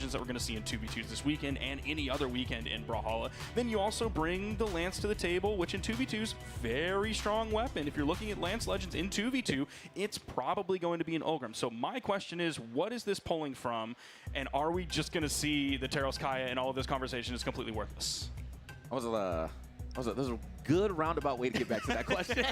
Legends that we're going to see in 2v2s this weekend and any other weekend in Brawlhalla. Then you also bring the Lance to the table, which in 2v2s, very strong weapon. If you're looking at Lance Legends in 2v2, it's probably going to be an Ulgrim. So my question is, what is this pulling from? And are we just going to see the Teros Kaya and all of this conversation is completely worthless? That was a good roundabout way to get back to that question.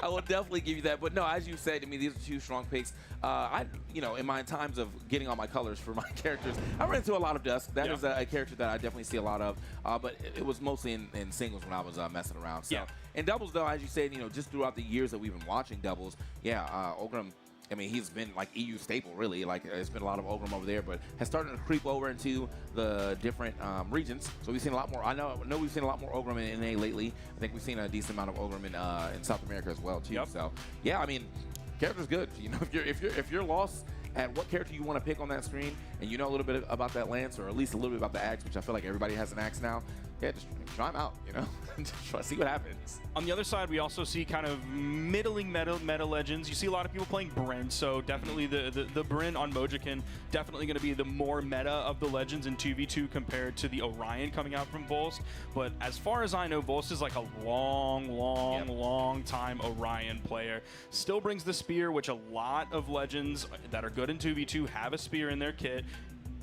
I will definitely give you that. But no, as you said, I mean, these are two strong picks. In my times of getting all my colors for my characters, I ran into a lot of Dusk. That is a character that I definitely see a lot of. But it was mostly in singles when I was messing around. So in doubles, though, as you said, just throughout the years that we've been watching doubles, Ulgrim. I mean, he's been like EU staple, really. Like, it's been a lot of Ulgrim over there, but has started to creep over into the different regions. So we've seen a lot more. I know we've seen a lot more Ulgrim in NA lately. I think we've seen a decent amount of Ulgrim in South America as well, too. So yeah, I mean, character's good. If you're lost at what character you want to pick on that screen, and you know a little bit about that Lance, or at least a little bit about the Axe, which I feel like everybody has an Axe now. Yeah, just try them out, just try to see what happens. On the other side, we also see kind of middling meta legends. You see a lot of people playing Brynn, so definitely the Brynn on Mojican, definitely going to be the more meta of the legends in 2v2 compared to the Orion coming out from Volst. But as far as I know, Volst is like a long time Orion player. Still brings the spear, which a lot of legends that are good in 2v2 have a spear in their kit.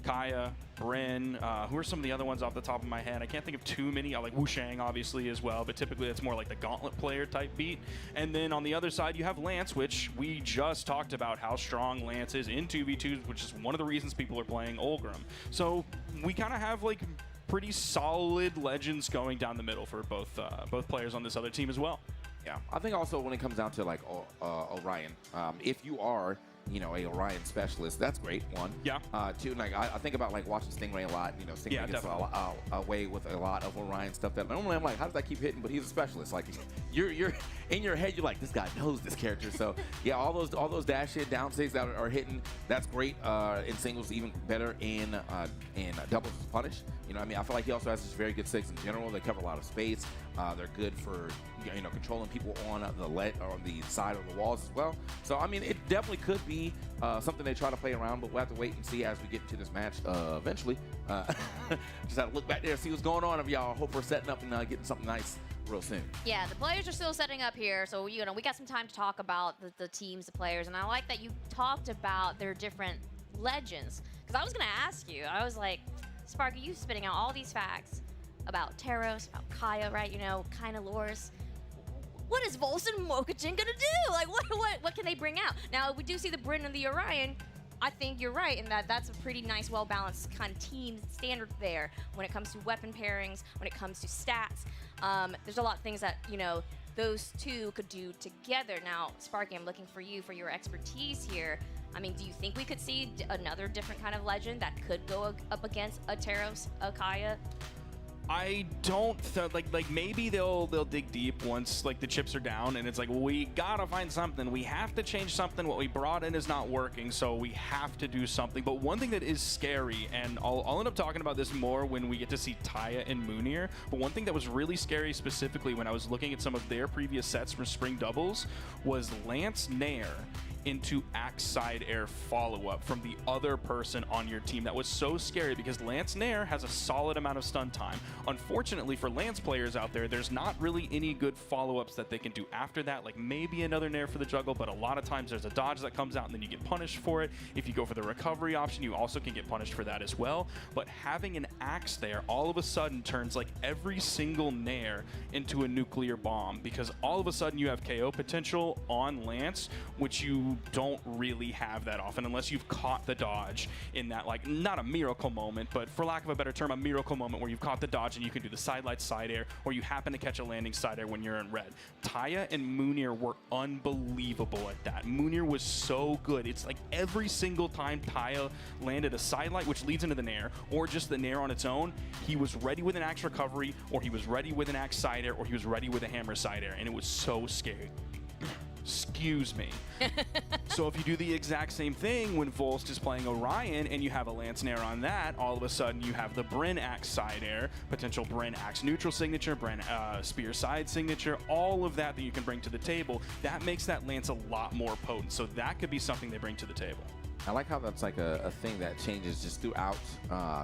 Kaya, Brynn, who are some of the other ones off the top of my head? I can't think of too many. I like Wushang, obviously, as well, but typically that's more like the Gauntlet player type beat. And then on the other side, you have Lance, which we just talked about how strong Lance is in 2v2s, which is one of the reasons people are playing Ulgrim. So we kind of have like pretty solid legends going down the middle for both players on this other team as well. Yeah, I think also when it comes down to like Orion, if you are a Orion specialist, that's great. One, two, like I think about like watching Stingray a lot. Stingray gets away with a lot of Orion stuff that normally I'm like, how does that keep hitting? But he's a specialist. Like you're in your head, you're like, this guy knows this character. So yeah, all those dash hit down six that are hitting, that's great in singles, even better in doubles punish. I mean, I feel like he also has this very good six in general. They cover a lot of space. They're good for controlling people on the side of the walls as well. So I mean, it definitely could be something they try to play around, but we'll have to wait and see as we get into this match eventually. Just have to look back there, see what's going on. If y'all hope we're setting up and getting something nice real soon. Yeah, the players are still setting up here, so we got some time to talk about the teams, the players, and I like that you talked about their different legends. Because I was gonna ask you, I was like, Sparky, you spitting out all these facts about Teros, about Kaya, right? Kind of lores. What is Volst and Mokachin gonna do? Like, what can they bring out? Now, we do see the Brynn and the Orion. I think you're right in that's a pretty nice, well-balanced kind of team standard there when it comes to weapon pairings, when it comes to stats. There's a lot of things that, those two could do together. Now, Sparky, I'm looking for you for your expertise here. I mean, do you think we could see another different kind of legend that could go up against a Teros, a Kaya? I don't like maybe they'll dig deep once like the chips are down and it's like, well, we gotta find something. We have to change something. What we brought in is not working, so we have to do something. But one thing that is scary, and I'll end up talking about this more when we get to see Taya and Munir, but one thing that was really scary specifically when I was looking at some of their previous sets from Spring Doubles was Lance Nair into Axe Side Air follow-up from the other person on your team. That was so scary because Lance Nair has a solid amount of stun time. Unfortunately for Lance players out there, there's not really any good follow-ups that they can do after that, like maybe another Nair for the juggle, but a lot of times there's a dodge that comes out and then you get punished for it. If you go for the recovery option, you also can get punished for that as well. But having an Axe there all of a sudden turns like every single Nair into a nuclear bomb because all of a sudden you have KO potential on Lance, which you don't really have that often unless you've caught the dodge in that, like, not a miracle moment, but for lack of a better term, a miracle moment where you've caught the dodge and you can do the sidelight side air, or you happen to catch a landing side air when you're in red. Taya and Munir were unbelievable at that. Munir was so good. It's like every single time Taya landed a sidelight, which leads into the Nair, or just the Nair on its own, he was ready with an Axe recovery, or he was ready with an Axe side air, or he was ready with a hammer side air, and it was so scary. Excuse me. So if you do the exact same thing when Volst is playing Orion and you have a Lance Nair on that, all of a sudden you have the Brynn Axe side air, potential Brynn Axe neutral signature, Brynn spear side signature, all of that you can bring to the table. That makes that Lance a lot more potent. So that could be something they bring to the table. I like how that's like a thing that changes just throughout,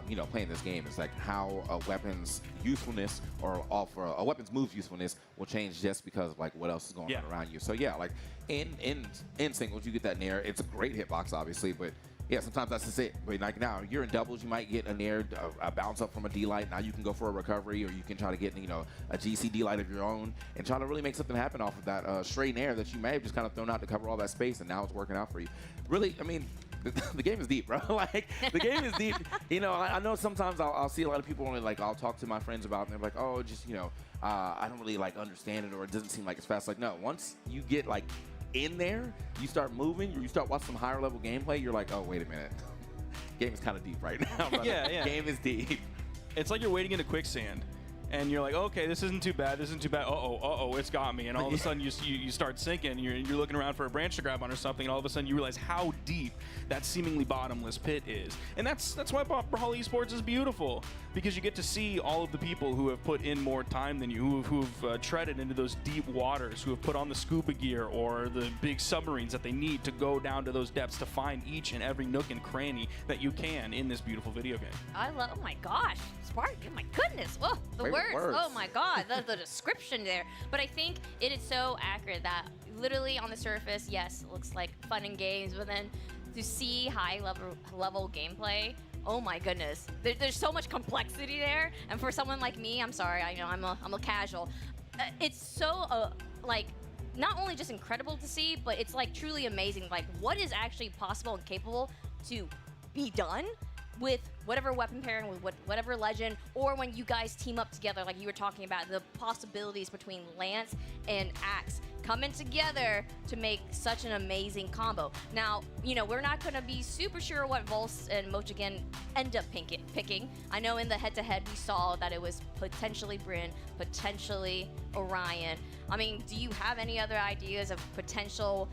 you know, playing this game. It's like how a weapon's usefulness or a weapon's move usefulness will change just because of like what else is going on around you. So yeah, like in singles, you get that nair. It's a great hitbox, obviously, but yeah, sometimes that's just it. But like now, you're in doubles, you might get a nair, a bounce up from a D-light. Now you can go for a recovery, or you can try to get, you know, a GC D-light of your own and try to really make something happen off of that stray nair that you may have just kind of thrown out to cover all that space, and now it's working out for you. Really, I mean, the game is deep, bro. Like, the game is deep. You know, I know sometimes I'll see a lot of people only, like, I'll talk to my friends about it, and they're like, oh, just, you know, I don't really, like, understand it, or it doesn't seem like it's fast. Like, no, once you get, like, in there, you start moving, you start watching some higher level gameplay, you're like, oh, wait a minute. Game is kind of deep right now, brother. Yeah. Game is deep. It's like you're wading into quicksand. And you're like, okay, this isn't too bad. This isn't too bad. Uh-oh, it's got me. And all of a sudden, you start sinking. You're looking around for a branch to grab on or something. And all of a sudden, you realize how deep that seemingly bottomless pit is. And that's why Brawlhalla Esports is beautiful, because you get to see all of the people who have put in more time than you, who've treaded into those deep waters, who have put on the scuba gear or the big submarines that they need to go down to those depths to find each and every nook and cranny that you can in this beautiful video game. I love. Oh my gosh, Spark! Oh my goodness! Oh, the words. Oh my God, the description there. But I think it is so accurate that literally on the surface, yes, it looks like fun and games, but then to see high level gameplay, oh my goodness, there's so much complexity there. And for someone like me, I'm sorry, I know I'm a casual. It's so like not only just incredible to see, but it's like truly amazing. Like what is actually possible and capable to be done with whatever weapon pairing, with whatever legend, or when you guys team up together, like you were talking about, the possibilities between Lance and Axe coming together to make such an amazing combo. Now, you know, we're not going to be super sure what Volts and Mochigan end up picking. I know in the head-to-head we saw that it was potentially Bryn, potentially Orion. I mean, do you have any other ideas of potential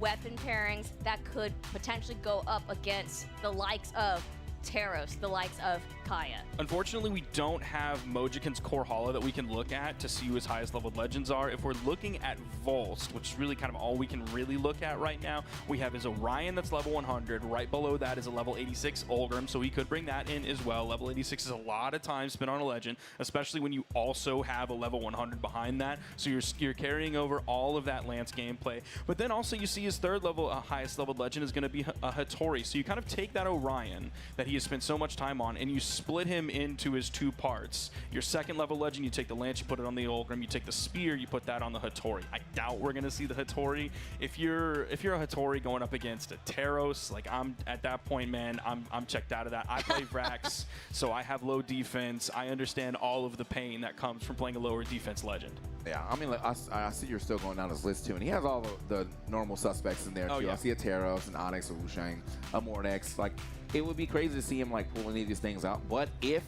weapon pairings that could potentially go up against the likes of Teros, the likes of Kaya? Unfortunately, we don't have Mojikin's core holo that we can look at to see who his highest leveled legends are. If we're looking at Volst, which is really kind of all we can really look at right now, we have his Orion that's level 100. Right below that is a level 86 Olgrim, so we could bring that in as well. Level 86 is a lot of time spent on a legend, especially when you also have a level 100 behind that. So you're carrying over all of that Lance gameplay. But then also you see his third level, highest leveled legend is going to be a Hattori. So you kind of take that Orion that he has spent so much time on, and you split him into his two parts. Your second level legend, you take the Lance, you put it on the Olgrim. You take the Spear, you put that on the Hattori. I doubt we're going to see the Hattori. If you're a Hattori going up against a Teros, like I'm at that point, man, I'm checked out of that. I play Vrax, so I have low defense. I understand all of the pain that comes from playing a lower defense legend. Yeah, I mean, like, I see you're still going down his list too, and he has all the normal suspects in there too. Yeah. I see a Teros, an Onyx, a Wushang, a Mornex. Like, it would be crazy to see him like pull any of these things out. But if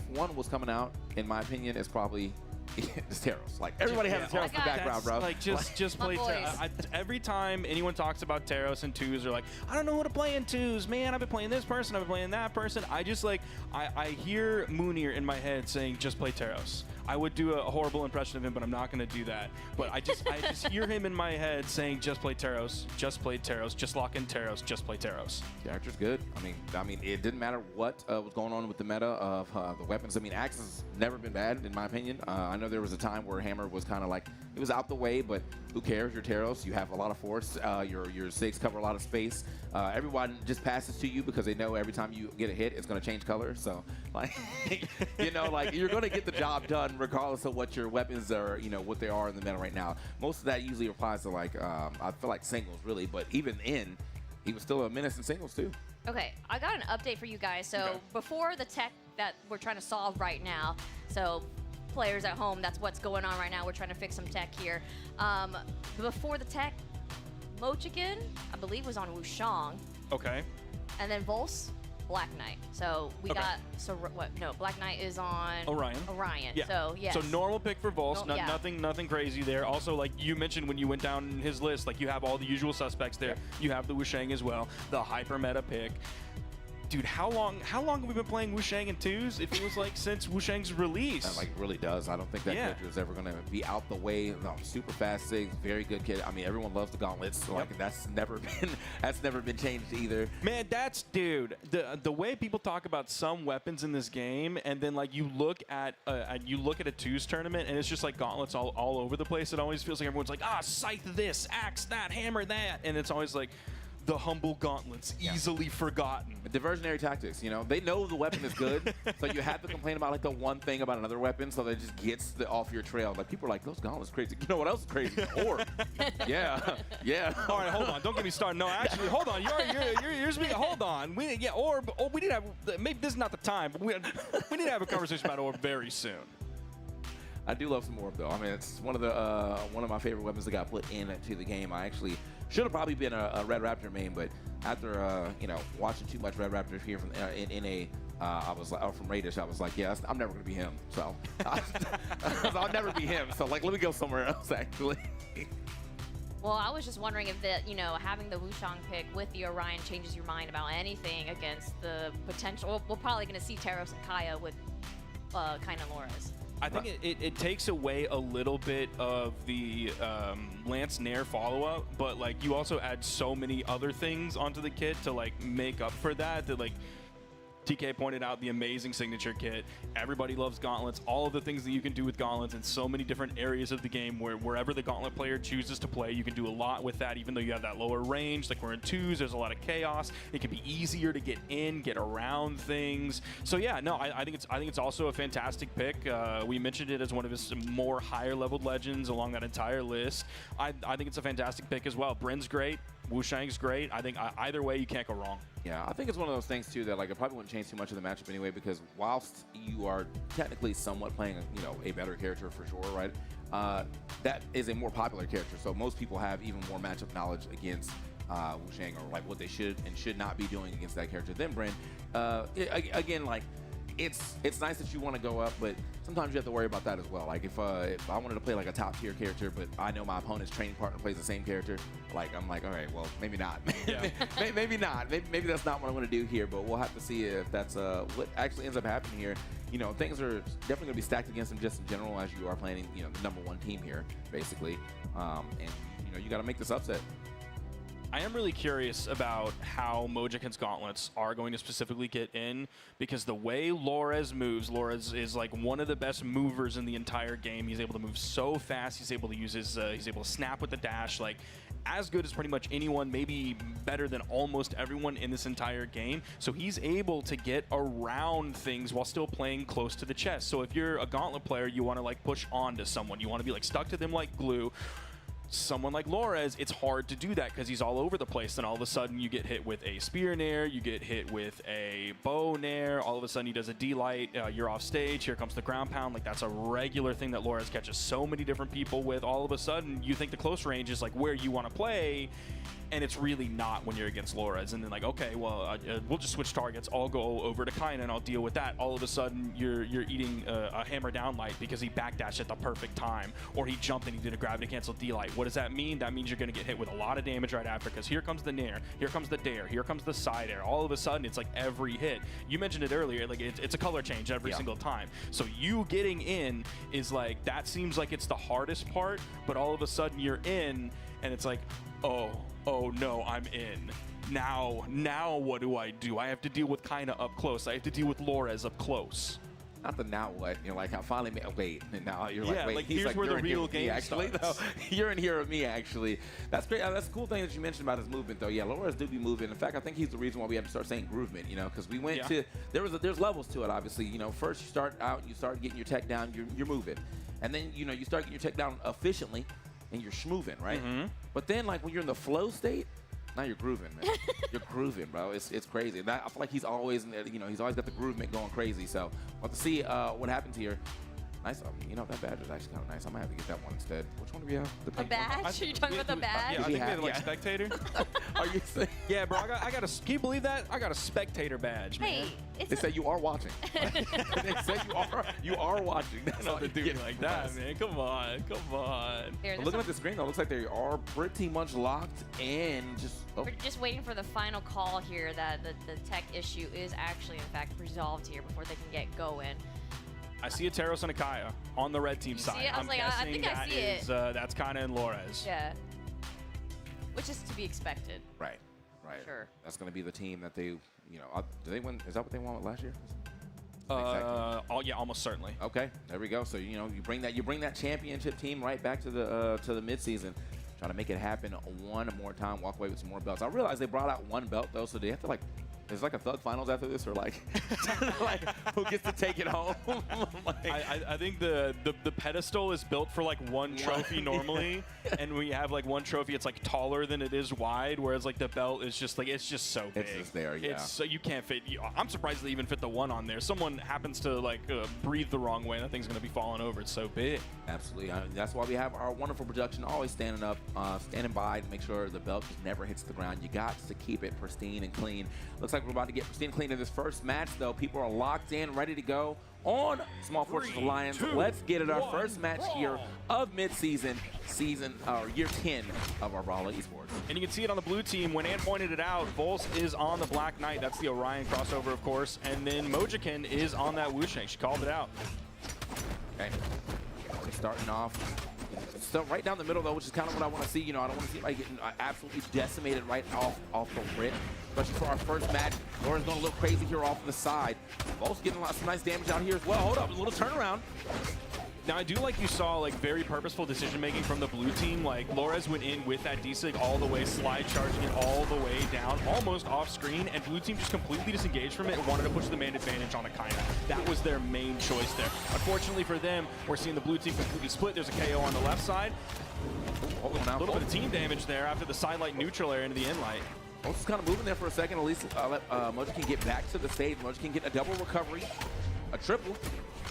one was coming out, in my opinion, it's probably it's Teros. Like everybody has a Teros in the background, bro. Like just play Teros. Every time anyone talks about Teros and twos, they're like, I don't know what to play in twos, man. I've been playing this person, I've been playing that person. I just like I hear Moonir in my head saying, just play Teros. I would do a horrible impression of him, but I'm not going to do that. But I just hear him in my head saying, just play Teros, just play Teros, just lock in Teros, just play Teros. Character's good. I mean, it didn't matter what was going on with the meta of the weapons. I mean, Axe has never been bad, in my opinion. I know there was a time where Hammer was kind of like, it was out the way, but who cares? You're Teros. You have a lot of force. Your Sigs cover a lot of space. Everyone just passes to you because they know every time you get a hit, it's going to change color. So, like, you know, like, you're going to get the job done regardless of what your weapons are, you know, what they are in the meta right now. Most of that usually applies to, like, I feel like singles, really. But even in, he was still a menace in singles, too. Okay, I got an update for you guys. So before the tech that we're trying to solve right now, so players at home, that's what's going on right now. We're trying to fix some tech here. Before the tech, Mochigan, I believe, was on Wushang. Okay. And then Volst, Black Knight. So we got, so what? No, Black Knight is on Orion. Yeah. So yes. So normal pick for Volst, nothing crazy there. Also, like you mentioned when you went down his list, like you have all the usual suspects there. You have the Wushang as well, the hyper meta pick. dude, how long have we been playing Wushang in 2s? It feels like since Wushang's release. That, like, really does. I don't think that character is ever going to be out the way. No, super fast SIGs, very good kid. I mean, everyone loves the gauntlets. So, like, that's never been changed either. Man, that's, dude, the way people talk about some weapons in this game, and then like you look at a 2s tournament, and it's just like gauntlets all over the place. It always feels like everyone's like, scythe this, axe that, hammer that, and it's always like the humble gauntlets, easily forgotten. Diversionary tactics, you know, they know the weapon is good, so you have to complain about like the one thing about another weapon, so that it just gets off your trail. Like, people are like, those gauntlets crazy. You know what else is crazy? Orb. yeah. All right, hold on. Don't get me started. No, actually, hold on. You're speaking. Hold on. Orb. Oh, we need to have. Maybe this is not the time, but we need to have a conversation about Orb very soon. I do love some Orb though. I mean, it's one of my favorite weapons that got put into the game. I actually should have probably been a Red Raptor main, but after you know, watching too much Red Raptor here from I was like, from Radish, I was like, yeah, I'm never gonna be him. So I'll never be him. So like, let me go somewhere else actually. Well, I was just wondering if having the Wushang pick with the Orion changes your mind about anything against the potential. We're probably gonna see Teros and Kaya with kind of Loras. I think it takes away a little bit of the Lance Nair follow-up, but like you also add so many other things onto the kit to like make up for that. That like TK pointed out, the amazing signature kit. Everybody loves gauntlets. All of the things that you can do with gauntlets in so many different areas of the game, wherever the gauntlet player chooses to play, you can do a lot with that. Even though you have that lower range, like we're in 2s, there's a lot of chaos. It can be easier to get around things. So yeah, no, I think it's also a fantastic pick. We mentioned it as one of his more higher leveled legends along that entire list. I think it's a fantastic pick as well. Bryn's great. Wushang's great. I think either way, you can't go wrong. Yeah, I think it's one of those things too that like it probably wouldn't change too much of the matchup anyway, because whilst you are technically somewhat playing a better character for sure, right? That is a more popular character, so most people have even more matchup knowledge against Wushang, or like what they should and should not be doing against that character than Bryn. Again, like it's nice that you want to go up, but sometimes you have to worry about that as well. Like if I wanted to play like a top tier character, but I know my opponent's training partner plays the same character, like I'm like, all right, well, maybe not. Yeah. maybe not. Maybe that's not what I'm going to do here, but we'll have to see if that's what actually ends up happening here. You know, things are definitely going to be stacked against him just in general, as you are playing, the #1 team here, basically. And you got to make this upset. I am really curious about how Mojiken's gauntlets are going to specifically get in, because the way Loras moves, Loras is like one of the best movers in the entire game. He's able to move so fast. He's able to use his, he's able to snap with the dash, like as good as pretty much anyone, maybe better than almost everyone in this entire game. So he's able to get around things while still playing close to the chest. So if you're a gauntlet player, you want to like push onto someone. You want to be like stuck to them like glue. Someone like Loras, it's hard to do that because he's all over the place, and all of a sudden you get hit with a spear nair, you get hit with a bow nair, all of a sudden he does a D-light, you're off stage, here comes the ground pound. Like, that's a regular thing that Loras catches so many different people with. All of a sudden you think the close range is like where you want to play, and it's really not when you're against Loras. And then like, okay, well, we'll just switch targets. I'll go over to Kaina and I'll deal with that. All of a sudden you're eating a hammer down light because he backdashed at the perfect time, or he jumped and he did a gravity cancel D-light. What does that mean? That means you're going to get hit with a lot of damage right after, because here comes the nair, here comes the dare, here comes the side air. All of a sudden it's like every hit. You mentioned it earlier, like it's a color change every single time. So you getting in is like, that seems like it's the hardest part, but all of a sudden you're in and it's like, oh no, I'm in. Now what do? I have to deal with Kaina up close. I have to deal with Loras up close. Not the now what, like I finally made, wait, and now you're like, wait, like he's here's like, where you're the real game actually. starts. No, you're in here with me actually. That's great. That's the cool thing that you mentioned about his movement though. Yeah, Loras do be moving. In fact, I think he's the reason why we have to start saying groovement, because we went to, there's levels to it obviously. First you start out, you start getting your tech down, you're moving. And then, you start getting your tech down efficiently and you're schmooving, right? Mm-hmm. But then like when you're in the flow state, now you're grooving, man. You're grooving, bro. It's crazy. And I feel like he's always, he's always got the groovement going crazy. So we'll have to see what happens here. Nice. You know, that badge is actually kind of nice. I might have to get that one instead. Which one do we have? The A pink one? badge? Are you talking about the badge? Yeah, I think they're like spectator. Are you saying? Yeah, bro. I got a. Can you believe that? I got a spectator badge, man. Hey, it's They say you are watching. They say you are watching. That's all Not to do me like that, man. Come on, come on. Here, But looking at the screen, though, it looks like they are pretty much locked in. We're just waiting for the final call here that the tech issue is actually, in fact, resolved here before they can get going. I see a Teros and a Kaya on the red team side. See it? I was I'm like, I think I see it. That's kind of in Lores. Yeah. Which is to be expected. Right. Sure. That's going to be the team that they, you know, do they win? Is that what they won last year? Yeah, almost certainly. Okay, there we go. So you know, you bring that championship team right back to the midseason, trying to make it happen one more time. Walk away with some more belts. I realize they brought out one belt though, so they have to like. There's like a Thug Finals after this, or like, like who gets to take it home? Like, I think the pedestal is built for like one trophy normally, and we have like one trophy. It's like taller than it is wide, whereas like the belt is just like it's just so big. It's just there, yeah. It's so you can't fit. I'm surprised they even fit the one on there. Someone happens to like breathe the wrong way, and that thing's gonna be falling over. It's so big. Absolutely. That's why we have our wonderful production always standing up, standing by to make sure the belt just never hits the ground. You got to keep it pristine and clean. Looks like we're about to get pristine and clean in this first match, though. People are locked in, ready to go on Small Fortress Alliance. 2, Let's get it. Our 1, first match here of mid-season, year 10 of our Brawlhalla Esports. And you can see it on the blue team. When Ann pointed it out, Volz is on the Black Knight. That's the Orion crossover, of course. And then Mojikin is on that Wusheng. She called it out. Okay. Starting off. So right down the middle, though, which is kind of what I want to see. You know, I don't want to see anybody getting absolutely decimated right off the rip. Especially for our first match. Laura's going a little crazy here off the side. Both getting some nice damage out here as well. Hold up, a little turnaround. Now, I do like you saw like very purposeful decision-making from the blue team. Like, Lores went in with that D-Sig all the way, slide charging it all the way down, almost off-screen, and blue team just completely disengaged from it and wanted to push the man advantage on Akaina. That was their main choice there. Unfortunately for them, we're seeing the blue team completely split. There's a KO on the left side. A little bit of team damage there after the sidelight neutral area into the in-light. Most is kind of moving there for a second. At least let Mojikin get back to the stage. Mojikin get a double recovery, a triple.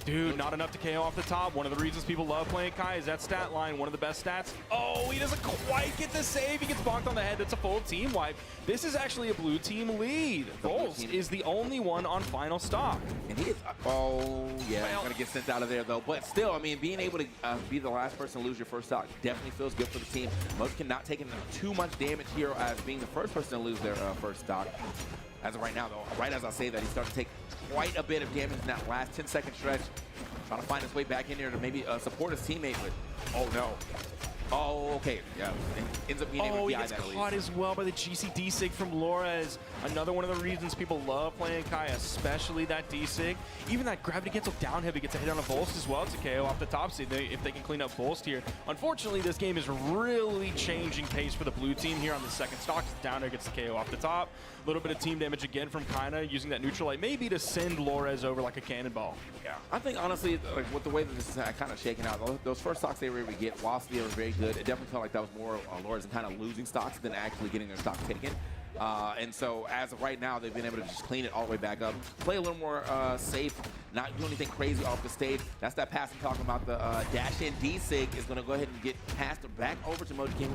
Dude, not enough to KO off the top. One of the reasons people love playing Kai is that stat line, one of the best stats. Oh, he doesn't quite get the save. He gets bonked on the head. That's a full team wipe. This is actually a blue team lead. Volz is the only one on final stock. And he is, oh, yeah, well, going to get sent out of there, though. But still, I mean, being able to be the last person to lose your first stock definitely feels good for the team. Mojikin not taking too much damage here as being the first person to lose their first stock. As of right now, though, right as I say that, he's starting to take quite a bit of damage in that last 10-second stretch. Trying to find his way back in there to maybe support his teammate, but oh no. Oh, okay. Yeah. Ends up being able to he gets caught as well by the GC D-Sig from Lores. Another one of the reasons people love playing Kai, especially that D-Sig. Even that gravity cancel down heavy gets a hit on a Volst as well. It's a KO off the top seed if they can clean up Volst here. Unfortunately, this game is really changing pace for the blue team here on the second stock. Down there gets the KO off the top. A little bit of team damage again from Kaina using that neutral light, maybe to send Lores over like a cannonball. Yeah. I think, honestly, like, with the way that this is kind of shaking out, those first stocks they were able to get, whilst they were very good, it definitely felt like that was more Lores and kind of losing stocks than actually getting their stock taken. And so as of right now, they've been able to just clean it all the way back up, play a little more safe, not do anything crazy off the stage. That's that pass I'm talking about. The dash-in D-Sig is going to go ahead and get passed back over to Mojikin.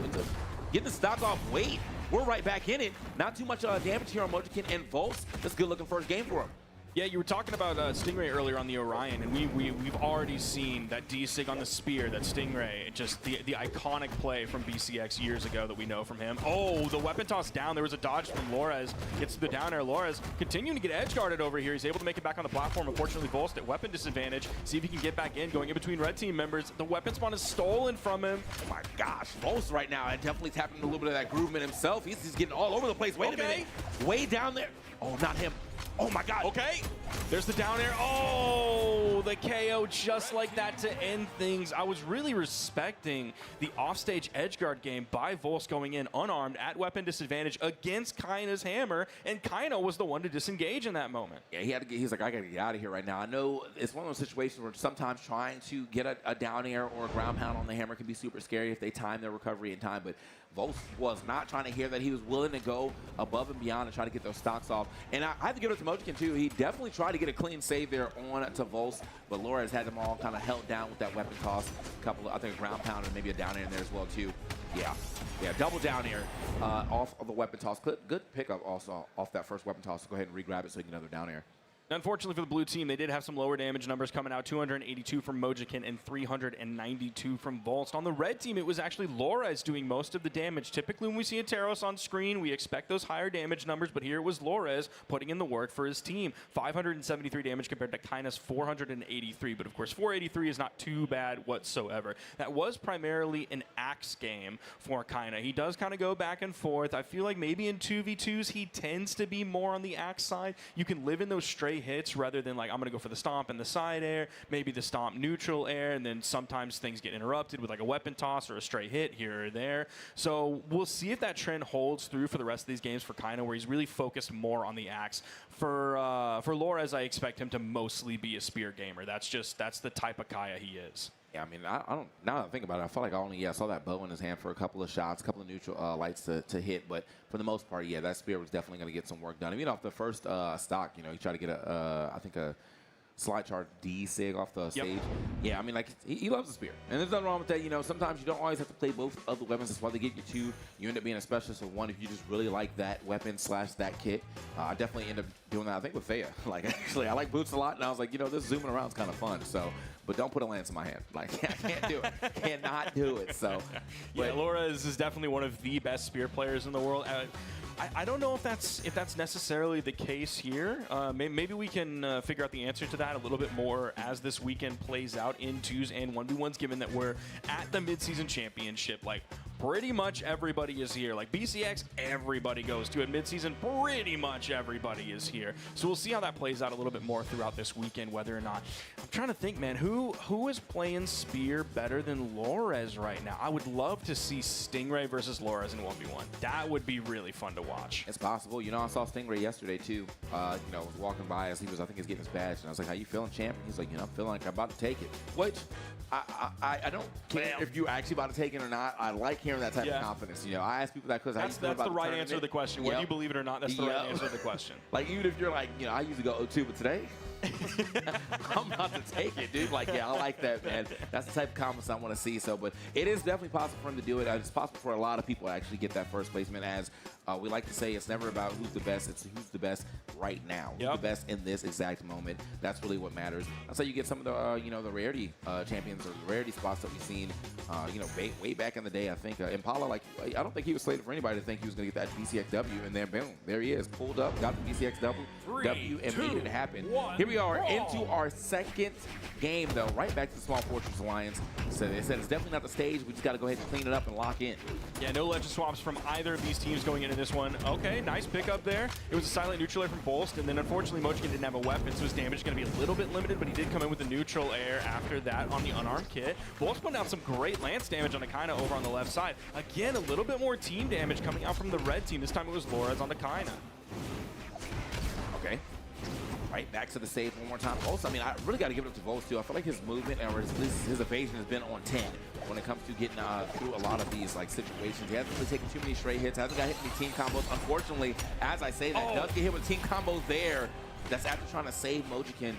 Getting the stock off. Wait, we're right back in it. Not too much damage here on Mojikin and Volts. That's a good-looking first game for him. Yeah, you were talking about Stingray earlier on the Orion, and we've already seen that D-Sig on the spear, that Stingray, just the iconic play from BCX years ago that we know from him. Oh, the weapon toss down. There was a dodge from Lores. Gets to the down air. Lores continuing to get edge guarded over here. He's able to make it back on the platform. Unfortunately, Volst at weapon disadvantage. See if he can get back in, going in between red team members. The weapon spawn is stolen from him. Oh my gosh, Volst right now, and definitely tapping a little bit of that groovement himself. He's getting all over the place. Wait a minute. Way down there. Oh, not him. Oh my God. Okay. There's the down air. Oh, the KO just like that to end things. I was really respecting the offstage edgeguard game by Volst going in unarmed at weapon disadvantage against Kaina's hammer, and Kaina was the one to disengage in that moment. Yeah, he's like, I gotta get out of here right now. I know it's one of those situations where sometimes trying to get a down air or a ground pound on the hammer can be super scary if they time their recovery in time, but Volst was not trying to hear that. He was willing to go above and beyond and try to get those stocks off. And I have to give it to Mojikin too. He definitely tried to get a clean save there on to Volst, but Lores had them all kind of held down with that weapon toss. A couple of, I think, a ground pound and maybe a down air in there as well too. Yeah, double down air off of the weapon toss. Good pickup also off that first weapon toss. So go ahead and re-grab it so you can get another down air. Unfortunately for the blue team, they did have some lower damage numbers coming out, 282 from Mojikin and 392 from Volst. On the red team, it was actually Lores doing most of the damage. Typically, when we see a Teros on screen, we expect those higher damage numbers, but here it was Lores putting in the work for his team. 573 damage compared to Kyna's 483, but of course, 483 is not too bad whatsoever. That was primarily an axe game for Kyna. He does kind of go back and forth. I feel like maybe in 2v2s, he tends to be more on the axe side. You can live in those straight hits rather than like I'm gonna go for the stomp and the side air, maybe the stomp neutral air, and then sometimes things get interrupted with like a weapon toss or a straight hit here or there. So we'll see if that trend holds through for the rest of these games for Kyna, where he's really focused more on the axe. For Lores, I expect him to mostly be a spear gamer. That's the type of Kaya he is. Yeah, I mean, I don't. Now that I think about it, I felt like I saw that bow in his hand for a couple of shots, a couple of neutral lights to hit. But for the most part, yeah, that spear was definitely going to get some work done. I mean, off the first stock, you know, he tried to get I think a slide charge D-Sig off the stage. Yeah, I mean, like, he loves the spear. And there's nothing wrong with that. You know, sometimes you don't always have to play both of the weapons. That's why they get you two. You end up being a specialist with one if you just really like that weapon / that kit. I definitely end up doing that, I think, with Thea. Like, actually, I like boots a lot, and I was like, you know, this zooming around is kind of fun. So, but don't put a lance in my hand. Like, I can't do it. Cannot do it. So, yeah, Lores is definitely one of the best spear players in the world. I don't know if that's necessarily the case here. Maybe we can figure out the answer to that a little bit more as this weekend plays out in 2s and 1v1s, given that we're at the mid-season championship. Like, pretty much everybody is here. Like, BCX, everybody goes to it. Mid-season, pretty much everybody is here. So we'll see how that plays out a little bit more throughout this weekend, whether or not. I'm trying to think, man, who is playing spear better than Lores right now? I would love to see Stingray versus Lores in 1v1. That would be really fun to watch. It's possible. You know, I saw Stingray yesterday, too. You know, was walking by as I think he was getting his badge. And I was like, how you feeling, champ? He's like, you know, I'm feeling like I'm about to take it. Which, I don't care if you're actually about to take it or not. I like hearing that type of confidence. You know, I ask people that because that's the right answer to the question. Whether you believe it or not, that's the right answer to the question. Like, even if you're like, you know, I usually go 0-2, but today, I'm about to take it, dude. Like, yeah, I like that, man. That's the type of confidence I want to see. So, but it is definitely possible for him to do it. It's possible for a lot of people to actually get that first placement. As we like to say, it's never about who's the best. It's who's the best right now. Who's the best in this exact moment. That's really what matters. That's how you get some of the, you know, the rarity champions or the rarity spots that we've seen, you know, way back in the day. I think Impala, like, I don't think he was slated for anybody to think he was going to get that BCXW, and then boom, there he is, pulled up, got the BCXW, and made it happen. Here we are into our second game, though, right back to the Small Fortress Alliance. So they said it's definitely not the stage. We just got to go ahead and clean it up and lock in. Yeah, no legend swaps from either of these teams going into this one. Okay, nice pickup there. It was a silent neutral air from Volst, and then unfortunately Mojikin didn't have a weapon, so his damage is going to be a little bit limited, but he did come in with the neutral air after that on the unarmed kit. Volst put down some great lance damage on the Kyna over on the left side. Again, a little bit more team damage coming out from the red team. This time it was Lores on the Kyna. Okay. Right, back to the save one more time. Also, I mean, I really got to give it up to Volst, too. I feel like his movement or his evasion has been on 10 when it comes to getting through a lot of these like situations. He hasn't really taken too many straight hits. Hasn't got hit any team combos. Unfortunately, as I say that, does get hit with team combos there. That's after trying to save Mojikin.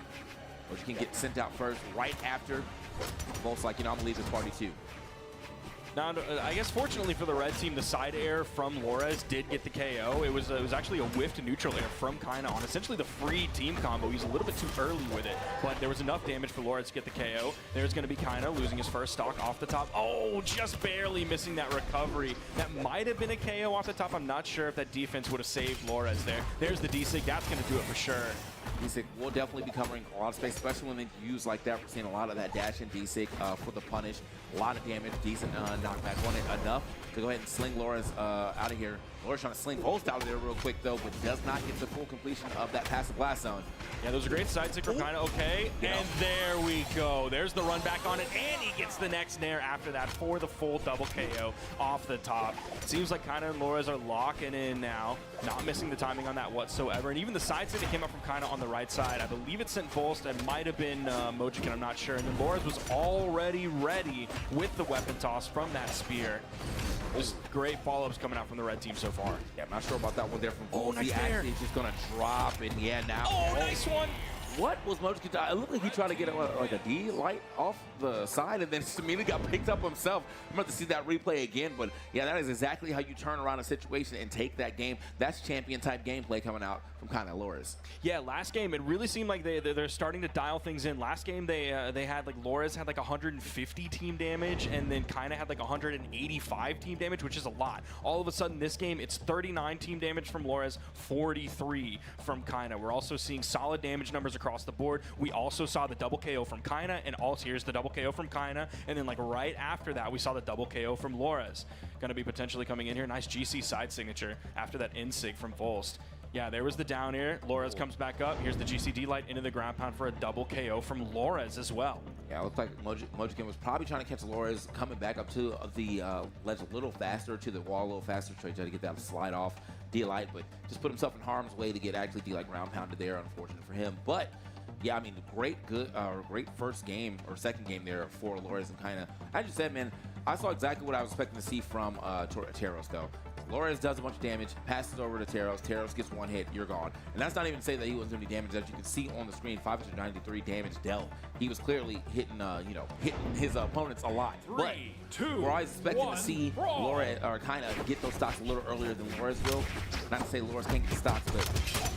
Mojikin gets sent out first, right after. Volst's like, you know, I'm going to leave this party, too. Now, I guess fortunately for the red team, the side air from Lores did get the KO. It was actually a whiffed neutral air from Kyna on essentially the free team combo. He's a little bit too early with it, but there was enough damage for Lores to get the KO. There's going to be Kyna losing his first stock off the top. Oh, just barely missing that recovery. That might have been a KO off the top. I'm not sure if that defense would have saved Lores there. There's the D-Sig. That's going to do it for sure. D-Sig will definitely be covering a lot of space, especially when they use like that. We're seeing a lot of that dash in D-Sig for the punish. A lot of damage, decent knockback on it, enough to go ahead and sling Lores out of here. Lores trying to sling Volst out of there real quick, though, but does not get the full completion of that passive blast zone. Yeah, those are great side stick from Kyna. Okay, and there we go. There's the run back on it, and he gets the next nair after that for the full double KO off the top. Seems like Kyna and Lores are locking in now, not missing the timing on that whatsoever. And even the side stick that came up from Kyna on the right side, I believe it sent Volst. It might have been Mojikin, I'm not sure. And then Lores was already ready with the weapon toss from that spear. Just great follow-ups coming out from the red team so far. Yeah, I'm not sure about that one there from Wubs. Nice He actually is just going to drop, and yeah, now. Oh, nice one. What was Megd? It looked like he tried to get like a D light off the side and then immediately got picked up himself. I'm about to see that replay again, but yeah, that is exactly how you turn around a situation and take that game. That's champion-type gameplay coming out from kind of Lores. Yeah, last game, it really seemed like they're starting to dial things in. Last game, they had, like, Lores had, like, 150 team damage, and then kind of had, like, 185 team damage, which is a lot. All of a sudden, this game, it's 39 team damage from Lores, 43 from Kaina. We're also seeing solid damage numbers across the board. We also saw the double KO from Kaina, and also here's the double KO from Kaina, and then, like, right after that, we saw the double KO from Lores. Going to be potentially coming in here. Nice GC side signature after that in-sig from Volst. Yeah, there was the down air. Lores comes back up. Here's the GCD light into the ground pound for a double KO from Lores as well. Yeah, it looked like Megd was probably trying to catch Lores coming back up to the ledge a little faster, to the wall a little faster, trying to get that slide off D-Light, but just put himself in harm's way to get actually D-Light ground pounded there. Unfortunate for him. But yeah, I mean, great first game or second game there for Lores, and kind of, as you said, man, I saw exactly what I was expecting to see from Teros, though. Lores does a bunch of damage, passes over to Teros. Teros gets one hit, you're gone. And that's not even to say that he wasn't doing any damage. As you can see on the screen, 593 damage dealt. He was clearly hitting, hitting his opponents a lot. But we're always expecting to see Lores or kind of get those stocks a little earlier than Lores will. Not to say Lores can't get the stocks, but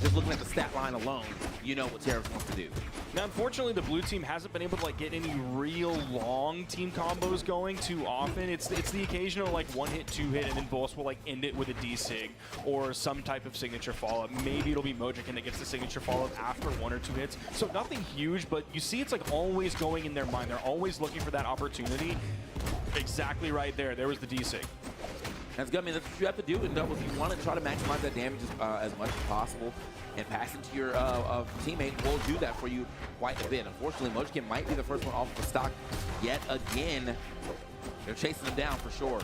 just looking at the stat line alone, you know what Teros wants to do. Now, unfortunately, the blue team hasn't been able to, like, get any real long team combos going too often. It's the occasional, like, one hit, two hit, and then Volst will, like, end it with a D-Sig or some type of signature follow-up. Maybe it'll be Mojikin that gets the signature follow-up after one or two hits. So nothing huge, but you see it's, like, always going in their mind. They're always looking for that opportunity. Exactly right there. There was the D-Sig. That's good. I mean, that's what you have to do in doubles. You want to try to maximize that damage as much as possible, and passing to your teammate will do that for you quite a bit. Unfortunately, Mojikin might be the first one off the stock yet again. They're chasing him down for sure.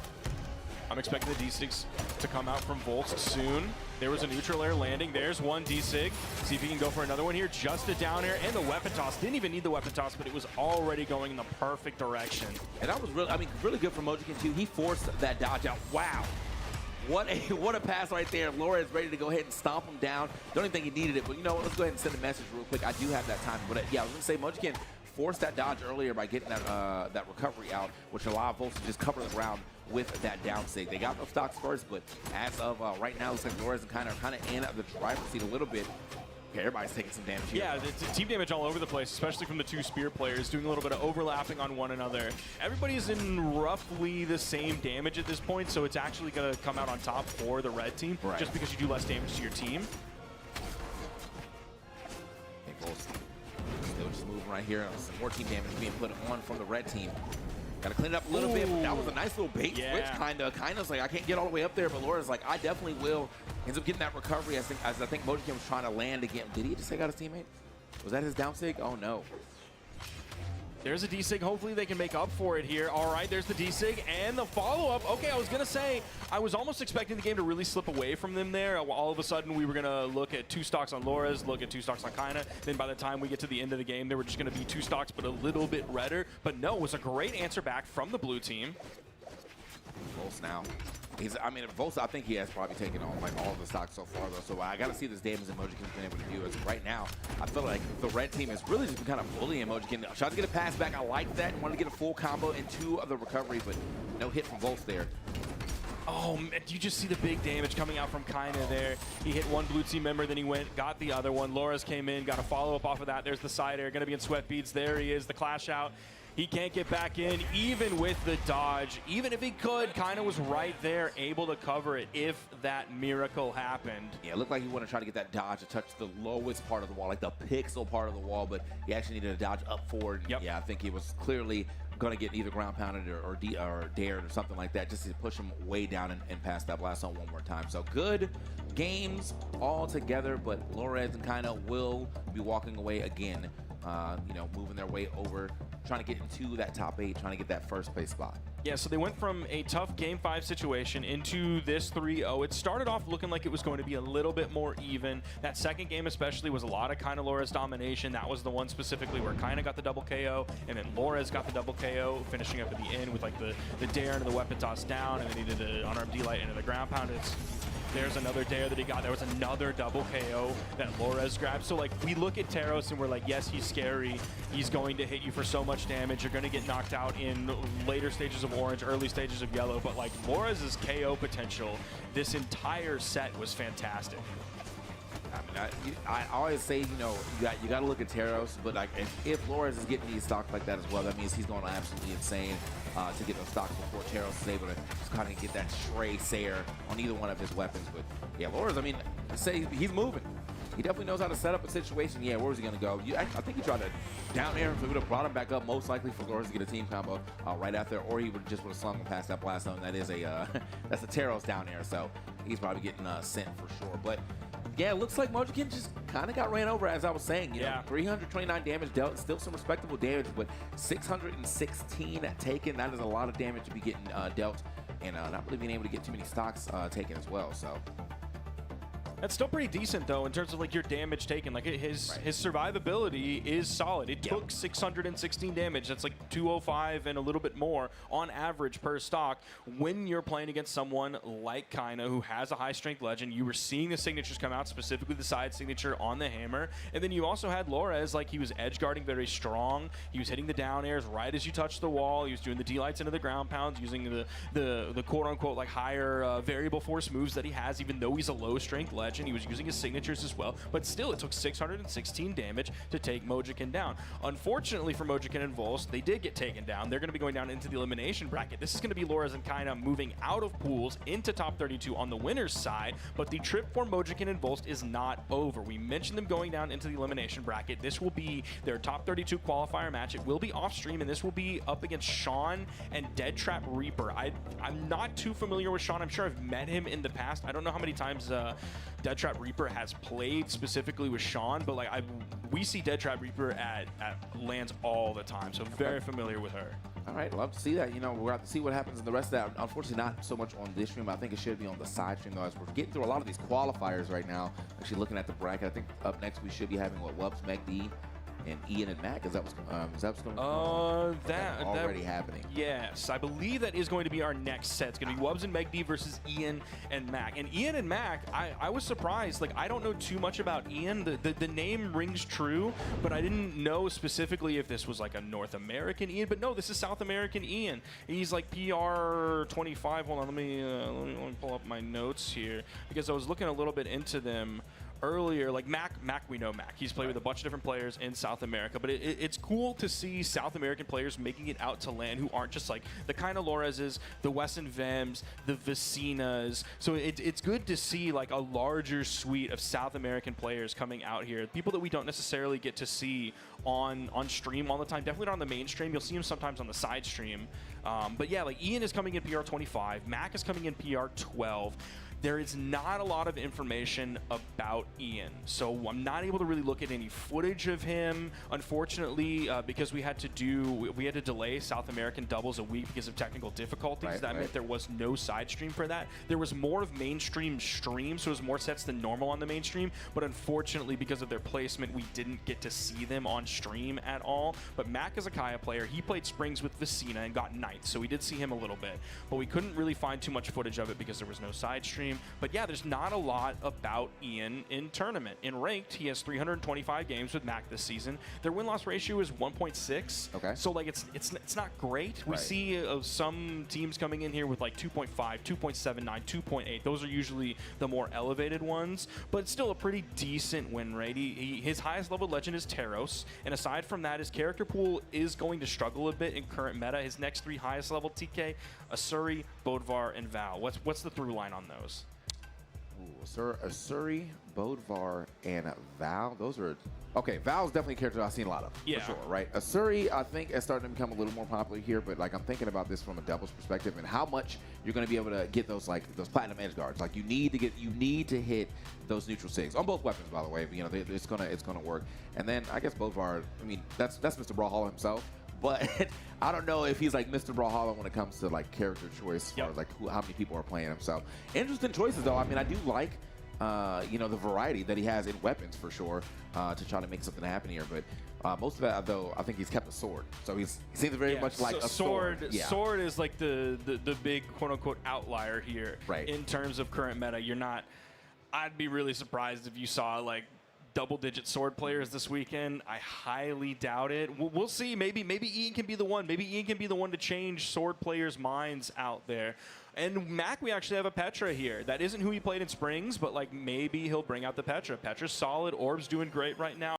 I'm expecting the D-Sigs to come out from Volst soon. There was a neutral air landing. There's one D-Sig. See if he can go for another one here. Just a down air and the weapon toss. Didn't even need the weapon toss, but it was already going in the perfect direction. And that was really good from Mojikin too. He forced that dodge out. Wow. What a pass right there. Lores is ready to go ahead and stomp him down. Don't even think he needed it, but you know what? Let's go ahead and send a message real quick. I do have that time. But yeah, I was going to say Mojikin forced that dodge earlier by getting that recovery out, which allowed Volst to just cover the ground with that down sig. They got those stocks first, but as of right now, it looks like Lores is kind of in the driver's seat a little bit. Okay, everybody's taking some damage here. Yeah, it's team damage all over the place, especially from the two spear players, doing a little bit of overlapping on one another. Everybody's in roughly the same damage at this point, so it's actually going to come out on top for the red team, just because you do less damage to your team. Okay, Volst still just moving right here. Some more team damage being put on from the red team. Got to clean it up a little bit, but that was a nice little bait switch, kind of like, I can't get all the way up there, but Lores like, I definitely will. Ends up getting that recovery, as I think Mojikin was trying to land again. Did he just take out his teammate? Was that his down sig? Oh, no. There's a D-Sig. Hopefully they can make up for it here. All right, there's the D-Sig and the follow-up. Okay, I was going to say, I was almost expecting the game to really slip away from them there. All of a sudden, we were going to look at 2 stocks on Lores, look at 2 stocks on Kaina. Then by the time we get to the end of the game, they were just going to be 2 stocks, but a little bit redder. But no, it was a great answer back from the blue team. Volst now. Volst, I think he has probably taken on like all of the stocks so far, though. So I got to see this damage that Mojikin's been able to do. As of right now, I feel like the red team has really just been kind of bullying Mojikin. Tried to get a pass back. I like that. And wanted to get a full combo into the recovery, but no hit from Volst there. Oh, man, you just see the big damage coming out from Kaina there. He hit one blue team member, then he got the other one. Lores came in, got a follow-up off of that. There's the side air, going to be in sweat beads. There he is, the clash out. He can't get back in, even with the dodge. Even if he could, Kaina was right there, able to cover it if that miracle happened. Yeah, it looked like he wanted to try to get that dodge to touch the lowest part of the wall, like the pixel part of the wall, but he actually needed a dodge up forward. Yep. Yeah, I think he was clearly going to get either ground pounded or dared or something like that, just to push him way down and pass that blast on one more time. So good games all together, but Lores and Kaina will be walking away again moving their way over, trying to get into that top 8, trying to get that first place spot. Yeah, so they went from a tough Game 5 situation into this 3-0. It started off looking like it was going to be a little bit more even. That second game especially was a lot of Kina Lora's domination. That was the one specifically where Kina got the double KO, and then Lores got the double KO, finishing up at the end with like the dare into the weapon toss down, and then he did the unarmed D-Light into the ground pound. There's another dare that he got. There was another double KO that Lores grabbed. So, like, we look at Teros and we're like, yes, he's scary. He's going to hit you for so much damage. You're going to get knocked out in later stages of orange, early stages of yellow. But, like, Lores' KO potential this entire set was fantastic. I mean, I always say, you got to look at Teros, but like if Lores is getting these stocks like that as well, that means he's going absolutely insane to get those stocks before Teros is able to just kind of get that stray Sayer on either one of his weapons. But yeah, Lores, I mean, say he's moving. He definitely knows how to set up a situation. Yeah, where was he going to go? I think he tried to down air him, so he would have brought him back up, most likely for Lores to get a team combo right after, or he would have slung him past that blast zone. That is that's a Teros down air, so he's probably getting sent for sure. But yeah, it looks like Mojikin just kind of got ran over, as I was saying. You know, 329 damage dealt, still some respectable damage, but 616 taken. That is a lot of damage to be getting dealt, and not really being able to get too many stocks taken as well. So that's still pretty decent, though, in terms of like your damage taken. Like his survivability is solid. It took 616 damage. That's like 205 and a little bit more on average per stock. When you're playing against someone like Kina, who has a high strength legend, you were seeing the signatures come out, specifically the side signature on the hammer. And then you also had Lores, like he was edge guarding very strong. He was hitting the down airs right as you touched the wall. He was doing the D-lights into the ground pounds, using the quote unquote like higher variable force moves that he has, even though he's a low strength legend. He was using his signatures as well, but still it took 616 damage to take Mojikin down. Unfortunately for Mojikin and Volst, they did get taken down. They're going to be going down into the elimination bracket. This is going to be Lores and Kina moving out of pools into top 32 on the winner's side, but the trip for Mojikin and Volst is not over. We mentioned them going down into the elimination bracket. This will be their top 32 qualifier match. It will be off stream, and this will be up against Sean and Dead Trap Reaper. I'm not too familiar with Sean. I'm sure I've met him in the past. I don't know how many times Dead Trap Reaper has played specifically with Sean, but like we see Dead Trap Reaper at LANs all the time, so very familiar with her. All right, love to see that. You know, we'll have to see what happens in the rest of that. Unfortunately, not so much on this stream. I think it should be on the side stream, though, as we're getting through a lot of these qualifiers right now. Actually, looking at the bracket, I think up next we should be having Wubs, Megd, and Ian and Mac. Is that what's going on? That's already happening. Yes, I believe that is going to be our next set. It's going to be Wubs and Megd versus Ian and Mac. And Ian and Mac, I was surprised. Like, I don't know too much about Ian. The name rings true, but I didn't know specifically if this was like a North American Ian. But no, this is South American Ian. He's like PR 25. Hold on, let me pull up my notes here, because I was looking a little bit into them earlier. Like Mac, we know Mac. He's played with a bunch of different players in South America, but it's cool to see South American players making it out to LAN who aren't just like the kind of Loreses, the Wesson Vems, the Vecinas. So it's good to see like a larger suite of South American players coming out here. People that we don't necessarily get to see on stream all the time. Definitely not on the main stream. You'll see him sometimes on the side stream. But yeah, like Ian is coming in PR 25. Mac is coming in PR 12. There is not a lot of information about Ian, so I'm not able to really look at any footage of him, unfortunately, because we had to delay South American doubles a week because of technical difficulties. That meant there was no side stream for that. There was more of mainstream streams, so it was more sets than normal on the mainstream, but unfortunately, because of their placement, we didn't get to see them on stream at all. But Mac is a Kaya player. He played Springs with Vecina and got 9th, so we did see him a little bit, but we couldn't really find too much footage of it because there was no side stream. But yeah, there's not a lot about Ian in tournament. In ranked, he has 325 games with Mac this season. Their win-loss ratio is 1.6. Okay. So like it's not great. We see some teams coming in here with like 2.5, 2.79, 2.8. Those are usually the more elevated ones, but it's still a pretty decent win rate. His highest level legend is Teros, and aside from that, his character pool is going to struggle a bit in current meta. His next 3 highest level TK, Asuri, Bodvar, and Val. What's the through line on those? Asuri, Bodvar and Val. Those are okay. Val's definitely a character I've seen a lot of, yeah, for sure, right? Asuri, I think, is starting to become a little more popular here, but like I'm thinking about this from a devil's perspective and how much you're going to be able to get those those platinum edge guards. Like you need to hit those neutral sigs on both weapons, by the way. But, you know, it's gonna work. And then I guess Bodvar. I mean, that's Mr. Brawlhalla himself. But I don't know if he's like Mr. Brawlhalla when it comes to like character choice, as far as like how many people are playing him. So interesting choices, though. I mean, I do like you know, the variety that he has in weapons for sure to try to make something happen here. But most of that, though, I think he's kept a sword. So he seems very much like a sword. Yeah. Sword is like the big quote unquote outlier here, right, in terms of current meta. You're not. I'd be really surprised if you saw like double-digit sword players this weekend. I highly doubt it. We'll see. Maybe Ian can be the one. Maybe Ian can be the one to change sword players' minds out there. And Mac, we actually have a Petra here. That isn't who he played in Springs, but like maybe he'll bring out the Petra. Petra's solid. Orb's doing great right now.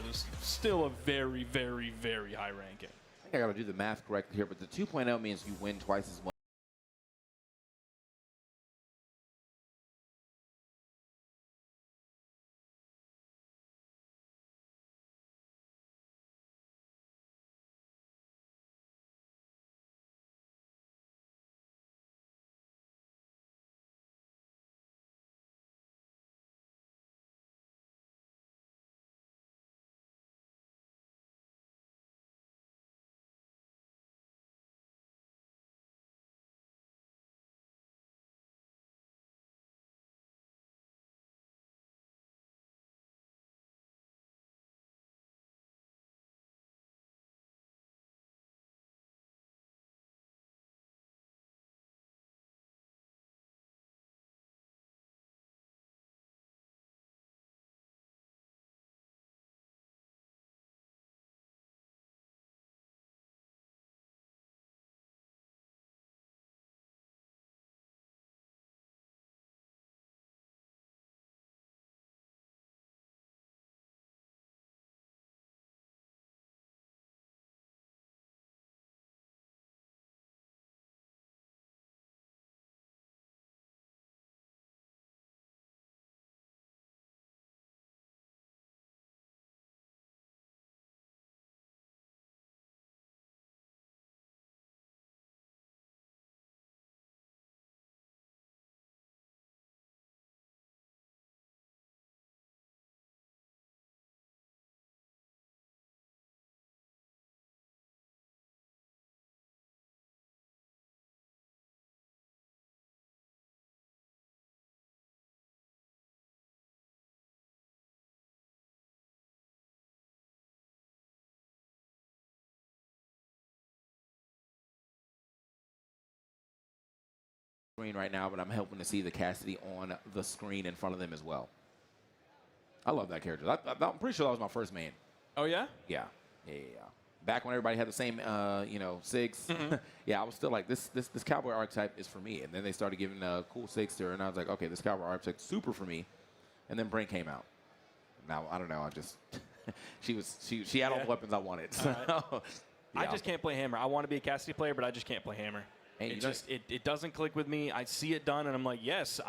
is still a very, very, very high ranking. I think I got to do the math correctly here, but the 2.0 means you win twice as much. Right now, but I'm hoping to see the Cassidy on the screen in front of them as well. I love that character. I'm pretty sure that was my first main. Oh, yeah? Yeah. Back when everybody had the same, SIGs. Yeah, I was still like, this cowboy archetype is for me. And then they started giving cool SIGs to her, and I was like, okay, this cowboy archetype super for me. And then Brain came out. Now, I don't know, I just, she had all the weapons I wanted. So, right. I just can't play Hammer. I want to be a Cassidy player, but I just can't play Hammer. Hey, It doesn't click with me. I see it done, and I'm like, yes.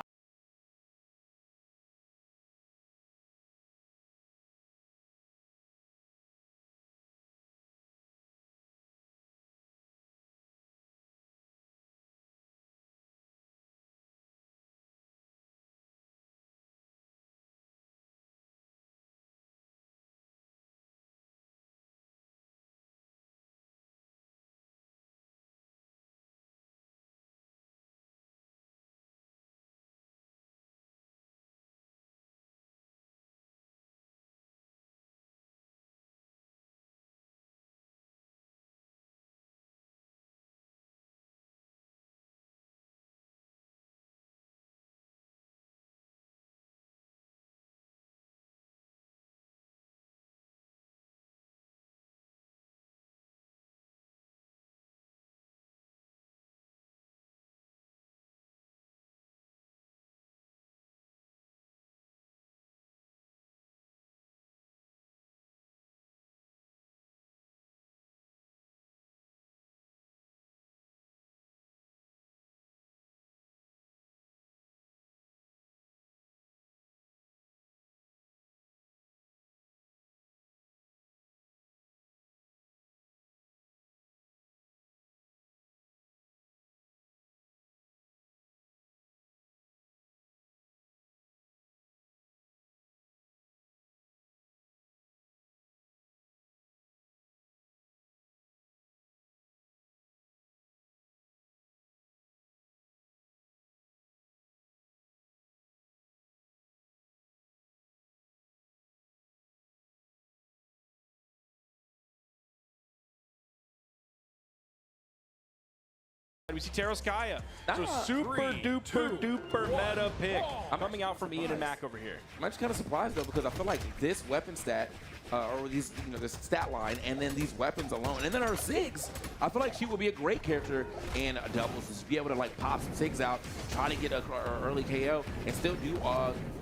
We see Teros Kaya. So super duper meta pick coming out from Ian and Mac over here. I'm just kind of surprised though, because I feel like this weapon stat, or these, this stat line, and then these weapons alone, and then her SIGs, I feel like she will be a great character in doubles, to be able to like pop some SIGs out, try to get a early KO, and still do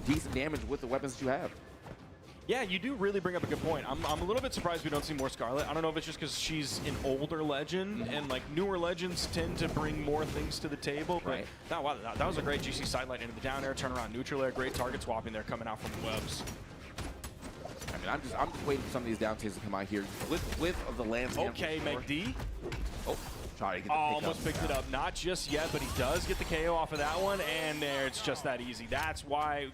decent damage with the weapons that you have. Yeah, you do really bring up a good point. I'm a little bit surprised we don't see more Scarlet. I don't know if it's just because she's an older legend, and like newer legends tend to bring more things to the table. But wow, that was a great GC sidelight into the down air, turn around neutral air, great target swapping there coming out from Wubs. I mean, I'm just waiting for some of these down tiers to come out here. Whiff of the landscape. Okay, Megd. Oh. Try to get the almost picked it up. Not just yet, but he does get the KO off of that one, and there, it's just that easy. That's why,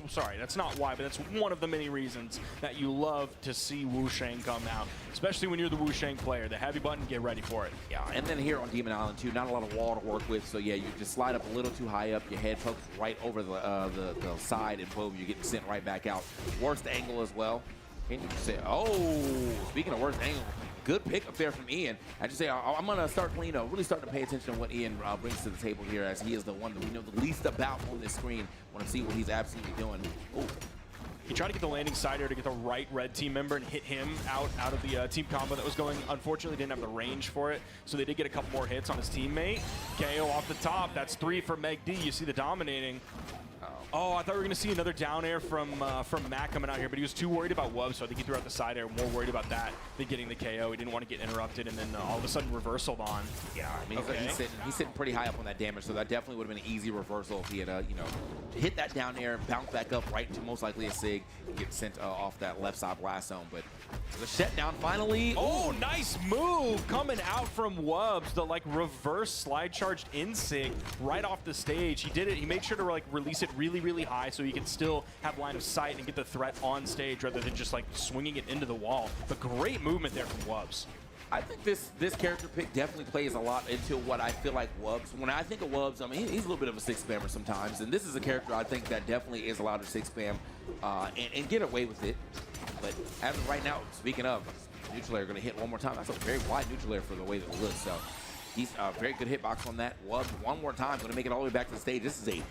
sorry, that's not why, but that's one of the many reasons that you love to see Wu Shang come out, especially when you're the Wu Shang player. The heavy button, get ready for it. Yeah, and then here on Demon Island, too, not a lot of wall to work with, so yeah, you just slide up a little too high up, your head pokes right over the side, and boom, you're getting sent right back out. Worst angle as well. And you say, oh, speaking of worst angle, good pick up there from Ian. I just say I'm gonna start, really starting to pay attention to what Ian brings to the table here, as he is the one that we know the least about on this screen. Want to see what he's absolutely doing. Ooh. He tried to get the landing side air to get the right red team member and hit him out of the team combo that was going. Unfortunately, didn't have the range for it, so they did get a couple more hits on his teammate. KO off the top. That's 3 for Megd. You see the dominating. Oh, I thought we were going to see another down air from Matt coming out here, but he was too worried about Wubs, so I think he threw out the side air, more worried about that than getting the KO. He didn't want to get interrupted, and then all of a sudden reversaled on. Yeah, I mean, he's sitting pretty high up on that damage, so that definitely would have been an easy reversal if he had, hit that down air, bounce back up right into most likely a Sig, and get sent off that left side blast zone. But the shutdown finally. Oh, nice move coming out from Wubs. The reverse slide charged in Sig right off the stage. He did it. He made sure to release it really high so he can still have line of sight and get the threat on stage rather than just swinging it into the wall. But great movement there from Wubs. I think this character pick definitely plays a lot into what I feel like Wubs. When I think of Wubs, I mean, he's a little bit of a 6-spammer sometimes, and this is a character I think that definitely is allowed to 6-spam and get away with it. But as of right now, speaking of, neutral air going to hit one more time. That's a very wide neutral air for the way that it looks. So he's a very good hitbox on that. Wubs one more time, going to make it all the way back to the stage. This is a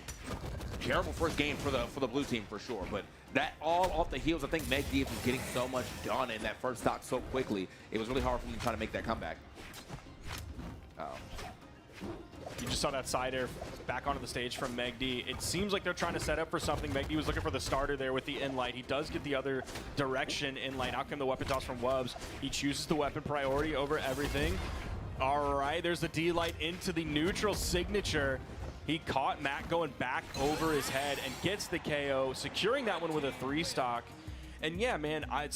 terrible first game for the blue team for sure, but that all off the heels. I think Megd was getting so much done in that first stock so quickly. It was really hard for him to try to make that comeback. You just saw that side air back onto the stage from Megd. It seems like they're trying to set up for something. Megd was looking for the starter there with the in-light. He does get the other direction in-light. Out come the weapon toss from Wubs. He chooses the weapon priority over everything. All right, there's the D-light into the neutral signature. He caught Matt going back over his head and gets the KO, securing that one with a 3-stock. And yeah, man, I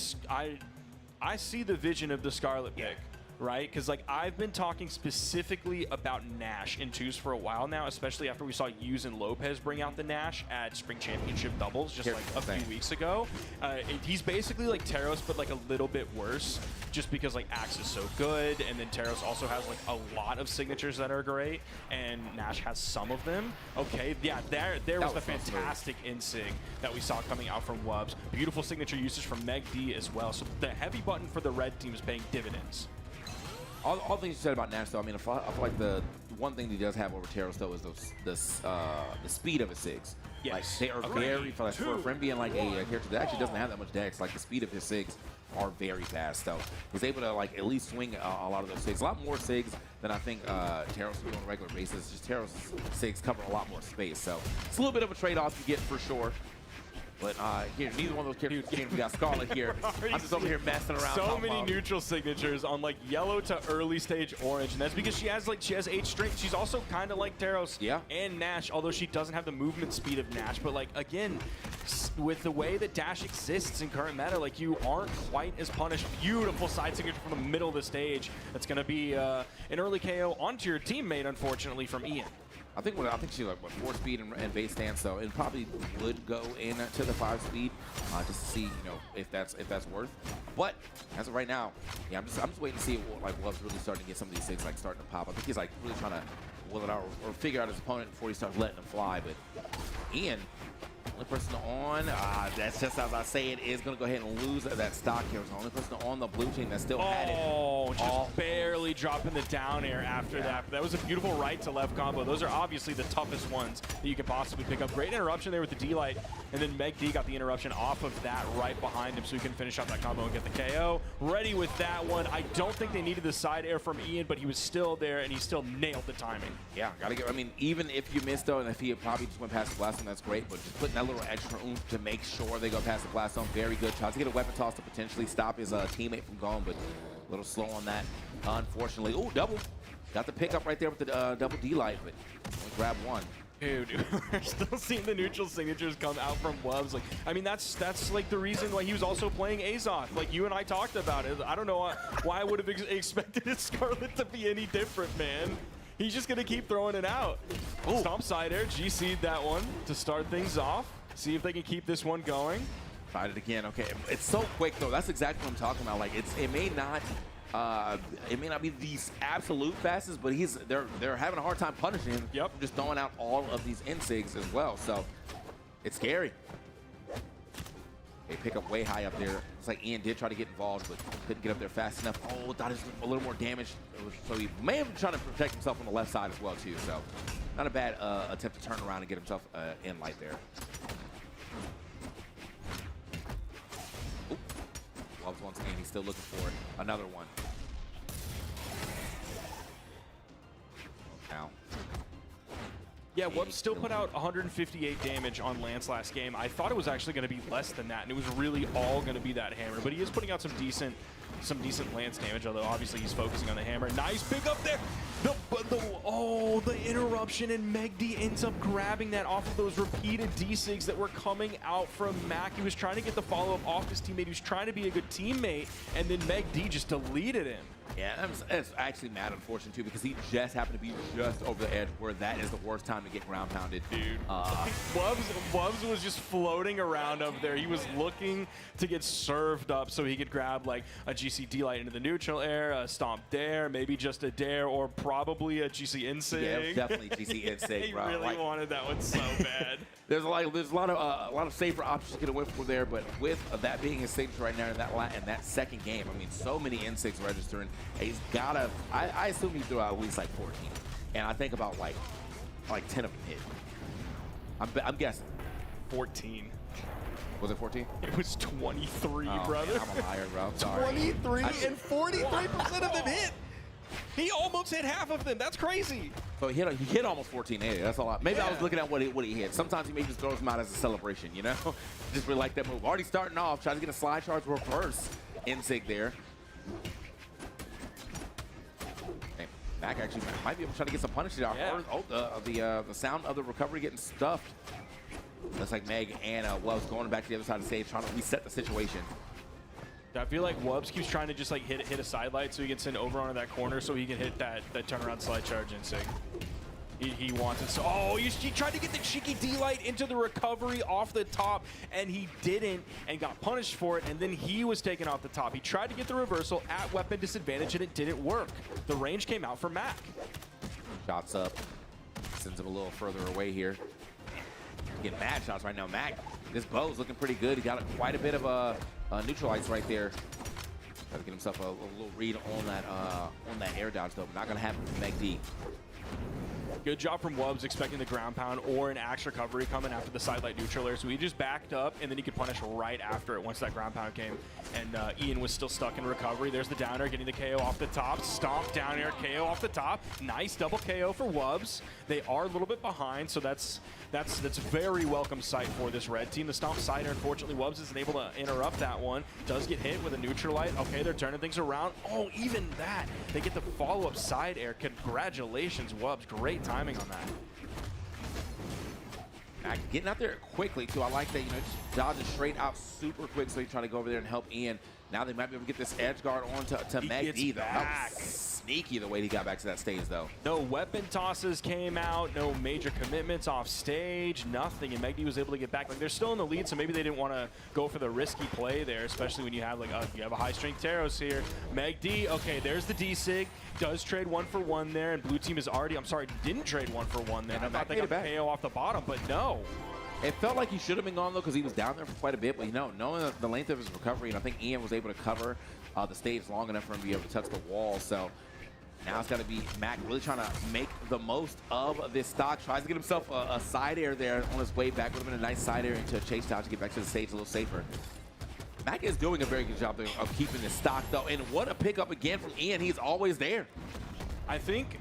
see the vision of the Scarlet pick, right? Because I've been talking specifically about Nash in 2s for a while now, especially after we saw Yuz and Lopez bring out the Nash at Spring Championship doubles just a few weeks ago. He's basically like Teros, but a little bit worse, just because Axe is so good, and then Teros also has a lot of signatures that are great, and Nash has some of them. Okay, yeah, there was the fantastic in-sig that we saw coming out from Wubs. Beautiful signature usage from Megd as well. So the heavy button for the red team is paying dividends. All things you said about Nash, though, I mean, I feel like the one thing that he does have over Teros, though, is the speed of his Sigs. Yes. They are very fast. For him being a character that actually doesn't have that much dex, the speed of his Sigs are very fast. So he's able to at least swing a lot of those Sigs. A lot more Sigs than I think Teros would do on a regular basis. Just Teros' Sigs cover a lot more space. So it's a little bit of a trade-off you get for sure. But here, neither one of those characters came. We got Scarlet here. I'm just over here messing around. So many neutral signatures on yellow to early stage orange, and that's because she has 8 strength. She's also kind of like Teros and Nash, although she doesn't have the movement speed of Nash. But again, with the way that Dash exists in current meta, you aren't quite as punished. Beautiful side signature from the middle of the stage. That's going to be an early KO onto your teammate, unfortunately, from Ian. I think she's 4 speed and base stance, so it probably would go into the 5 speed just to see if that's worth. But as of right now, yeah, I'm just waiting to see if Wubs really starting to get some of these things starting to pop. I think he's really trying to will it out or figure out his opponent before he starts letting him fly. But Ian, only person on, that's just as I say it, is going to go ahead and lose that stock here. It's the only person on the blue team that still had it. Oh, just barely dropping the down air after that. But that was a beautiful right to left combo. Those are obviously the toughest ones that you can possibly pick up. Great interruption there with the D-Light. And then Megd got the interruption off of that right behind him so he can finish out that combo and get the KO. Ready with that one. I don't think they needed the side air from Ian, but he was still there and he still nailed the timing. Yeah, gotta get, I mean, even if you missed though, and if he probably just went past the blast, that's great, but just putting that little little extra oomph to make sure they go past the blast zone. Very good. Tries to get a weapon toss to potentially stop his teammate from going, but a little slow on that, unfortunately. Ooh, double. Got the pickup right there with the double D-Light, but only grab one. Dude, we're still seeing the neutral signatures come out from Wubs. Like, I mean, that's like the reason why he was also playing Azoth. Like you and I talked about it. I don't know why I would have expected Scarlet to be any different, man. He's just gonna keep throwing it out. Ooh. Stomp side air, GC'd that one to start things off. See if they can keep this one going. Tried it again. Okay, it's so quick though. That's exactly what I'm talking about. Like it may not be the absolute fastest, but they're having a hard time punishing him. Yep. Just throwing out all of these insigs as well. So it's scary. They pick up way high up there. It's like Ian did try to get involved, but couldn't get up there fast enough. Oh, thought he was a little more damage. So he may have been trying to protect himself on the left side as well too. So not a bad attempt to turn around and get himself in light there. Wubs once again, he's still looking for another one. Now. Yeah, Wubs still put out 158 damage on Lance last game. I thought it was actually going to be less than that, and it was really all going to be that hammer. But he is putting out some decent Lance damage, although obviously he's focusing on the hammer. Nice pick up there. The interruption, and Megd ends up grabbing that off of those repeated D-Sigs that were coming out from Mac. He was trying to get the follow-up off his teammate. He was trying to be a good teammate, and then Megd just deleted him. Yeah, it's actually mad unfortunate too, because he just happened to be just over the edge where that is the worst time to get ground pounded. Dude, Wubs was just floating around up there. He was looking to get served up so he could grab like a GC D-Light into the neutral air, a stomp dare, maybe just a dare, or probably a GC Insig. Yeah, it was definitely GC Insig, he bro. really wanted that one so bad. There's a lot of safer options to get away from there, but with that being his signature right now in that second game, I mean, so many N6 registering. He's gotta. I assume he threw out at least like 14, and I think about like 10 of them hit. I'm guessing 14. Was it 14? It was 23, oh, brother. Man, I'm a liar, bro. Sorry. 23 and 43% of them hit. He almost hit half of them. That's crazy. So he hit almost 14. That's a lot. Maybe I was looking at what he hit. Sometimes he maybe just throws them out as a celebration, you know? Just really like that move. Already starting off, trying to get a slide charge reverse Insig there. Hey, Mac actually might be able to try to get some punishes out. Yeah. Oh, the sound of the recovery getting stuffed. Looks like Meg and Wubs going back to the other side of the stage, trying to reset the situation. I feel like Wubs keeps trying to just like hit a side light so he can send over onto that corner so he can hit that turnaround slide charge Insig. He wants it. So, oh, he tried to get the cheeky D-Light into the recovery off the top, and he didn't, and got punished for it, and then he was taken off the top. He tried to get the reversal at weapon disadvantage, and it didn't work. The range came out for Mac. Shots up. Sends him a little further away here. Getting mad shots right now. Mac, this bow's looking pretty good. He got quite a bit of neutralites right there. Got to get himself a little read on that air dodge, though. Not going to happen for Megd. Good job from Wubs expecting the ground pound or an axe recovery coming after the sidelight neutral air. So he just backed up, and then he could punish right after it once that ground pound came. And Ian was still stuck in recovery. There's the down air, getting the KO off the top. Stomp, down air, KO off the top. Nice double KO for Wubs. They are a little bit behind, so that's very welcome sight for this red team. The stomp side air, unfortunately, Wubs isn't able to interrupt that one. Does get hit with a neutralite. Okay, they're turning things around. Oh, even that. They get the follow-up side air. Congratulations, Wubs. Great timing on that. Getting out there quickly, too. I like that, just dodging straight out super quick, so he's trying to go over there and help Ian. Now they might be able to get this edge guard on to Megd, though. That was sneaky the way he got back to that stage, though. No weapon tosses came out, no major commitments off stage, nothing, and Megd was able to get back. Like, they're still in the lead, so maybe they didn't want to go for the risky play there, especially when you have you have a high-strength Teros here. Megd, okay, there's the D-Sig. Does trade 1-for-1 there, and blue team is already, didn't trade 1-for-1 there. I thought they got the KO off the bottom, but no. It felt like he should have been gone, though, because he was down there for quite a bit. But, knowing the length of his recovery, and I think Ian was able to cover the stage long enough for him to be able to touch the wall. So now it's got to be Mac really trying to make the most of this stock. Tries to get himself a side air there on his way back. Would have been a nice side air into a chase dodge to get back to the stage a little safer. Mac is doing a very good job of keeping this stock, though. And what a pickup again from Ian. He's always there. I think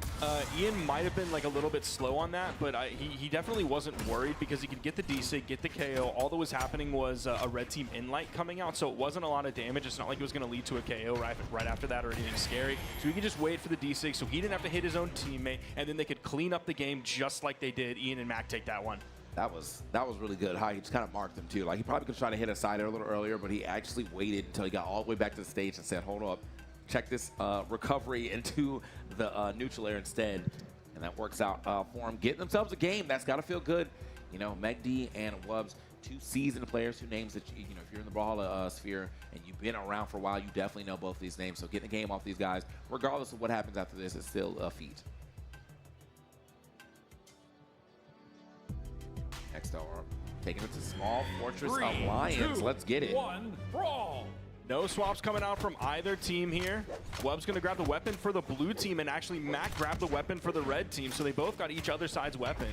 Ian might have been like a little bit slow on that, but he definitely wasn't worried because he could get the D-Sig, get the KO. All that was happening was a red team in-light coming out, so it wasn't a lot of damage. It's not like it was going to lead to a KO right after that or anything scary. So he could just wait for the D-Sig so he didn't have to hit his own teammate, and then they could clean up the game just like they did. Ian and Mac take that one. That was really good. How he just kind of marked them too. Like he probably could try to hit a side air a little earlier, but he actually waited until he got all the way back to the stage and said, hold up. Check this recovery into the neutral air instead, and that works out for him. Getting themselves a game, that's got to feel good. You know, Megd and Wubs, two seasoned players, two names that, you know, if you're in the Brawlhalla sphere and you've been around for a while, you definitely know both these names. So getting the game off these guys, regardless of what happens after this, is still a feat. Next are taking it to Small Fortress Alliance. Let's get it. 1, brawl. No swaps coming out from either team here. Wub's going to grab the weapon for the blue team, and actually Mac grabbed the weapon for the red team, so they both got each other side's weapon.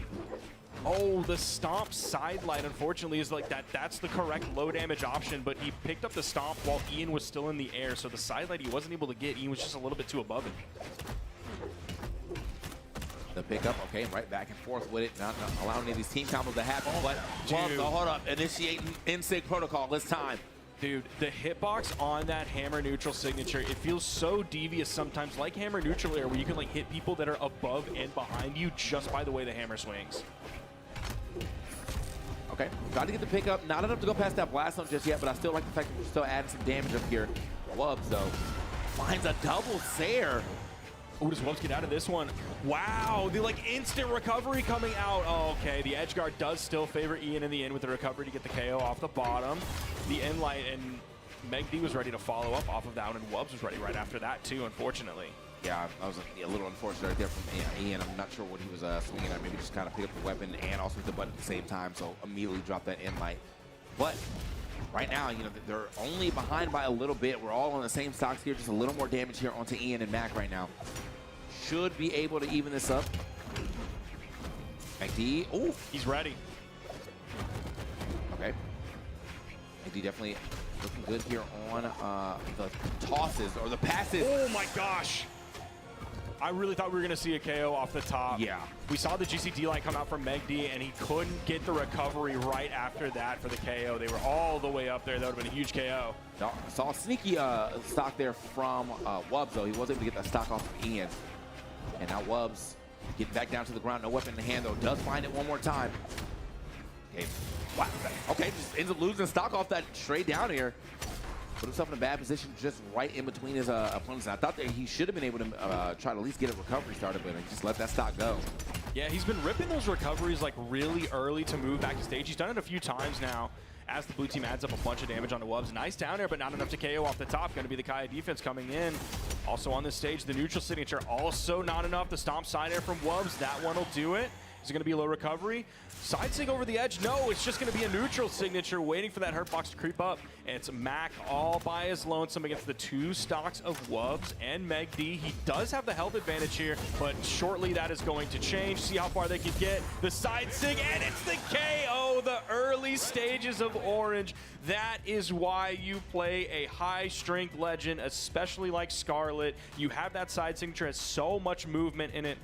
Oh, the stomp sidelight, unfortunately, is like that. That's the correct low damage option, but he picked up the stomp while Ian was still in the air, so the sidelight he wasn't able to get. Ian was just a little bit too above it. The pickup, okay, right back and forth with it, not allowing any of these team combos to happen, but dude. hold up, initiating in-sig protocol this time. Dude, the hitbox on that hammer neutral signature, it feels so devious sometimes, like hammer neutral air, where you can like hit people that are above and behind you just by the way the hammer swings. Okay, got to get the pickup, not enough to go past that blast zone just yet, but I still like the fact that we're still adding some damage up here. Wubs, though, finds a double Sair. Oh, does Wubs get out of this one? Wow, the like instant recovery coming out. Oh, okay, the edge guard does still favor Ian in the end with the recovery to get the KO off the bottom. The in-light, and Megd was ready to follow up off of that one, and Wubs was ready right after that too, unfortunately. Yeah, that was a little unfortunate right there from Ian. I'm not sure what he was swinging at. Maybe just kind of pick up the weapon and also hit the button at the same time, so immediately drop that in-light. But right now, you know, they're only behind by a little bit. We're all on the same stocks here, just a little more damage here onto Ian and Mac right now. Should be able to even this up. Megd, oh, he's ready. Okay. Megd definitely looking good here on the tosses or the passes. Oh my gosh. I really thought we were going to see a KO off the top. Yeah. We saw the GCD line come out from Megd, and he couldn't get the recovery right after that for the KO. They were all the way up there. That would have been a huge KO. Saw a sneaky stock there from Wubs, though. He was able to get that stock off of Ian. And now Wubs getting back down to the ground. No weapon in the hand, though. Does find it one more time. Okay. Wow. Okay, just ends up losing stock off that straight down here. Put himself in a bad position just right in between his opponents. And I thought that he should have been able to try to at least get a recovery started, but he just let that stock go. Yeah, he's been ripping those recoveries like really early to move back to stage. He's done it a few times now as the blue team adds up a bunch of damage onto Wubs. Nice down air, but not enough to KO off the top. Going to be the Kaya defense coming in. Also on this stage, the neutral signature, also not enough. The stomp side air from Wubs, that one will do it. Is it going to be a low recovery? Side sig over the edge? No, it's just going to be a neutral signature waiting for that hurt box to creep up. And it's Mac all by his lonesome against the two stocks of Wubs and Megd. He does have the health advantage here, but shortly that is going to change. See how far they can get. The side sig, and it's the KO, the early stages of Orange. That is why you play a high-strength legend, especially like Scarlet. You have that side signature, has so much movement in it.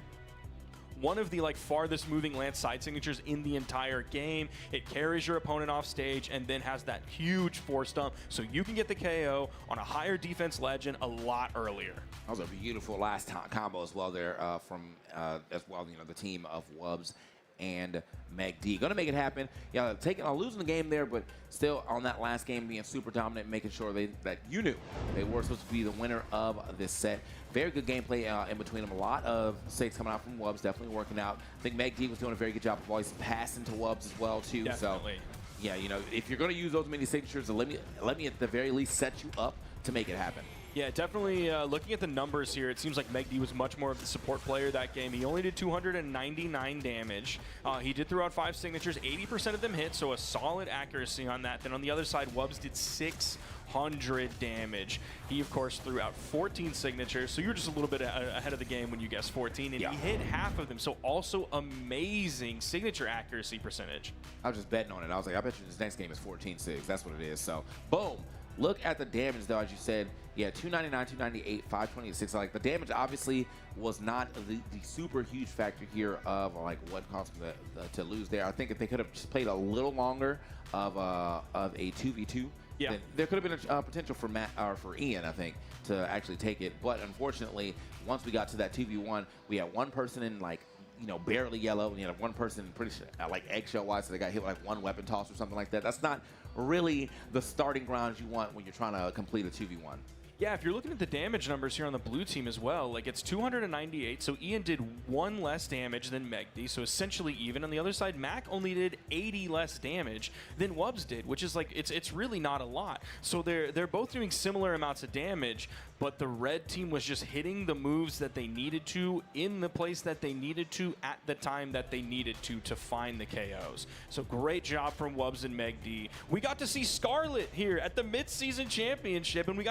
One of the like farthest moving Lance side signatures in the entire game. It carries your opponent off stage and then has that huge force dump, so you can get the KO on a higher defense legend a lot earlier. That was a beautiful last combo as well there from as well, you know, the team of Wubs and Megd. Gonna make it happen. Yeah, losing the game there, but still on that last game being super dominant, making sure that you knew they were supposed to be the winner of this set. Very good gameplay in between them. A lot of mistakes coming out from Wubs, definitely working out. I think Megd was doing a very good job of always passing to Wubs as well too. Definitely. So yeah, you know, if you're gonna use those many signatures, let me at the very least set you up to make it happen. Yeah, definitely looking at the numbers here, it seems like Megd was much more of the support player that game. He only did 299 damage. He did throw out 5 signatures, 80% of them hit, so a solid accuracy on that. Then on the other side, Wubs did 600 damage. He, of course, threw out 14 signatures, so you were just a little bit ahead of the game when you guessed 14, and he hit half of them, so also amazing signature accuracy percentage. I was just betting on it. I was like, I bet you this next game is 14-6. That's what it is. So, boom. Look at the damage, though, as you said. Yeah, 299, 298, 526. Like, the damage obviously was not the super huge factor here of, like, what caused them to lose there. I think if they could have just played a little longer of a 2v2, then there could have been a potential for Matt or for Ian, I think, to actually take it. But unfortunately, once we got to that 2v1, we had one person in, like, you know, barely yellow, and you had one person pretty like eggshell-wise, so they got hit with like one weapon toss or something like that. That's not really the starting grounds you want when you're trying to complete a 2v1. Yeah, if you're looking at the damage numbers here on the blue team as well, like it's 298, so Ian did 1 less damage than Megd, so essentially even. On the other side, Mac only did 80 less damage than Wubs did, which is like, it's really not a lot. So they're both doing similar amounts of damage, but the red team was just hitting the moves that they needed to in the place that they needed to at the time that they needed to find the KOs. So great job from Wubs and Megd. We got to see Scarlet here at the Midseason Championship, and we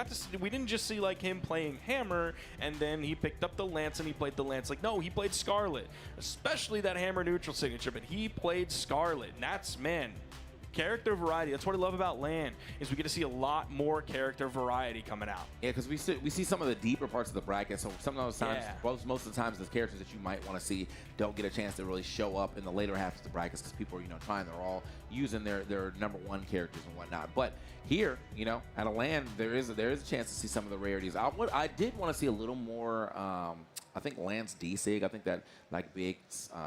didn't just see like him playing Hammer and then he picked up the Lance and he played the Lance. Like, no, he played Scarlet, especially that Hammer neutral signature, but he played Scarlet, and that's, man, character variety. That's what I love about LAN, is we get to see a lot more character variety coming out. Yeah, because we see some of the deeper parts of the bracket, so some of those times, most of the times, the characters that you might want to see don't get a chance to really show up in the later half of the brackets because people are, you know, trying. They're all using their #1 characters and whatnot. But here, you know, at a LAN, there is a chance to see some of the rarities. I did want to see a little more. I think Lance D-Sig, I think that like big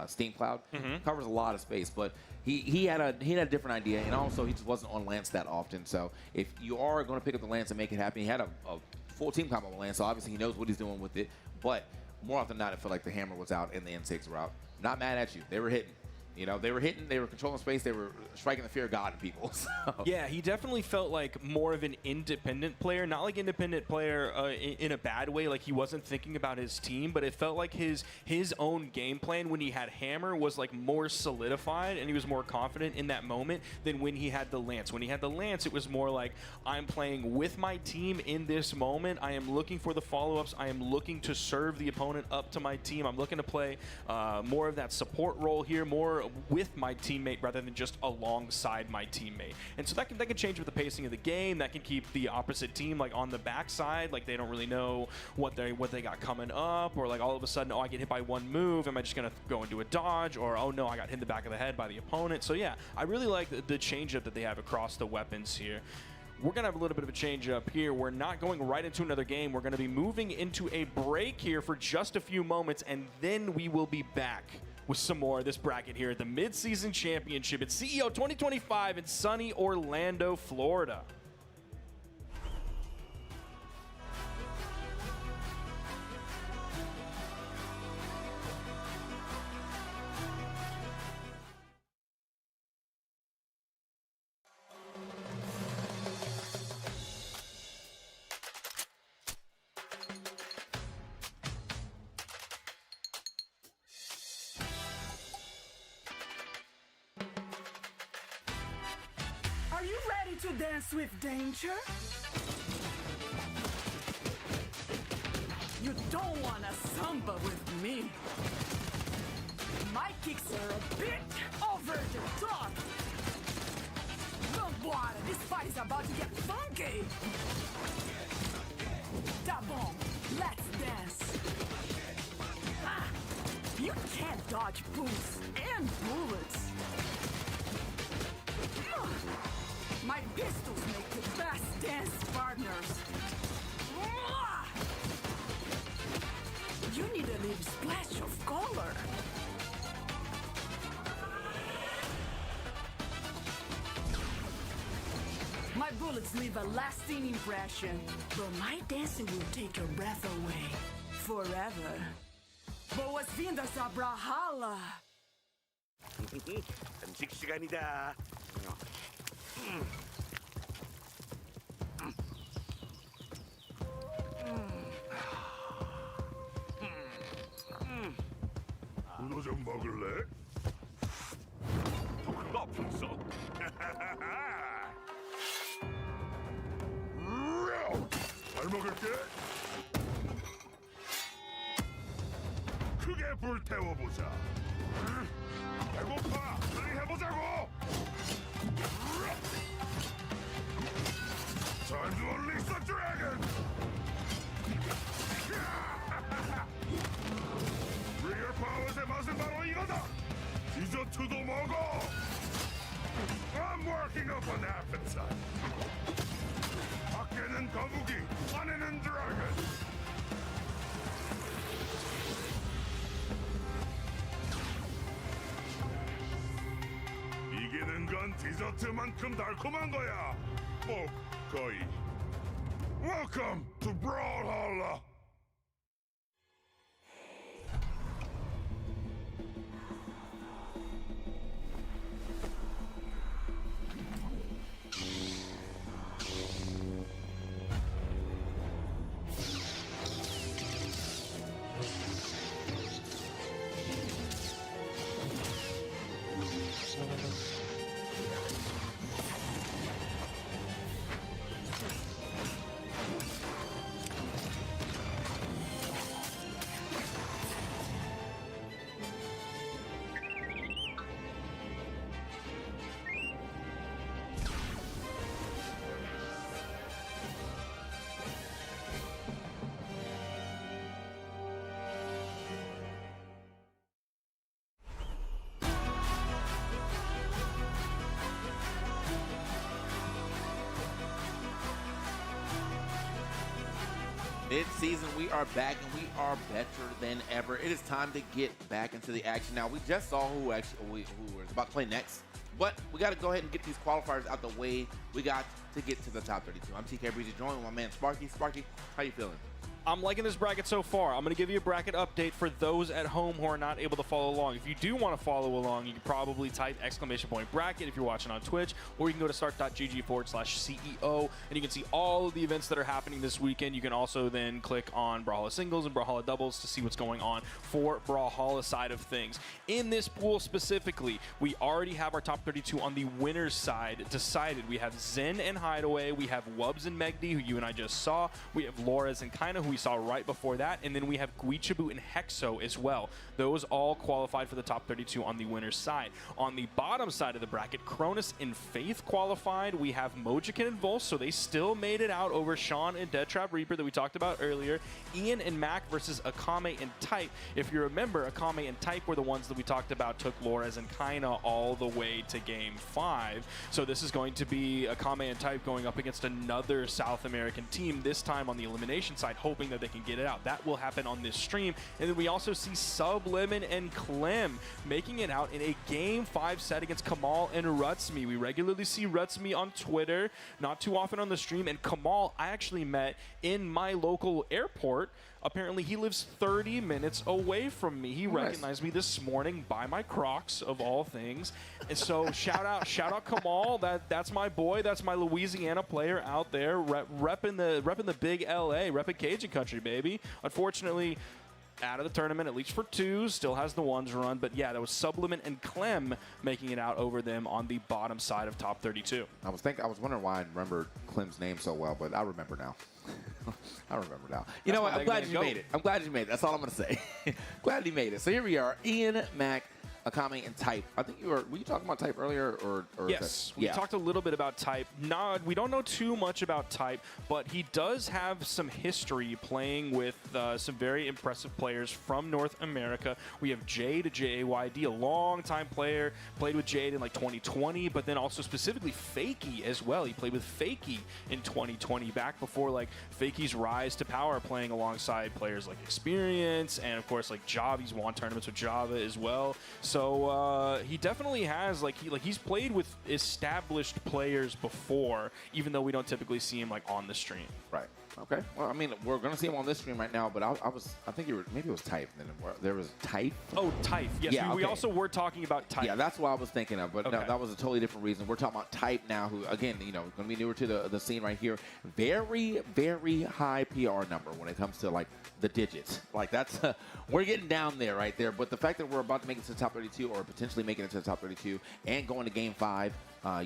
steam cloud covers a lot of space, but he had a different idea, and also he just wasn't on Lance that often. So if you are going to pick up the Lance and make it happen, he had a full team combo with Lance, so obviously he knows what he's doing with it. But more often than not, I feel like the Hammer was out and the N6 were out. Not mad at you. They were hitting. You know, they were hitting, they were controlling space, they were striking the fear of God in people. So. Yeah, he definitely felt like more of an independent player, not like independent player in a bad way, like he wasn't thinking about his team, but it felt like his own game plan when he had Hammer was like more solidified and he was more confident in that moment than when he had the Lance. When he had the Lance, it was more like, I'm playing with my team in this moment, I am looking for the follow-ups, I am looking to serve the opponent up to my team, I'm looking to play more of that support role here, more with my teammate rather than just alongside my teammate. And so that can change with the pacing of the game. That can keep the opposite team like on the backside, like they don't really know what they got coming up, or like all of a sudden, oh, I get hit by one move, am I just gonna go and do a dodge, or oh no, I got hit in the back of the head by the opponent. So yeah, I really like the change up that they have across the weapons here. We're going to have a little bit of a change up here. We're not going right into another game. We're going to be moving into a break here for just a few moments, and then we will be back with some more of this bracket here at the Midseason Championship at CEO 2025 in sunny Orlando, Florida. Are you ready to dance with danger? You don't wanna samba with me. My kicks are a bit over the top. Vambora, this fight is about to get funky. Tá bom, let's dance. Ah, you can't dodge boots and bullets. My pistols make the best dance partners. You need a little splash of color. My bullets leave a lasting impression, but my dancing will take your breath away forever. Boas-vindas a Brawlhalla. 간식 시간이다. 문어 좀 먹을래? 더 아플어. 잘 먹을게. 크게 불태워보자. 배고파. 빨리 해보자고. Time to unleash the dragon! Rear powers 의 맛은 바로 이거다! 디저트도 먹어! I'm working up an appetite! 밖에는 거북이, 안에는 드래곤! 이기는 건 디저트만큼 달콤한 거야! 거의. Welcome to Brawlhalla! Mid-season, we are back and we are better than ever. It is time to get back into the action. Now, we just saw who was about to play next, but we got to go ahead and get these qualifiers out the way. We got to get to the top 32. I'm TK Breezy, joined with my man Sparky. Sparky, how you feeling? I'm liking this bracket so far. I'm going to give you a bracket update for those at home who are not able to follow along. If you do want to follow along, you can probably type !bracket if you're watching on Twitch, or you can go to start.gg/CEO, and you can see all of the events that are happening this weekend. You can also then click on Brawlhalla Singles and Brawlhalla Doubles to see what's going on for Brawlhalla side of things. In this pool specifically, we already have our top 32 on the winner's side decided. We have Zen and Hideaway, we have Wubs and Megd, who you and I just saw, we have Lores and Kaina, who we saw right before that, and then we have Guichibu and Hexo as well. Those all qualified for the top 32 on the winner's side. On the bottom side of the bracket, Cronus and Faith qualified. We have Mojikin and Volse, so they still made it out over Sean and Deadtrap Reaper that we talked about earlier. Ian and Mac versus Akame and Type. If you remember, Akame and Type were the ones that we talked about took Lores and Kaina all the way to Game 5. So this is going to be Akame and Type going up against another South American team, this time on the elimination side, hoping that they can get it out. That will happen on this stream. And then we also see Sublemon and Clem making it out in a Game 5 set against Kamal and Rutsme. We regularly see Rutsme on Twitter, not too often on the stream, and Kamal I actually met in my local airport. Apparently he lives 30 minutes away from me. He recognized me this morning by my Crocs of all things. And so shout out Kamal. That's my boy. That's my Louisiana player out there repping the big LA, repping Cajun country, baby. Unfortunately, out of the tournament, at least for two, still has the ones run. But yeah, that was Sublemon and Clem making it out over them on the bottom side of top 32. I was wondering why I remembered Clem's name so well, but I remember now. I remember now. You know what? I'm glad you made it. I'm glad you made it. That's all I'm going to say. Glad you made it. So here we are, Ian, Mac, Akame, and Type. I think were you talking about Type earlier? Or yes, we talked a little bit about Type. We don't know too much about Type, but he does have some history playing with some very impressive players from North America. We have Jade, Jayd, a long-time player, played with Jade in like 2020, but then also specifically Fakey as well. He played with Fakey in 2020, back before like Fakey's rise to power, playing alongside players like Experience, and of course like Java. He's won tournaments with Java as well. So he definitely has he's played with established players before, even though we don't typically see him like on the stream. Right. Okay. Well, I mean, we're going to see him on this stream right now, but I think maybe it was Type. Then there was Type. Oh, Type. Yes, yeah, we also were talking about Type. Yeah, that's what I was thinking of, but no, that was a totally different reason. We're talking about Type now, who, again, going to be newer to the scene right here. Very, very high PR number when it comes to, like, the digits. Like, that's, we're getting down there right there, but the fact that we're about to make it to the top 32 or potentially making it to the top 32 and going to Game 5,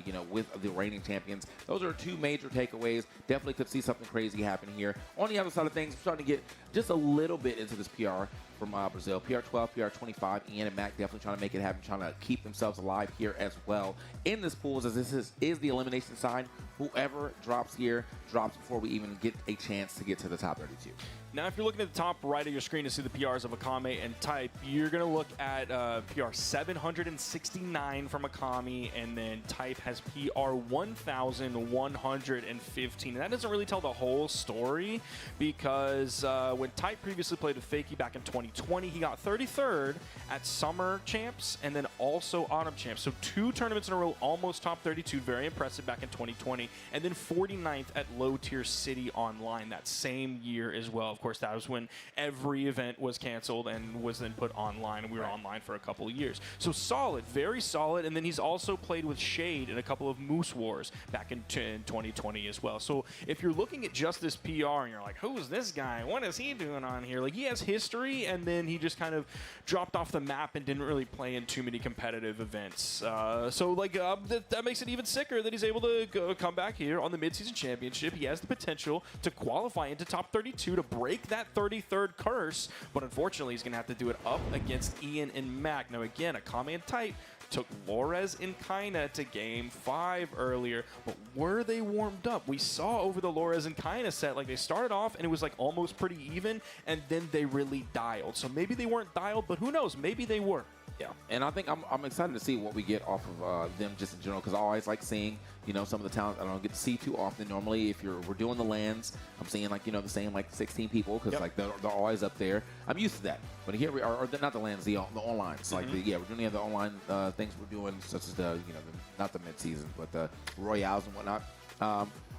you know, with the reigning champions. Those are two major takeaways. Definitely could see something crazy happen here. On the other side of things, we're starting to get just a little bit into this PR from Brazil. PR12, PR25, Ian and Mac definitely trying to make it happen, trying to keep themselves alive here as well in this pool, as this is the elimination side. Whoever drops here drops before we even get a chance to get to the top 32. Now, if you're looking at the top right of your screen to see the PRs of Akame and Type, you're going to look at PR 769 from Akame, and then Type has PR 1,115. And that doesn't really tell the whole story, because when Type previously played with Fakey back in 2020, he got 33rd at Summer Champs and then also Autumn Champs. So 2 tournaments in a row, almost top 32, very impressive back in 2020, and then 49th at Low Tier City Online that same year as well. Of course, that was when every event was canceled and was then put online, and we were online for a couple of years. So solid, very solid. And then he's also played with Shade in a couple of Moose Wars back in 2020 as well. So if you're looking at just this PR and you're like, who's this guy? What is he doing on here? Like, he has history, and then he just kind of dropped off the map and didn't really play in too many competitive events. That makes it even sicker that he's able to come back here on the Midseason Championship. He has the potential to qualify into top 32 to break that 33rd curse, but unfortunately he's going to have to do it up against Ian and Mac. Now again, Akame and Type took Lores and Kaina to game 5 earlier, but were they warmed up? We saw over the Lores and Kaina set, like, they started off and it was like almost pretty even, and then they really dialed. So maybe they weren't dialed, but who knows? Maybe they were. Yeah, and I think I'm excited to see what we get off of them just in general, because I always like seeing, you know, some of the talent I don't get to see too often. Normally, if we're doing the lands, I'm seeing, like, you know, the same, like, 16 people, because like they're always up there. I'm used to that. But here we are, or not the lands, the online. It's like we're doing the online things we're doing, such as the, you know, not the mid-season, but the royales and whatnot.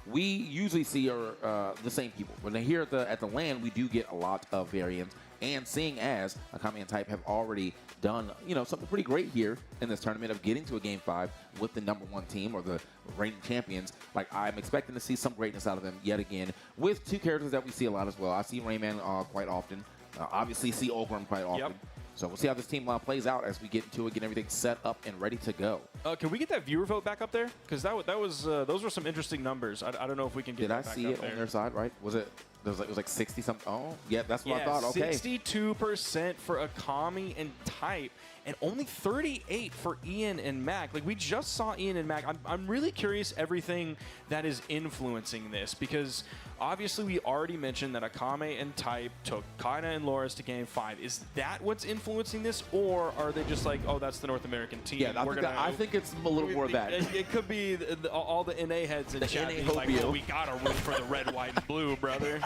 We usually see the same people. When they're here at the land, we do get a lot of variants. And seeing as Akame and Type have already done, you know, something pretty great here in this tournament of getting to a game 5 with the #1 team or the reigning champions, like, I'm expecting to see some greatness out of them yet again with 2 characters that we see a lot as well. I see Rayman quite often. Obviously see Ogrim quite often. So we'll see how this team plays out as we get into it, get everything set up and ready to go. Can we get that viewer vote back up there? Because those were some interesting numbers. I don't know if we can get that back up there. Did I see it on their side, right? Was it? It was like 60 something. Oh, yeah, that's what I thought. Okay. 62% for Akame and Type, and only 38 for Ian and Mac. Like, we just saw Ian and Mac. I'm really curious everything that is influencing this, because obviously we already mentioned that Akame and Type took Kaina and Lores to game 5. Is that what's influencing this, or are they just like, oh, that's the North American team? Yeah, I think it's a little more of that. It could be all the NA heads in chat being like, well, we gotta root for the red, white, and blue, brother.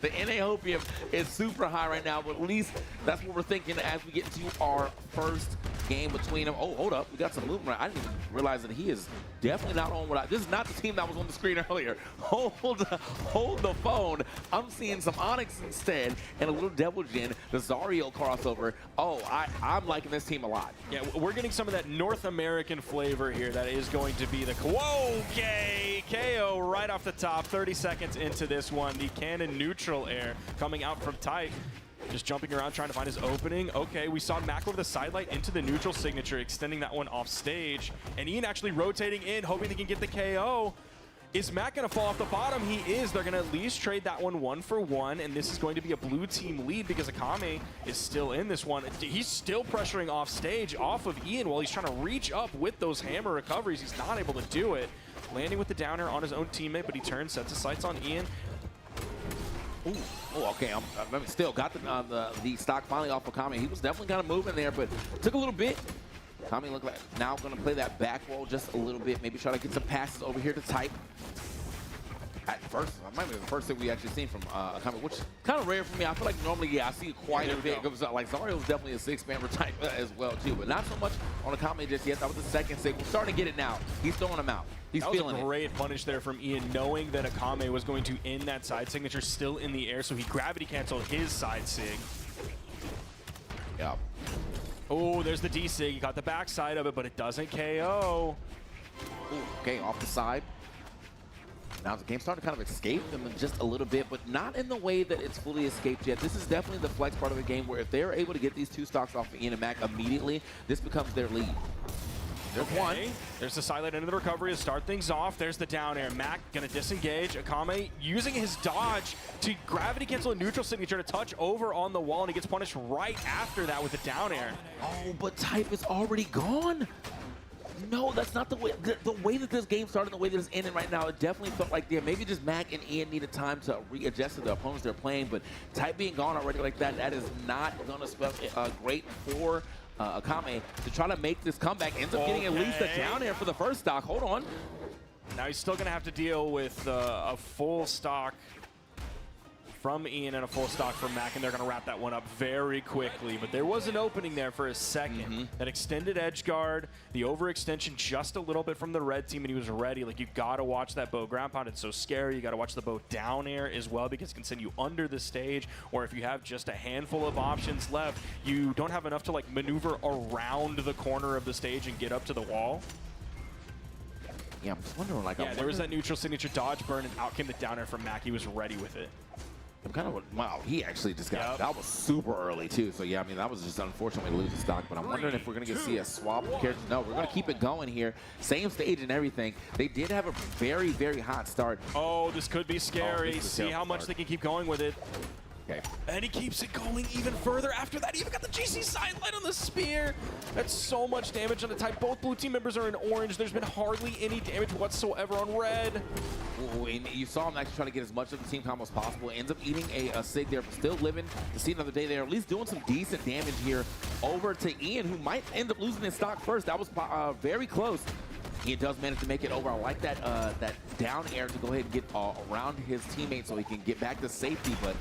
The NA hopium is super high right now, but at least that's what we're thinking as we get into our first game between them. Oh, hold up. We got some movement. I didn't even realize that he is definitely not on what this is not the team that was on the screen earlier. Hold the phone. I'm seeing some Onyx instead and a little Devil Jin, the Zariel crossover. Oh, I'm liking this team a lot. Yeah, we're getting some of that North American flavor here that is going to be the okay KO right off the top. 30 seconds into this one. The cannon neutral air coming out from Type. Just jumping around, trying to find his opening. Okay, we saw Mac over the sidelight into the neutral signature, extending that one off stage. And Ian actually rotating in, hoping they can get the KO. Is Mac going to fall off the bottom? He is. They're going to at least trade that one 1-for-1, and this is going to be a blue team lead because Akame is still in this one. He's still pressuring off stage off of Ian while he's trying to reach up with those hammer recoveries. He's not able to do it. Landing with the downer on his own teammate, but he turns, sets his sights on Ian. Ooh. Oh, okay. I still got the stock finally off of Akame. He was definitely kind of moving there, but took a little bit. Akame looked like now going to play that back roll just a little bit. Maybe try to get some passes over here to Type. At first, that might be the first thing we actually seen from Akame, which is kind of rare for me. I feel like normally, I see quite a bit. Like, Zario's definitely a 6-man Type as well, too, but not so much on Akame just yet. That was the second sig. We're starting to get it now. He's throwing them out. He's feeling it. That was a great punish there from Ian, knowing that Akame was going to end that side signature still in the air, so he gravity canceled his side sig. Yeah. Oh, there's the D-sig. He got the backside of it, but it doesn't KO. Ooh, okay, off the side. Now the game's starting to kind of escape them just a little bit, but not in the way that it's fully escaped yet. This is definitely the flex part of the game where if they're able to get these 2 stocks off of Ian and Mac immediately, this becomes their lead. There's one. There's the silent into the recovery to start things off. There's the down air. Mac gonna disengage. Akame using his dodge to gravity cancel a neutral signature to touch over on the wall, and he gets punished right after that with the down air. Oh, but Type is already gone. No, that's not the way. The way that this game started, the way that it's ending right now, it definitely felt like maybe just Mac and Ian needed time to readjust to the opponents they're playing. But Type being gone already like that, that is not going to spell great for Akame to try to make this comeback. Ends up getting at least a down air for the first stock. Hold on. Now he's still going to have to deal with a full stock from Ian and a full stock from Mac, and they're going to wrap that one up very quickly. But there was an opening there for a second. That extended edge guard, the overextension just a little bit from the red team, and he was ready. Like, you got to watch that bow ground pound. It's so scary. You got to watch the bow down air as well, because it can send you under the stage, or if you have just a handful of options left, you don't have enough to like maneuver around the corner of the stage and get up to the wall. Yeah, I'm just wondering, like, there was that neutral signature dodge burn, and out came the down air from Mac. He was ready with it. I'm kind of, wow, he actually just got, that was super early too. So yeah, I mean, that was just unfortunately losing stock, but I'm wondering if we're going to see a swap of characters. No, we're going to keep it going here. Same stage and everything. They did have a very, very hot start. Oh, this could be scary. See how much they can keep going with it. Okay. And he keeps it going even further after that. He even got the GC sidelight on the spear. That's so much damage on the Type. Both blue team members are in orange. There's been hardly any damage whatsoever on red. Ooh, and you saw him actually trying to get as much of the team combo as possible. Ends up eating a Sig there, but still living to see another day there. At least doing some decent damage here over to Ian, who might end up losing his stock first. That was very close. He does manage to make it over. I like that that down air to go ahead and get around his teammates so he can get back to safety, but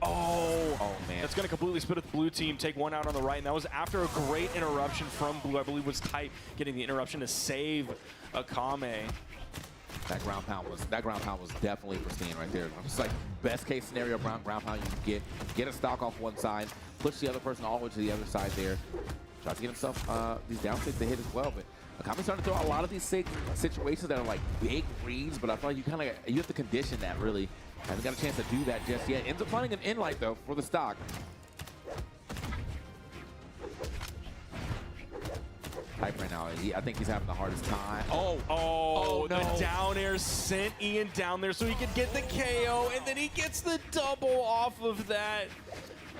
oh man. That's going to completely split with the blue team, take one out on the right, and that was after a great interruption from blue. I believe was Type getting the interruption to save Akame. That ground pound was definitely pristine right there. It's like best case scenario ground pound you can get a stock off one side, push the other person all the way to the other side there. Tries to get himself these down sticks to hit as well, but Akame's starting to throw a lot of these situations that are like big reads, but I feel like you have to condition that really. Hasn't got a chance to do that just yet. Ends up finding an in-light though for the stock. Type right now, I think he's having the hardest time. Oh, the down air sent Ian down there so he could get the KO, and then he gets the double off of that.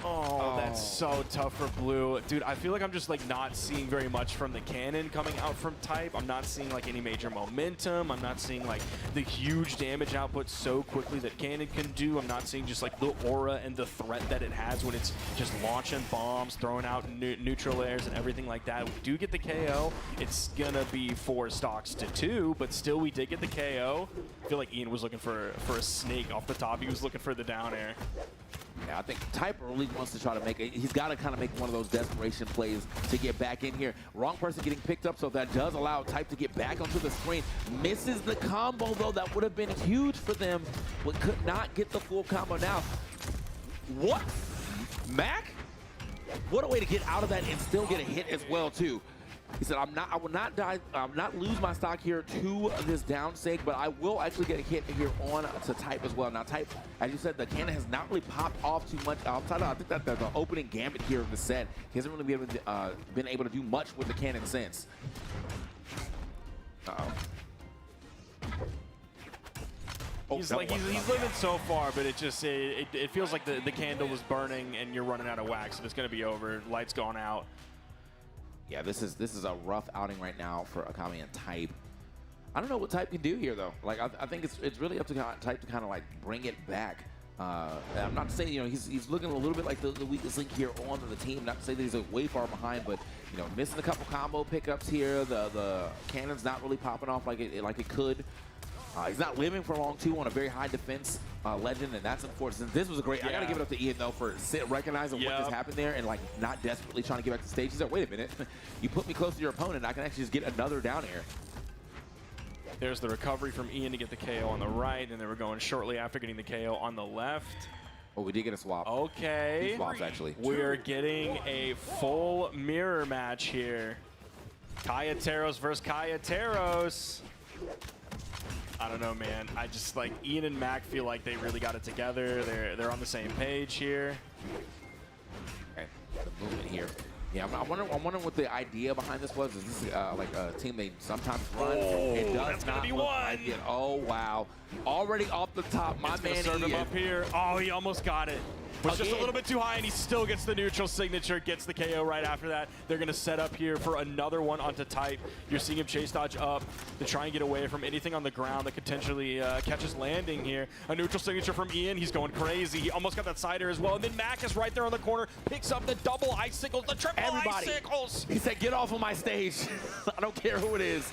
Oh, that's so tough for blue. Dude, I feel like I'm just like not seeing very much from the cannon coming out from Type. I'm not seeing like any major momentum. I'm not seeing like the huge damage output so quickly that cannon can do. I'm not seeing just like the aura and the threat that it has when it's just launching bombs, throwing out neutral airs and everything like that. We do get the KO. It's gonna be 4 stocks to 2, but still we did get the KO. I feel like Ian was looking for a snake off the top. He was looking for the down air. Yeah, I think Type really wants to try to make it. He's got to kind of make one of those desperation plays to get back in here. Wrong person getting picked up, so that does allow Type to get back onto the screen. Misses the combo, though. That would have been huge for them, but could not get the full combo now. What? Mac? What a way to get out of that and still get a hit as well, too. He said, I will not die, not lose my stock here to this down sake, but I will actually get a hit here on to Type as well. Now, Type, as you said, the cannon has not really popped off too much outside of, I think that the opening gambit here of the set. He hasn't really been able to do much with the cannon since. He's living so far, but it just it feels like the candle is burning and you're running out of wax, and it's going to be over. Light's gone out. Yeah, this is a rough outing right now for Akame and Type. I don't know what Type can do here though. Like I think it's really up to Type to kind of like bring it back. I'm not saying he's looking a little bit like the weakest link here on the team. Not to say that he's way far behind, but missing a couple combo pickups here. The cannon's not really popping off like it could. He's not living for long too on a very high defense legend, and that's unfortunate. This was a great. I gotta give it up to Ian though for recognizing what just happened there and like not desperately trying to get back to the stage. He's like, wait a minute, you put me close to your opponent, I can actually just get another down air. There's the recovery from Ian to get the KO on the right, and then we're going shortly after getting the KO on the left. Oh, we did get a swap. Okay. 2 swaps actually. We're getting a full mirror match here. Kaya Teros versus Kaya Teros. I don't know, man. I just like Ian and Mac feel like they really got it together. They're on the same page here. Okay, the movement here. Yeah, I'm wondering what the idea behind this was. Is this like a team they sometimes run? It does that's gonna not be look one. like it. Oh, wow. Already off the top, my man serve him Ian. up here. Oh, he almost got it. Was just a little bit too high, and he still gets the neutral signature, gets the KO right after that. They're going to set up here for another one onto Type. You're seeing him chase dodge up to try and get away from anything on the ground that could potentially catches landing here. A neutral signature from Ian. He's going crazy. He almost got that cider as well. And then Mac is right there on the corner, picks up the double icicles, the triple icicles. He said, get off of my stage. I don't care who it is.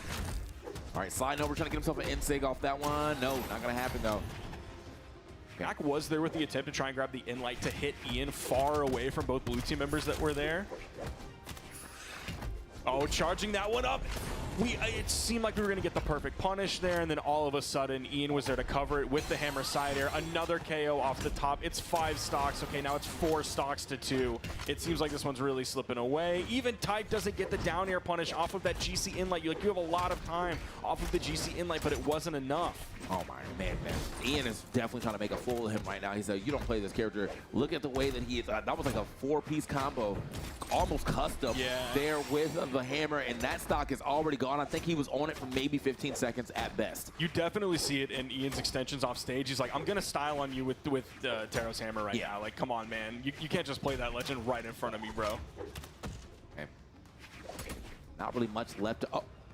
All right, sliding over, trying to get himself an in-sig off that one. No, not going to happen, though. Mac was there with the attempt to try and grab the in-light to hit Ian far away from both blue team members that were there. Oh, charging that one up. It seemed like we were going to get the perfect punish there, and then all of a sudden, Ian was there to cover it with the hammer side air. Another KO off the top. It's 5 stocks. Okay, now it's 4 stocks to 2. It seems like this one's really slipping away. Even Type doesn't get the down air punish off of that GC inlight. You have a lot of time off of the GC inlight, but it wasn't enough. Oh my man. Ian is definitely trying to make a fool of him right now. He said, you don't play this character. Look at the way that he is. That was like a 4-piece combo, almost custom there with the hammer, and that stock is already gone. I think he was on it for maybe 15 seconds at best. You definitely see it in Ian's extensions off stage. He's like, I'm going to style on you with Teros hammer right now. Like, come on, man. You can't just play that legend right in front of me, bro. Okay. Not really much left.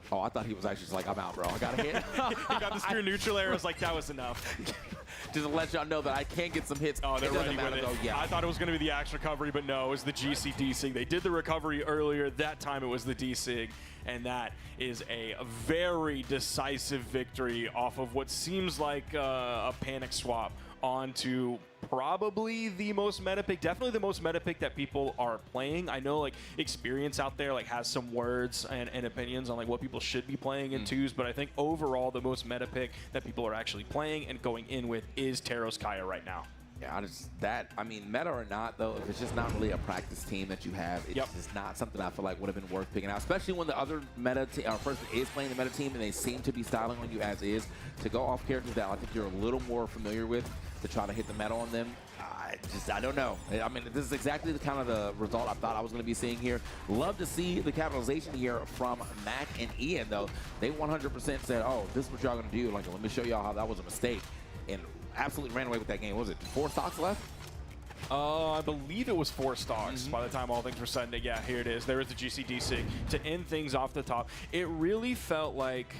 Oh, I thought he was actually just like, I'm out, bro. I got to hit. He got the screw neutral air. I was like, that was enough. Just to let y'all know that I can get some hits. Oh, they're ready with it. Yeah. I thought it was going to be the axe recovery, but no, it was the GC D-Sig. They did the recovery earlier. That time it was the D-Sig, and that is a very decisive victory off of what seems like a panic swap onto probably the most meta pick, definitely the most meta pick that people are playing. I know like experience out there like has some words and opinions on like what people should be playing in twos, but I think overall the most meta pick that people are actually playing and going in with is Teros Kaya right now. Yeah, I mean, meta or not, though, if it's just not really a practice team that you have, it's just not something I feel like would have been worth picking out, especially when the other meta person is playing the meta team and they seem to be styling on you as is. To go off characters that I think you're a little more familiar with to try to hit the meta on them, I don't know. I mean, this is exactly the kind of the result I thought I was going to be seeing here. Love to see the capitalization here from Mac and Ian, though. They 100% said, oh, this is what y'all going to do. Like, let me show y'all how that was a mistake. And absolutely ran away with that game. What was it 4 stocks left? I believe it was 4 stocks by the time all things were said and done. Yeah, here it is. There is the GCD sig to end things off the top. It really felt like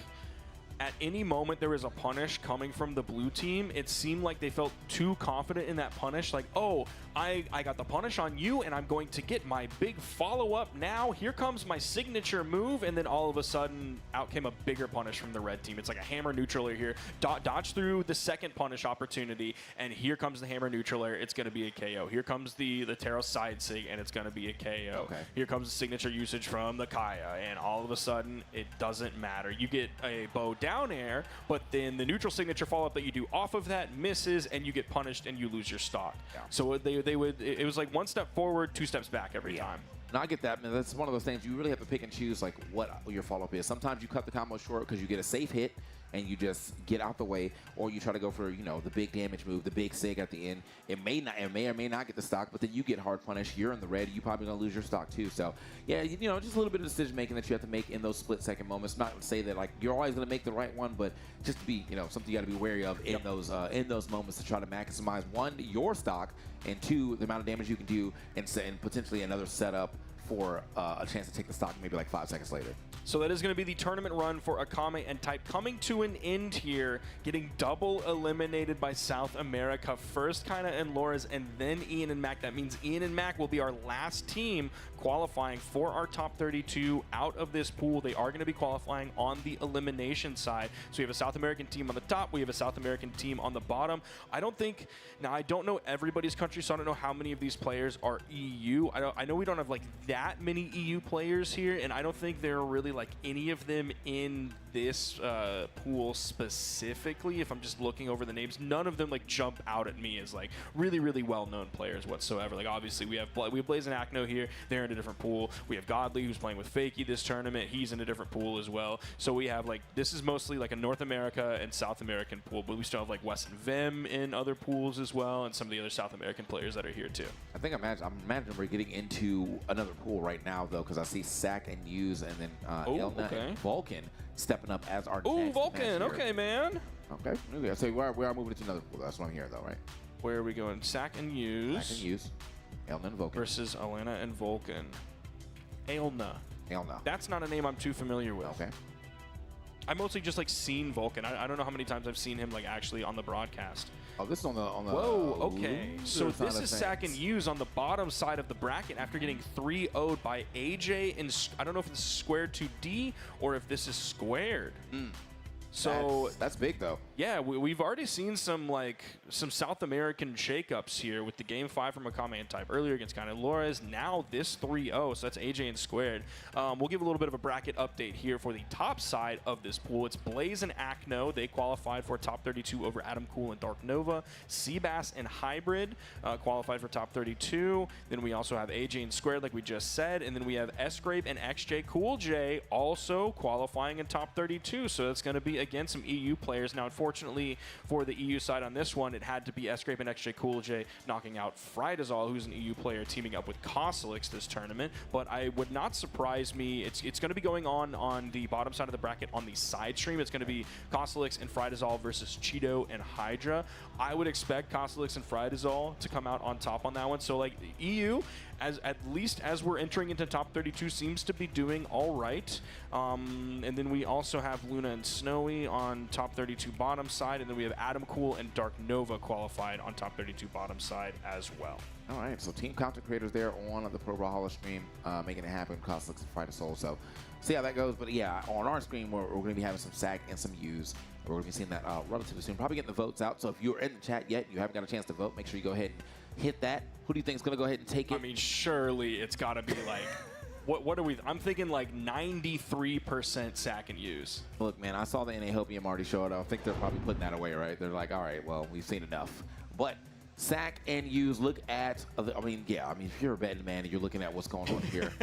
at any moment there was a punish coming from the blue team. It seemed like they felt too confident in that punish. Like, oh, I got the punish on you and I'm going to get my big follow-up now. Here comes my signature move. And then all of a sudden out came a bigger punish from the red team. It's like a hammer neutral air here. Dodge through the second punish opportunity. And here comes the hammer neutral air. It's going to be a KO. Here comes the Teros side sig and it's going to be a KO. Okay. Here comes the signature usage from the Kaya. And all of a sudden it doesn't matter. You get a bow down air, but then the neutral signature follow-up that you do off of that misses and you get punished and you lose your stock. Yeah. So it was like 1 step forward, 2 steps back every time. No, I get that, man. That's one of those things you really have to pick and choose like what your follow-up is. Sometimes you cut the combo short because you get a safe hit and you just get out the way, or you try to go for, you know, the big damage move, the big sig at the end. It may or may not get the stock, but then you get hard punish. You're in the red. You probably gonna lose your stock too. So yeah, you know, just a little bit of decision making that you have to make in those split-second moments. Not to say that like you're always gonna make the right one, but just to be, you know, something you got to be wary of in those moments to try to maximize 1, your stock, and 2, the amount of damage you can do, and potentially another setup for a chance to take the stock maybe like 5 seconds later. So that is going to be the tournament run for Akame and Type coming to an end here, getting double eliminated by South America. First Kaina and Loras, and then Ian and Mac. That means Ian and Mac will be our last team qualifying for our top 32 out of this pool. They are going to be qualifying on the elimination side. So we have a South American team on the top. We have a South American team on the bottom. I don't know everybody's country, so I don't know how many of these players are EU. I know we don't have like that many EU players here, and I don't think there are really like any of them in this pool specifically. If I'm just looking over the names, none of them like jump out at me as like really, really well-known players whatsoever. Like obviously we have Blaze and Acno here. They're in a different pool. We have Godly who's playing with Fakey this tournament. He's in a different pool as well. So we have like, this is mostly like a North America and South American pool, but we still have like Wes and Vim in other pools as well, and some of the other South American players that are here too. I think I'm imagining we're getting into another pool pool right now, though, because I see Sack and Use, and then Elna and Vulcan stepping up as our next Vulcan. Okay, man. Okay. So we are moving to another pool. That's what I'm hearing, though, right? Where are we going? Sack and Use. Sack and Use. Elna and Vulcan. Versus Elena and Vulcan. Elna. That's not a name I'm too familiar with. Okay. I mostly just like seen Vulcan. I don't know how many times I've seen him like actually on the broadcast. Oh, this is on the Whoa, okay. So this is Sack and Use on the bottom side of the bracket after getting 3-0'd by AJ. And I don't know if this is squared to D or if this is squared. So that's big, though. Yeah, we've already seen some South American shakeups here with the Game 5 from Akame and Type earlier against Gauntlet Lores. Now this 3-0, so that's AJ and Squared. We'll give a little bit of a bracket update here for the top side of this pool. It's Blaze and Acno. They qualified for top 32 over Adam Cool and Dark Nova. Seabass and Hybrid qualified for top 32. Then we also have AJ and Squared, like we just said. And then we have S-Grape and XJ Cool J also qualifying in top 32. So that's going to be against some EU players. Now, unfortunately, for the EU side on this one, it had to be S-Grape and XJ Cool J knocking out Frydazol, who's an EU player, teaming up with Kosalix this tournament. But I would not surprise me. It's going to be going on the bottom side of the bracket on the side stream. It's going to be Kosalix and Frydazol versus Cheeto and Hydra. I would expect Kosalix and Frydazol to come out on top on that one. So, like, EU, at least as we're entering into top 32, seems to be doing all right. And then we also have Luna and Snowy on top 32 bottom side, and then we have Adam Cool and Dark Nova qualified on top 32 bottom side as well. All right, so team content creators there on the Pro Brawlhalla stream, making it happen, Kosalix and Frydazol. So see how that goes. But yeah, on our screen, we're going to be having some Sack and some Use. We're going to be seeing that relatively soon. Probably getting the votes out. So if you're in the chat yet, you haven't got a chance to vote, make sure you go ahead and hit that. Who do you think is going to go ahead and take it? I mean, surely it's got to be like, what are we? I'm thinking like 93% Sack and Use. Look, man, I saw the NA Hopium already show it. I think they're probably putting that away, right? They're like, all right, well, we've seen enough. But Sack and Use, look at, if you're a betting man and you're looking at what's going on here,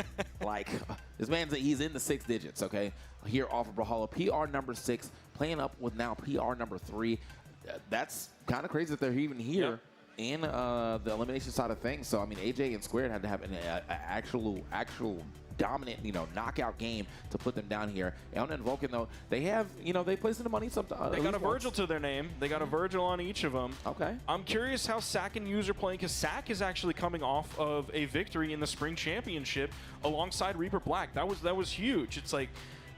like, this man's, he's in the 6 digits, okay? Here off of Brawlhalla, PR number 6, playing up with now PR number 3. That's kind of crazy that they're even here. Yep. In the elimination side of things. So, I mean, AJ and Squared had to have an actual dominant, knockout game to put them down here. Elna and Vulcan, though, they have, they place in the money sometimes. They got a Virgil to their name. They got a Virgil on each of them. Okay. I'm curious how Sack and Use are playing, because Sack is actually coming off of a victory in the Spring Championship alongside Reaper Black. That was huge. It's like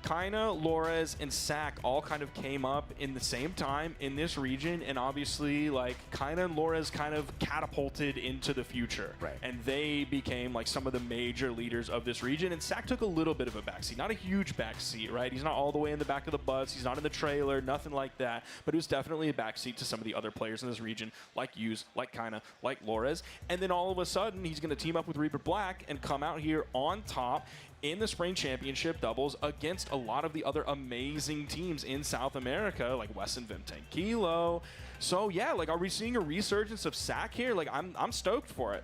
Kaina, Lores, and Sack all kind of came up in the same time in this region, and obviously, like, Kaina and Lores kind of catapulted into the future. Right. And they became, like, some of the major leaders of this region, and Sack took a little bit of a backseat. Not a huge backseat, right? He's not all the way in the back of the bus. He's not in the trailer, nothing like that. But it was definitely a backseat to some of the other players in this region, like Use, like Kaina, like Lores. And then all of a sudden, he's going to team up with Reaper Black and come out here on top in the Spring Championship doubles against a lot of the other amazing teams in South America, like Wes and Vimtank Kilo. So yeah, like, are we seeing a resurgence of Sack here? Like, I'm stoked for it.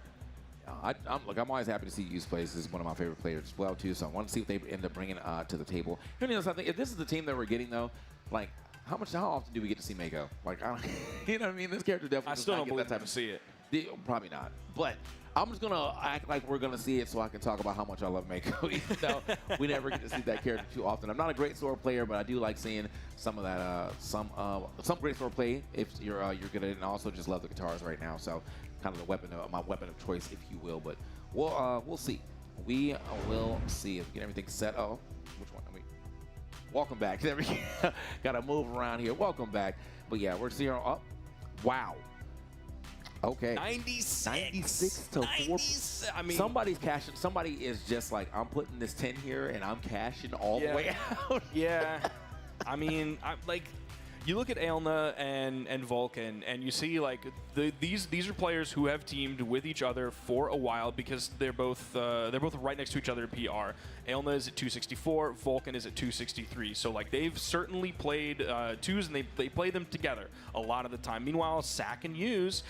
I'm always happy to see Use play. This is one of my favorite players as well, too. So I want to see what they end up bringing to the table. You know something? If this is the team that we're getting, though, like, how often do we get to see Mako? Like, you know what I mean? This character definitely. I still don't believe that type of see it. Probably not, but I'm just gonna act like we're gonna see it so I can talk about how much I love Mako, even though we never get to see that character too often. I'm not a great sword player, but I do like seeing some of that, some great sword play if you're good at it, and I also just love the guitars right now. So kind of the weapon, my weapon of choice, if you will. But we'll see. We will see if we get everything set. Oh, which one? Welcome back. There we go. Gotta move around here. Welcome back. But yeah, we're 0 up. Wow. Okay. 96 to 4. I mean, somebody's cashing. Somebody is just like, I'm putting this 10 here and I'm cashing all the way out. Yeah. I mean, you look at Elna and Vulcan, and you see, like, these are players who have teamed with each other for a while, because they're both right next to each other in PR. Elna is at 264, Vulcan is at 263. So, like, they've certainly played twos, and they play them together a lot of the time. Meanwhile, Sack and Use,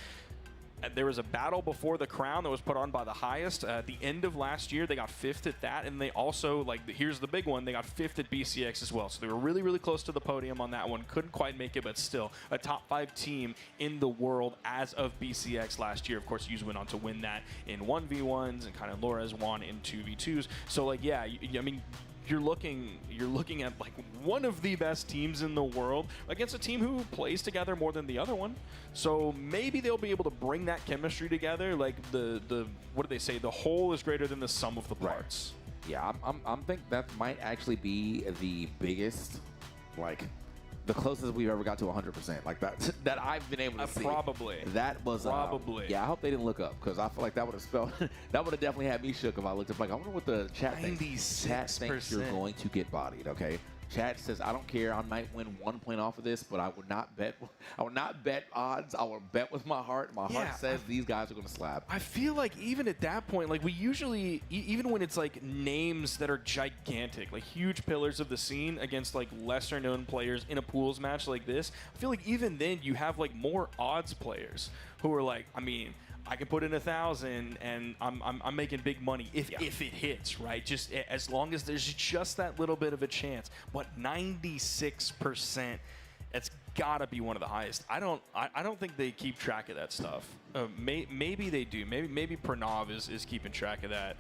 there was a battle before the crown that was put on by the highest. At the end of last year, they got 5th at that, and they also, like, here's the big one, they got 5th at BCX as well. So they were really, really close to the podium on that one. Couldn't quite make it, but still a top 5 team in the world as of BCX last year. Of course, U's went on to win that in 1v1s, and kind of Lores won in 2v2s. So, like, yeah, I mean, you're looking at like one of the best teams in the world against a team who plays together more than the other one. So maybe they'll be able to bring that chemistry together. Like the what do they say? The whole is greater than the sum of the parts. Right. Yeah, I'm think that might actually be the biggest, like, the closest we've ever got to 100%. Like that I've been able to see. Probably. That was probably. Yeah, I hope they didn't look up, because I feel like that would have spelled that would have definitely had me shook if I looked up. Like, I wonder what the chat thinks. Chat thinks you're going to get bodied. Okay. Chat says, I don't care. I might win 1 point off of this, but I would not bet. I would not bet odds. I would bet with my heart. My heart says these guys are going to slap. I feel like even at that point, like, we usually, even when it's like names that are gigantic, like huge pillars of the scene against like lesser known players in a pools match like this, I feel like even then you have like more odds players who are like, I mean, I can put in 1,000 and I'm making big money if it hits, right? Just as long as there's just that little bit of a chance. But 96%, it's gotta be one of the highest. I don't think they keep track of that stuff. Maybe they do. Maybe Pranav is keeping track of that.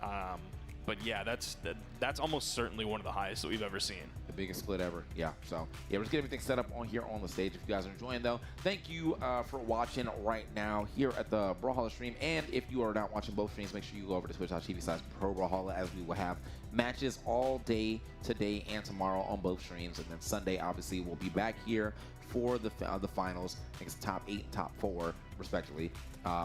But yeah, that's almost certainly one of the highest that we've ever seen. The biggest split ever. Yeah. So yeah, we're just getting everything set up on here on the stage. If you guys are enjoying, though, thank you for watching right now here at the Brawlhalla stream. And if you are not watching both streams, make sure you go over to twitch.tv/Pro Brawlhalla, as we will have matches all day today and tomorrow on both streams. And then Sunday, obviously, we'll be back here for the finals. I think it's top 8 and top 4 respectively,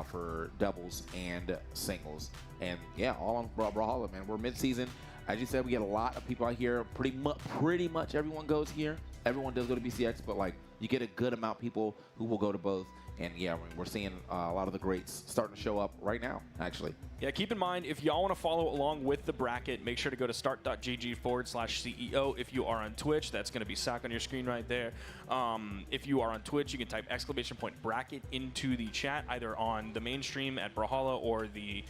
for doubles and singles. And yeah, all on Brawlhalla, man. We're mid-season. As you said, we get a lot of people out here. Pretty much everyone goes here. Everyone does go to BCX, but like, you get a good amount of people who will go to both. And yeah, we're seeing a lot of the greats starting to show up right now, actually. Yeah, keep in mind, if y'all want to follow along with the bracket, make sure to go to start.gg/CEO. If you are on Twitch, that's going to be Sack on your screen right there. If you are on Twitch, you can type !bracket into the chat, either on the main stream at Brawlhalla or the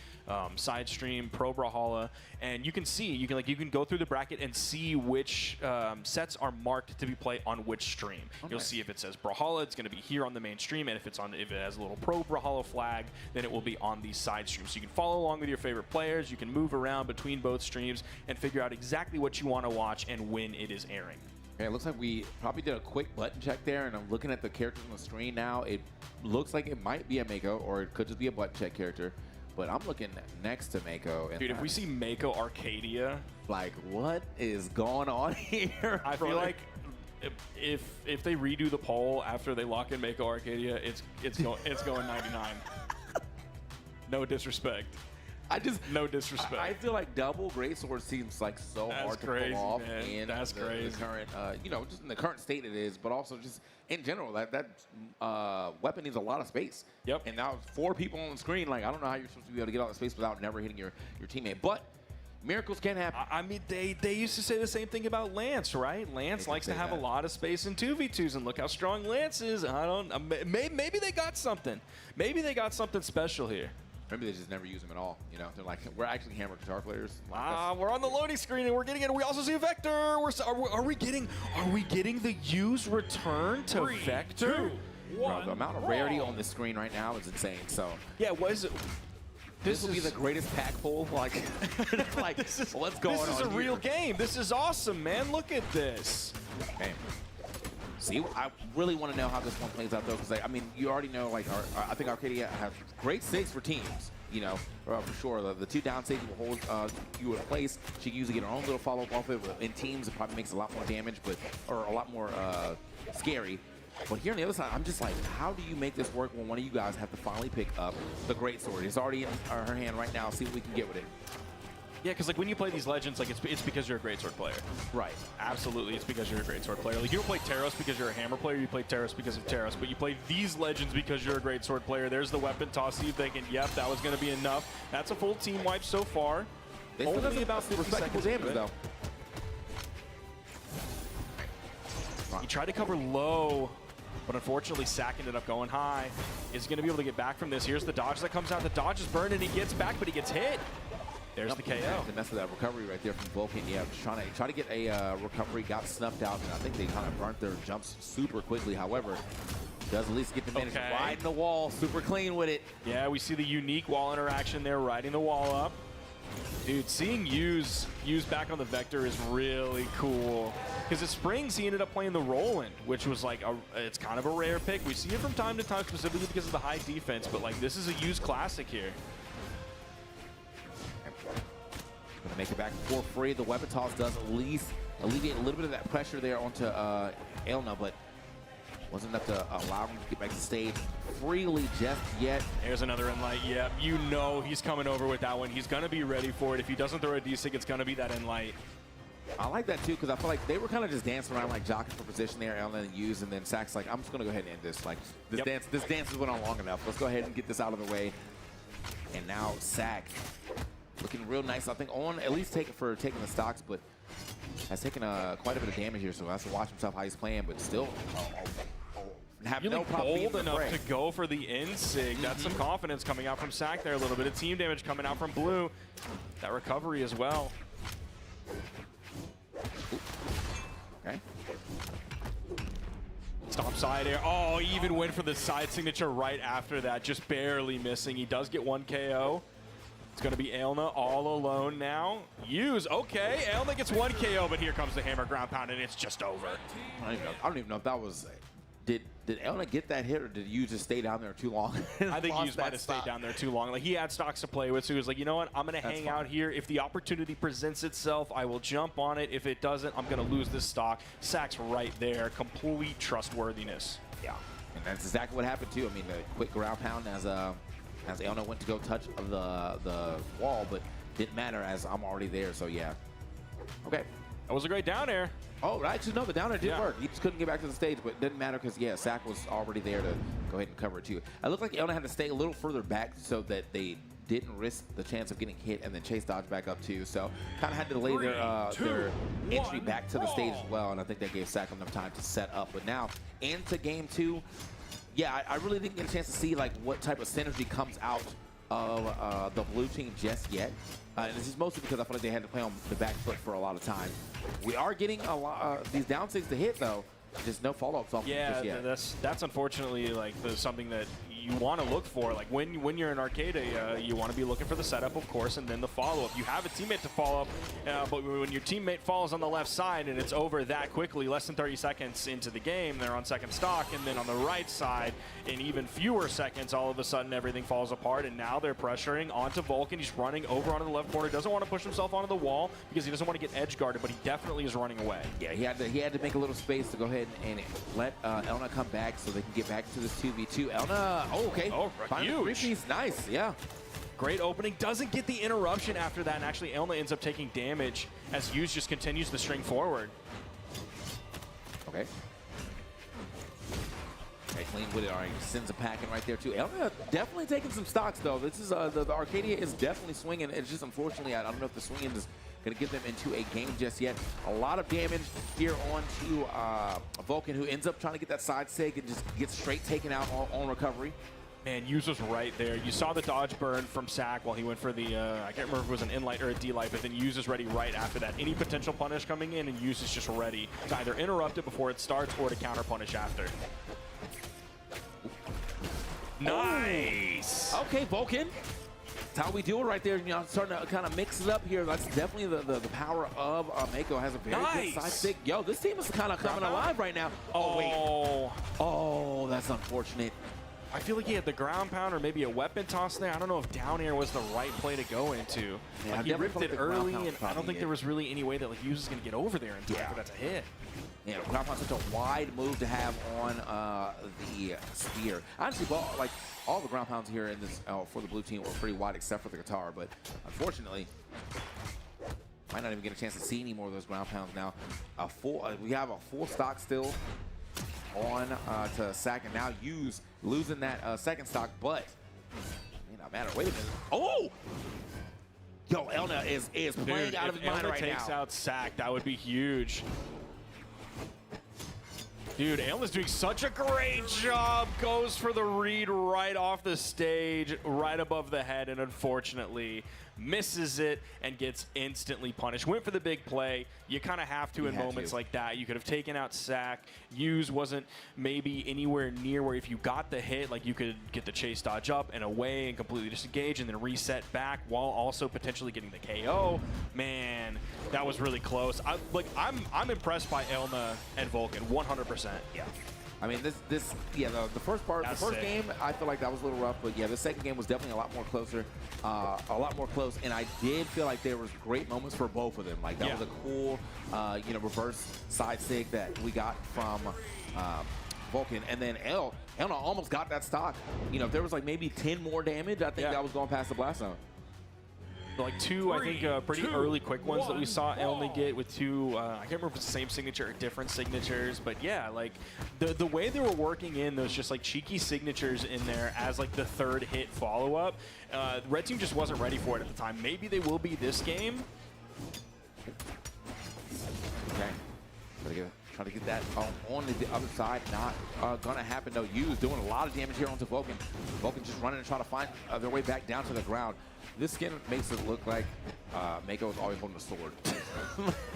side stream Pro Brawlhalla, and you can see, you can go through the bracket and see which sets are marked to be played on which stream. Okay. You'll see if it says Brawlhalla, it's going to be here on the main stream, and if it has a little Pro Brawlhalla flag, then it will be on the side stream. So you can follow along with your favorite players. You can move around between both streams and figure out exactly what you want to watch and when it is airing. Okay, it looks like we probably did a quick button check there, and I'm looking at the characters on the screen now. It looks like it might be a Mako, or it could just be a button check character. But I'm looking next to Mako. Dude, if we see Mako Arcadia, like, what is going on here? I feel like if they redo the poll after they lock in Mako Arcadia, it's going 99. No disrespect. No disrespect. I feel like double greatsword seems like so hard to pull off in the current, just in the current state it is, but also just in general, that weapon needs a lot of space. Yep. And now 4 people on the screen, like, I don't know how you're supposed to be able to get all that space without never hitting your teammate. But miracles can happen. I mean, they used to say the same thing about Lance, right? Lance likes to have a lot of space in 2v2s, and look how strong Lance is. Maybe they got something. Maybe they got something special here. Maybe they just never use them at all. You know, they're like, we're actually hammer guitar players. We're on the loading screen and we're getting it. We also see a Vector. Are we getting the U's return to 3, Vector? 2, 1. Bro, the amount of rarity on this screen right now is insane. So yeah, this will be the greatest pack pull. Like, like what's going on? This is a real game. This is awesome, man. Look at this. Okay. See, I really want to know how this one plays out, though, because, I mean, you already know, like, I think Arcadia has great stakes for teams, you know, for sure. The 2 down stages will hold you in place. She can usually get her own little follow-up off it. In teams, it probably makes a lot more damage, or a lot more scary. But here on the other side, I'm just like, how do you make this work when one of you guys have to finally pick up the greatsword? It's already in her hand right now. See what we can get with it. Yeah, because like when you play these legends, like it's because you're a greatsword player. Right. Absolutely, it's because you're a greatsword player. Like you don't play Teros because you're a hammer player. You play Teros because of Teros, but you play these legends because you're a greatsword player. There's the weapon toss. You thinking, yep, that was going to be enough. That's a full team wipe so far. They only about 50 seconds damage though. He tried to cover low. But unfortunately, Sack ended up going high. Is he going to be able to get back from this? Here's the dodge that comes out. The dodge is burned, and he gets back, but he gets hit. There's the KO. The mess of that recovery right there from Vulcan. Yeah, trying to get a recovery, got snuffed out, and I think they kind of burnt their jumps super quickly. However, does at least get the manage riding the wall, super clean with it. Yeah, we see the unique wall interaction there, riding the wall up. Dude, seeing Use back on the Vector is really cool. Because at Springs, he ended up playing the Roland, which was like, it's kind of a rare pick. We see it from time to time, specifically because of the high defense, but like, this is a Use classic here. Gonna make it back for free. The weapon toss does at least alleviate a little bit of that pressure there onto Elna, but wasn't enough to allow him to get back to stage freely just yet. There's another Enlight. Yep, you know he's coming over with that one. He's gonna be ready for it. If he doesn't throw a D-Sig, it's gonna be that Enlight. I like that too, because I feel like they were kind of just dancing around, like jockeying for position there, Elna and Use, and then Sack's like, I'm just gonna go ahead and end this. Like this dance has went on long enough. Let's go ahead and get this out of the way. And now Sack looking real nice. I think on at least taking the stocks, but has taken quite a bit of damage here, so has to watch himself how he's playing, but still have really no problem bold enough to go for the N-Sig. That's some confidence coming out from Sack there. A little bit of team damage coming out from Blue. That recovery as well. Okay. Stop side air. Oh, he even went for the side signature right after that, just barely missing. He does get one KO. It's going to be Elna all alone now. Use, okay. Elna gets one KO, but here comes the hammer ground pound, and it's just over. I don't even know if that was... Did Elna get that hit, or did you just stay down there too long? I think Use might have stayed down there too long. Like, he had stocks to play with, so he was like, you know what? I'm going to hang out here. If the opportunity presents itself, I will jump on it. If it doesn't, I'm going to lose this stock. Sack's right there. Complete trustworthiness. Yeah, and that's exactly what happened, too. I mean, the quick ground pound as Elna went to go touch the wall, but didn't matter as I'm already there, so yeah. Okay. That was a great down air. Oh, actually, no, the down air did work. He just couldn't get back to the stage, but it didn't matter because, yeah, Sack was already there to go ahead and cover it, too. It looked like Elna had to stay a little further back so that they didn't risk the chance of getting hit and then chase dodge back up, too. So kind of had to delay their entry back to the stage as well, and I think that gave Sack enough time to set up. But now, into game 2, yeah, I really didn't get a chance to see, like, what type of synergy comes out of the blue team just yet. And this is mostly because I feel like they had to play on the back foot for a lot of time. We are getting a lot these down sigs to hit, though. Just no follow-ups off just yet. That's unfortunately like something that you want to look for. Like when you're in Arcadia, you want to be looking for the setup, of course, and then the follow-up. You have a teammate to follow up, but when your teammate falls on the left side and it's over that quickly, less than 30 seconds into the game, they're on second stock, and then on the right side, in even fewer seconds, all of a sudden everything falls apart, and now they're pressuring onto Vulcan. He's running over onto the left corner. Doesn't want to push himself onto the wall because he doesn't want to get edge guarded, but he definitely is running away. Yeah, he had to make a little space to go ahead and let Elna come back so they can get back to this 2v2. Elna, okay. Oh, huge. Nice, yeah. Great opening. Doesn't get the interruption after that, and actually Elna ends up taking damage as Hughes just continues the string forward. Okay. Okay, clean with it. All right, sends a packing right there, too. Elna definitely taking some stocks, though. This is the Arcadia is definitely swinging. It's just, unfortunately, I don't know if the swinging is going to get them into a game just yet. A lot of damage here onto Vulcan, who ends up trying to get that side sig and just gets straight taken out on recovery. Man, Hughes was right there. You saw the dodge burn from Sack while he went for the, I can't remember if it was an in-light or a D-light, but then Hughes is ready right after that. Any potential punish coming in, and Hughes is just ready to either interrupt it before it starts or to counter punish after. Nice! Okay, Vulcan. That's how we do it right there. You know, starting to kind of mix it up here. That's definitely the power of Mako. Has a very good side stick. Yo, this team is kind of coming alive right now. Oh, wait. Oh, that's unfortunate. I feel like he had the ground pound or maybe a weapon toss there. I don't know if down air was the right play to go into. Yeah, like he ripped it early, and I don't think there was really any way that like Hughes is going to get over there in time for that to hit. Yeah, ground pound such a wide move to have on the spear. Honestly, all the ground pounds here in this for the blue team were pretty wide, except for the guitar. But unfortunately, might not even get a chance to see any more of those ground pounds now. We have a full stock still on to Sack, and now Hughes losing that second stock, but may not matter. Wait a minute. Oh! Yo, Elna is playing out of his mind right now. If Elna takes out Sack, that would be huge. Dude, Ailna's doing such a great job. Goes for the read right off the stage, right above the head, and unfortunately misses it and gets instantly punished. Went for the big play. You kind of have to in moments like that. You could have taken out Sack. Use wasn't maybe anywhere near where if you got the hit, like you could get the chase dodge up and away and completely disengage and then reset back while also potentially getting the KO. Man, that was really close. I'm impressed by Ailna and Vulcan 100%. Yeah. I mean, the first part, the first game, I feel like that was a little rough, but yeah, the second game was definitely a lot more closer, close, and I did feel like there was great moments for both of them. Like that was a cool, reverse side sig that we got from Vulcan, and then Ailna almost got that stock. You know, if there was like maybe 10 more damage, I think that was going past the blast zone. Like two, I think, pretty early quick ones that we saw Ailna get with two, I can't remember if it's the same signature or different signatures, but yeah, like the way they were working in those just like cheeky signatures in there as like the third hit follow-up, the red team just wasn't ready for it at the time. Maybe they will be this game. Okay, trying to get that on the other side, not gonna happen. No, Use doing a lot of damage here onto Vulcan. Vulcan just running and trying to find their way back down to the ground. This skin makes it look like Mako was always holding a sword.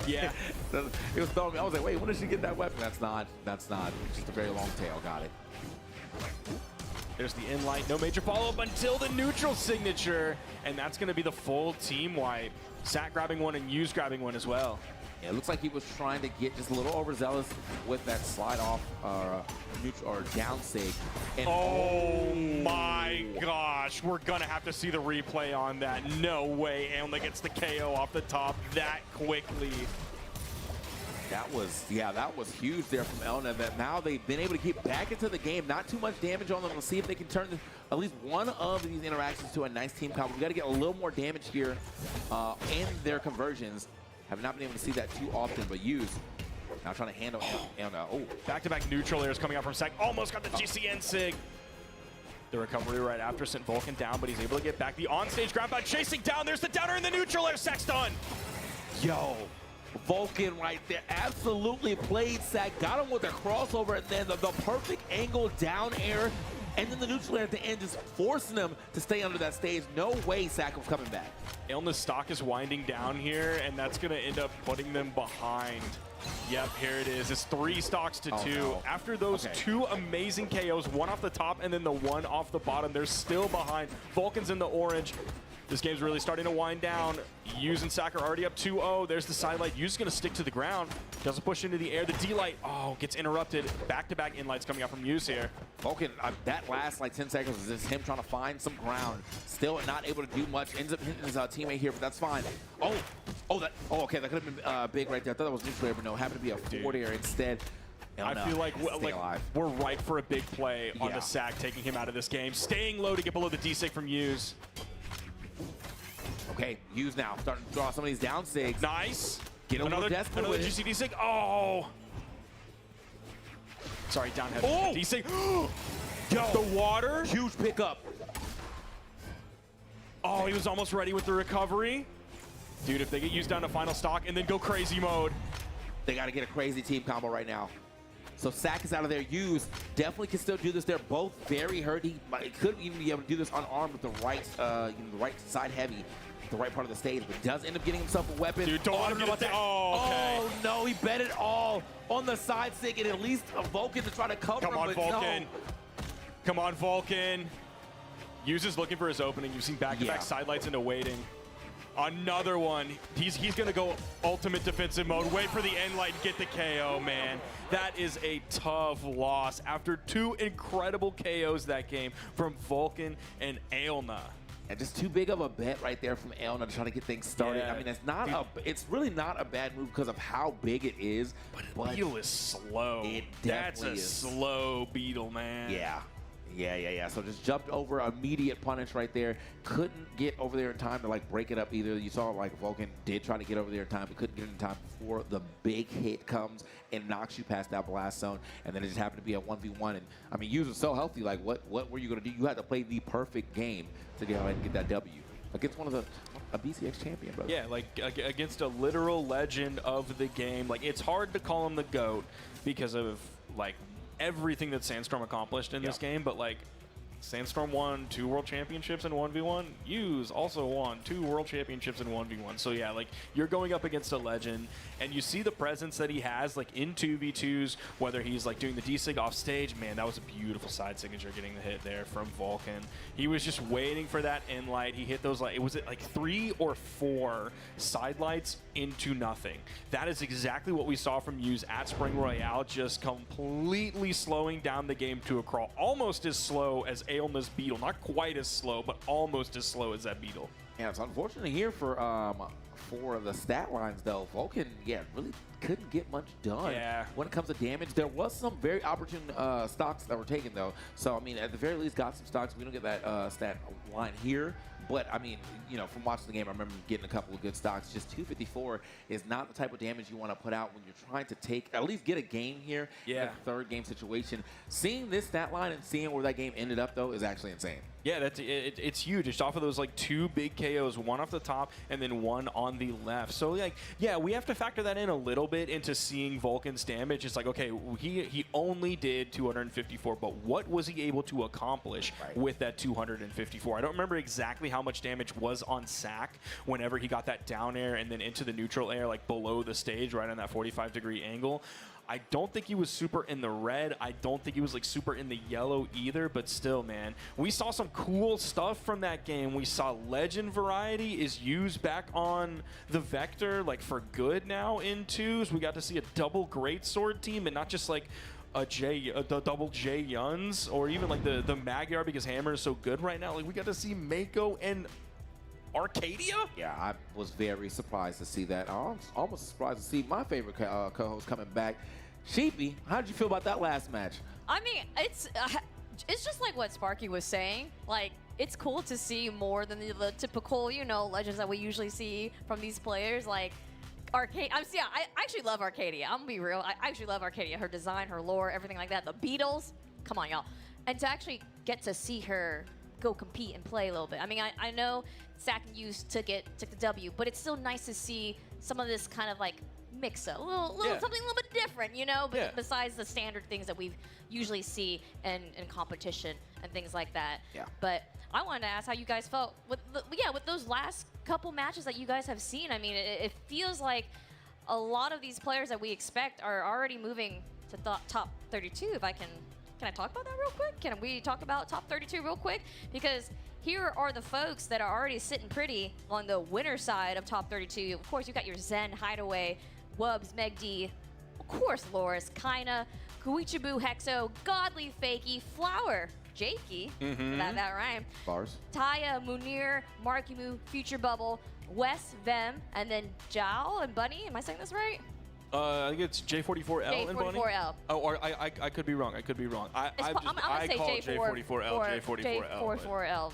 Yeah. It was throwing me. I was like, wait, when did she get that weapon? That's not. Just a very long tail. Got it. There's the in-light. No major follow-up until the neutral signature. And that's going to be the full team wipe. Sack grabbing one and Use grabbing one as well. Yeah, it looks like he was trying to get just a little overzealous with that slide off neutral or down sig. And oh my gosh, we're gonna have to see the replay on that. No way, Ailna gets the KO off the top that quickly. That was huge there from Ailna. That now they've been able to get back into the game. Not too much damage on them. Let's see if they can turn at least one of these interactions to a nice team combo. We got to get a little more damage here in their conversions. Have not been able to see that too often, but Use now trying to handle Ailna. Oh, back-to-back neutral airs coming out from Sack. Almost got the GCN sig. The recovery right after sent Vulcan down, but he's able to get back. The on-stage ground by chasing down. There's the downer in the neutral air. Sack's done. Yo, Vulcan right there absolutely played Sack. Got him with a crossover, and then the perfect angle down air. And then the neutral air at the end just forcing them to stay under that stage. No way Sack was coming back. Ailna's stock is winding down here, and that's going to end up putting them behind. Yep, here it is. It's 3 stocks to 2. No. After those 2 amazing KOs, one off the top and then the one off the bottom, they're still behind. Vulcan's in the orange. This game's really starting to wind down. Use and Sack are already up 2-0. There's the side light. Use is going to stick to the ground. Doesn't push into the air. The D-light, gets interrupted. Back-to-back in-lights coming out from Use here. Vulcan, that last 10 seconds was just him trying to find some ground. Still not able to do much. Ends up hitting his teammate here, but that's fine. Okay, that could have been big right there. I thought that was neutral air, but no, happened to be a forward air instead. I feel like we're ripe for a big play on the Sack, taking him out of this game. Staying low to get below the D-sig from Use. Okay, Use now starting to draw some of these down sigs. Nice. Get a little desperate another with GCD sig. Oh. Sorry, down heavy. Oh. D-sig. Yo, the water. Huge pickup. Oh, he was almost ready with the recovery. Dude, if they get Used down to final stock and then go crazy mode. They got to get a crazy team combo right now. So Sack is out of there. Use definitely can still do this. They're both very hurt. He could even be able to do this unarmed with the right, the right side heavy, the right part of the stage, but does end up getting himself a weapon. Dude, don't want to get that. Oh, no, he bet it all on the side sig and at least a Vulcan to try to cover him. Come on, Vulcan. No. Come on, Vulcan. Use is looking for his opening. You've seen back-to-back side lights into waiting. Another one. He's going to go ultimate defensive mode. Wait for the end light and get the KO, man. That is a tough loss after 2 incredible KOs that game from Vulcan and Ailna. And just too big of a bet right there from Ailna to try to get things started. Yeah. I mean, it's really not a bad move because of how big it is. But Beetle is slow. That's a slow Beetle, man. Yeah. So just jumped over immediate punish right there. Couldn't get over there in time to break it up either. You saw Vulcan did try to get over there in time, but couldn't get in time before the big hit comes and knocks you past that blast zone. And then it just happened to be a 1v1. And I mean, Use was so healthy. What were you going to do? You had to play the perfect game to go ahead and get that W against a BCX champion, brother. Yeah, against a literal legend of the game. It's hard to call him the GOAT because of like everything that Sandstorm accomplished in this game, but like Sandstorm won 2 World Championships in 1v1. Yuz also won 2 World Championships in 1v1. So yeah, like you're going up against a legend, and you see the presence that he has like in 2v2s, whether he's like doing the D-Sig off stage. Man, that was a beautiful side signature getting the hit there from Vulcan. He was just waiting for that end light. He hit those, like, it was like 3 or 4 side lights into nothing. That is exactly what we saw from Yuz at Spring Royale, just completely slowing down the game to a crawl. Almost as slow as Aelna's Beetle. Not quite as slow, but almost as slow as that Beetle. Yeah, it's unfortunate here for the stat lines, though. Vulcan, really couldn't get much done when it comes to damage. There was some very opportune stocks that were taken, though. So, I mean, at the very least, got some stocks. We don't get that stat line here. But, I mean, you know, from watching the game, I remember getting a couple of good stocks. Just 254 is not the type of damage you want to put out when you're trying to take, at least get a game here in a third game situation. Seeing this stat line and seeing where that game ended up, though, is actually insane. Yeah, it's huge. It's off of those like 2 big KOs, one off the top and then one on the left. So like, yeah, we have to factor that in a little bit into seeing Vulcan's damage. It's like, okay, he only did 254, but what was he able to accomplish with that 254? I don't remember exactly how much damage was on Sack whenever he got that down air and then into the neutral air, like below the stage, right on that 45-degree angle. I don't think he was super in the red. I don't think he was like super in the yellow either, but still, man, we saw some cool stuff from that game. We saw legend variety is used back on the Vector, like for good now in 2s. We got to see a double greatsword team and not just like the double J Yuns or even like the Magyar, because Hammer is so good right now. Like we got to see Mako and Arcadia? Yeah, I was very surprised to see that. I was almost surprised to see my favorite co-host coming back. Sheepy, how did you feel about that last match? I mean, it's just like what Sparky was saying. Like, it's cool to see more than the typical, you know, legends that we usually see from these players. Like, I actually love Arcadia. I'm gonna be real. I actually love Arcadia. Her design, her lore, everything like that. The Beatles, come on, y'all. And to actually get to see her go compete and play a little bit. I mean, I know Sack and Yuz took the W, but it's still nice to see some of this kind of like mix up, something a little bit different, you know, besides the standard things that we usually see in competition and things like that. Yeah. But I wanted to ask how you guys felt with those last couple matches that you guys have seen. I mean, it feels like a lot of these players that we expect are already moving to top 32. If I can I talk about that real quick? Can we talk about top 32 real quick? Because here are the folks that are already sitting pretty on the winner side of top 32. Of course, you've got your Zen, Hideaway, Wubs, Megd, of course, Loris, Kaina, Kuichibu, Hexo, Godly, Fakey, Flower, Jakey, that rhyme. Bars. Taya, Munir, Markimu, Future Bubble, Wes, Vem, and then Jao and Bunny. Am I saying this right? I think it's J44L and Bunny. J44L. Oh, or I could be wrong. I could be wrong. I call J44L J44L. J44L.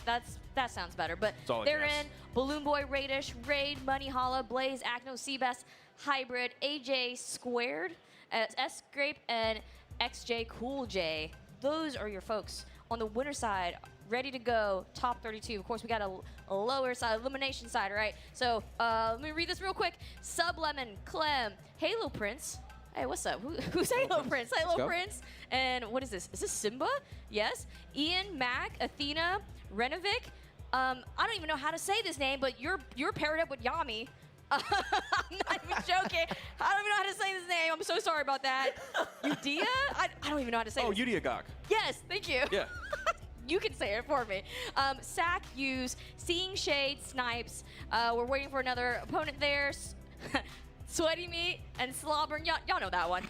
That sounds better. But they're in Balloon Boy, Radish, Raid, Money Holla, Blaze, Acno, Seabass, Hybrid, AJ Squared, S-Scrape, and XJ Cool J. Those are your folks on the winner side, ready to go, top 32. Of course, we got a lower side, elimination side, right? So let me read this real quick. Sub Lemon, Clem, Halo Prince. Hey, what's up? Who's Halo Prince? Halo Prince. And what is this? Is this Simba? Yes. Ian, Mac, Athena, Renovic. I don't even know how to say this name, but you're paired up with Yami. I'm not even joking. I don't even know how to say this name. I'm so sorry about that. Udia? I don't even know how to say this. Oh, Udiagok. Yes, thank you. Yeah. You can say it for me. Sack, Use, Seeing Shade, Snipes. We're waiting for another opponent there. Sweaty Meat and Slobber. Y'all know that one.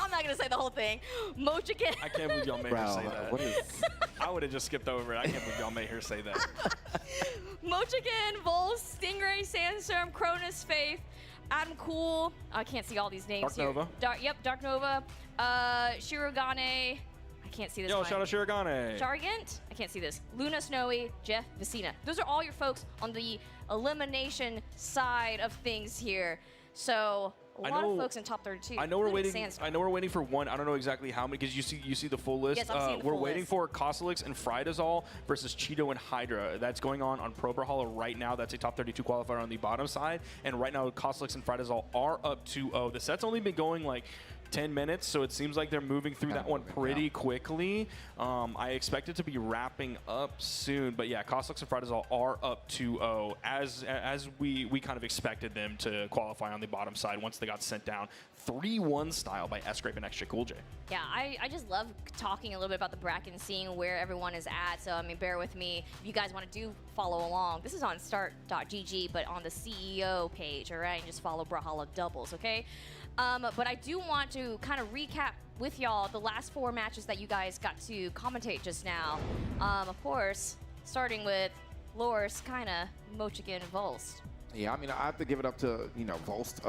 I'm not going to say the whole thing. Mochikin. I can't believe y'all made her say that. What is... I would have just skipped over it. I can't believe y'all made her say that. Mochikin, Vols, Stingray, Sandstorm, Cronus, Faith, Adam Cool. I can't see all these names. Dark Nova. Dark Nova. Shirogane. I can't see this one. Shout out Shirogane. Jargant. I can't see this. Luna, Snowy, Jeff, Vicina. Those are all your folks on the elimination side of things here. So a lot of folks in top 32. I know we're waiting. I know we're waiting for one. I don't know exactly how many because you see the full list. Yes, I'm seeing the full we're waiting list. for Kosalix and Frydazol versus Cheeto and Hydra. That's going on Pro Brawlhalla right now. That's a top 32 qualifier on the bottom side. And right now, Kosalix and Frydazol are up 2-0. The set's only been going like 10 minutes, so it seems like they're moving through that one pretty quickly. I expect it to be wrapping up soon, but yeah, Costlux and Frydazol are up 2-0 as we kind of expected them to qualify on the bottom side once they got sent down 3-1 style by S-Grape and Extra Cool J. Yeah, I just love talking a little bit about the bracket and seeing where everyone is at. So, I mean, bear with me. If you guys want to follow along, this is on start.gg, but on the CEO page, all right? And just follow Brawlhalla Doubles, okay? But I do want to kind of recap with y'all the last 4 matches that you guys got to commentate just now. Of course, starting with Loris, Kaina, Mochigan, Volst. Yeah, I mean, I have to give it up to, Volst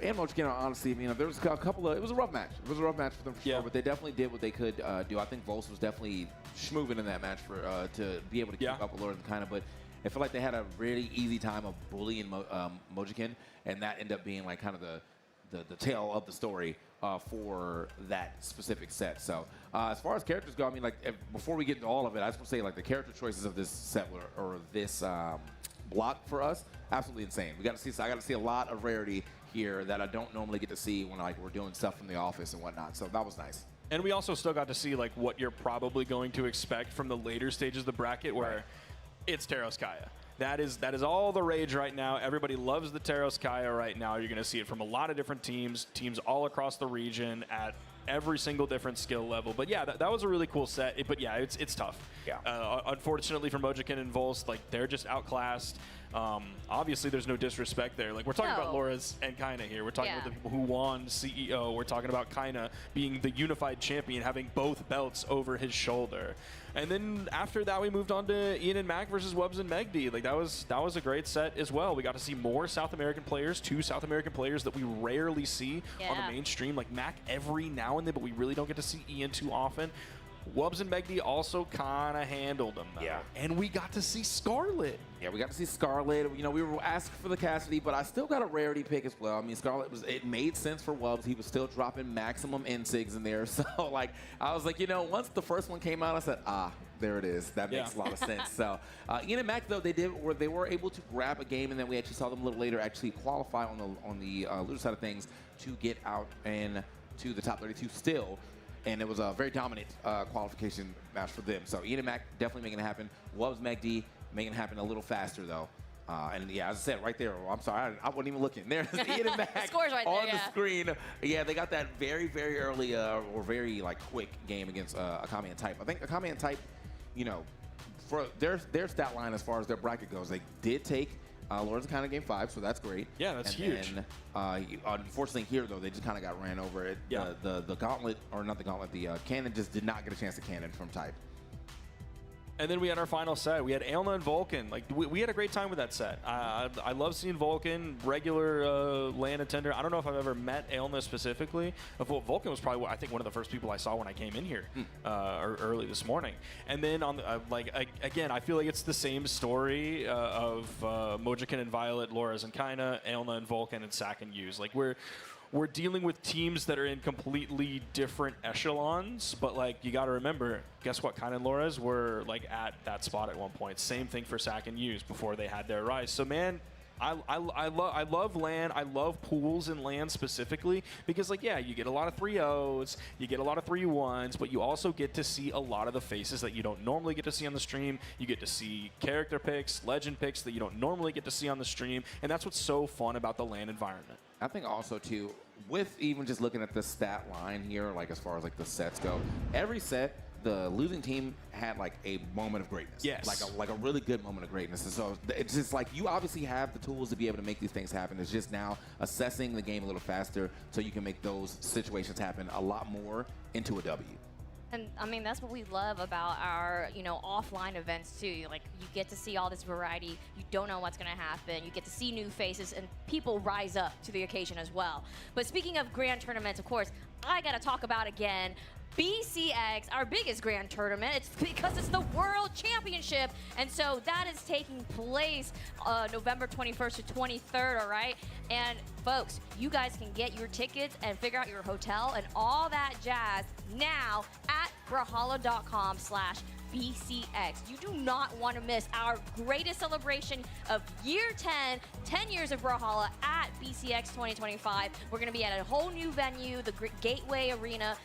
and Mochigan, honestly. There was a couple of, it was a rough match. It was a rough match for them for sure, but they definitely did what they could do. I think Volst was definitely schmoving in that match for to be able to keep up with Loris and Kaina, but I feel like they had a really easy time of bullying Mochigan, and that ended up being like kind of the tale of the story for that specific set. So as far as characters go, I mean, like before we get into all of it, I just want to say like the character choices of this set or this block for us, absolutely insane. I got to see a lot of rarity here that I don't normally get to see when like we're doing stuff from the office and whatnot. So that was nice. And we also still got to see like what you're probably going to expect from the later stages of the bracket, where it's Teros Kaya. That is all the rage right now. Everybody loves the Teros Kaya right now. You're going to see it from a lot of different teams all across the region at every single different skill level. But yeah, that was a really cool set. But yeah, it's tough. Yeah. Unfortunately for Mojican and Volst, like they're just outclassed. Obviously, there's no disrespect there. Like we're talking about Loras and Kaina here. We're talking about the people who won CEO. We're talking about Kaina being the unified champion, having both belts over his shoulder. And then after that, we moved on to Ian and Mac versus Wubs and Megd. Like that was a great set as well. We got to see more South American players, 2 South American players that we rarely see on the mainstream. Like Mac every now and then, but we really don't get to see Ian too often. Wubs and Megd also kind of handled them, though. Yeah. And we got to see Scarlet. Yeah, we got to see Scarlet. We were asking for the Cassidy, but I still got a rarity pick as well. I mean, Scarlet it made sense for Wubs. He was still dropping maximum NSIGs in there. So, like, I was like, once the first one came out, I said, there it is. That makes a lot of sense. So, Ian and Mac, though, they were able to grab a game, and then we actually saw them a little later actually qualify on the loser side of things to get out and to the top 32 still. And it was a very dominant qualification match for them. So Ian and Mac definitely making it happen. Wubs, Megd making it happen a little faster, though. And yeah, as I said, right there, I'm sorry, I wasn't even looking. There's Ian and Mac Scores right on there, the screen. Yeah, they got that very, very early or very like quick game against Akami and Type. I think Akami and Type, for their stat line as far as their bracket goes, they did take Lawrence kind of game 5, so that's great. Yeah, that's huge. And unfortunately here, though, they just kind of got ran over. The Gauntlet, or not the Gauntlet, the Cannon just did not get a chance to cannon from Type. And then we had our final set. We had Aelna and Vulcan. Like we had a great time with that set. I love seeing Vulcan, regular LAN attender. I don't know if I've ever met Aelna specifically. Vulcan was probably, I think, one of the first people I saw when I came in here early this morning. And then on the, again, I feel like it's the same story of Mojican and Violet, Loras and Kaina, Aelna and Vulcan, and Sack and Use. Like we're dealing with teams that are in completely different echelons, but like you got to remember, guess what? Kaina and Loras were like at that spot at one point. Same thing for Sack and Use before they had their rise. So man, I love LAN. I love pools in LAN specifically because, like, yeah, you get a lot of 3-0s, you get a lot of 3-1s, but you also get to see a lot of the faces that you don't normally get to see on the stream. You get to see character picks, legend picks that you don't normally get to see on the stream, and that's what's so fun about the LAN environment. I think also, too, with even just looking at the stat line here, like as far as like the sets go, every set, the losing team had like a moment of greatness. Yes. Like a really good moment of greatness. And so it's just like you obviously have the tools to be able to make these things happen. It's just now assessing the game a little faster so you can make those situations happen a lot more into a W. And I mean, that's what we love about our, offline events too. Like, you get to see all this variety. You don't know what's going to happen. You get to see new faces, and people rise up to the occasion as well. But speaking of grand tournaments, of course, I got to talk about again BCX, our biggest grand tournament. It's because it's the World Championship, and so that is taking place November 21st to 23rd, all right? And folks, you guys can get your tickets and figure out your hotel and all that jazz now at brawlhalla.com/BCX. BCX. You do not want to miss our greatest celebration of year 10 years of Brawlhalla at BCX 2025. We're going to be at a whole new venue, the Gateway Arena.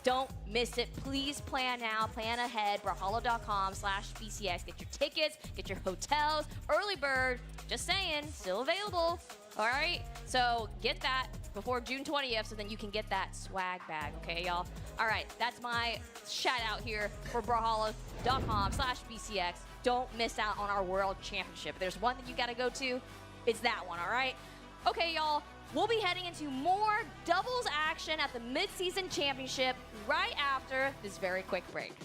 Don't miss it. Please plan now, plan ahead. Brawlhalla.com/BCX. Get your tickets, get your hotels, early bird. Just saying, still available. All right, so get that before June 20th so then you can get that swag bag, okay, y'all? All right, that's my shout out here for Brawlhalla.com/BCX. Don't miss out on our World Championship. If there's one that you gotta go to, it's that one, all right? Okay, y'all, we'll be heading into more doubles action at the Midseason Championship right after this very quick break.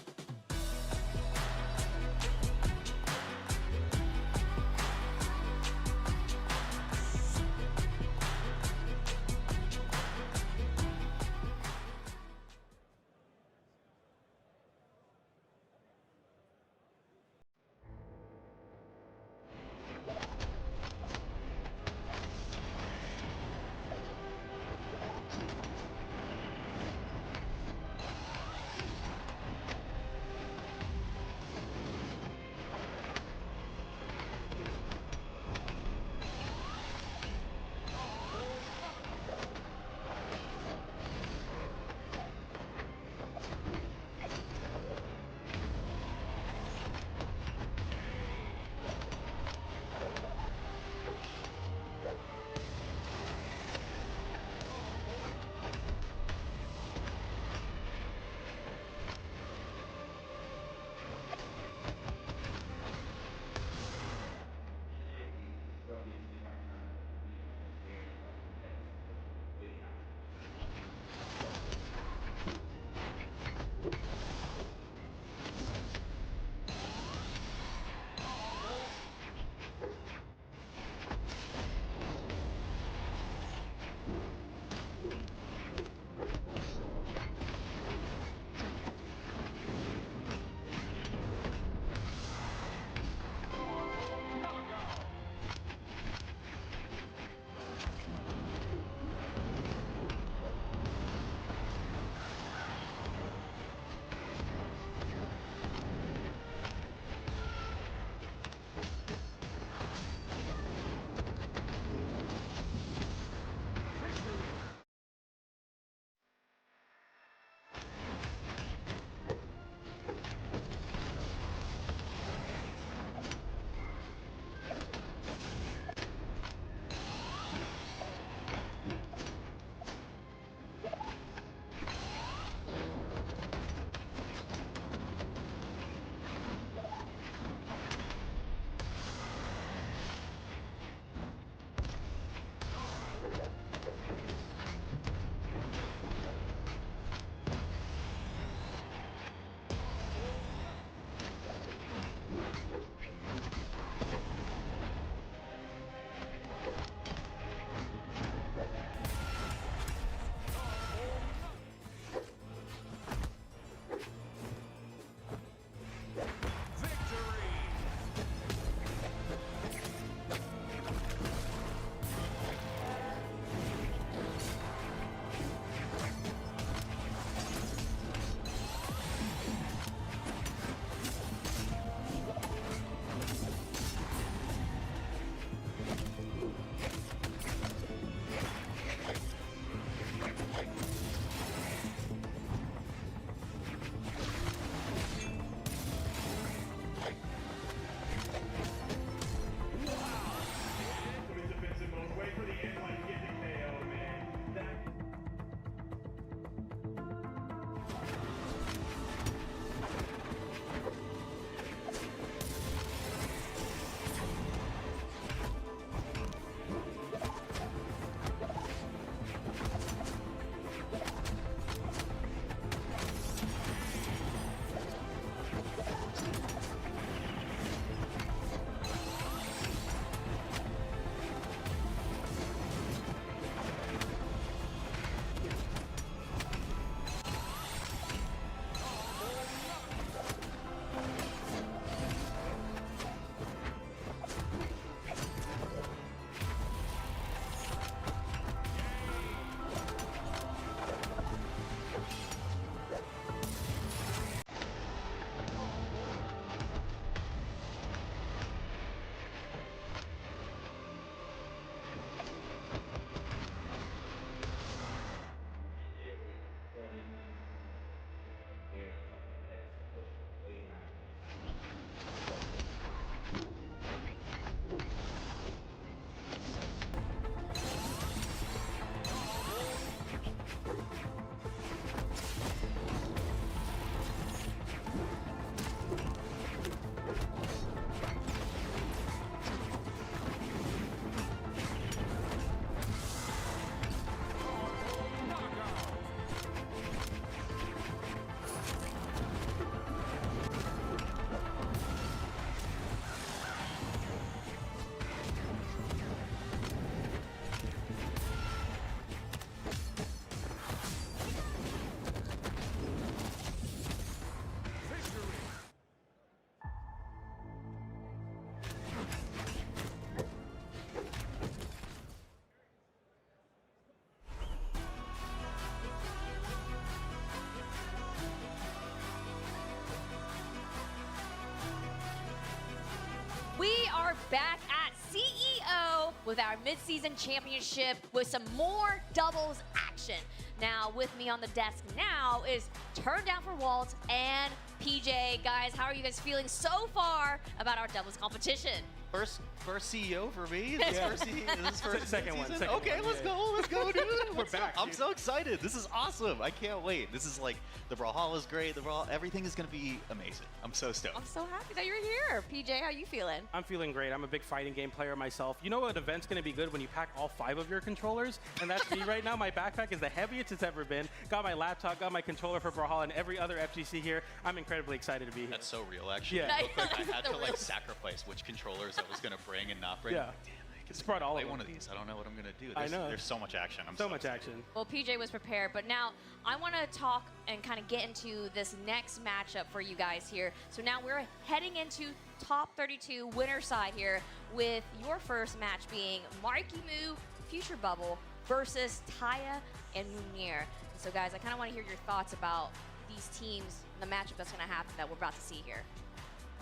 back at CEO with our mid-season championship with some more doubles action. Now, with me on the desk now is Turn Down for Walt and PJ. Guys, how are you guys feeling so far about our doubles competition? First CEO for me. This first this is first second one. Okay, let's go, dude. We're back. I'm so excited. This is awesome. I can't wait. This is like the Brawlhalla is great. Everything is gonna be amazing. I'm so stoked. I'm so happy that you're here. PJ, how you feeling? I'm feeling great. I'm a big fighting game player myself. You know what event's going to be good when you pack all 5 of your controllers? And that's me right now. My backpack is the heaviest it's ever been. Got my laptop, got my controller for Brawlhalla and every other FGC here. I'm incredibly excited to be here. That's so real, actually. Yeah. Real quick, I had to like sacrifice which controllers I was gonna bring and not bring. Yeah. Like, damn, I Just brought all play of one them. of these. I don't know what I'm gonna do. I know. There's so much action. I'm So much excited. action. Well, PJ was prepared, but now I want to talk and kind of get into this next matchup for you guys here. So now we're heading into top 32 winner side here with your first match being Marky Moo, Future Bubble versus Taya and Munir. So guys, I kind of want to hear your thoughts about these teams and the matchup that's going to happen that we're about to see here.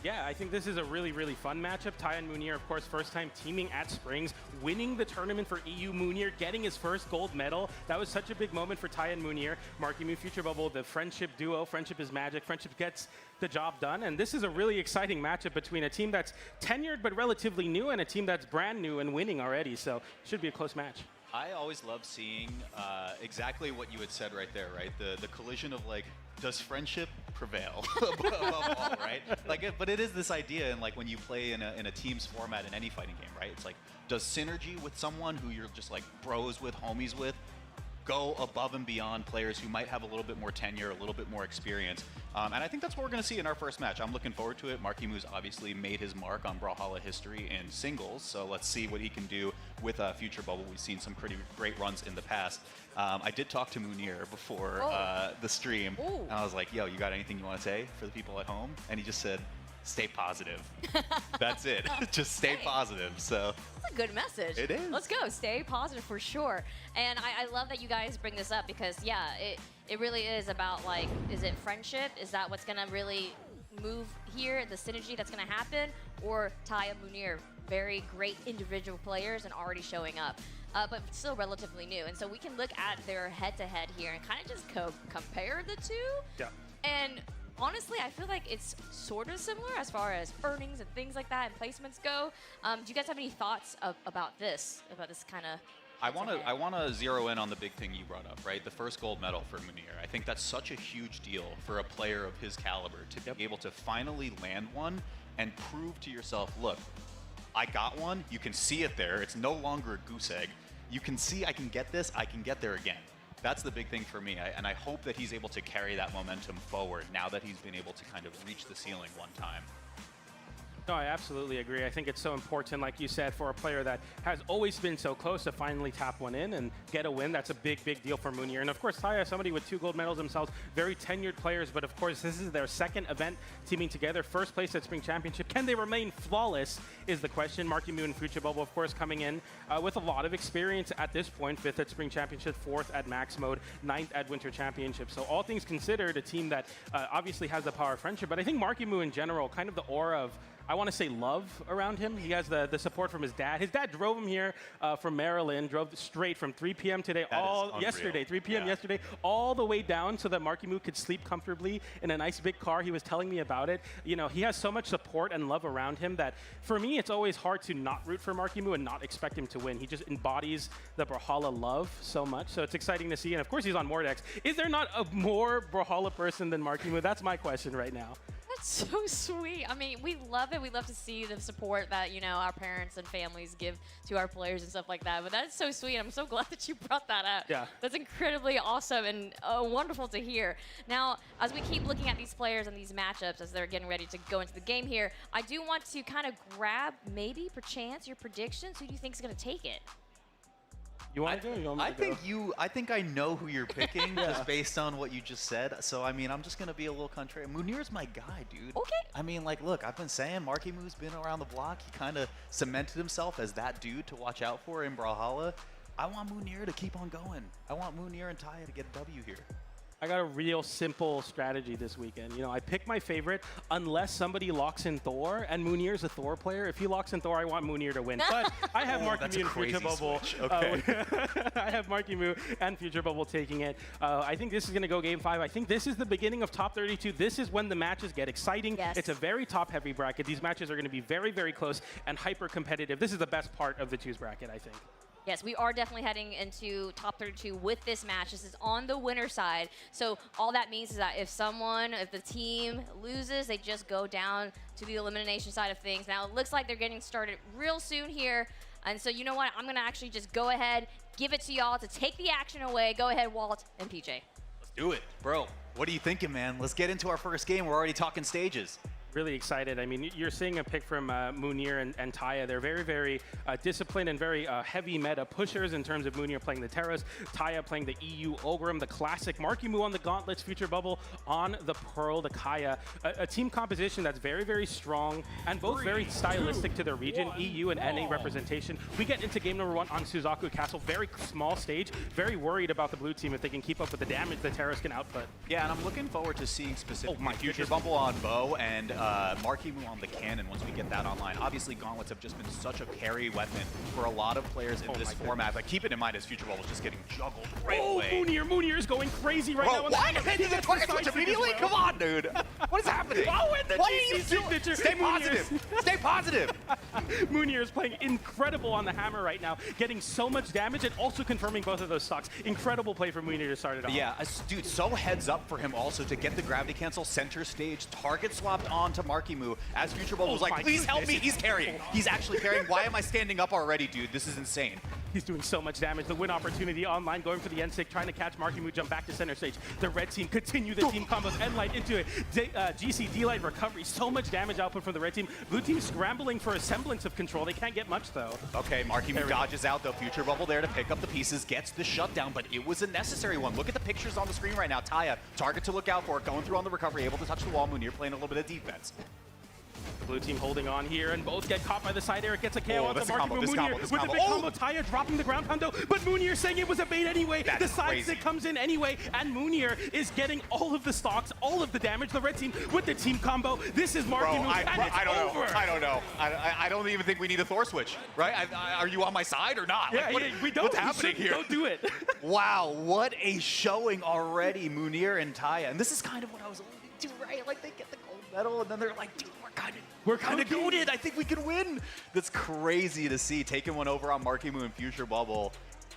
Yeah, I think this is a really, really fun matchup. Ty and Munir, of course, first time teaming at Springs, winning the tournament for EU. Munir getting his first gold medal. That was such a big moment for Ty and Munir. Marky Moo, Future Bubble, the friendship duo. Friendship is magic. Friendship gets the job done. And this is a really exciting matchup between a team that's tenured but relatively new and a team that's brand new and winning already. So it should be a close match. I always love seeing exactly what you had said right there, right? The collision of like, does friendship prevail above all, right? Like, but it is this idea, and like when you play in a teams format in any fighting game, right? It's like, does synergy with someone who you're just like bros with, homies with, go above and beyond players who might have a little bit more tenure, a little bit more experience. And I think that's what we're going to see in our first match. I'm looking forward to it. Marky Moo's obviously made his mark on Brawlhalla history in singles, so let's see what he can do with Future Bubble. We've seen some pretty great runs in the past. I did talk to Munir before the stream, and I was like, yo, you got anything you want to say for the people at home? And he just said, stay positive. That's it. Just stay positive. So that's a good message. It is. Let's go. Stay positive for sure. And I love that you guys bring this up because, yeah, it really is about, like, is it friendship? Is that what's going to really move here, the synergy that's going to happen? Or Taya, Munir, very great individual players and already showing up. But still relatively new. And so we can look at their head-to-head here and kind of just compare the two. Yeah. And honestly, I feel like it's sort of similar as far as earnings and things like that and placements go. Do you guys have any thoughts about this kind of? I want to zero in on the big thing you brought up, right? The first gold medal for Munir. I think that's such a huge deal for a player of his caliber to be able to finally land one and prove to yourself, look, I got one. You can see it there. It's no longer a goose egg. You can see I can get this. I can get there again. That's the big thing for me, and I hope that he's able to carry that momentum forward now that he's been able to kind of reach the ceiling one time. No, I absolutely agree. I think it's so important, like you said, for a player that has always been so close to finally tap one in and get a win. That's a big, big deal for Munir. And of course, Taya, somebody with 2 gold medals themselves, very tenured players. But of course, this is their second event teaming together. First place at Spring Championship. Can they remain flawless is the question. Marky Moo and Future Bubble, of course, coming in with a lot of experience at this point. 5th at Spring Championship, 4th at Max Mode, 9th at Winter Championship. So all things considered, a team that obviously has the power of friendship. But I think Marky Moo in general, kind of the aura of, I want to say, love around him. He has the support from his dad. His dad drove him here from Maryland, drove straight from 3 p.m. today, yesterday, 3 p.m. yesterday, all the way down so that Marky Moo could sleep comfortably in a nice big car. He was telling me about it. You know, he has so much support and love around him that for me, it's always hard to not root for Marky Moo and not expect him to win. He just embodies the Brawlhalla love so much. So it's exciting to see. And of course, he's on Mordex. Is there not a more Brawlhalla person than Marky Moo? That's my question right now. That's so sweet. I mean, we love it. We love to see the support that, you know, our parents and families give to our players and stuff like that. But that's so sweet. I'm so glad that you brought that up. Yeah. That's incredibly awesome and wonderful to hear. Now, as we keep looking at these players and these matchups as they're getting ready to go into the game here, I do want to kind of grab maybe, perchance, your predictions. Who do you think is going to take it? You want to go? You want me to go? I think I know who you're picking just based on what you just said. So I mean, I'm just gonna be a little contrary. Munir's my guy, dude. Okay. I mean, like, look, I've been saying Marky Moo's been around the block. He kind of cemented himself as that dude to watch out for in Brawlhalla. I want Munir to keep on going. I want Munir and Taya to get a W here. I got a real simple strategy this weekend. You know, I pick my favorite unless somebody locks in Thor, and Munir's a Thor player. If he locks in Thor, I want Munir to win. But I have Marky Moo and Future Bubble. Okay. I have Marky Moo and Future Bubble taking it. I think this is going to go Game 5. I think this is the beginning of top 32. This is when the matches get exciting. Yes. It's a very top-heavy bracket. These matches are going to be very, very close and hyper-competitive. This is the best part of the 2's bracket, I think. Yes, we are definitely heading into top 32 with this match. This is on the winner side. So all that means is that if the team loses, they just go down to the elimination side of things. Now it looks like they're getting started real soon here. And so you know what? I'm going to actually just go ahead, give it to y'all to take the action away. Go ahead, Walt and PJ. Let's do it. Bro, what are you thinking, man? Let's get into our first game. We're already talking stages. Really excited. I mean, you're seeing a pick from Munir and Taya. They're very, very disciplined and very heavy meta pushers in terms of Munir playing the Teros, Taya playing the EU Ogrim, the classic Marky Moo on the Gauntlets, Future Bubble on the Pearl, the Kaya. A team composition that's very, very strong and both very stylistic to their region, EU and NA representation. We get into game number 1 on Suzaku Castle. Very small stage. Very worried about the blue team if they can keep up with the damage the Teros can output. Yeah, and I'm looking forward to seeing specifically Future Bubble on bow and Marky Moo on the cannon once we get that online. Obviously, Gauntlets have just been such a carry weapon for a lot of players in this format, but keep it in mind as Future Bubble is just getting juggled right away. Munir is going crazy right now. Why did the target switch immediately? Come on, dude. What is happening? Oh, and the What are you doing? signature. Stay positive. Stay positive. Munir is playing incredible on the hammer right now, getting so much damage and also confirming both of those stocks. Incredible play from Munir to start it off. Yeah, dude, so heads up for him also to get the gravity cancel center stage, target swapped on to Marky Moo as Future Bubble was like, please help me. He's carrying. He's actually carrying. Why am I standing up already, dude? This is insane. He's doing so much damage. The win opportunity online, going for the N-stick, trying to catch Marky Moo, jump back to center stage. The red team continue the team combos. N-Light into it. GC D-Light recovery. So much damage output from the red team. Blue team scrambling for a semblance of control. They can't get much, though. Okay, Marky Moo dodges out, though. Future Bubble there to pick up the pieces, gets the shutdown, but it was a necessary one. Look at the pictures on the screen right now. Taya, target to look out for, going through on the recovery, able to touch the wall. Munir playing a little bit of defense. The blue team holding on here, and both get caught by the side air. It gets a KO onto Marky Moo. This Munir with the big combo. Taya dropping the ground pound, though, but Munir saying it was a bait anyway. The side stick comes in anyway, and Munir is getting all of the stocks, all of the damage. The red team with the team combo. This is Marky Moo, and it's over. I don't know. I don't even think we need a Thor switch, right? Are you on my side or not? Yeah, like, we don't. What's happening here? Don't do it. Wow, what a showing already, Munir and Taya. And this is kind of what I was alluding to, right? Like, they get the gold medal, and then they're like, dude, we're kind of goated. I think we can win. That's crazy to see. Taking one over on Marky Moo and Future Bubble.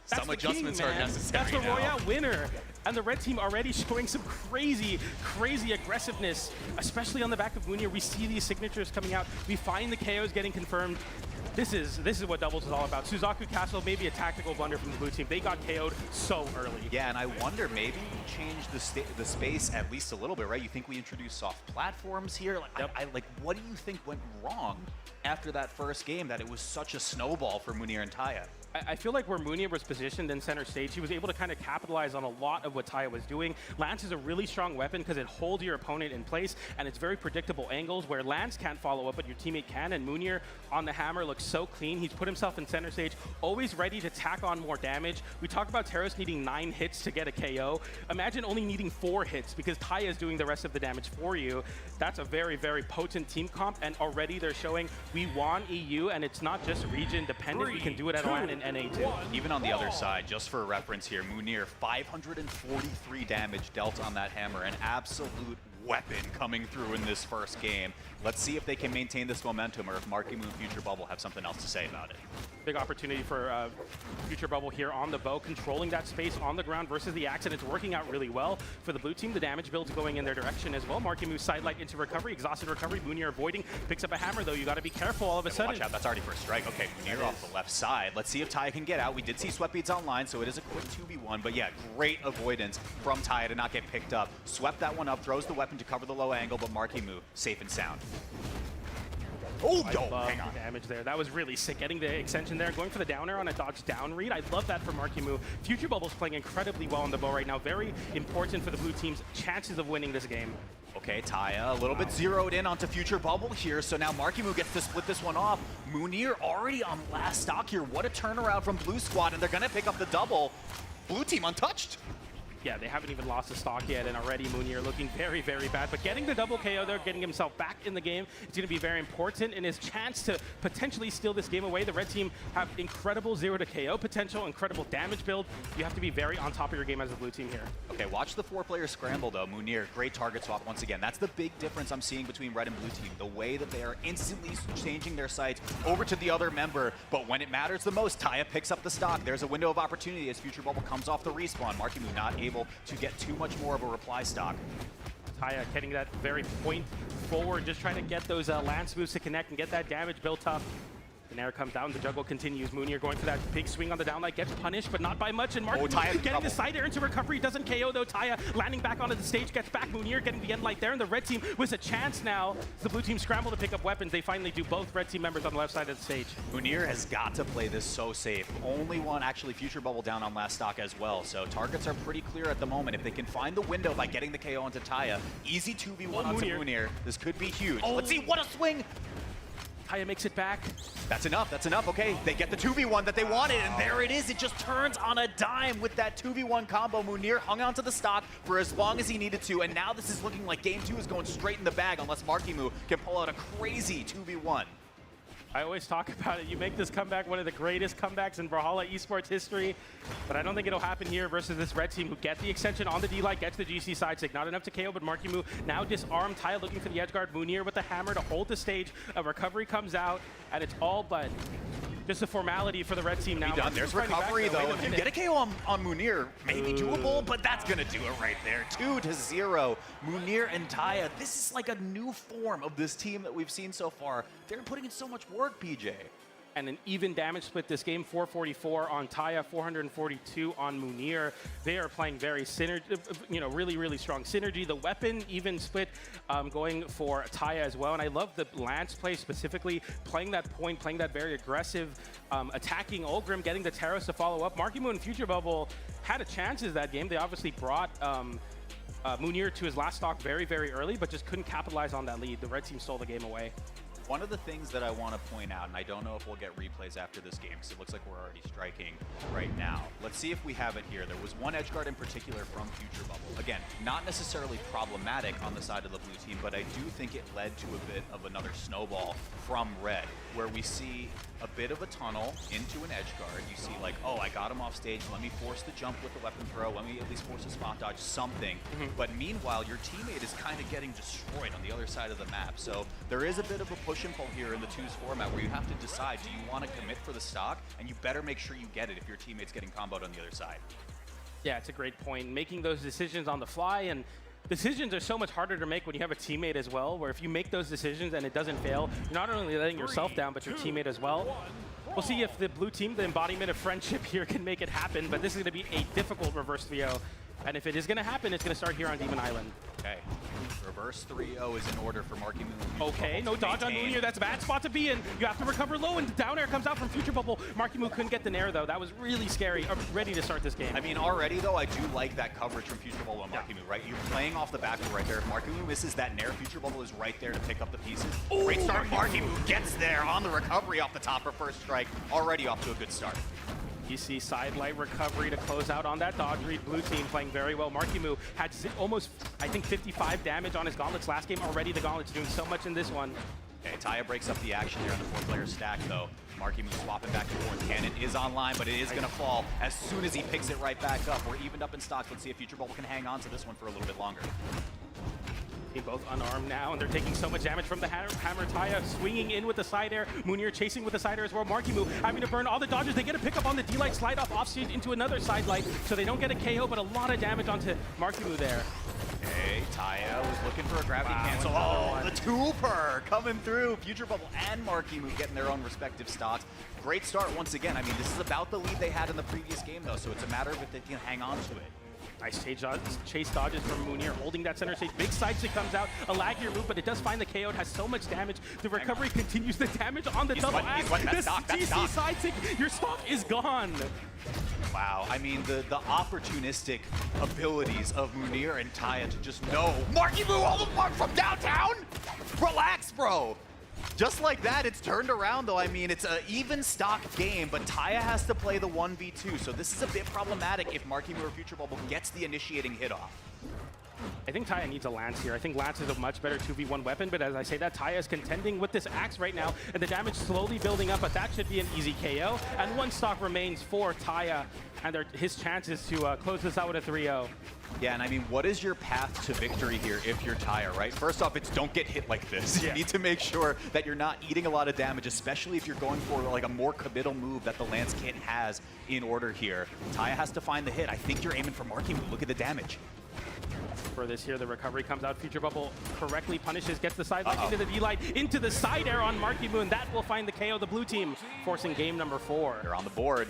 Some adjustments are necessary. That's the now. Royale winner. And the red team already showing some crazy, crazy aggressiveness, especially on the back of Munir. We see these signatures coming out. We find the KOs getting confirmed. This is what doubles is all about. Suzaku Castle, maybe a tactical blunder from the blue team. They got KO'd so early. Yeah, and I wonder, maybe we change the space at least a little bit, right? You think we introduce soft platforms here? Like, Yep. like, what do you think went wrong after that first game that it was such a snowball for Munir and Taya? I feel like where Munir was positioned in center stage, he was able to kind of capitalize on a lot of what Taya was doing. Lance is a really strong weapon because it holds your opponent in place, and it's very predictable angles where Lance can't follow up, but your teammate can, and Munir on the hammer looks so clean. He's put himself in center stage, always ready to tack on more damage. We talk about Teros needing 9 hits to get a KO. Imagine only needing 4 hits because Taya is doing the rest of the damage for you. That's a very, very potent team comp, and already they're showing we want EU, and it's not just region dependent. We can do it at LAN and NA too. Even on the other side, just for reference here, Munir, 543 damage dealt on that hammer, an absolute weapon coming through in this first game. Let's see if they can maintain this momentum or if Marky Moo and Future Bubble have something else to say about it. Big opportunity for Future Bubble here on the bow, controlling that space on the ground versus the axe, and it's working out really well for the blue team. The damage build's going in their direction as well. Marky Moo sidelight into recovery, exhausted recovery. Munir avoiding, picks up a hammer though. You got to be careful all of a sudden. Watch out, that's already first strike. Okay, Munir off the left side. Let's see if Taya can get out. We did see Sweatbeads online, so it is a quick 2v1, but yeah, great avoidance from Taya to not get picked up. Swept that one up, throws the weapon to cover the low angle, but Marky Moo safe and sound. Oh, hang on. Damage there. That was really sick. Getting the extension there, going for the downer on a dodge down read. I love that for Marky Moo. Future Bubble's playing incredibly well on the bow right now. Very important for the blue team's chances of winning this game. Okay, Taya a little bit zeroed in onto Future Bubble here, so now Marky Moo gets to split this one off. Munir already on last stock here. What a turnaround from Blue Squad, and they're going to pick up the double. Blue team untouched. Yeah, they haven't even lost a stock yet, and already Munir looking very, very bad. But getting the double KO there, getting himself back in the game, is going to be very important in his chance to potentially steal this game away. The red team have incredible 0 to KO potential, incredible damage build. You have to be very on top of your game as a blue team here. Okay, watch the 4-player scramble though. Munir, great target swap once again. That's the big difference I'm seeing between red and blue team. The way that they are instantly changing their sights over to the other member. But when it matters the most, Taya picks up the stock. There's a window of opportunity as Future Bubble comes off the respawn. Markimu not able to get too much more of a reply stock. Taya getting that very point forward, just trying to get those Lance moves to connect and get that damage built up. The Nair comes down, the juggle continues. Munir going for that big swing on the downlight, gets punished, but not by much. And Mark getting the side air into recovery, doesn't KO though. Taya landing back onto the stage, gets back. Munir getting the end light there, and the red team with a chance now. The blue team scramble to pick up weapons. They finally do, both red team members on the left side of the stage. Munir has got to play this so safe. Only one actually Future Bubble down on last stock as well. So targets are pretty clear at the moment. If they can find the window by getting the KO onto Taya, easy 2v1 onto Munir. This could be huge. Let's see, what a swing! Taya makes it back. That's enough, okay. They get the 2v1 that they wanted, and there it is. It just turns on a dime with that 2v1 combo. Munir hung onto the stock for as long as he needed to, and now this is looking like game 2 is going straight in the bag unless Markimu can pull out a crazy 2v1. I always talk about it. You make this comeback one of the greatest comebacks in Brawlhalla esports history, but I don't think it'll happen here versus this red team who get the extension on the D-Light, gets the GC side stick. Not enough to KO, but Markimu now disarmed. Taya looking for the edge guard. Munir with the hammer to hold the stage. A recovery comes out, and it's all but just a formality for the red team now. There's recovery though. If you get a KO on Munir, maybe doable, but that's gonna do it right there. 2-0. Munir and Taya. This is like a new form of this team that we've seen so far. They're putting in so much work, PJ. And an even damage split this game, 444 on Taya, 442 on Munir. They are playing very really, really strong synergy. The weapon even split going for Taya as well. And I love the Lance play specifically, playing that point, playing that very aggressive, attacking Ulgrim, getting the Teros to follow up. Markimu and Future Bubble had a chances that game. They obviously brought Munir to his last stock very, very early, but just couldn't capitalize on that lead. The red team stole the game away. One of the things that I want to point out, and I don't know if we'll get replays after this game, because it looks like we're already striking right now. Let's see if we have it here. There was one edge guard in particular from Future Bubble. Again, not necessarily problematic on the side of the blue team, but I do think it led to a bit of another snowball from red, where we see a bit of a tunnel into an edge guard. You see like, oh, I got him off stage. Let me force the jump with the weapon throw. Let me at least force a spot dodge, something. But meanwhile, your teammate is kind of getting destroyed on the other side of the map. So there is a bit of a push and pull here in the twos format where you have to decide, do you want to commit for the stock? And you better make sure you get it if your teammate's getting comboed on the other side. Yeah, it's a great point. Making those decisions on the fly, and decisions are so much harder to make when you have a teammate as well, where if you make those decisions and it doesn't fail, you're not only letting yourself down, but your teammate as well. We'll see if the blue team, the embodiment of friendship here, can make it happen, but this is going to be a difficult reverse 3-0. And if it is going to happen, it's going to start here on Demon Island. Okay. Reverse 3-0 is in order for Markimu. Okay, no dodge on Munir. That's a bad spot to be in. You have to recover low, and the down air comes out from Future Bubble. Markimu couldn't get the nair, though. That was really scary. I'm ready to start this game. I mean, already, though, I do like that coverage from Future Bubble and Markimu, right? You're playing off the back right there. If Markimu misses that nair, Future Bubble is right there to pick up the pieces. Ooh, great start. Markimu gets there on the recovery off the top for first strike. Already off to a good start. You see sidelight recovery to close out on that dodge read. Blue team playing very well. Markimu had almost, I think, 55 damage on his gauntlets last game. Already the gauntlets doing so much in this one. Okay, Taya breaks up the action here on the 4-player stack, though. Markimu swapping back and forth. Cannon is online, but it is going to fall as soon as he picks it right back up. We're evened up in stocks. Let's see if Future Bubble can hang on to this one for a little bit longer. Both unarmed now, and they're taking so much damage from the hammer. Taya swinging in with the side air. Munir chasing with the side air as well. Markimu having to burn all the dodges. They get a pickup on the D-Light, slide off stage into another side light, so they don't get a KO, but a lot of damage onto Markimu there. Okay, Taya was looking for a gravity cancel. Oh, the two-per coming through. Future Bubble and Markimu getting their own respective stocks. Great start once again. I mean, this is about the lead they had in the previous game, though, so it's a matter of if they can hang on to it. Nice chase dodges from Munir, holding that center stage. Big side stick comes out, a laggier move, but it does find the KO. It has so much damage. The recovery continues. The damage on the double axe. This GC side stick, your stock is gone. Wow, I mean, the opportunistic abilities of Munir and Taya to just know. Markimu all the way from downtown? Relax, bro. Just like that, it's turned around, though. I mean, it's an even stock game, but Taya has to play the 1v2, so this is a bit problematic if Marky Moo or Future Bubble gets the initiating hit off. I think Taya needs a Lance here. I think Lance is a much better 2v1 weapon, but as I say that, Taya is contending with this axe right now, and the damage slowly building up, but that should be an easy KO. And 1 stock remains for Taya, and his chances to close this out with a 3-0. Yeah, and I mean, what is your path to victory here if you're Taya, right? First off, it's don't get hit like this. You need to make sure that you're not eating a lot of damage, especially if you're going for like a more committal move that the Lance kit has in order here. Taya has to find the hit. I think you're aiming for Marky Moo. Look at the damage. For this here, the recovery comes out. Future Bubble correctly punishes, gets the side light into the D-light, into the side air on Marky Moo, and that will find the KO, the blue team, forcing game number 4. They're on the board.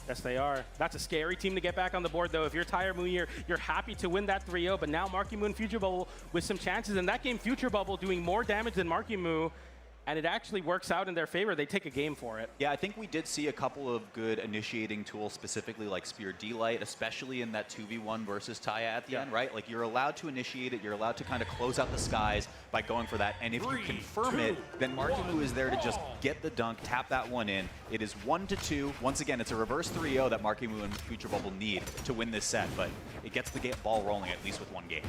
Yes, they are. That's a scary team to get back on the board, though. If you're Taya Moo, you're happy to win that 3-0, but now Marky Moo and Future Bubble with some chances. In that game, Future Bubble doing more damage than Marky Moo, and it actually works out in their favor. They take a game for it. Yeah, I think we did see a couple of good initiating tools, specifically like Spear D-Light, especially in that 2v1 versus Taya at the end, right? Like, you're allowed to initiate it, you're allowed to kind of close out the skies by going for that, and if you confirm it, then Marky Moo is there to just get the dunk, tap that one in. It is 1-2. Once again, it's a reverse 3-0 that Marky Moo and Future Bubble need to win this set, but it gets the ball rolling at least with one game.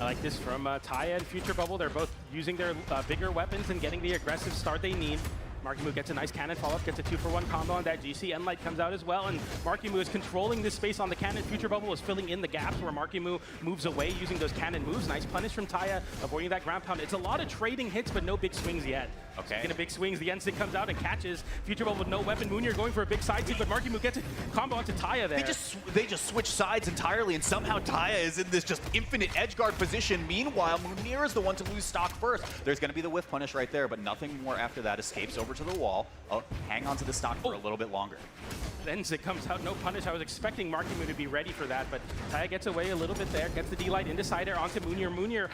I like this from Taya and Future Bubble. They're both using their bigger weapons and getting the aggressive start they need. Marky Moo gets a nice cannon follow-up, gets a 2-for-1 combo on that GC. N-Light comes out as well, and Marky Moo is controlling this space on the cannon. Future Bubble is filling in the gaps where Marky Moo moves away using those cannon moves. Nice punish from Taya, avoiding that ground pound. It's a lot of trading hits, but no big swings yet. Okay. Speaking of big swings, the N-Stick comes out and catches Future Bubble with no weapon. Moonier going for a big side seat, but Marky Moo gets a combo onto Taya there. They just switch sides entirely, and somehow Taya is in this just infinite edge guard position. Meanwhile, Moonier is the one to lose stock first. There's going to be the whiff punish right there, but nothing more after that. Escapes over to the wall. Hang on to the stock for a little bit longer. Then it comes out, no punish. I was expecting Marky Moo to be ready for that, but Taya gets away a little bit there, gets the D-Light into side air onto Moonier. Moonier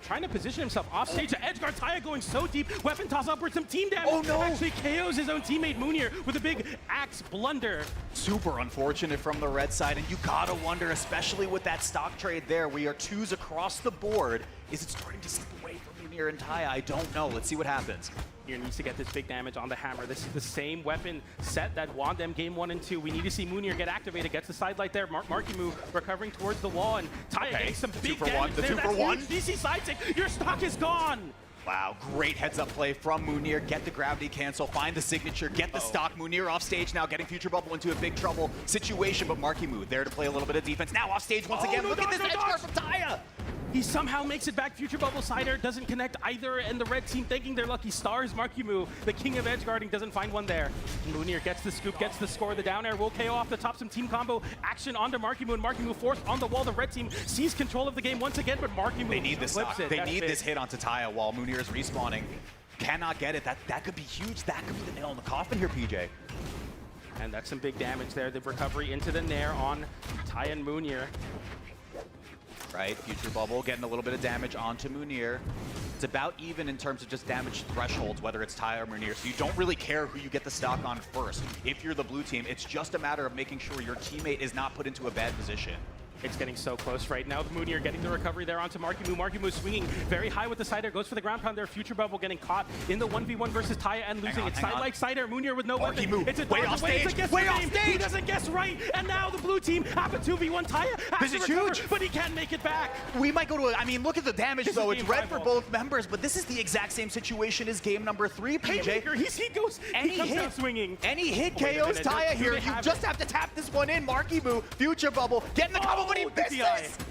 trying to position himself off stage. Edgeguard Taya going so deep. Weapon toss upwards, some team damage. Oh no! Actually KOs his own teammate Moonier with a big axe blunder. Super unfortunate from the red side, and you gotta wonder, especially with that stock trade there, we are 2s across the board. Is it starting to slip away from Moonier and Taya? I don't know. Let's see what happens. Moonier needs to get this big damage on the hammer. This is the same weapon set that won them game 1 and 2. We need to see Moonier get activated, gets the side light there. Marky Moo recovering towards the wall, and Taya getting some big damage there. That's huge. DC side stick. Your stock is gone. Wow, great heads-up play from Moonier. Get the gravity cancel, find the signature, get the stock. Moonier off stage now, getting Future Bubble into a big trouble situation, but Marky Moo there to play a little bit of defense. Now off stage once again. Look at this edge guard from Taya. He somehow makes it back. Future Bubble side air doesn't connect either, and the red team thinking they're lucky stars. Marky Moo, the king of edge guarding, doesn't find one there. Moonier gets the scoop, gets the score. The down air will KO off the top. Some team combo action onto Marky Moo, and Marky Moo forced on the wall. The red team sees control of the game once again, but Marky Moo flips it. They need this hit onto Taya while Moonier is respawning. Cannot get it. That could be huge. That could be the nail in the coffin here, PJ. And that's some big damage there. The recovery into the nair on Taya and Moonier. Right, Future Bubble getting a little bit of damage onto Moonier. It's about even in terms of just damage thresholds, whether it's Taya or Moonier, so you don't really care who you get the stock on first. If you're the blue team, it's just a matter of making sure your teammate is not put into a bad position. It's getting so close right now. Moonier getting the recovery there onto Marky Moo. Marky Moo swinging very high with the side air, goes for the ground pound there. Future Bubble getting caught in the 1v1 versus Taya and losing. It's side air. Moonier with no weapon. It's a way off stage. Way off stage. He doesn't guess right, and now the blue team have a 2v1. Taya has to recover, huge, but he can't make it back. We might go to I mean, look at the damage though. It's red for both members, but this is the exact same situation as game number 3, PJ. He comes out swinging. Any hit KOs Taya here. You just have to tap this one in. Marky Moo, Future Bubble, getting the combo, but he missed it.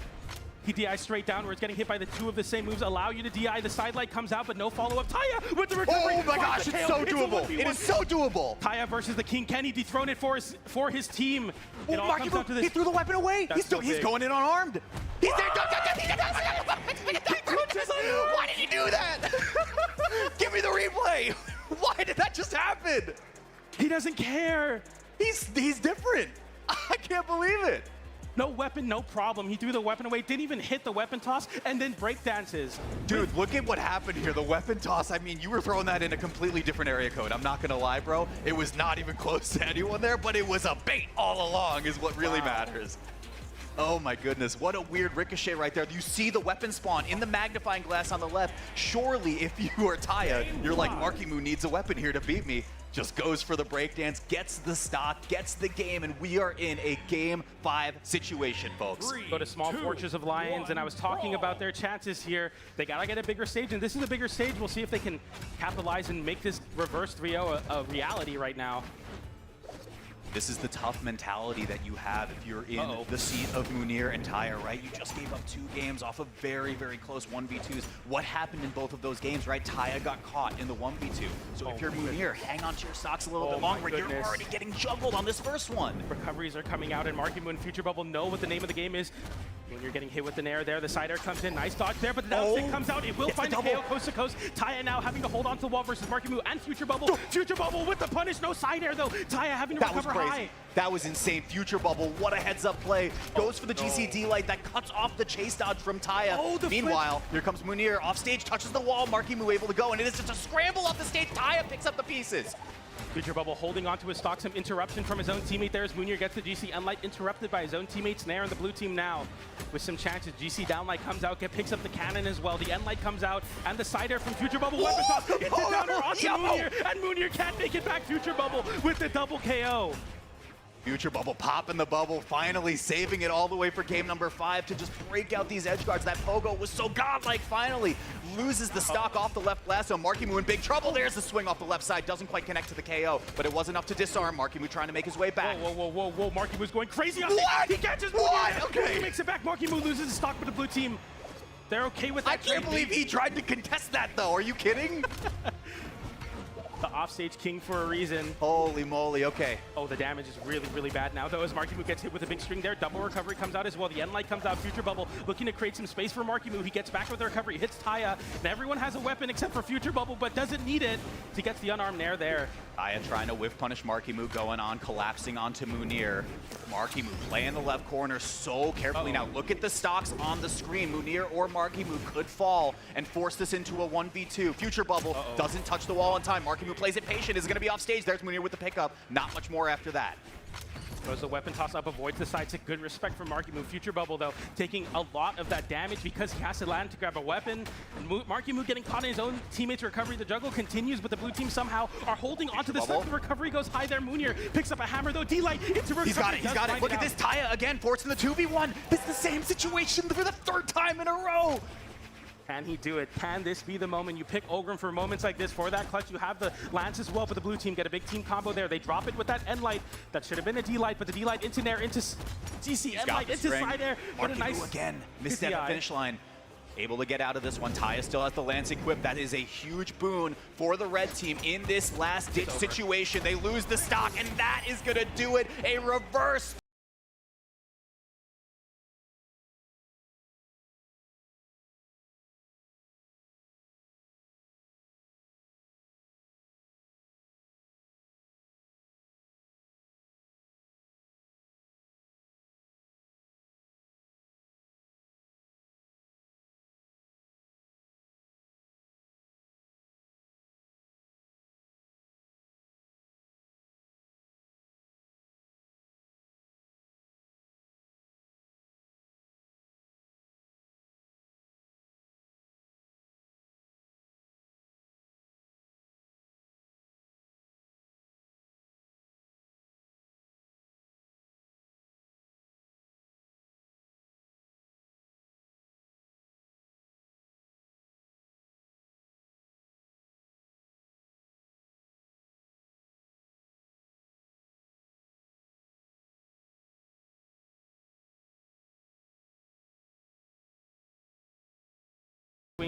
He DI straight downwards, getting hit by the 2 of the same moves, allow you to DI. The side light comes out, but no follow-up. Taya with the recovery. Oh my gosh, it's so doable. It is so doable. Taya versus the King. Can he dethrone it for his team? Oh, Marky Moo, he threw the weapon away. He's going in unarmed. He's there. Why did he do that? Give me the replay. Why did that just happen? He doesn't care. He's different. I can't believe it. No weapon, no problem. He threw the weapon away, didn't even hit the weapon toss, and then break dances. Dude, look at what happened here. The weapon toss, I mean, you were throwing that in a completely different area code. I'm not going to lie, bro. It was not even close to anyone there, but it was a bait all along is what really matters. Oh my goodness, what a weird ricochet right there. You see the weapon spawn in the magnifying glass on the left. Surely if you are Taya, you're like, Markimu needs a weapon here to beat me. Just goes for the breakdance, gets the stock, gets the game, and we are in a Game 5 situation, folks. Go to small Fortress of Lions, and I was talking about their chances here. They gotta get a bigger stage, and this is a bigger stage. We'll see if they can capitalize and make this reverse 3-0 a reality right now. This is the tough mentality that you have if you're in the seat of Munir and Taya, right? You just gave up 2 games off of very, very close 1v2s. What happened in both of those games, right? Taya got caught in the 1v2. So if you're Munir, hang on to your stocks a little bit longer. You're already getting juggled on this first one. Recoveries are coming out, and Markimu and Future Bubble know what the name of the game is. When you're getting hit with the nair there, the side air comes in. Nice dodge there, but the down stick comes out. It will find the KO coast to coast. Taya now having to hold on to the wall versus Markimu and Future Bubble. Future Bubble with the punish. No side air, though. Taya having to recover high. That was insane. Future Bubble, what a heads-up play. Goes for the GCD light that cuts off the chase dodge from Taya. Meanwhile, here comes Munir. Off stage, touches the wall. Markimu able to go, and it is just a scramble off the stage. Taya picks up the pieces. Future Bubble holding on to his stock, some interruption from his own teammate there as Munir gets the GC Unlight interrupted by his own teammates. Nair in the blue team now with some chances. GC Downlight comes out, picks up the cannon as well. The N-Light comes out, and the side air from Future Bubble. Weapon toss, it's a downer onto Munir, and Munir can't make it back. Future Bubble with the double KO. Future Bubble popping the bubble, finally saving it all the way for game number 5 to just break out these edge guards. That Pogo was so godlike, finally. Loses the stock off the left glass, so Markimu in big trouble. There's the swing off the left side, doesn't quite connect to the KO, but it was enough to disarm. Markimu trying to make his way back. Whoa. Markimu's going crazy. What? He catches Munir. Okay. He makes it back. Markimu loses the stock with the blue team. They're okay with that. I can't believe he tried to contest that, though. Are you kidding? The offstage king for a reason. Holy moly, okay. Oh, the damage is really, really bad now, though, as Markimu gets hit with a big string there. Double recovery comes out as well. The N-Light comes out. Future Bubble looking to create some space for Markimu. He gets back with the recovery, hits Taya, and everyone has a weapon except for Future Bubble, but doesn't need it. He gets the unarmed nair there. Taya trying to whiff punish Markimu, going on, collapsing onto Munir. Markimu playing the left corner so carefully. Now look at the stocks on the screen. Munir or Markimu could fall and force this into a 1v2. Future Bubble doesn't touch the wall in time. Markimu plays it patient, is going to be off stage. There's Munir with the pickup. Not much more after that. Goes the weapon toss up, avoids the side stick. Good respect from Markimu. Future Bubble, though, taking a lot of that damage because he has to land to grab a weapon. And Markimu getting caught in his own teammate's recovery. The juggle continues, but the blue team somehow are holding onto the stuff. The recovery goes high there. Munir picks up a hammer, though. D-Light into recovery. He's got it. Look at this. Taya again, forcing the 2v1. It's the same situation for the 3rd time in a row. Can he do it? Can this be the moment? You pick Ogrim for moments like this. For that clutch, you have the Lance as well, but the blue team get a big team combo there. They drop it with that N-Light. That should have been a D-Light, but the D-Light into Nair, into GC N-Light, into side air. What a nice again. Missed at the finish line. Able to get out of this one. Taya still has the Lance equipped. That is a huge boon for the red team in this last-ditch situation. They lose the stock, and that is going to do it. A reverse.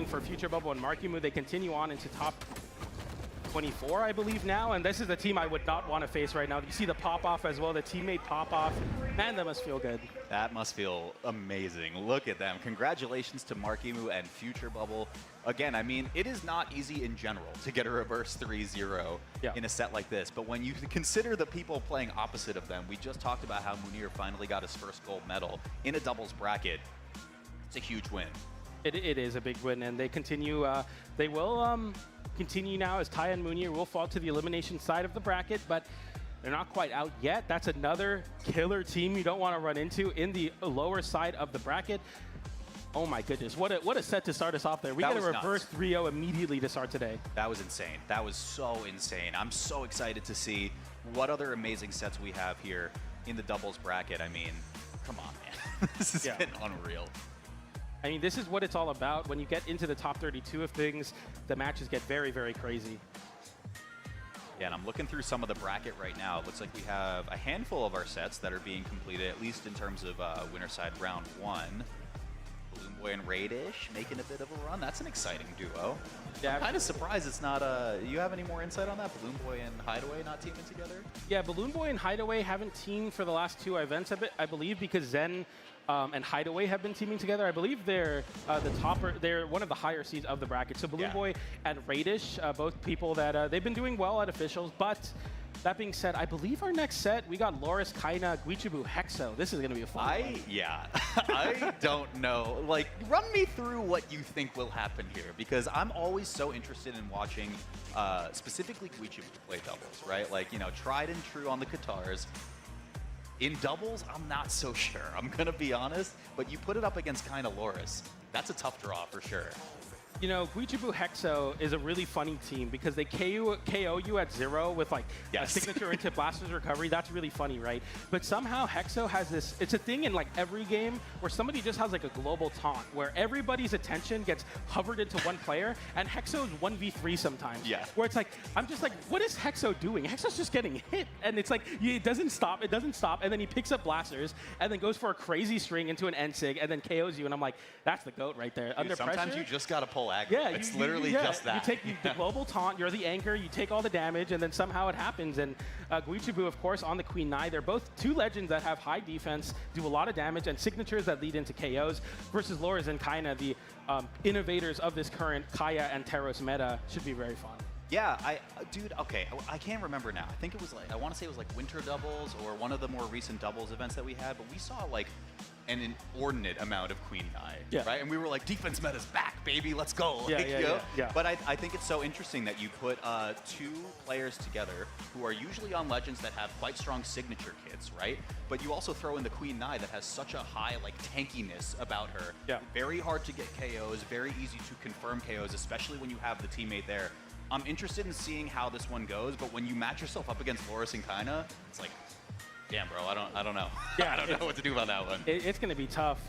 For Future Bubble and Markimu, they continue on into top 24, I believe now, and this is the team I would not want to face right now. You see the pop-off as well, the teammate pop-off. Man, that must feel good. That must feel amazing. Look at them. Congratulations to Markimu and Future Bubble. Again, I mean, it is not easy in general to get a reverse 3-0 in a set like this, but when you consider the people playing opposite of them, we just talked about how Munir finally got his first gold medal in a doubles bracket. It's a huge win. It is a big win, and they continue. They will continue now as Taya and Munir will fall to the elimination side of the bracket, but They're not quite out yet. That's another killer team you don't want to run into in the lower side of the bracket. Oh my goodness, what a set to start us off there. We got a reverse 3-0 immediately to start today. That was insane. That was so insane. I'm so excited to see what other amazing sets we have here in the doubles bracket. I mean, come on, man. This has been unreal. I mean, this is what it's all about. When you get into the top 32 of things, the matches get very, very crazy. Yeah, and I'm looking through some of the bracket right now. It looks like we have a handful of our sets that are being completed, at least in terms of winner side round 1. Balloon Boy and Radish making a bit of a run. That's an exciting duo. Yeah, I'm kind of surprised it's not you have any more insight on that? Balloon Boy and Hideaway not teaming together? Yeah, Balloon Boy and Hideaway haven't teamed for the last 2 events, I believe, because Zen and Hideaway have been teaming together. I believe they're the topper. They're one of the higher seeds of the bracket. So Balloon Boy and Radish, both people that they've been doing well at officials, but that being said, I believe our next set, we got Loris, Kaina, Guichibu, Hexo. This is going to be a fun one. Yeah, I don't know. Like, run me through what you think will happen here, because I'm always so interested in watching specifically Guichibu play doubles, right? Like, you know, tried and true on the guitars. In doubles, I'm not so sure. I'm going to be honest, but you put it up against Kaina Loris. That's a tough draw for sure. You know, Guichibu Hexo is a really funny team because they KO you at 0 with like a signature into Blaster's recovery. That's really funny, right? But somehow Hexo has this, it's a thing in like every game where somebody just has like a global taunt where everybody's attention gets hovered into one player, and Hexo's 1v3 sometimes. Yeah. Where it's like, I'm just like, what is Hexo doing? Hexo's just getting hit. And it's like, it doesn't stop, and then he picks up Blasters and then goes for a crazy string into an N-Sig and then KOs you, and I'm like, that's the GOAT right there. Dude, under sometimes pressure, you just gotta pull aggro. Yeah, it's literally just that. You take the global taunt, you're the anchor, you take all the damage, and then somehow it happens. And Guichibu, of course, on the Queen Nai, they're both 2 legends that have high defense, do a lot of damage, and signatures that lead into KOs, versus Loris and Kaina, the innovators of this current Kaya and Teros meta. Should be very fun. Yeah, dude, okay, I can't remember now. I think it was like, I want to say it was like Winter Doubles or one of the more recent doubles events that we had, but we saw like an inordinate amount of Queen Nai, right? And we were like, defense meta's back, baby, let's go. Yeah. But I think it's so interesting that you put 2 players together who are usually on Legends that have quite strong signature kits, right? But you also throw in the Queen Nai that has such a high like tankiness about her. Yeah. Very hard to get KOs, very easy to confirm KOs, especially when you have the teammate there. I'm interested in seeing how this one goes, but when you match yourself up against Loris and Kaina, it's like, damn, bro, I don't know. Yeah, I don't know what to do about that one. It's going to be tough.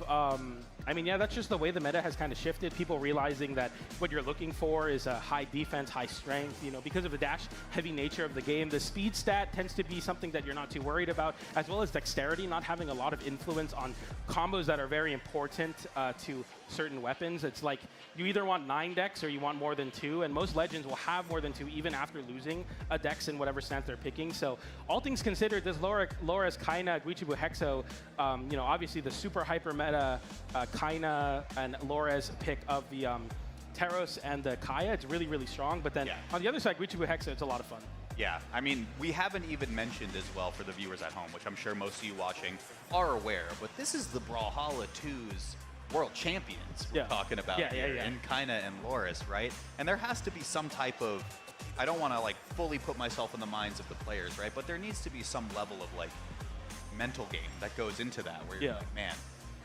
I mean, yeah, that's just the way the meta has kind of shifted. People realizing that what you're looking for is a high defense, high strength, you know, because of the dash-heavy nature of the game. The speed stat tends to be something that you're not too worried about, as well as dexterity, not having a lot of influence on combos that are very important to certain weapons. It's like you either want 9 dex or you want more than 2, and most legends will have more than 2 even after losing a dex in whatever stance they're picking. So all things considered, this Loris, Kaina, Guichibu, Hexo, you know, obviously the super hyper meta Kaina and Loris pick of the Teros and the Kaya, it's really, really strong. But then on the other side, Guichibu, Hexo, it's a lot of fun. Yeah, I mean, we haven't even mentioned as well for the viewers at home, which I'm sure most of you watching are aware, but this is the Brawlhalla 2's world champions we're talking about here, in Kaina and Loris, right? And there has to be some type of, I don't want to like fully put myself in the minds of the players, right? But there needs to be some level of like mental game that goes into that, where you're like, man,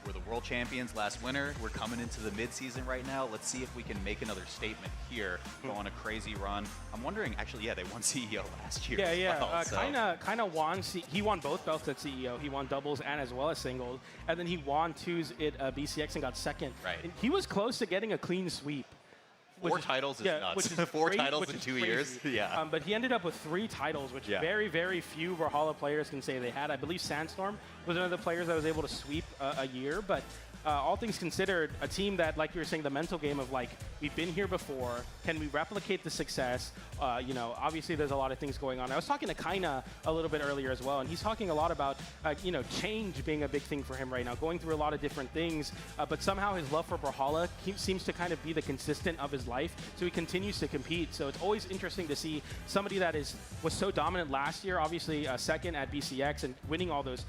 we're the world champions last winter. We're coming into the mid-season right now. Let's see if we can make another statement here, go on a crazy run. I'm wondering, actually, they won CEO last year. Kaina won. He won both belts at CEO. He won doubles and as well as singles. And then he won 2s at BCX and got second. Right. And he was close to getting a clean sweep. 4 titles is nuts. Which is 4 titles in 2 years. Yeah. But he ended up with 3 titles, which very, very few Brawlhalla players can say they had. I believe Sandstorm was one of the players that was able to sweep a year. But all things considered, a team that, like you were saying, the mental game of like, we've been here before. Can we replicate the success? You know, obviously there's a lot of things going on. I was talking to Kaina a little bit earlier as well, and he's talking a lot about, you know, change being a big thing for him right now, going through a lot of different things. But somehow his love for Brawlhalla seems to kind of be the consistent of his life. So he continues to compete. So it's always interesting to see somebody that was so dominant last year, obviously second at BCX and winning all those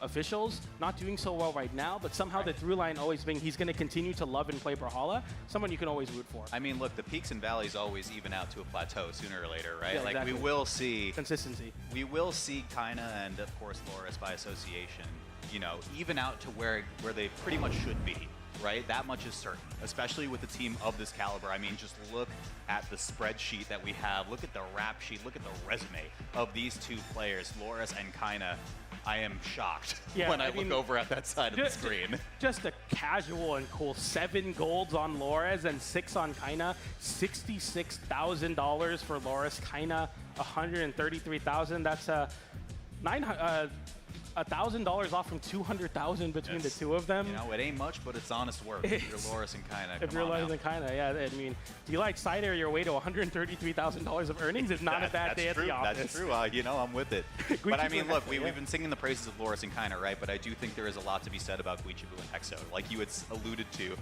officials, not doing so well right now, but somehow the through line storyline always being he's going to continue to love and play Brawlhalla, someone you can always root for. I mean, look, the peaks and valleys always even out to a plateau sooner or later, right? Yeah, like exactly. we will see consistency. We will see Kaina and of course Loris by association, you know, even out to where they pretty much should be. Right? That much is certain, especially with a team of this caliber. I mean, just look at the spreadsheet that we have. Look at the rap sheet. Look at the resume of these two players, Loris and Kaina. I am shocked when I look over at that side of the screen. Just a casual and cool 7 golds on Loris and 6 on Kaina. $66,000 for Loris. Kaina, $133,000. That's $1,000 off from $200,000 between the two of them. You know, it ain't much, but it's honest work. If you're Loris and Kaina, if you're Loris and Kaina, yeah. I mean, do you like side air your way to $133,000 of earnings? It's not a bad day at the office. That's true. You know, I'm with it. But I mean, look, we've been singing the praises of Loris and Kaina, right? But I do think there is a lot to be said about Guichibu and Hexo. Like you had alluded to,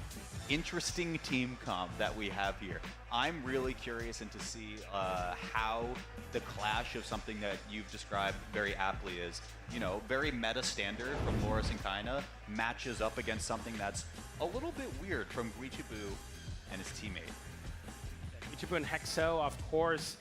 interesting team comp that we have here. I'm really curious to see how the clash of something that you've described very aptly is, you know, very meta standard from Loris and Kaina matches up against something that's a little bit weird from Guichibu and his teammate. Guichibu and Hexo, of course.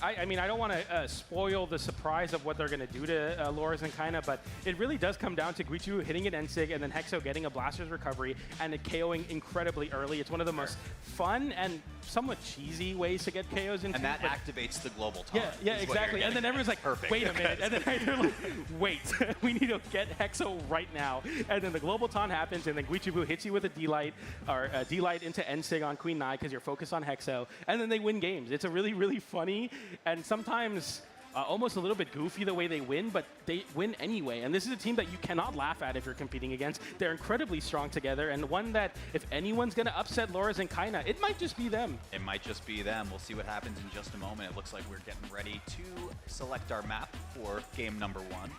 I mean, I don't want to spoil the surprise of what they're going to do to Loris and Kaina, but it really does come down to Guichibu hitting an N-Sig and then Hexo getting a Blaster's recovery and it KOing incredibly early. It's one of the most fun and somewhat cheesy ways to get KOs into. And that activates the global taunt. Yeah, exactly. And then everyone's like, perfect. Wait a minute. And then they're like, wait, we need to get Hexo right now. And then the global taunt happens and then Guichibu hits you with a D-Light or a D-Light into N-Sig on Queen Nai because you're focused on Hexo. And then they win games. It's a really, really funny and sometimes almost a little bit goofy the way they win, but they win anyway. And this is a team that you cannot laugh at if you're competing against. They're incredibly strong together, and one that if anyone's going to upset Loris and Kaina, it might just be them. It might just be them. We'll see what happens in just a moment. It looks like we're getting ready to select our map for game number 1.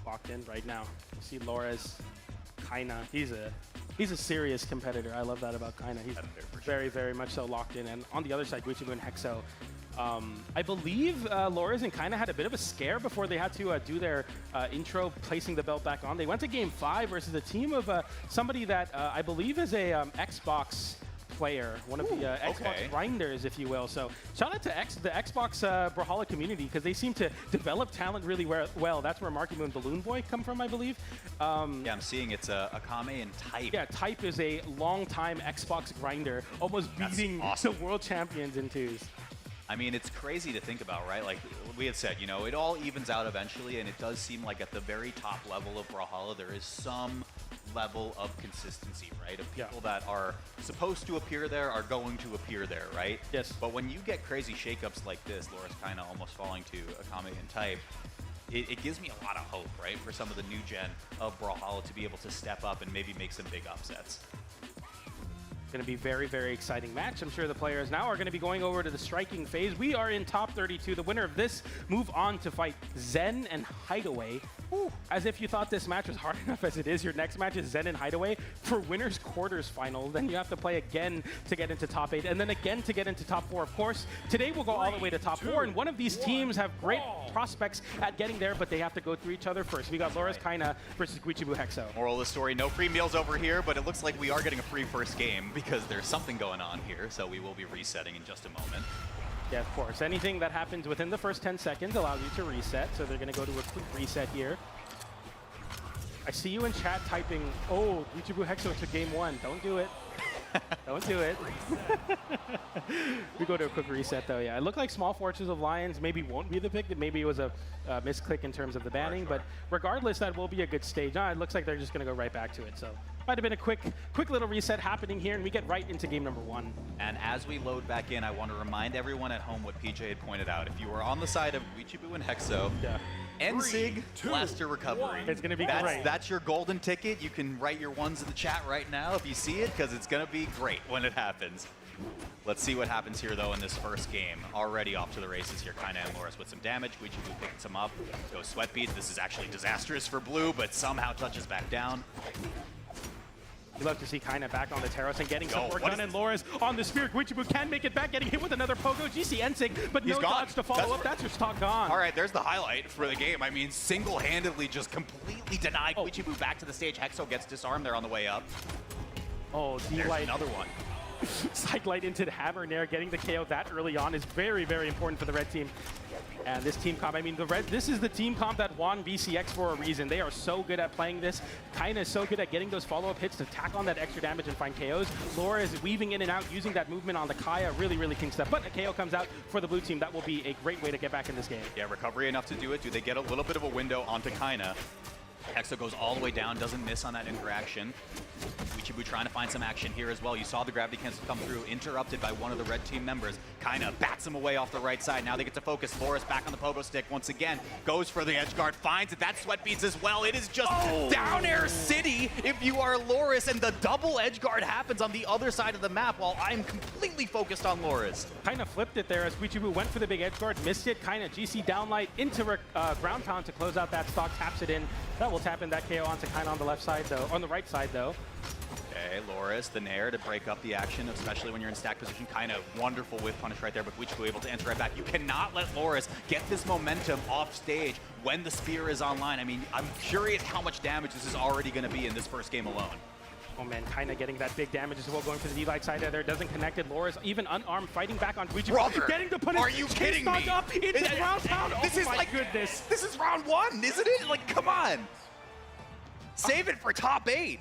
Locked in right now. You see Loris, Kaina. He's a serious competitor. I love that about Kaina. He's very, very much so locked in. And on the other side, Guichibu and Hexo. I believe Loris and Kaina had a bit of a scare before they had to do their intro, placing the belt back on. They went to Game 5 versus a team of somebody that I believe is a Xbox player, one of the Xbox grinders, if you will. So shout out to the Xbox Brawlhalla community because they seem to develop talent really well. That's where Marky Moon Balloon Boy come from, I believe. Yeah, I'm seeing it's Akame and Type. Yeah, Type is a long-time Xbox grinder, almost beating the world champions in 2s. I mean, it's crazy to think about, right? Like we had said, you know, it all evens out eventually, and it does seem like at the very top level of Brawlhalla, there is some level of consistency, right? Of people that are supposed to appear there are going to appear there, right? Yes. But when you get crazy shakeups like this, Loris Kaina almost falling to Akame and Type, it gives me a lot of hope, right? For some of the new gen of Brawlhalla to be able to step up and maybe make some big upsets. Going to be very, very exciting match. I'm sure the players now are going to be going over to the striking phase. We are in top 32. The winner of this move on to fight Zen and Hideaway. Ooh, as if you thought this match was hard enough as it is. Your next match is Zen and Hideaway for winners quarters final. Then you have to play again to get into top 8 and then again to get into top 4. Of course, today we'll go all the way to top 4 and one of these teams have great prospects at getting there, but they have to go through each other first. We got Loris Kaina versus Guichibu Hexo. Moral of the story, no free meals over here, but it looks like we are getting a free first game because there's something going on here, so we will be resetting in just a moment. Yeah, of course. Anything that happens within the first 10 seconds allows you to reset, so they're going to go to a quick reset here. I see you in chat typing, oh, Guichibu Hexo took game 1. Don't do it. Don't do it. We go to a quick reset, though, yeah. It looked like Small Fortress of Lions maybe won't be the pick. Maybe it was a misclick in terms of the banning, but regardless, that will be a good stage. No, it looks like they're just going to go right back to it, so might have been a quick little reset happening here, and we get right into game number 1. And as we load back in, I want to remind everyone at home what PJ had pointed out. If you were on the side of Guichibu and Hexo, N-Sig, Blaster Recovery. It's going to be great. That's your golden ticket. You can write your ones in the chat right now if you see it, because it's going to be great when it happens. Let's see what happens here, though, in this first game. Already off to the races here. Kaina and Loris with some damage. Guichibu picking some up. Go Sweat Beads. This is actually disastrous for Blue, but somehow touches back down. You love to see Kaina back on the Teros and getting some work done, and Loris on the Spear. Guichibu can make it back, getting hit with another Pogo. GC Ensig, but no dodge to follow up. That's your stock gone. All right, there's the highlight for the game. I mean, single-handedly just completely denied Guichibu back to the stage. Hexo gets disarmed there on the way up. Oh, There's another one. Cyclite into the Hammer Nair, getting the KO that early on is very, very important for the red team. And this team comp, I mean, this is the team comp that won VCX for a reason. They are so good at playing this. Kaina is so good at getting those follow-up hits to tack on that extra damage and find KOs. Laura is weaving in and out, using that movement on the Kaya. Really, really king stuff. But a KO comes out for the blue team. That will be a great way to get back in this game. Yeah, recovery enough to do it. Do they get a little bit of a window onto Kaina? Hexo goes all the way down, doesn't miss on that interaction. Guichibu trying to find some action here as well. You saw the gravity cancel come through, interrupted by one of the red team members. Kaina bats him away off the right side. Now they get to focus. Loris back on the pogo stick once again. Goes for the edge guard, finds it. That sweat beads as well. It is just down air city if you are Loris, and the double edge guard happens on the other side of the map while I'm completely focused on Loris. Kaina flipped it there as Guichibu went for the big edge guard, missed it. Kaina GC downlight into ground pound to close out that stock, taps it in. That will tap in that KO onto Kaina on the left side though, on the right side though. Okay, Loris, the Nair to break up the action, especially when you're in stack position. Kind of wonderful with punish right there, but Guichibu able to enter right back. You cannot let Loris get this momentum off stage when the spear is online. I mean, I'm curious how much damage this is already going to be in this first game alone. Oh man, Kaina getting that big damage as well, going for the D-Light side there. Doesn't connect it. Loris even unarmed, fighting back on Guichibu. Brother, getting the punish. are you kidding me? Up into ground pound. This is like goodness. This is round one, isn't it? Like, come on. Save it for top 8.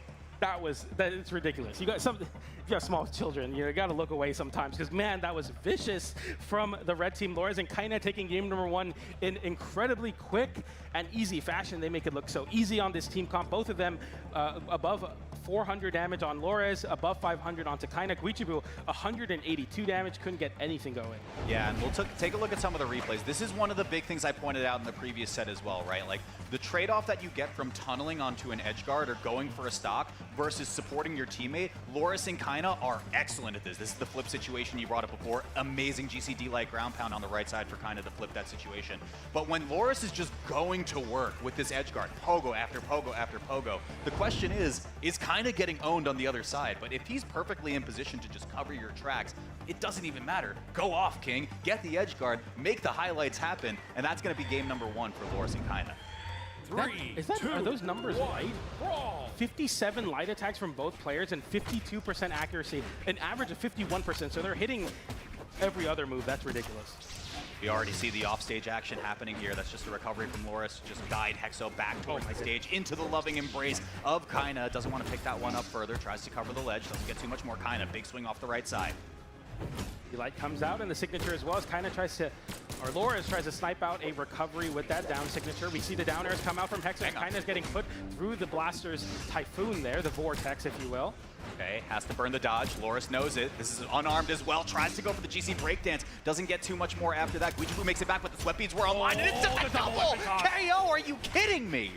It's ridiculous. You got small children, you got to look away sometimes, because man, that was vicious from the red team. Loris and Kaina taking game number 1 in incredibly quick and easy fashion. They make it look so easy on this team comp. Both of them above 400 damage on Loris, above 500 onto Kaina. Guichibu 182 damage, couldn't get anything going. Yeah, and we'll take a look at some of the replays. This is one of the big things I pointed out in the previous set as well, right? Like, the trade-off that you get from tunneling onto an edge guard or going for a stock versus supporting your teammate. Loris and Kaina are excellent at this. This is the flip situation you brought up before. Amazing GCD light ground pound on the right side for Kaina to flip that situation. But when Loris is just going to work with this edge guard, pogo after pogo after pogo, the question is Kaina getting owned on the other side? But if he's perfectly in position to just cover your tracks, it doesn't even matter. Go off, King. Get the edge guard. Make the highlights happen. And that's going to be game number 1 for Loris and Kaina. Are those numbers right? 57 light attacks from both players and 52% accuracy, an average of 51%. So they're hitting every other move. That's ridiculous. We already see the offstage action happening here. That's just a recovery from Loris. Just guide Hexo back towards the stage into the loving embrace of Kaina. Doesn't want to pick that one up further. Tries to cover the ledge. Doesn't get too much more. Kaina, big swing off the right side. Light comes out in the signature as well as Kaina Loris tries to snipe out a recovery with that down signature. We see the down airs come out from Hexo. Kaina's getting put through the Blaster's Typhoon there, the vortex, if you will. Okay, has to burn the dodge. Loris knows it. This is unarmed as well. Tries to go for the GC breakdance. Doesn't get too much more after that. Guichibu makes it back, but the sweat beads were online, and it's just a double KO. Are you kidding me?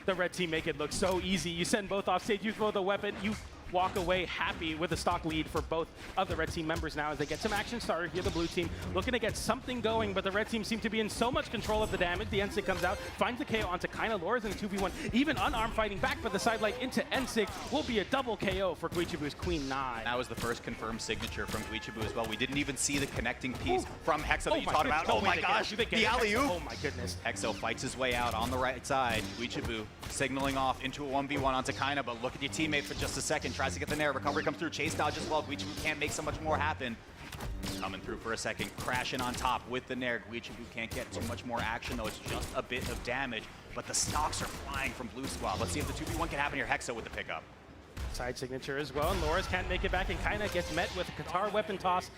The red team make it look so easy. You send both off stage, you throw the weapon, you walk away happy with a stock lead for both of the red team members now as they get some action started here. The blue team looking to get something going, but the red team seem to be in so much control of the damage. The Ensig comes out, finds the KO onto Kaina. Loris in a 2v1, even unarmed fighting back, but the sidelight into Ensig will be a double KO for Guichibu's Queen 9. That was the first confirmed signature from Guichibu as well. We didn't even see the connecting piece from Hexo that you talked about. Oh my gosh, the alley-oop. Oh my goodness. Hexo fights his way out on the right side. Guichibu signaling off into a 1v1 onto Kaina, but look at your teammate for just a second. Tries to get the Nair. Recovery comes through. Chase dodge as well. Guichibu can't make so much more happen. Coming through for a second. Crashing on top with the Nair. Guichibu can't get too much more action, though. It's just a bit of damage. But the stocks are flying from Blue Squad. Let's see if the 2v1 can happen here. Hexo with the pickup. Side signature as well. And Loris can't make it back, and Kaina gets met with a Qatar weapon toss.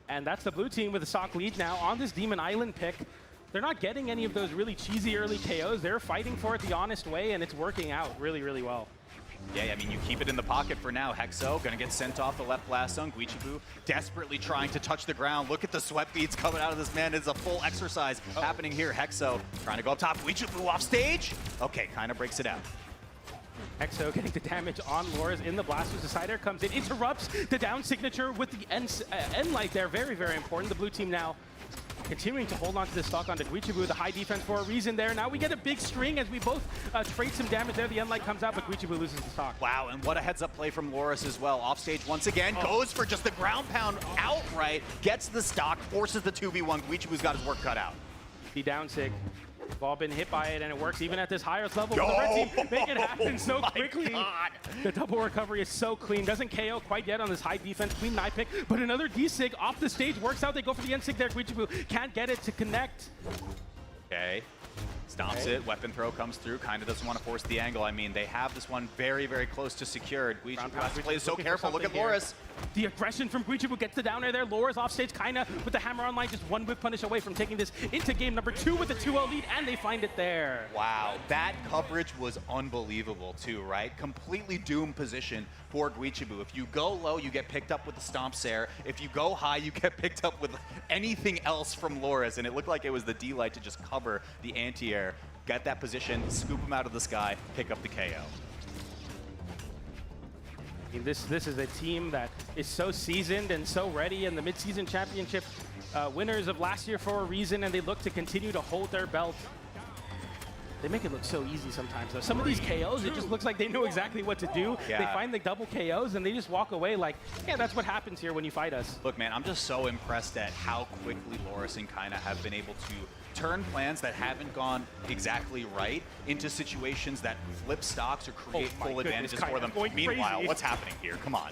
And that's the blue team with a stock lead now on this Demon Island pick. They're not getting any of those really cheesy early KOs. They're fighting for it the honest way, and it's working out really, really well. Yeah, I mean, you keep it in the pocket for now. Hexo gonna get sent off the left blast zone. Guichibu desperately trying to touch the ground. Look at the sweat beads coming out of this man. It's a full exercise happening here. Hexo trying to go up top. Guichibu off stage. Okay, kind of breaks it out. Hexo getting the damage on Loris in the blasters. The side air comes in, interrupts the down signature with the end light there. Very, very important. The blue team now continuing to hold on to this stock onto Guichibu. The high defense for a reason there. Now we get a big string as we both trade some damage there. The end light comes out, but Guichibu loses the stock. Wow, and what a heads-up play from Loris as well. Offstage once again, goes for just the ground pound outright, gets the stock, forces the 2v1. Guichibu's got his work cut out. The down sig. We've all been hit by it, and it works even at this higher level. The red team make it happen so quickly. God. The double recovery is so clean. Doesn't KO quite yet on this high defense. Clean knife pick, but another D-sig off the stage. Works out. They go for the N-sig there. Guichibu can't get it to connect. Okay. Stomps it, weapon throw comes through, kind of doesn't want to force the angle. I mean, they have this one very, very close to secured. Guichibu has to play so careful. Look at Loris. The aggression from Guichibu gets the down air there. Loris off stage, kinda with the hammer online, just one whip punish away from taking this into game number 2 with a 2-0 lead, and they find it there. Wow, that coverage was unbelievable too, right? Completely doomed position for Guichibu. If you go low, you get picked up with the stomp Sair. If you go high, you get picked up with anything else from Loris, and it looked like it was the D-Light to just cover the anti-air, get that position, scoop him out of the sky, pick up the KO. This is a team that is so seasoned and so ready, and the mid-season championship winners of last year for a reason, and they look to continue to hold their belt. They make it look so easy sometimes, though. Some of these KOs, it just looks like they know exactly what to do. Yeah. They find the double KOs, and they just walk away like, yeah, that's what happens here when you fight us. Look, man, I'm just so impressed at how quickly Loris and Kaina have been able to turn plans that haven't gone exactly right into situations that flip stocks or create full advantages for them. Meanwhile, what's happening here? Come on.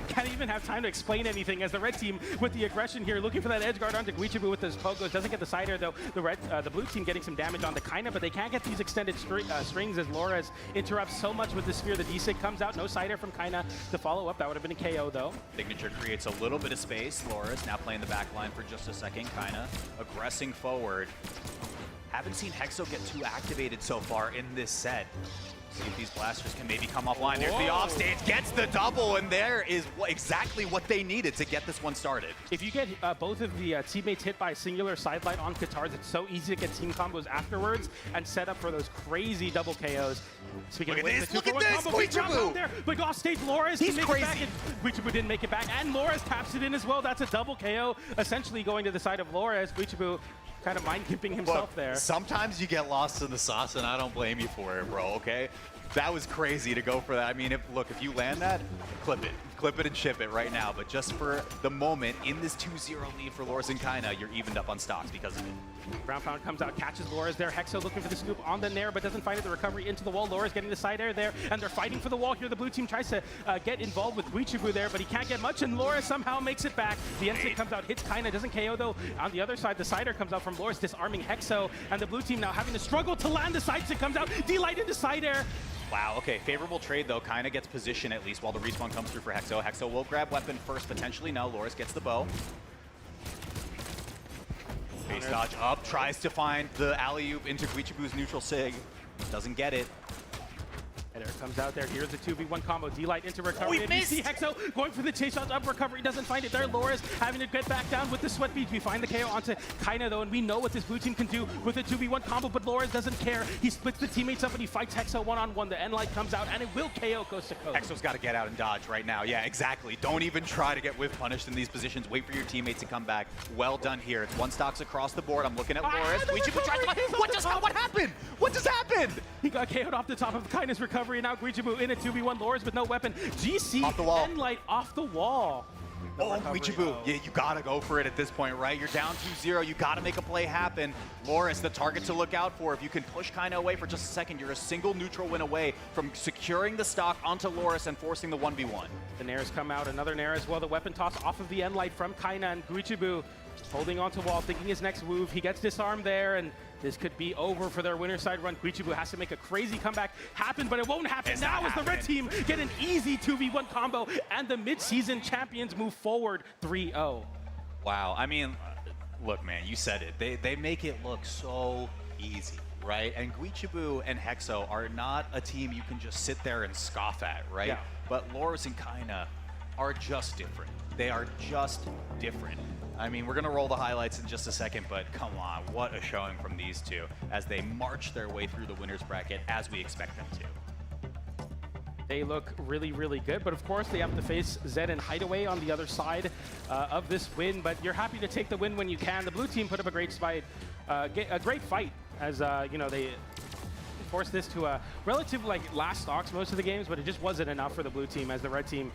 Can't even have time to explain anything as the red team with the aggression here, looking for that edge guard onto Guichibu with those pogos. Doesn't get the side air though. The blue team getting some damage onto Kaina, but they can't get these extended strings as Loris interrupts so much with the spear. The D-sig comes out, no side air from Kaina to follow up. That would have been a KO though. Signature creates a little bit of space. Loris now playing the back line for just a second. Kaina aggressing forward. Haven't seen Hexo get too activated so far in this set. See if these blasters can maybe come offline. There's the offstage, gets the double, and there is exactly what they needed to get this one started. If you get both of the teammates hit by a singular sidelight on Katars, it's so easy to get team combos afterwards and set up for those crazy double KOs. Speaking Look of at this, look at this, Guichibu! But off stage, Loris He's can make crazy. it back, and Guichibu didn't make it back, and Loris taps it in as well. That's a double KO, essentially going to the side of Loris. Guichibu kind of mind-kipping himself there. Sometimes you get lost in the sauce, and I don't blame you for it, bro, okay? That was crazy to go for that. I mean, if you land that, clip it and ship it right now. But just for the moment, in this 2-0 lead for Loris and Kaina, you're evened up on stocks because of it. Ground pound comes out, catches Loris there. Hexo looking for the scoop on the Nair, but doesn't find it. The recovery into the wall. Loris getting the side air there, and they're fighting for the wall here. The blue team tries to get involved with Guichibu there, but he can't get much, and Loris somehow makes it back. The N-sig comes out, hits Kaina, doesn't KO though. On the other side, the side air comes out from Loris, disarming Hexo, and the blue team now having to struggle to land. The side stick comes out, D-Light into side air. Wow, okay, favorable trade though. Kaina gets position at least while the respawn comes through for Hexo. Hexo will grab weapon first, potentially. Now Loris gets the bow. Base dodge up, tries to find the alley-oop into Guichibu's neutral sig. Doesn't get it. And there comes out there. Here's the 2v1 combo. D-Light into recovery. Oh, and you see Hexo going for the chase shots up recovery. Doesn't find it there. Loris having to get back down with the sweat beads. We find the KO onto Kaina though, and we know what this blue team can do with a 2v1 combo, but Loris doesn't care. He splits the teammates up and he fights Hexo one-on-one. The N-Light comes out and it will KO coast to coast. Hexo's got to get out and dodge right now. Yeah, exactly. Don't even try to get whiff punished in these positions. Wait for your teammates to come back. Well done here. It's one stocks across the board. I'm looking at Loris. Guichibu tries to what happened? What just happened? He got KO'd off the top of Kaina's recovery, and now Guichibu in a 2v1 Loris with no weapon. GC off the wall. N-Light off the wall. Oh, Guichibu. Yeah, you gotta go for it at this point, right? You're down 2-0. You gotta make a play happen. Loris, the target to look out for. If you can push Kaina away for just a second, you're a single neutral win away from securing the stock onto Loris and forcing the 1v1. The Nairs come out, another Nair as well. The weapon toss off of the N-Light from Kaina, and Guichibu holding onto wall, thinking his next move. He gets disarmed there, and this could be over for their winner side run. Guichibu has to make a crazy comeback happen, but it won't happen now as the red team get an easy 2v1 combo, and the mid-season champions move forward 3-0. Wow, I mean, look, man, you said it. They make it look so easy, right? And Guichibu and Hexo are not a team you can just sit there and scoff at, right? Yeah. But Loris and Kaina are just different. They are just different. I mean, we're going to roll the highlights in just a second, but come on, what a showing from these two as they march their way through the winner's bracket as we expect them to. They look really, really good, but of course they have to face Zed and Hideaway on the other side of this win, but you're happy to take the win when you can. The blue team put up a great fight, as you know, they forced this to a relative last stocks most of the games, but it just wasn't enough for the blue team as the red team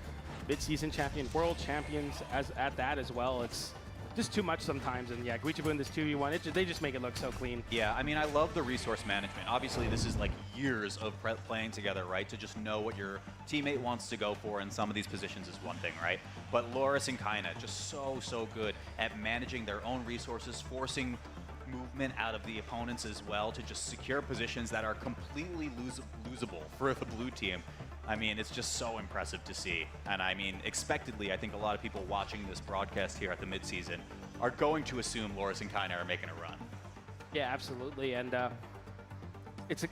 mid-season champion, world champions at that as well. It's just too much sometimes, and yeah, Guichibu in this 2v1, they just make it look so clean. Yeah, I mean, I love the resource management. Obviously, this is like years of playing together, right? To just know what your teammate wants to go for in some of these positions is one thing, right? But Loris and Kaina just so good at managing their own resources, forcing movement out of the opponents as well to just secure positions that are completely losable for the blue team. I mean, it's just so impressive to see. And I mean, expectedly, I think a lot of people watching this broadcast here at the midseason are going to assume Loris and Kaina are making a run. Yeah, absolutely. And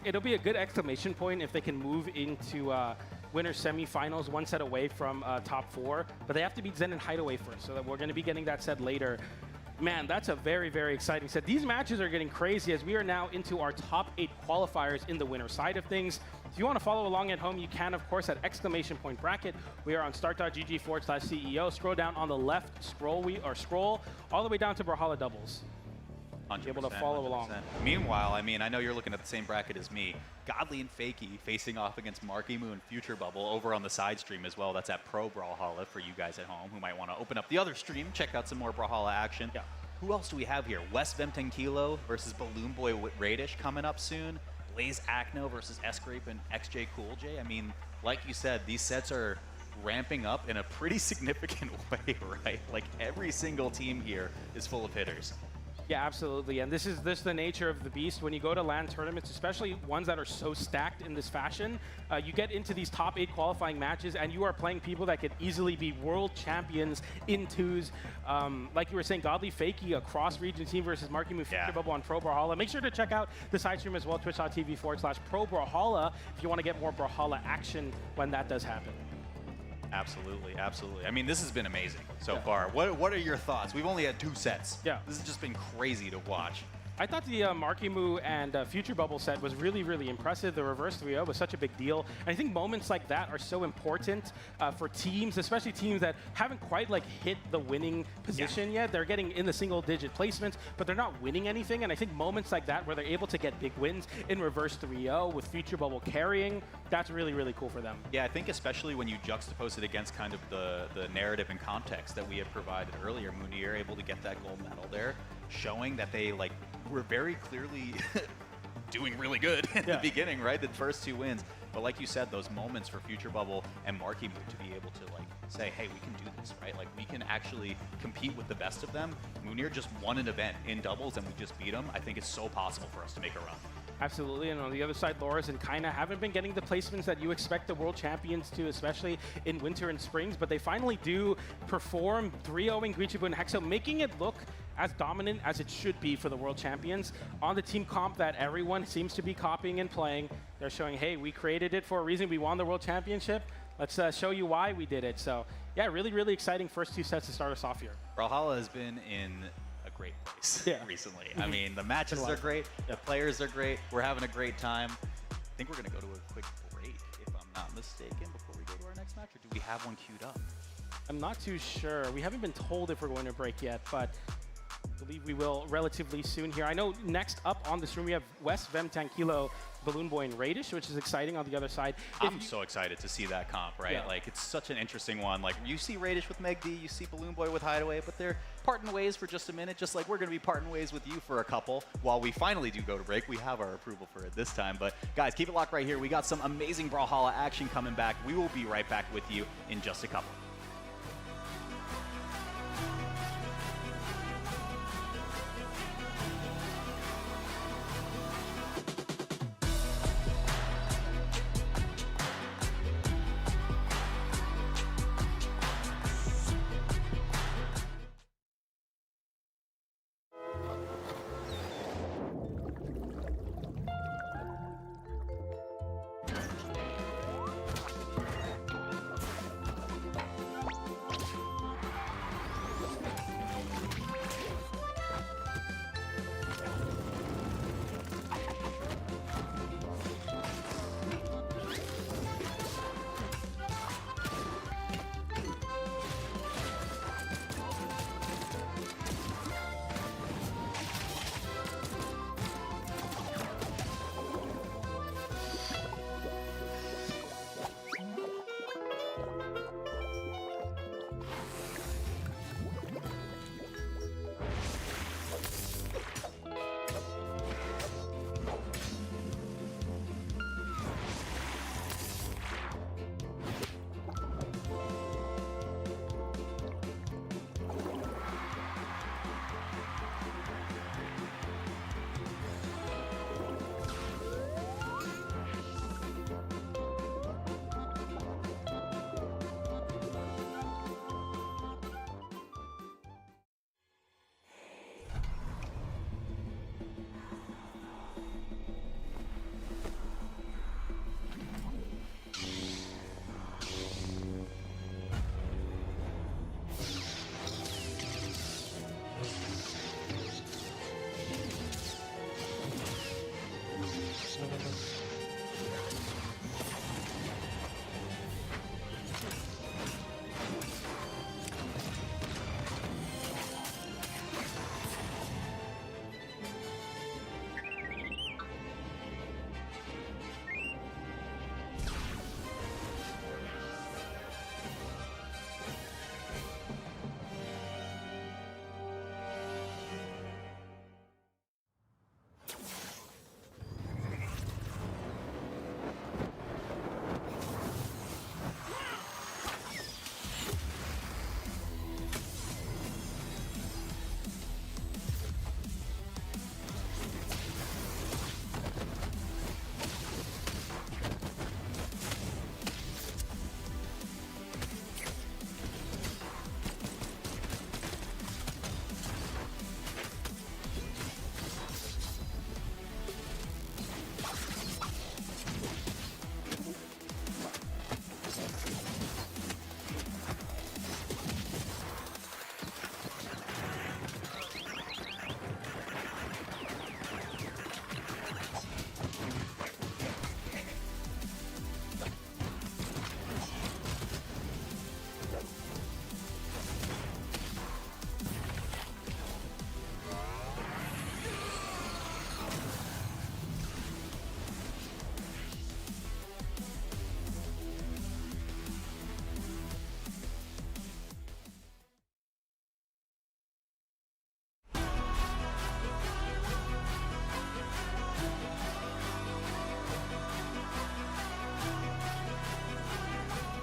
it'll be a good exclamation point if they can move into winner semifinals, one set away from top 4. But they have to beat Zen and Hideaway first, so that we're going to be getting that set later. Man, that's a very, very exciting set. These matches are getting crazy as we are now into our top 8 qualifiers in the winner side of things. If you want to follow along at home, you can, of course, at exclamation point bracket. We are on start.gg/CEO. Scroll down on the left, scroll all the way down to Brawlhalla doubles. 100%, Be able to follow 100%. along. Meanwhile, I mean, I know you're looking at the same bracket as me. Godly and Fakey facing off against Markimu and Future Bubble over on the side stream as well. That's at Pro Brawlhalla for you guys at home who might want to open up the other stream, check out some more Brawlhalla action. Yeah. Who else do we have here? West Vemtenkilo versus Balloon Boy Radish coming up soon. Blaze Acno versus S-Grape and XJ Cool J. I mean, like you said, these sets are ramping up in a pretty significant way, right? Like every single team here is full of hitters. Yeah, absolutely. And this is the nature of the beast. When you go to LAN tournaments, especially ones that are so stacked in this fashion, you get into these top 8 qualifying matches and you are playing people that could easily be world champions in 2s. Like you were saying, Godly Fakey, a cross-region team versus Markimu Future Bubble on Pro Brawlhalla. Make sure to check out the side stream as well, twitch.tv/Pro Brawlhalla, if you want to get more Brawlhalla action when that does happen. Absolutely, absolutely. I mean, this has been amazing so far. What are your thoughts? We've only had 2 sets. Yeah. This has just been crazy to watch. I thought the Markimu and Future Bubble set was really, really impressive. The reverse 3-0 was such a big deal. And I think moments like that are so important for teams, especially teams that haven't quite hit the winning position yet. They're getting in the single-digit placements, but they're not winning anything. And I think moments like that where they're able to get big wins in reverse 3-0 with Future Bubble carrying, that's really, really cool for them. Yeah, I think especially when you juxtapose it against kind of the narrative and context that we had provided earlier, Munir able to get that gold medal there, showing that they were very clearly doing really good in the beginning, right? The first 2 wins. But like you said, those moments for Future Bubble and Markimu to be able to say, hey, we can do this, right? We can actually compete with the best of them. Munir just won an event in doubles and we just beat him. I think it's so possible for us to make a run. Absolutely, and on the other side, Loris and Kaina haven't been getting the placements that you expect the world champions to, especially in winter and springs, but they finally do perform 3-0ing Guichibu and Hexo, making it look as dominant as it should be for the world champions. On the team comp that everyone seems to be copying and playing, they're showing, hey, we created it for a reason. We won the world championship. Let's show you why we did it. So, yeah, really, really exciting first 2 sets to start us off here. Brawlhalla has been in a great place recently. I mean, the matches are great, the players are great, we're having a great time. I think we're going to go to a quick break, if I'm not mistaken, before we go to our next match, or do we have one queued up? I'm not too sure. We haven't been told if we're going to break yet, but I believe we will relatively soon here. I know next up on the stream we have West Vemtenkilo, Balloon Boy and Radish, which is exciting on the other side. I'm so excited to see that comp, right? Yeah. It's such an interesting one. You see Radish with Megd, you see Balloon Boy with Hideaway, but they're parting ways for just a minute, just like we're going to be parting ways with you for a couple. While we finally do go to break, we have our approval for it this time. But guys, keep it locked right here. We got some amazing Brawlhalla action coming back. We will be right back with you in just a couple.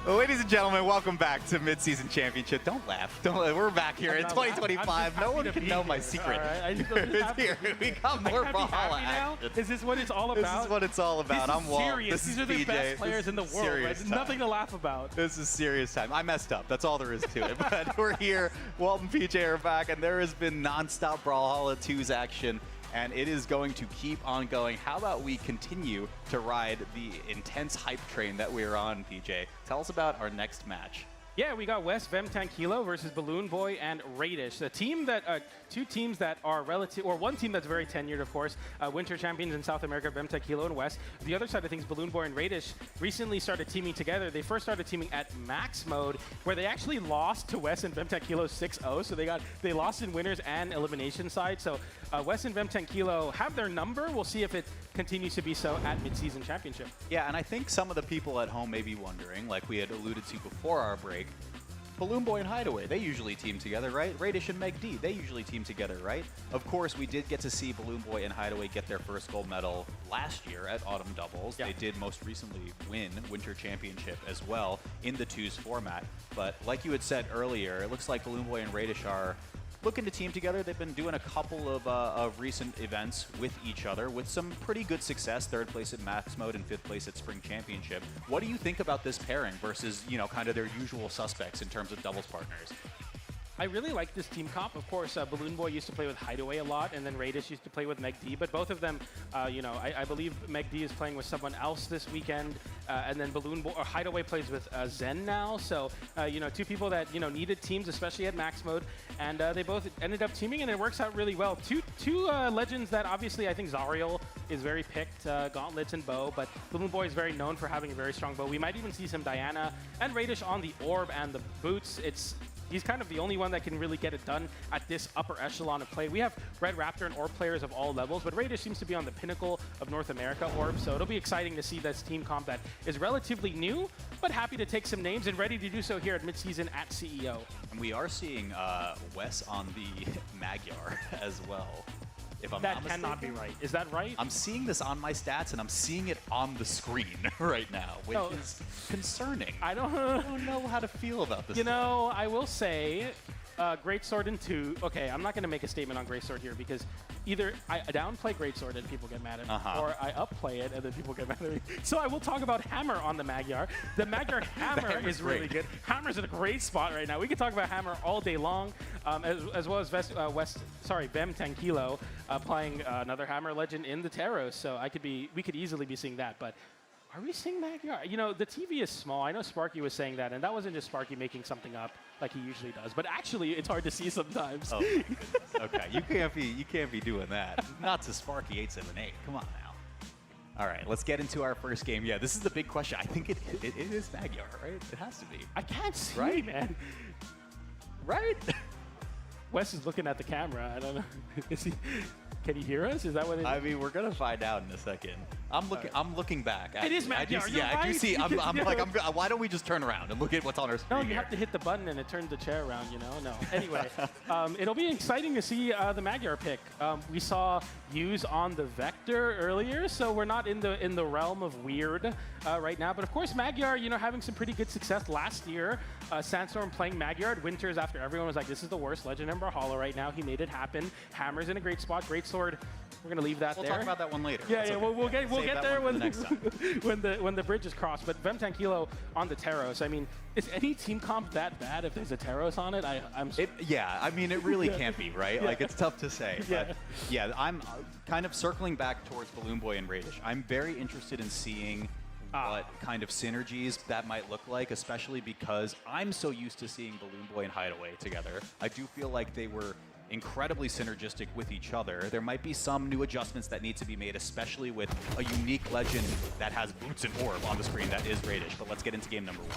Ladies and gentlemen, welcome back to Midseason Championship. Don't laugh. Don't laugh. We're back here in 2025. No one can know my secret. It's here. We got more Brawlhalla action. Is this what it's all about? This is what it's all about. I'm Walt. Serious. These are the best players in the world. Right? Nothing to laugh about. This is serious time. I messed up. That's all there is to it. But we're here. Walt and PJ are back, and there has been nonstop Brawlhalla 2's action. And it is going to keep on going. How about we continue to ride the intense hype train that we're on, PJ? Tell us about our next match. Yeah, we got West Vem Tankilo versus Balloon Boy and Radish. The team that two teams that are relative, or one team that's very tenured, of course, winter champions in South America, Vem Tankilo and West. The other side of things, Balloon Boy and Radish recently started teaming together. They first started teaming at Max Mode, where they actually lost to West and Vem Tankilo 6-0. So they lost in winners and elimination side. So West and Vem Tankilo have their number. We'll see if it continues to be so at Midseason Championship. Yeah, and I think some of the people at home may be wondering, like we had alluded to before our break, Balloon Boy and Hideaway, they usually team together, right? Radish and Megd, they usually team together, right? Of course, we did get to see Balloon Boy and Hideaway get their first gold medal last year at Autumn Doubles. Yeah. They did most recently win Winter Championship as well in the twos format. But like you had said earlier, it looks like Balloon Boy and Radish are looking to team together. They've been doing a couple of recent events with each other with some pretty good success. 3rd place at Max Mode and 5th place at Spring Championship. What do you think about this pairing versus, you know, kind of their usual suspects in terms of doubles partners? I really like this team comp. Of course, Balloon Boy used to play with Hideaway a lot, and then Radish used to play with Megd. But both of them, you know, I believe Megd is playing with someone else this weekend, and then Balloon Boy or Hideaway plays with Zen now. So, you know, two people that needed teams, especially at Max Mode, and they both ended up teaming, and it works out really well. Two legends that obviously I think Zariel is very picked, Gauntlets and Bow, but Balloon Boy is very known for having a very strong bow. We might even see some Diana and Radish on the orb and the boots. He's kind of the only one that can really get it done at this upper echelon of play. We have Red Raptor and Orb players of all levels, but Radish seems to be on the pinnacle of North America Orb, so it'll be exciting to see this team comp that is relatively new, but happy to take some names and ready to do so here at Midseason at CEO. And we are seeing Wes on the Magyar as well. If I'm that not cannot be right. Is that right? I'm seeing this on my stats, and I'm seeing it on the screen right now, which is concerning. I don't know how to feel about this. You know, I will say, Greatsword in 2. Okay, I'm not going to make a statement on Greatsword here because either I downplay Greatsword and people get mad at me, or I upplay it and then people get mad at me. So I will talk about Hammer on the Magyar. The Magyar Hammer is really good. Hammer's in a great spot right now. We can talk about Hammer all day long, as well as Vem Tankilo playing another Hammer legend in the Teros. So we could easily be seeing that, but. Are we seeing Magyar? You know, the TV is small. I know Sparky was saying that, and that wasn't just Sparky making something up like he usually does. But actually, it's hard to see sometimes. Oh, okay. You can't be doing that. Not to Sparky 878. Come on now. All right, let's get into our first game. Yeah, this is the big question. I think it is Magyar, right? It has to be. I can't see, right? man. Right? Wes is looking at the camera. I don't know. Is he? Can he hear us? Is that what it is? I mean, we're gonna find out in a second. I'm looking back. It is Magyar. I do see. I'm like, why don't we just turn around and look at what's on our screen? No, you have to hit the button and it turns the chair around. You know. No. Anyway, it'll be exciting to see the Magyar pick. We saw Use on the Vector earlier, so we're not in the realm of weird right now. But of course, Magyar, having some pretty good success last year. Sandstorm playing Magyar at Winters after everyone was like, this is the worst Legend in Brawlhalla right now. He made it happen. Hammer's in a great spot. Great sword. We're gonna leave that there. We'll talk about that one later. Yeah, yeah. We'll get there when next time. when the bridge is crossed. But Vemtankilo on the Teros. I mean, is any team comp that bad if there's a Teros on it? Yeah, I mean, it really can't be, right? Yeah. Like, it's tough to say. Yeah. But yeah, I'm kind of circling back towards Balloon Boy and Radish. I'm very interested in seeing what kind of synergies that might look like, especially because I'm so used to seeing Balloon Boy and Hideaway together. I do feel like they were incredibly synergistic with each other. There might be some new adjustments that need to be made, especially with a unique legend that has Boots and Orb on the screen that is Radish. But let's get into game number 1.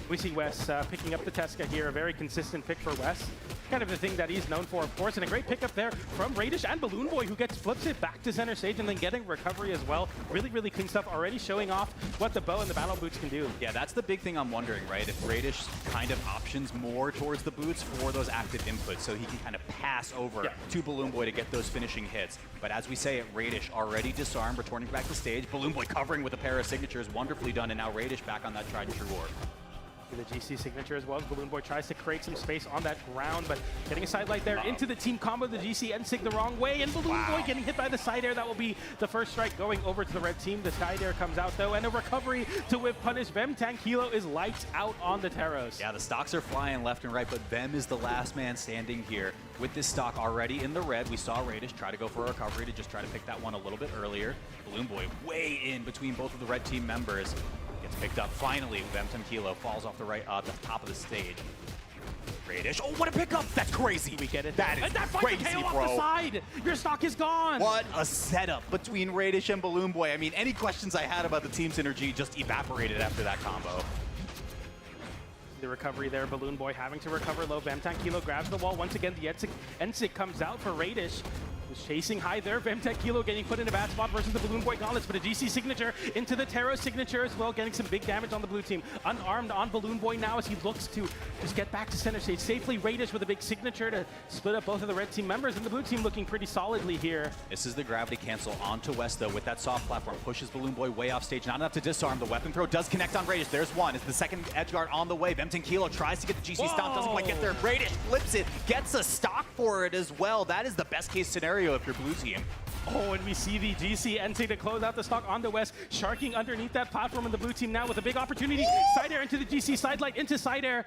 We see Wes picking up the Tesca here, a very consistent pick for Wes. Kind of the thing that he's known for, of course, and a great pickup there from Radish and Balloon Boy, who flips it back to center stage and then getting recovery as well. Really, really clean stuff, already showing off what the bow and the battle boots can do. Yeah, that's the big thing I'm wondering, right? If Radish kind of options more towards the boots for those active inputs, so he can kind of pass over to Balloon Boy to get those finishing hits. But as we say, Radish already disarmed, returning back to stage. Balloon Boy covering with a pair of signatures, wonderfully done, and now Radish back on that tried and true orb. The GC signature as well. Balloon Boy tries to create some space on that ground, but getting a sidelight there into the team combo. The GC NSIG the wrong way, and Balloon Boy getting hit by the side air. That will be the first strike going over to the red team. The side air comes out though, and a recovery to whip punish. Vemtankilo is lights out on the Teros. Yeah, the stocks are flying left and right, but Vem is the last man standing here. With this stock already in the red, we saw Radish try to go for a recovery to just try to pick that one a little bit earlier. Balloon Boy way in between both of the red team members. Gets picked up finally. Vemtankilo falls off the top of the stage. Radish. Oh, what a pickup! That's crazy. We get it. That is crazy, KO bro. Off the side. Your stock is gone. What a setup between Radish and Balloon Boy. I mean, any questions I had about the team synergy just evaporated after that combo. The recovery there, Balloon Boy having to recover low. Vemtankilo grabs the wall. Once again, the NSIG comes out for Radish. Was chasing high there. Vemtankilo getting put in a bad spot versus the Balloon Boy Gauntlets, but a GC signature into the Teros signature as well, getting some big damage on the blue team. Unarmed on Balloon Boy now as he looks to just get back to center stage safely. Radish with a big signature to split up both of the red team members, and the blue team looking pretty solidly here. This is the gravity cancel onto West, though, with that soft platform. Pushes Balloon Boy way off stage. Not enough to disarm. The weapon throw does connect on Radish. There's one. It's the second edge guard on the way. Vemtankilo tries to get the GC stomp. Doesn't quite get there. Radish flips it. Gets a stock for it as well. That is the best case scenario if you're blue team. Oh, and we see the GC NSIG to close out the stock on the West, sharking underneath that platform, and the blue team now with a big opportunity. Side air into the GC, sidelight into side air.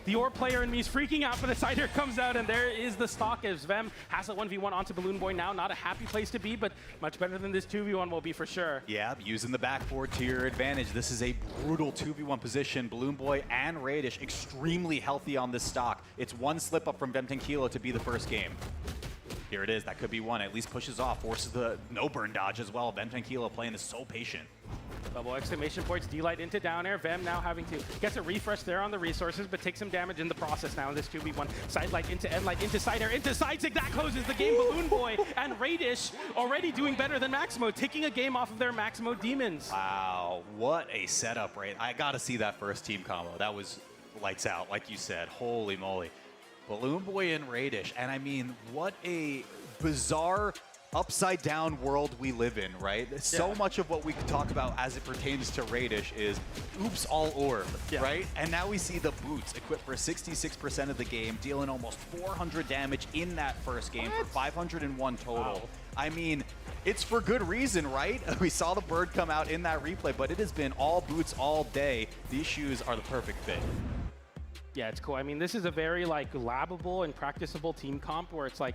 The orb player in me is freaking out, but the side air comes out, and there is the stock as Vem has a 1v1 onto Balloon Boy now. Not a happy place to be, but much better than this 2v1 will be for sure. Yeah, using the backboard to your advantage. This is a brutal 2v1 position. Balloon Boy and Radish extremely healthy on this stock. It's one slip up from Vemtankilo to be the first game. Here it is. That could be one. At least pushes off. Forces the no-burn dodge as well. Vemtankilo playing this so patient. Double exclamation points, D-Light into down air. Vem now having to get a refresh there on the resources, but takes some damage in the process now in this 2v1. Side light into end light, into side air, into side sig. That closes the game. Balloon Boy and Radish already doing better than Maximo, taking a game off of their Maximo demons. Wow, what a setup, right? I got to see that first team combo. That was lights out, like you said. Holy moly. Balloon Boy and Radish, and I mean, what a bizarre upside down world we live in, right? Yeah. So much of what we can talk about as it pertains to Radish is oops, all orb, right? And now we see the boots equipped for 66% of the game, dealing almost 400 damage in that first game for 501 total. Wow. I mean, it's for good reason, right? We saw the bird come out in that replay, but it has been all boots all day. These shoes are the perfect fit. Yeah, it's cool. I mean, this is a very like labbable and practicable team comp where it's like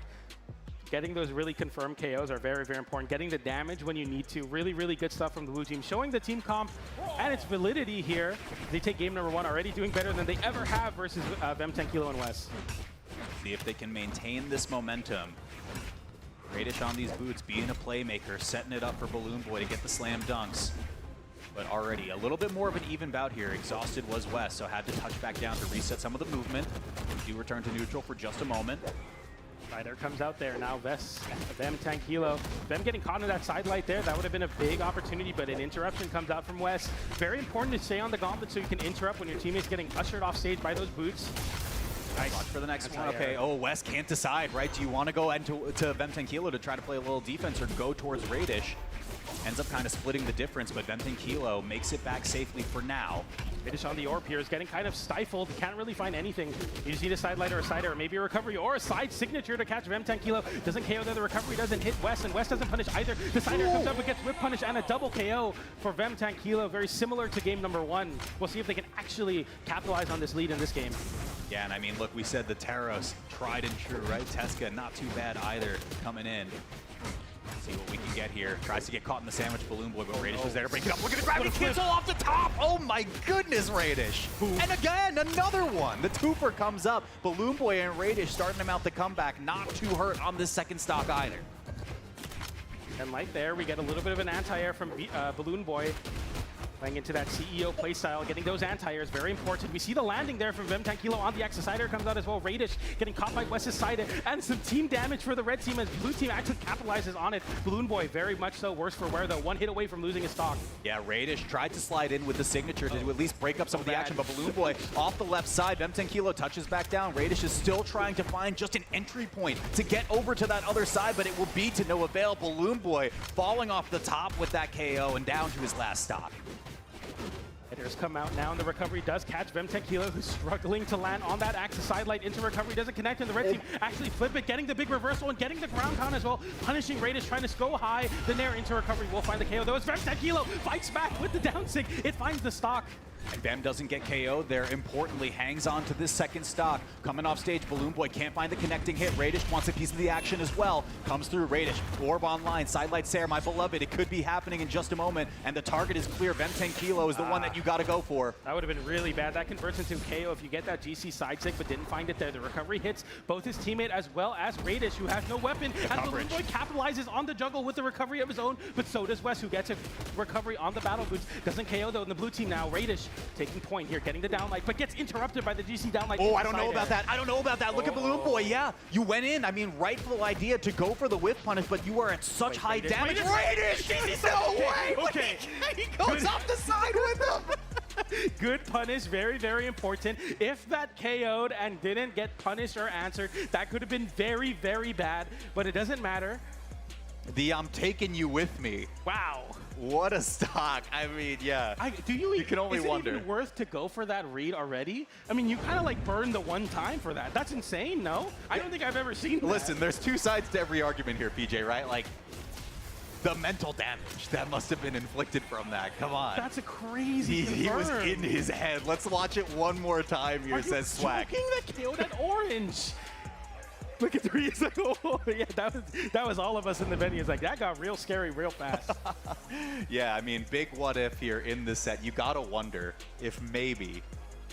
getting those really confirmed KOs are very, very important. Getting the damage when you need to. Really, really good stuff from the blue team. Showing the team comp and its validity here. They take game number 1 already doing better than they ever have versus Vemtankilo and Wes. See if they can maintain this momentum. Radish on these boots, being a playmaker, setting it up for Balloon Boy to get the slam dunks. But already a little bit more of an even bout here. Exhausted was West, so had to touch back down to reset some of the movement. Do return to neutral for just a moment. Ryder comes out there now. Vem Tankilo. Vem getting caught in that side light there. That would have been a big opportunity, but an interruption comes out from West. Very important to stay on the gauntlet so you can interrupt when your teammate's getting ushered off stage by those boots. Nice. Watch for the next one. Okay, oh, West can't decide, right? Do you want to go into Vem Tankilo to try to play a little defense or go towards Radish? Ends up kind of splitting the difference, but Vem Tankilo makes it back safely for now. Radish on the orb here is getting kind of stifled. Can't really find anything. You just need a side light or a side air, maybe a recovery or a side signature to catch Vem Tankilo. Doesn't KO there. The recovery doesn't hit West, and West doesn't punish either. The side air comes up and gets whip punish and a double KO for Vem Tankilo. Very similar to game number 1. We'll see if they can actually capitalize on this lead in this game. Yeah, and I mean, look, we said the Teros, tried and true, right? Teska, not too bad either, coming in. See what we can get here. Tries to get caught in the sandwich, Balloon Boy, but Radish was there to break it up. Look at the gravity cancel off the top! Oh my goodness, Radish! And again, another one! The twofer comes up. Balloon Boy and Radish starting them out the comeback. Not too hurt on this second stock either. And right there, we get a little bit of an anti-air from Balloon Boy. Playing into that CEO playstyle, getting those anti-airs, very important. We see the landing there from Vem Tankilo on the Axis side air comes out as well. Radish getting caught by West's side air, and some team damage for the red team as blue team actually capitalizes on it. Balloon Boy very much so worse for wear though. One hit away from losing his stock. Yeah, Radish tried to slide in with the signature to at least break up some of the action, but Balloon Boy off the left side. Vem Tankilo touches back down. Radish is still trying to find just an entry point to get over to that other side, but it will be to no avail. Balloon Boy falling off the top with that KO and down to his last stock. Hitters come out now, and the recovery does catch Vem Tankilo, who's struggling to land on that Axis side light into recovery. Doesn't connect, and the red team actually flip it, getting the big reversal and getting the ground pound as well. Punishing Radish, trying to go high. The Nair into recovery will find the KO, though. It's Vem Tankilo fights back with the down sig. It finds the stock. And Vem doesn't get KO'd there. Importantly, hangs on to this second stock. Coming off stage, Balloon Boy can't find the connecting hit. Radish wants a piece of the action as well. Comes through Radish. Orb online. Sidelight Sair, my beloved. It could be happening in just a moment. And the target is clear. Vem Tankilo is the one that you got to go for. That would have been really bad. That converts into KO if you get that GC side sig, but didn't find it there. The recovery hits both his teammate as well as Radish, who has no weapon. And Balloon Boy capitalizes on the juggle with the recovery of his own, but so does West, who gets a recovery on the battle boots. Doesn't KO though in the blue team now. Radish taking point here, getting the downlight, but gets interrupted by the GC downlight. Oh, I don't know about that. I don't know about that. Look at Balloon Boy. Yeah, you went in. I mean, rightful idea to go for the whip punish, but you are at such high damage. Radish! No way! Okay. He goes off the side with him. Good punish, very, very important. If that KO'd and didn't get punished or answered, that could have been very, very bad, but it doesn't matter. The I'm taking you with me. Wow. What a stock. I mean, yeah. You can only wonder. Is it even worth to go for that read already? I mean, you kind of like burned the one time for that. That's insane, no? I don't think I've ever seen that. Listen, there's two sides to every argument here, PJ, right? Like, the mental damage that must have been inflicted from that. Come on. That's a crazy He was in his head. Let's watch it one more time here, says Swag. That killed that orange. Look at 3. He's like, oh, yeah, that was all of us in the venue. It's like, that got real scary real fast. Yeah, I mean, big what if here in this set. You got to wonder if maybe,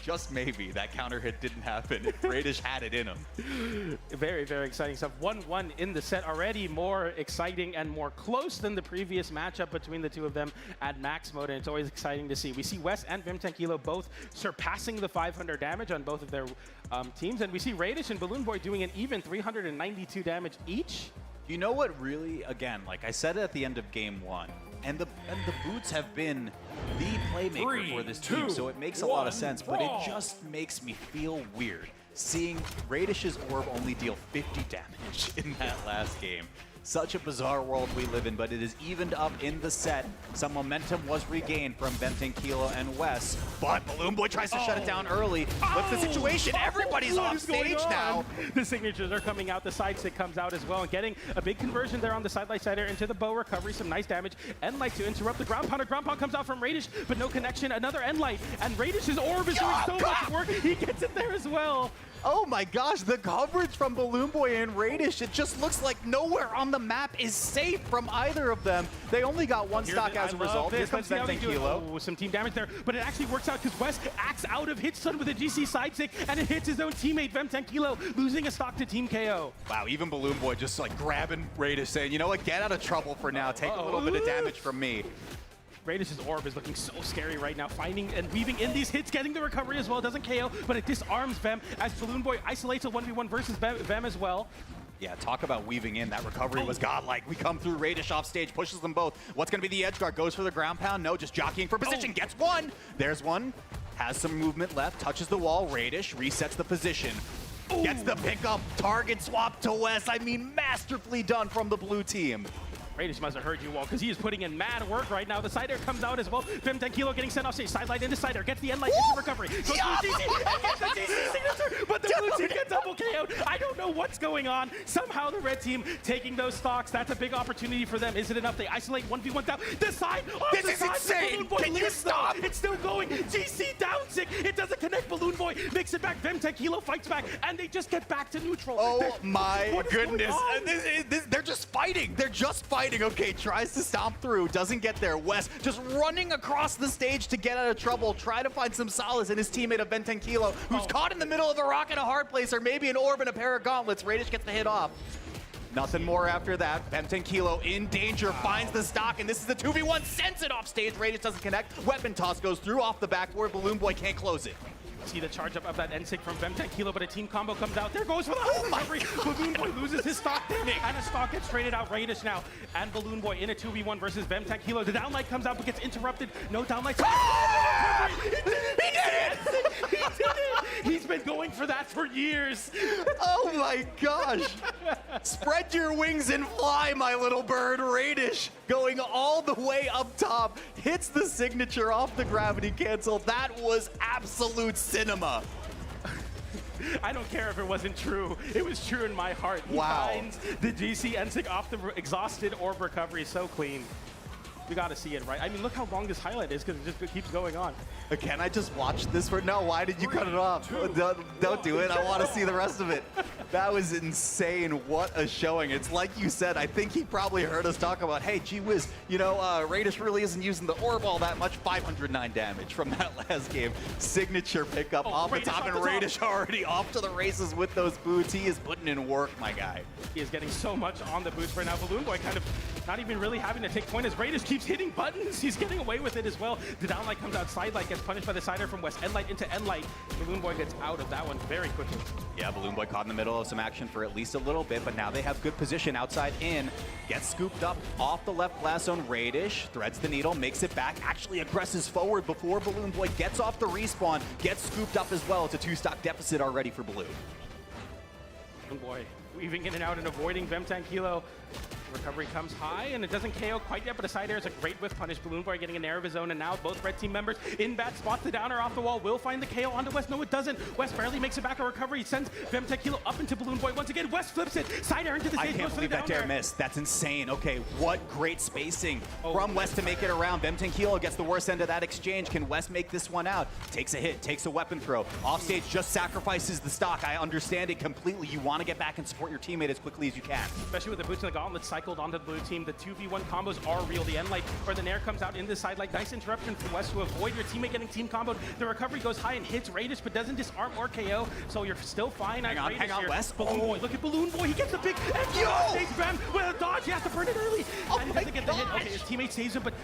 just maybe, that counter hit didn't happen if Radish had it in him. Very, very exciting stuff. 1-1 in the set already. More exciting and more close than the previous matchup between the two of them at max mode, and it's always exciting to see. We see West and Vem Tankilo both surpassing the 500 damage on both of their teams, and we see Radish and Balloon Boy doing an even 392 damage each. You know what really, again, like I said at the end of game 1, and the boots have been the playmaker for this team, so it makes a lot of sense, but it just makes me feel weird seeing Radish's orb only deal 50 damage in that last game. Such a bizarre world we live in, but it is evened up in the set. Some momentum was regained from Vem Tankilo and Wes, but Balloon Boy tries to shut it down early. What's the situation? Everybody's off stage now. The signatures are coming out. The side stick comes out as well, and getting a big conversion there on the side light side air into the bow recovery. Some nice damage. End light to interrupt the ground pounder. Ground pound comes out from Radish, but no connection. Another end light, and Radish's orb is doing so much work. He gets it there as well. Oh my gosh, the coverage from Balloon Boy and Radish, it just looks like nowhere on the map is safe from either of them. They only got one stock as a result. Here comes Vem Kilo. Oh, some team damage there, but it actually works out because West acts out of hit stun with a GC side stick, and it hits his own teammate, Vem Kilo, losing a stock to Team KO. Wow, even Balloon Boy just like grabbing Radish, saying, you know what, get out of trouble for now. Take a little bit of damage from me. Radish's orb is looking so scary right now, finding and weaving in these hits, getting the recovery as well. Doesn't KO, but it disarms Vem as Balloon Boy isolates a 1v1 versus Vem as well. Yeah, talk about weaving in. That recovery was godlike. We come through, Radish off stage, pushes them both. What's going to be the edge guard? Goes for the ground pound. No, just jockeying for position. Gets one. There's one. Has some movement left. Touches the wall. Radish resets the position. Gets the pickup. Target swap to West. I mean, masterfully done from the blue team. Radish must have heard you all because he is putting in mad work right now. The side air comes out as well. Vem Kilo getting sent off stage. Sideline into side air. Gets the end light into recovery. Goes for the GC and gets the GC signature. But the blue team gets double KO'd. I don't know what's going on. Somehow the red team taking those stocks. That's a big opportunity for them. Is it enough? They isolate 1v1 down. The side. This is insane. Can you stop? It's still going. GC down sick. It doesn't connect. Balloon Boy makes it back. Vem Kilo fights back. And they just get back to neutral. Oh my goodness. They're just fighting. They're just fighting. Okay, tries to stomp through, doesn't get there. West just running across the stage to get out of trouble, try to find some solace in his teammate of Vem Kilo, who's caught in the middle of a rock and a hard place, or maybe an orb and a pair of gauntlets. Radish gets the hit off. Nothing more after that. Vem Kilo in danger, finds the stock, and this is the 2v1, sends it off stage. Radish doesn't connect. Weapon toss goes through off the backboard. Balloon Boy can't close it. See the charge up of that N-Sig from Vem Kilo, but a team combo comes out. There goes for the recovery. Balloon Boy loses his stock there, and a stock gets traded out. Radish now, and Balloon Boy in a 2v1 versus Vem Kilo. The downlight comes out, but gets interrupted. No downlight. He did it! He did it! He's been going for that for years. Oh my gosh. Spread your wings and fly, my little bird. Radish going all the way up top. Hits the signature off the gravity cancel. That was absolute cinema. I don't care if it wasn't true. It was true in my heart. He Wow. finds the GC N-Sig off the exhausted orb recovery so clean. You got to see it, right? I mean, look how long this highlight is because it just keeps going on. Can I just watch this for? No, why did you cut it off? Don't do it. I want to see the rest of it. That was insane. What a showing. It's like you said, I think he probably heard us talk about, hey, gee whiz, you know, Radish really isn't using the orb all that much. 509 damage from that last game. Signature pickup off the top, and Radish already off to the races with those boots. He is putting in work, my guy. He is getting so much on the boots right now. Balloon Boy kind of not even really having to take point as Radish keeps hitting buttons. He's getting away with it as well. The downlight comes out, side light gets punished by the sider from West. End light into end light. Balloon Boy gets out of that one very quickly. Yeah, Balloon Boy caught in the middle of some action for at least a little bit, but now they have good position outside in. Gets scooped up off the left blast zone. Radish threads the needle, makes it back, actually aggresses forward before Balloon Boy gets off the respawn, gets scooped up as well. It's a 2-stock deficit already for Blue. Balloon Boy weaving in and out and avoiding Vem Kilo. Recovery comes high, and it doesn't KO quite yet, but a side air is a great whiff punish. Balloon Boy getting an air of his own, and now both red team members in bad spots. The downer off the wall will find the KO onto West. No, it doesn't. West barely makes it back. A recovery sends Vem Kilo up into Balloon Boy. Once again, West flips it. Side air into the stage. I can't believe that dare miss. That's insane. Okay, what great spacing from West to make it around. Vem Kilo gets the worst end of that exchange. Can West make this one out? Takes a hit, takes a weapon throw. Offstage just sacrifices the stock. I understand it completely. You want to get back and support your teammate as quickly as you can. Especially with the boots and the gauntlet cycled onto the blue team. The 2v1 combos are real. The end light where the nair comes out in the side light. Nice interruption from West to avoid your teammate getting team comboed. The recovery goes high and hits Radish, but doesn't disarm or KO, so you're still fine. Hang on, West. Balloon Boy, look at Balloon Boy. He gets the big stage Vem with a dodge. He has to burn it early. And he doesn't get the hit. Okay, his teammate saves him, but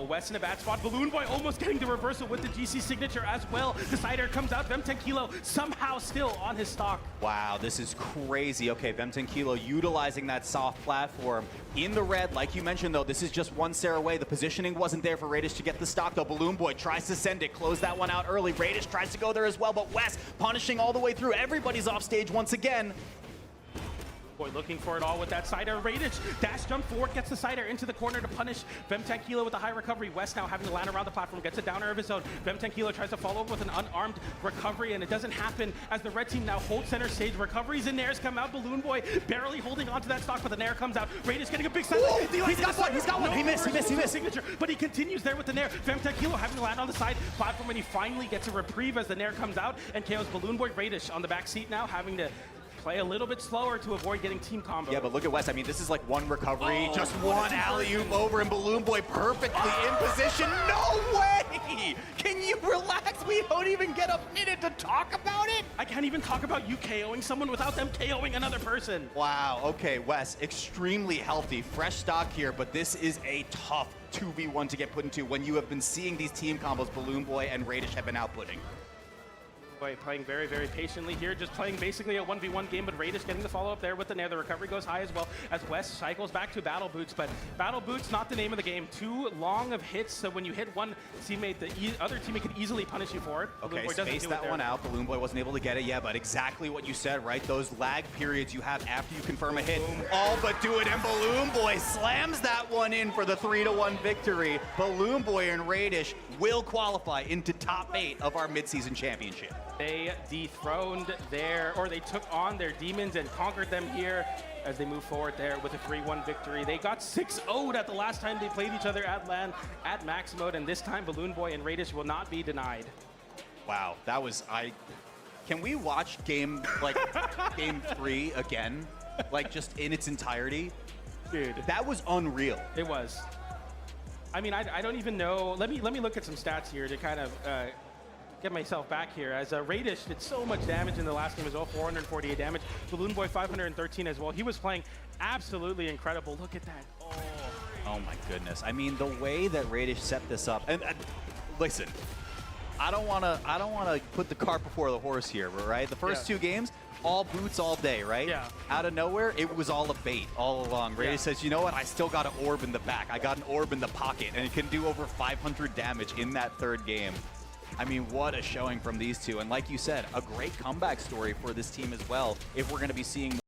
West in a bad spot. Balloon Boy almost getting the reversal with the GC signature as well. The side air comes out. Vem Kilo somehow still on his stock. Wow, this is crazy. Okay, Vem Kilo utilizing that soft platform in the red. Like you mentioned, though, this is just one Sarah away. The positioning wasn't there for Radish to get the stock, though. Balloon Boy tries to send it, close that one out early. Radish tries to go there as well, but West punishing all the way through. Everybody's off stage once again. Boy, looking for it all with that Cider. Radich dash jump forward, gets the Cider into the corner to punish Vemtankilo with a high recovery. West now having to land around the platform, gets a downer of his own. Vemtankilo tries to follow up with an unarmed recovery, and it doesn't happen as the red team now holds center stage. Recoveries and nairs come out. Balloon Boy barely holding onto that stock, but the nair comes out. Radich getting a big side. He's got one. He missed. Signature, but he continues there with the nair. Vemtankilo having to land on the side platform, and he finally gets a reprieve as the nair comes out and KOs Balloon Boy. Radich on the back seat now, having to play a little bit slower to avoid getting team combo. Yeah, but look at West. I mean, this is like one recovery, just one alley-oop over, and Balloon Boy perfectly in position. No way! Can you relax? We don't even get a minute to talk about it? I can't even talk about you KOing someone without them KOing another person. Wow, okay, Wes, extremely healthy, fresh stock here, but this is a tough 2v1 to get put into when you have been seeing these team combos Balloon Boy and Radich have been outputting. Boy, playing very, very patiently here, just playing basically a 1v1 game, but Radich getting the follow-up there with the nair. The recovery goes high as well as West cycles back to Battle Boots, but Battle Boots not the name of the game. Too long of hits, so when you hit one teammate, the other teammate can easily punish you for it. Okay, space that one out. Balloon Boy wasn't able to get it, yeah, but exactly what you said, right? Those lag periods you have after you confirm a hit, all but do it, and Balloon Boy slams that one in for the 3-1 victory. Balloon Boy and Radich will qualify into top 8 of our midseason championship. They dethroned they took on their demons and conquered them here as they move forward there with a 3-1 victory. They got 6-0'd at the last time they played each other at LAN at max mode, and this time Balloon Boy and Radich will not be denied. Wow, that was, can we watch game 3 again? Like just in its entirety? Dude. That was unreal. It was. I mean, I don't even know. Let me look at some stats here to kind of get myself back here, as Radich did so much damage in the last game as well, 448 damage. Balloon Boy 513 as well. He was playing absolutely incredible. Look at that. Oh my goodness. I mean, the way that Radich set this up, and listen, I don't want to put the cart before the horse here, right? The first 2 games, all boots all day, right? Yeah. Out of nowhere, it was all a bait all along. Radich says, you know what? I still got an orb in the back. I got an orb in the pocket, and it can do over 500 damage in that 3rd game. I mean, what a showing from these two. And like you said, a great comeback story for this team as well, if we're going to be seeing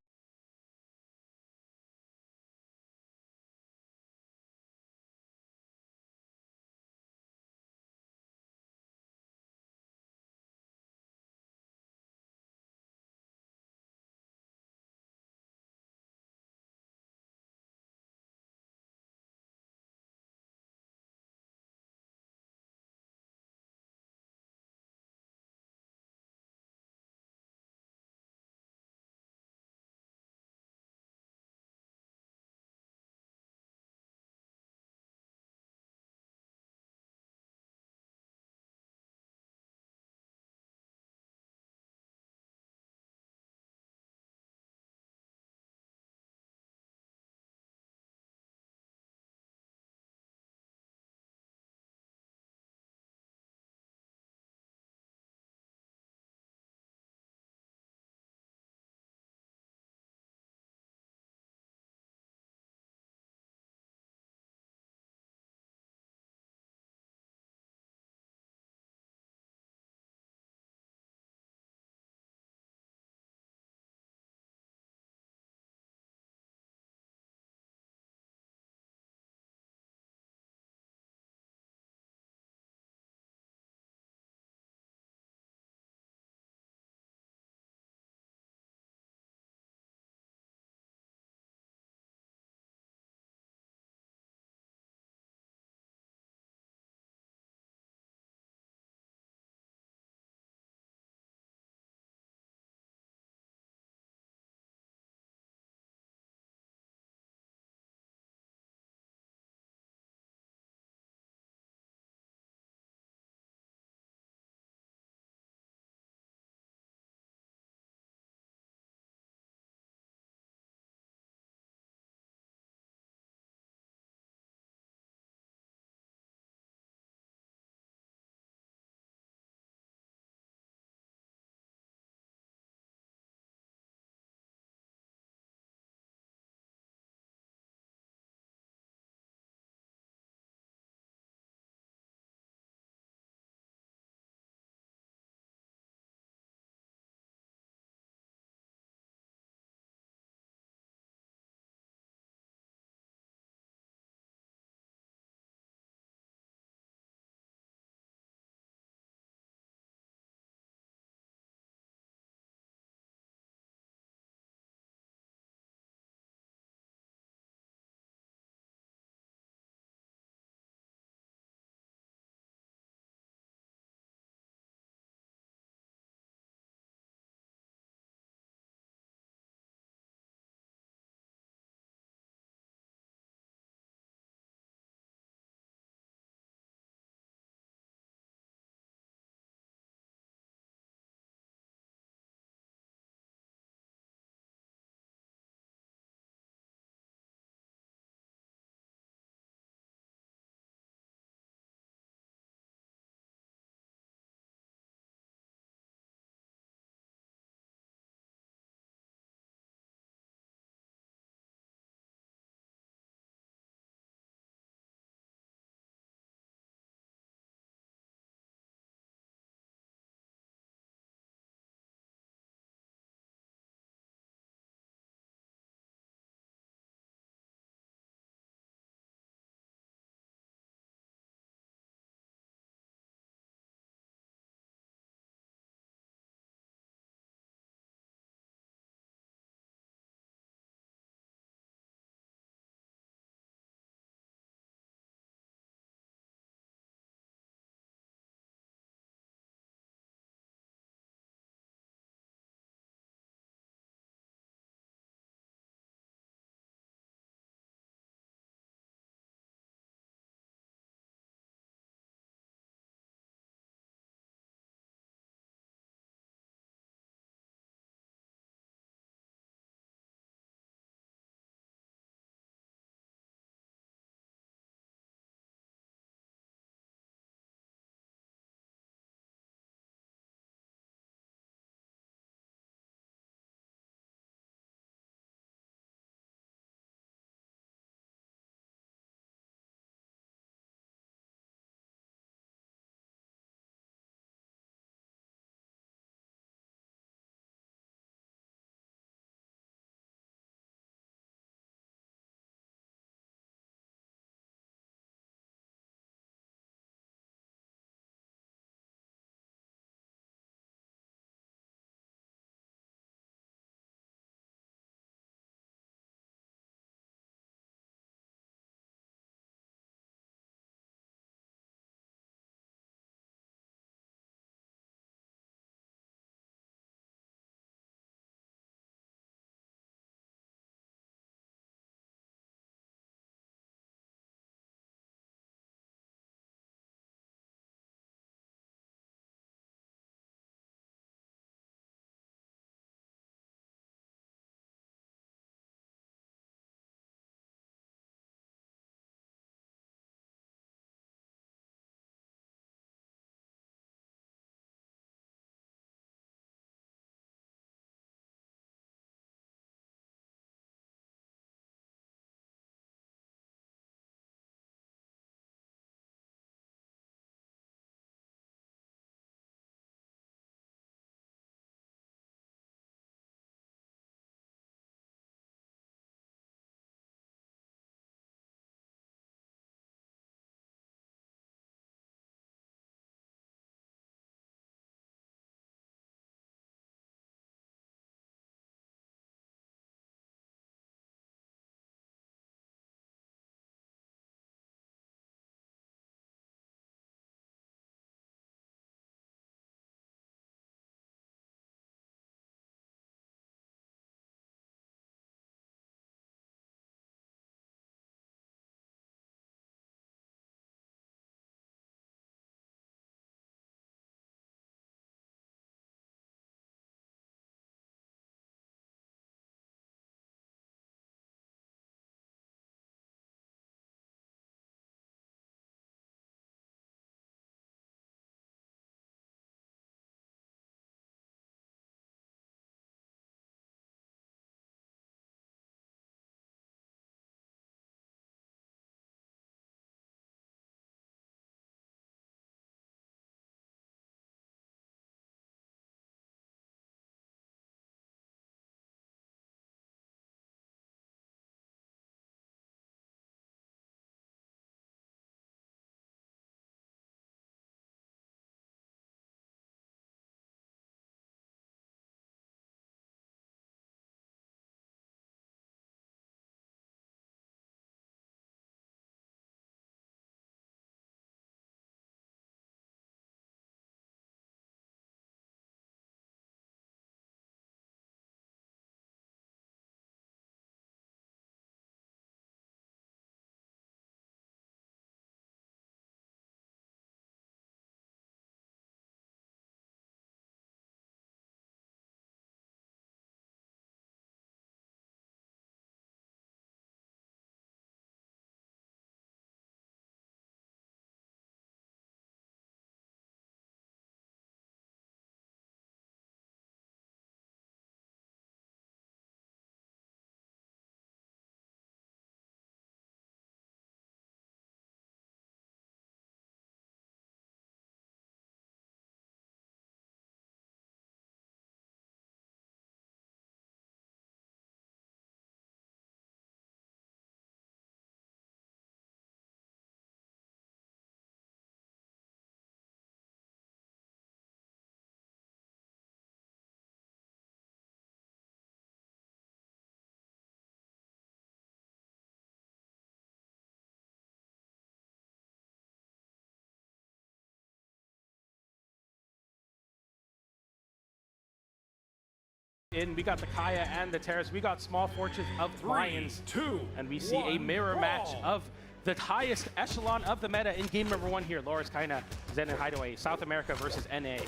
in. We got the Kaya and the Teros. We got Small Fortunes of Lions. 2, And we see a mirror match of the highest echelon of the meta in game number 1 here. Loris, Kaina, Zen, and Hideaway. South America versus NA.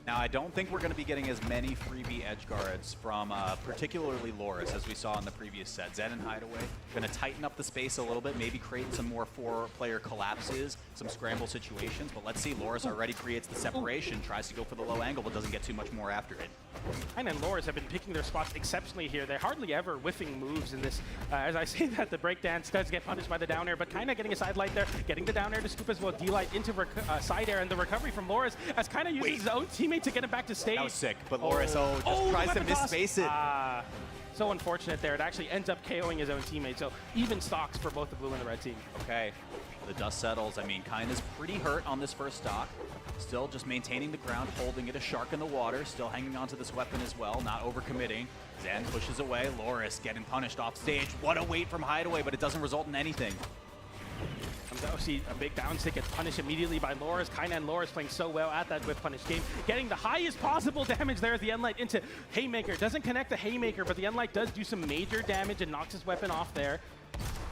Now, I don't think we're going to be getting as many freebie edge guards from particularly Loris as we saw in the previous set. Zen and Hideaway going to tighten up the space a little bit, maybe create some more 4-player collapses, some scramble situations. But let's see, Loris already creates the separation, tries to go for the low angle, but doesn't get too much more after it. Kaina and Loris have been picking their spots exceptionally here. They're hardly ever whiffing moves in this. As I say that, the breakdance does get punished by the down air, but Kaina getting a side light there, getting the down air to scoop as well. D-light into side air, and the recovery from Loris as Kaina uses his own teammate to get him back to stage. That was sick, but Loris just tries to misspace it. So unfortunate there. It actually ends up KOing his own teammate. So even stocks for both the blue and the red team. Okay, the dust settles. I mean, Kaina's pretty hurt on this first stock. Still just maintaining the ground, holding it, a shark in the water, still hanging onto this weapon as well, not overcommitting. Zen pushes away, Loris getting punished off stage. What a wait from Hideaway, but it doesn't result in anything. See a big down stick gets punished immediately by Loris. Kaina and Loris playing so well at that whip punish game. Getting the highest possible damage there as the Endlight into Haymaker. Doesn't connect the Haymaker, but the Endlight does do some major damage and knocks his weapon off there.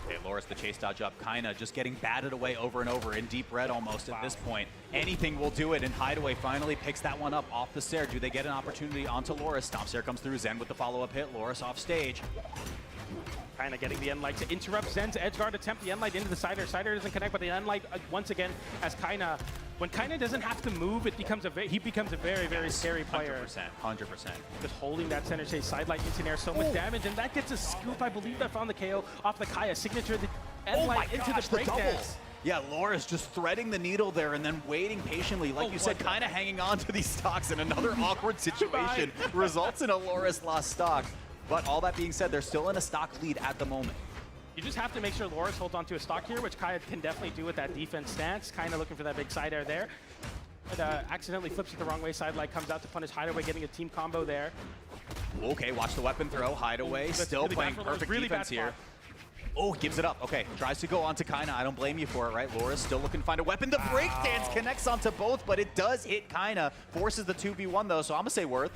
Okay, Loris, the chase dodge up. Kaina just getting batted away over and over in deep red almost at this point. Anything will do it, and Hideaway finally picks that one up off the stair. Do they get an opportunity onto Loris? Stomp stair comes through. Zen with the follow-up hit. Loris off stage. Kind of getting the Endlight to interrupt Zen's edge guard attempt. The Endlight into the Cider. Cider doesn't connect, but the Endlight once again as Kaina. When Kaina doesn't have to move, he becomes a very, very scary player. 100%. Just holding that center stage sidelight into air, so much damage, and that gets a scoop. I believe that found the KO off the Kaya signature. The Endlight into the breakdance. Yeah, Loris just threading the needle there and then waiting patiently. Like you said, kind of hanging on to these stocks in another awkward situation results in a Loris lost stock. But all that being said, they're still in a stock lead at the moment. You just have to make sure Loris holds onto a stock here, which Kaya can definitely do with that defense stance. Kind of looking for that big side air there. But accidentally flips it the wrong way. Sidelight comes out to punish Hideaway, getting a team combo there. Okay, watch the weapon throw. Hideaway still really playing perfect defense here. Oh, gives it up. Okay, tries to go onto Kaina. I don't blame you for it, right? Loris still looking to find a weapon. The breakdance connects onto both, but it does hit Kaina. Forces the 2v1 though, so I'm gonna say worth.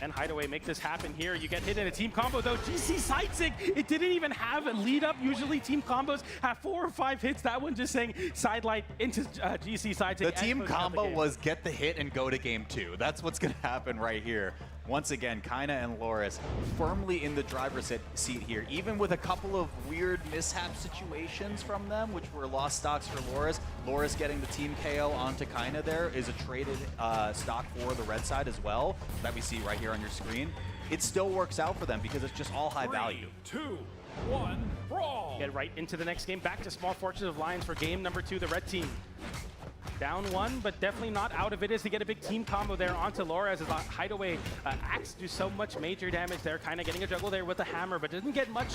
And Hideaway make this happen here. You get hit in a team combo though. GC side-sig, it didn't even have a lead up. Usually team combos have 4 or 5 hits. That one just saying sidelight into GC side-sig. The team combo was get the hit and go to game 2. That's what's gonna happen right here. Once again, Kaina and Loris firmly in the driver's seat here, even with a couple of weird mishap situations from them, which were lost stocks for Loris. Loris getting the team KO onto Kaina there is a traded stock for the red side as well, that we see right here on your screen. It still works out for them because it's just all high value. 3, 2, 1, brawl! Get right into the next game. Back to Small Fortunes of Lions for game number 2, the red team. Down 1, but definitely not out of it as they get a big team combo there onto Loris as Hideaway Axe do so much major damage there. Kind of getting a juggle there with the hammer, but doesn't get much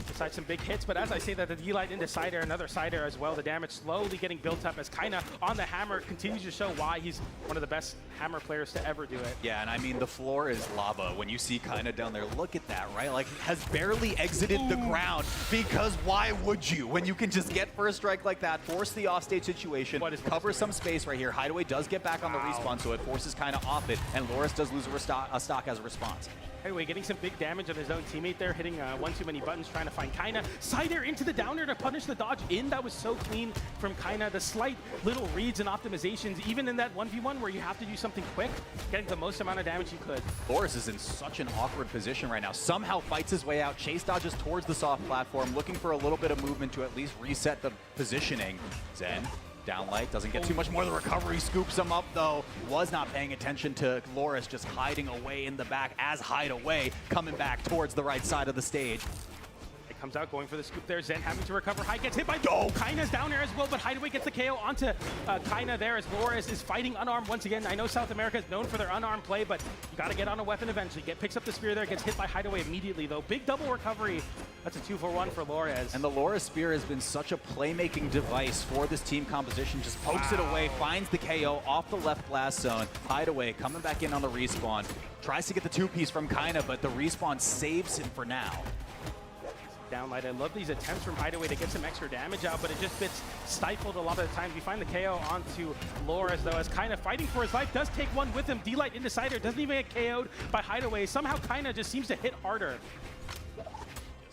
besides some big hits. But as I say that, the D-Light into side air, another side air as well. The damage slowly getting built up as Kaina on the hammer continues to show why he's one of the best hammer players to ever do it. Yeah, and I mean, the floor is lava when you see Kaina down there. Look at that, right? Like, has barely exited the ground because why would you? When you can just get first strike like that, force the offstage situation, cover some space right here. Hideaway does get back on the respawn, so it forces Kaina off it, and Loris does lose a stock as a response. Hideaway getting some big damage on his own teammate there, hitting one too many buttons, trying to find Kaina. Side air into the down air to punish the dodge in. That was so clean from Kaina. The slight little reads and optimizations, even in that 1v1 where you have to do something quick, getting the most amount of damage you could. Loris is in such an awkward position right now. Somehow fights his way out, chase dodges towards the soft platform, looking for a little bit of movement to at least reset the positioning. Zen. Downlight doesn't get too much more. The recovery scoops him up though. Was not paying attention to Loris just hiding away in the back as Hideaway coming back towards the right side of the stage. It comes out going for the scoop there. Zen having to recover high, gets hit by Kaina's down there as well, but Hideaway gets the KO onto Kaina there as Loris is fighting unarmed once again. I know South America is known for their unarmed play, but you got to get on a weapon eventually. Picks up the spear there, gets hit by Hideaway immediately though. Big double recovery. That's a 2-for-1 for Loris. And the Loris spear has been such a playmaking device for this team composition. Just pokes it away, finds the KO off the left blast zone. Hideaway coming back in on the respawn. Tries to get the 2-piece from Kaina, but the respawn saves him for now. Downlight. I love these attempts from Hideaway to get some extra damage out, but it just gets stifled a lot of the times. We find the KO onto Loris, though, as Kaina fighting for his life, does take one with him. D-Light into Cider, doesn't even get KO'd by Hideaway. Somehow Kaina just seems to hit harder.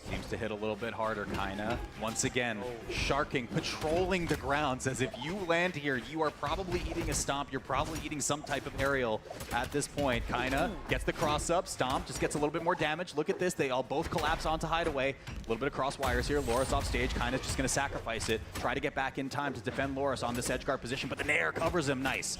Seems to hit a little bit harder, Kaina. Once again, sharking, patrolling the grounds, as if you land here, you are probably eating a stomp, you're probably eating some type of aerial at this point. Kaina gets the cross up, stomp, just gets a little bit more damage. Look at this, they all both collapse onto Hideaway. A little bit of cross wires here, Loris off stage, Kaina's just gonna sacrifice it, try to get back in time to defend Loris on this edge guard position, but the Nair covers him, nice.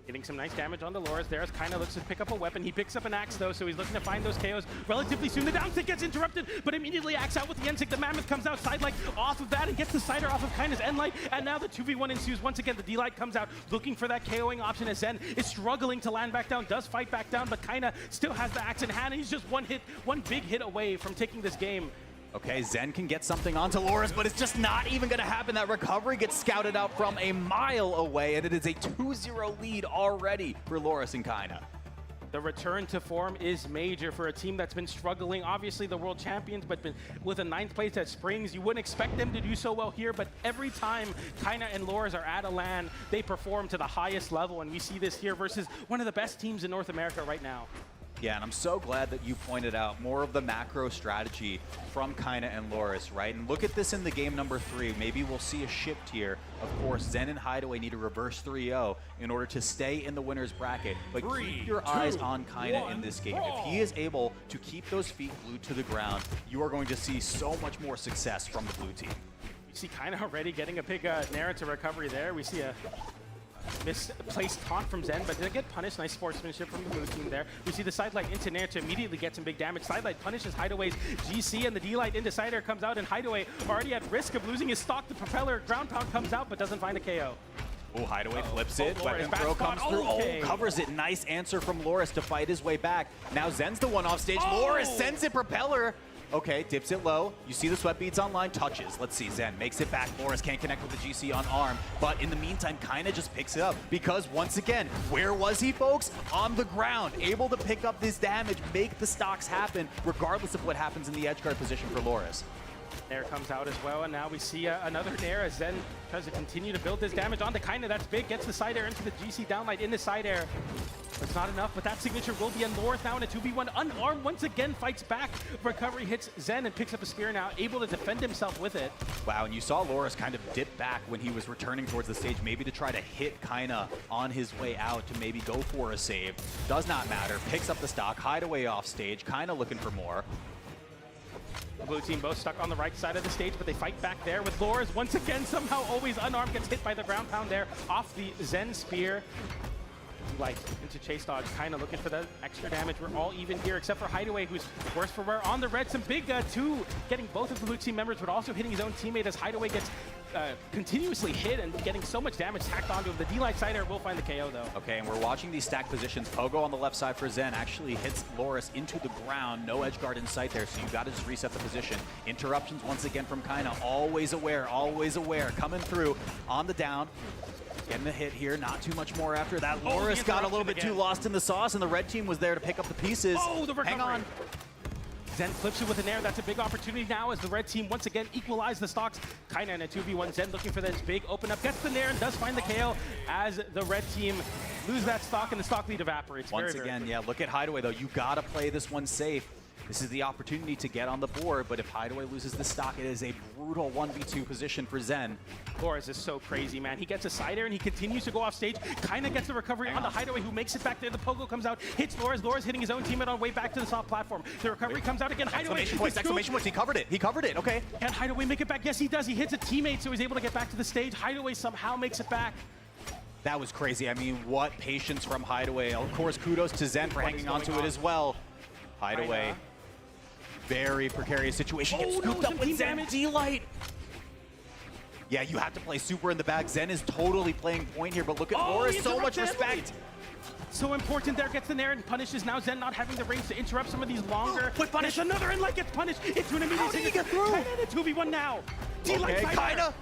Getting some nice damage on the Loris there as Kaina looks to pick up a weapon. He picks up an axe though, so he's looking to find those KOs relatively soon. The down stick gets interrupted, but immediately axe out with the end stick. The Mammoth comes out side light off of that and gets the Cider off of Kaina's end light. And now the 2v1 ensues. Once again, the D-Light comes out looking for that KOing option as Zen is struggling to land back down, does fight back down, but Kaina still has the axe in hand. And he's just one big hit away from taking this game. Okay, Zen can get something onto Loris, but it's just not even going to happen. That recovery gets scouted out from a mile away, and it is a 2-0 lead already for Loris and Kaina. The return to form is major for a team that's been struggling. Obviously, the world champions, but with a 9th place at Springs, you wouldn't expect them to do so well here, but every time Kaina and Loris are at a LAN, they perform to the highest level, and we see this here versus one of the best teams in North America right now. Yeah, and I'm so glad that you pointed out more of the macro strategy from Kaina and Loris, right? And look at this in the game number 3. Maybe we'll see a shift here. Of course, Zen and Hideaway need a reverse 3-0 in order to stay in the winner's bracket. But keep your eyes on Kaina in this game. If he is able to keep those feet glued to the ground, you are going to see so much more success from the blue team. You see Kaina already getting a big Nair to recovery there. We see a misplaced taunt from Zen, but they get punished. Nice sportsmanship from the blue team there. We see the sidelight into Nair to immediately get some big damage. Sidelight punishes Hideaway's GC, and the D-Light into Cider comes out, and Hideaway already at risk of losing his stock. The propeller ground pound comes out, but doesn't find a KO. Oh, Hideaway flips it. Loris, Weapon throw comes through. okay. Oh, covers it. Nice answer from Loris to fight his way back. Now Zen's the one off stage. Loris sends it propeller. Okay, dips it low. You see the sweat beads online, touches. Let's see, Zen makes it back. Loris can't connect with the GC on arm, but in the meantime, Kaina just picks it up because once again, where was he, folks? On the ground, able to pick up this damage, make the stocks happen, regardless of what happens in the edge guard position for Loris. Nair comes out as well, and now we see another Nair as Zen tries to continue to build this damage onto Kaina. That's big, gets the side air into the GC downlight in the side air. It's not enough, but that signature will be on Loris now in a 2v1. Unarmed, once again fights back. Recovery hits Zen and picks up a spear now, able to defend himself with it. Wow, and you saw Loris kind of dip back when he was returning towards the stage, maybe to try to hit Kaina on his way out to maybe go for a save. Does not matter, picks up the stock, Hideaway off stage, Kaina looking for more. The blue team both stuck on the right side of the stage, but they fight back there with Loris. Once again, somehow always unarmed, gets hit by the ground pound there off the Zen spear. Like into chase dodge, Kaina looking for the extra damage. We're all even here except for Hideaway, who's worse for wear on the red. Some big two, getting both of the blue team members, but also hitting his own teammate as Hideaway gets continuously hit and getting so much damage tacked onto him. The D-Light Cider will find the KO though. Okay, and we're watching these stack positions. Pogo on the left side for Zen actually hits Loris into the ground. No edge guard in sight there, so you got to just reset the position. Interruptions once again from Kaina. Always aware, coming through on the down. Getting the hit here, not too much more after that. Loris got a little bit too lost in the sauce, and the red team was there to pick up the pieces. Oh, the recovery. Hang on. Zen flips it with an air. That's a big opportunity now as the red team once again equalize the stocks. Kaina in a 2v1. Zen looking for this big open up. Gets the nair and does find the KO as the red team lose that stock and the stock lead evaporates. Once again, yeah, look at Hideaway though. You gotta play this one safe. This is the opportunity to get on the board, but if Hideaway loses the stock, it is a brutal 1v2 position for Zen. Loris is so crazy, man. He gets a side air and he continues to go off stage. Kaina gets the recovery on the Hideaway, who makes it back there. The Pogo comes out, hits Loris. Loris hitting his own teammate on way back to the soft platform. The recovery comes out again. Hideaway. Exclamation points. He covered it. He covered it. Okay. Can Hideaway make it back? Yes, he does. He hits a teammate, so he's able to get back to the stage. Hideaway somehow makes it back. That was crazy. I mean, what patience from Hideaway. Of course, kudos to Zen for hanging on to it as well. Hideaway. Very precarious situation. Gets scooped up with Zen. D-Light. Yeah, you have to play super in the back. Zen is totally playing point here, but look at Loris. So much respect. So important there. Gets the nair and punishes. Now Zen not having the range to interrupt some of these longer. Quick punish. Another inlight gets punished. Into an immediate. How did he get through? Kaina in a 2v1 now. D-Light Kaina.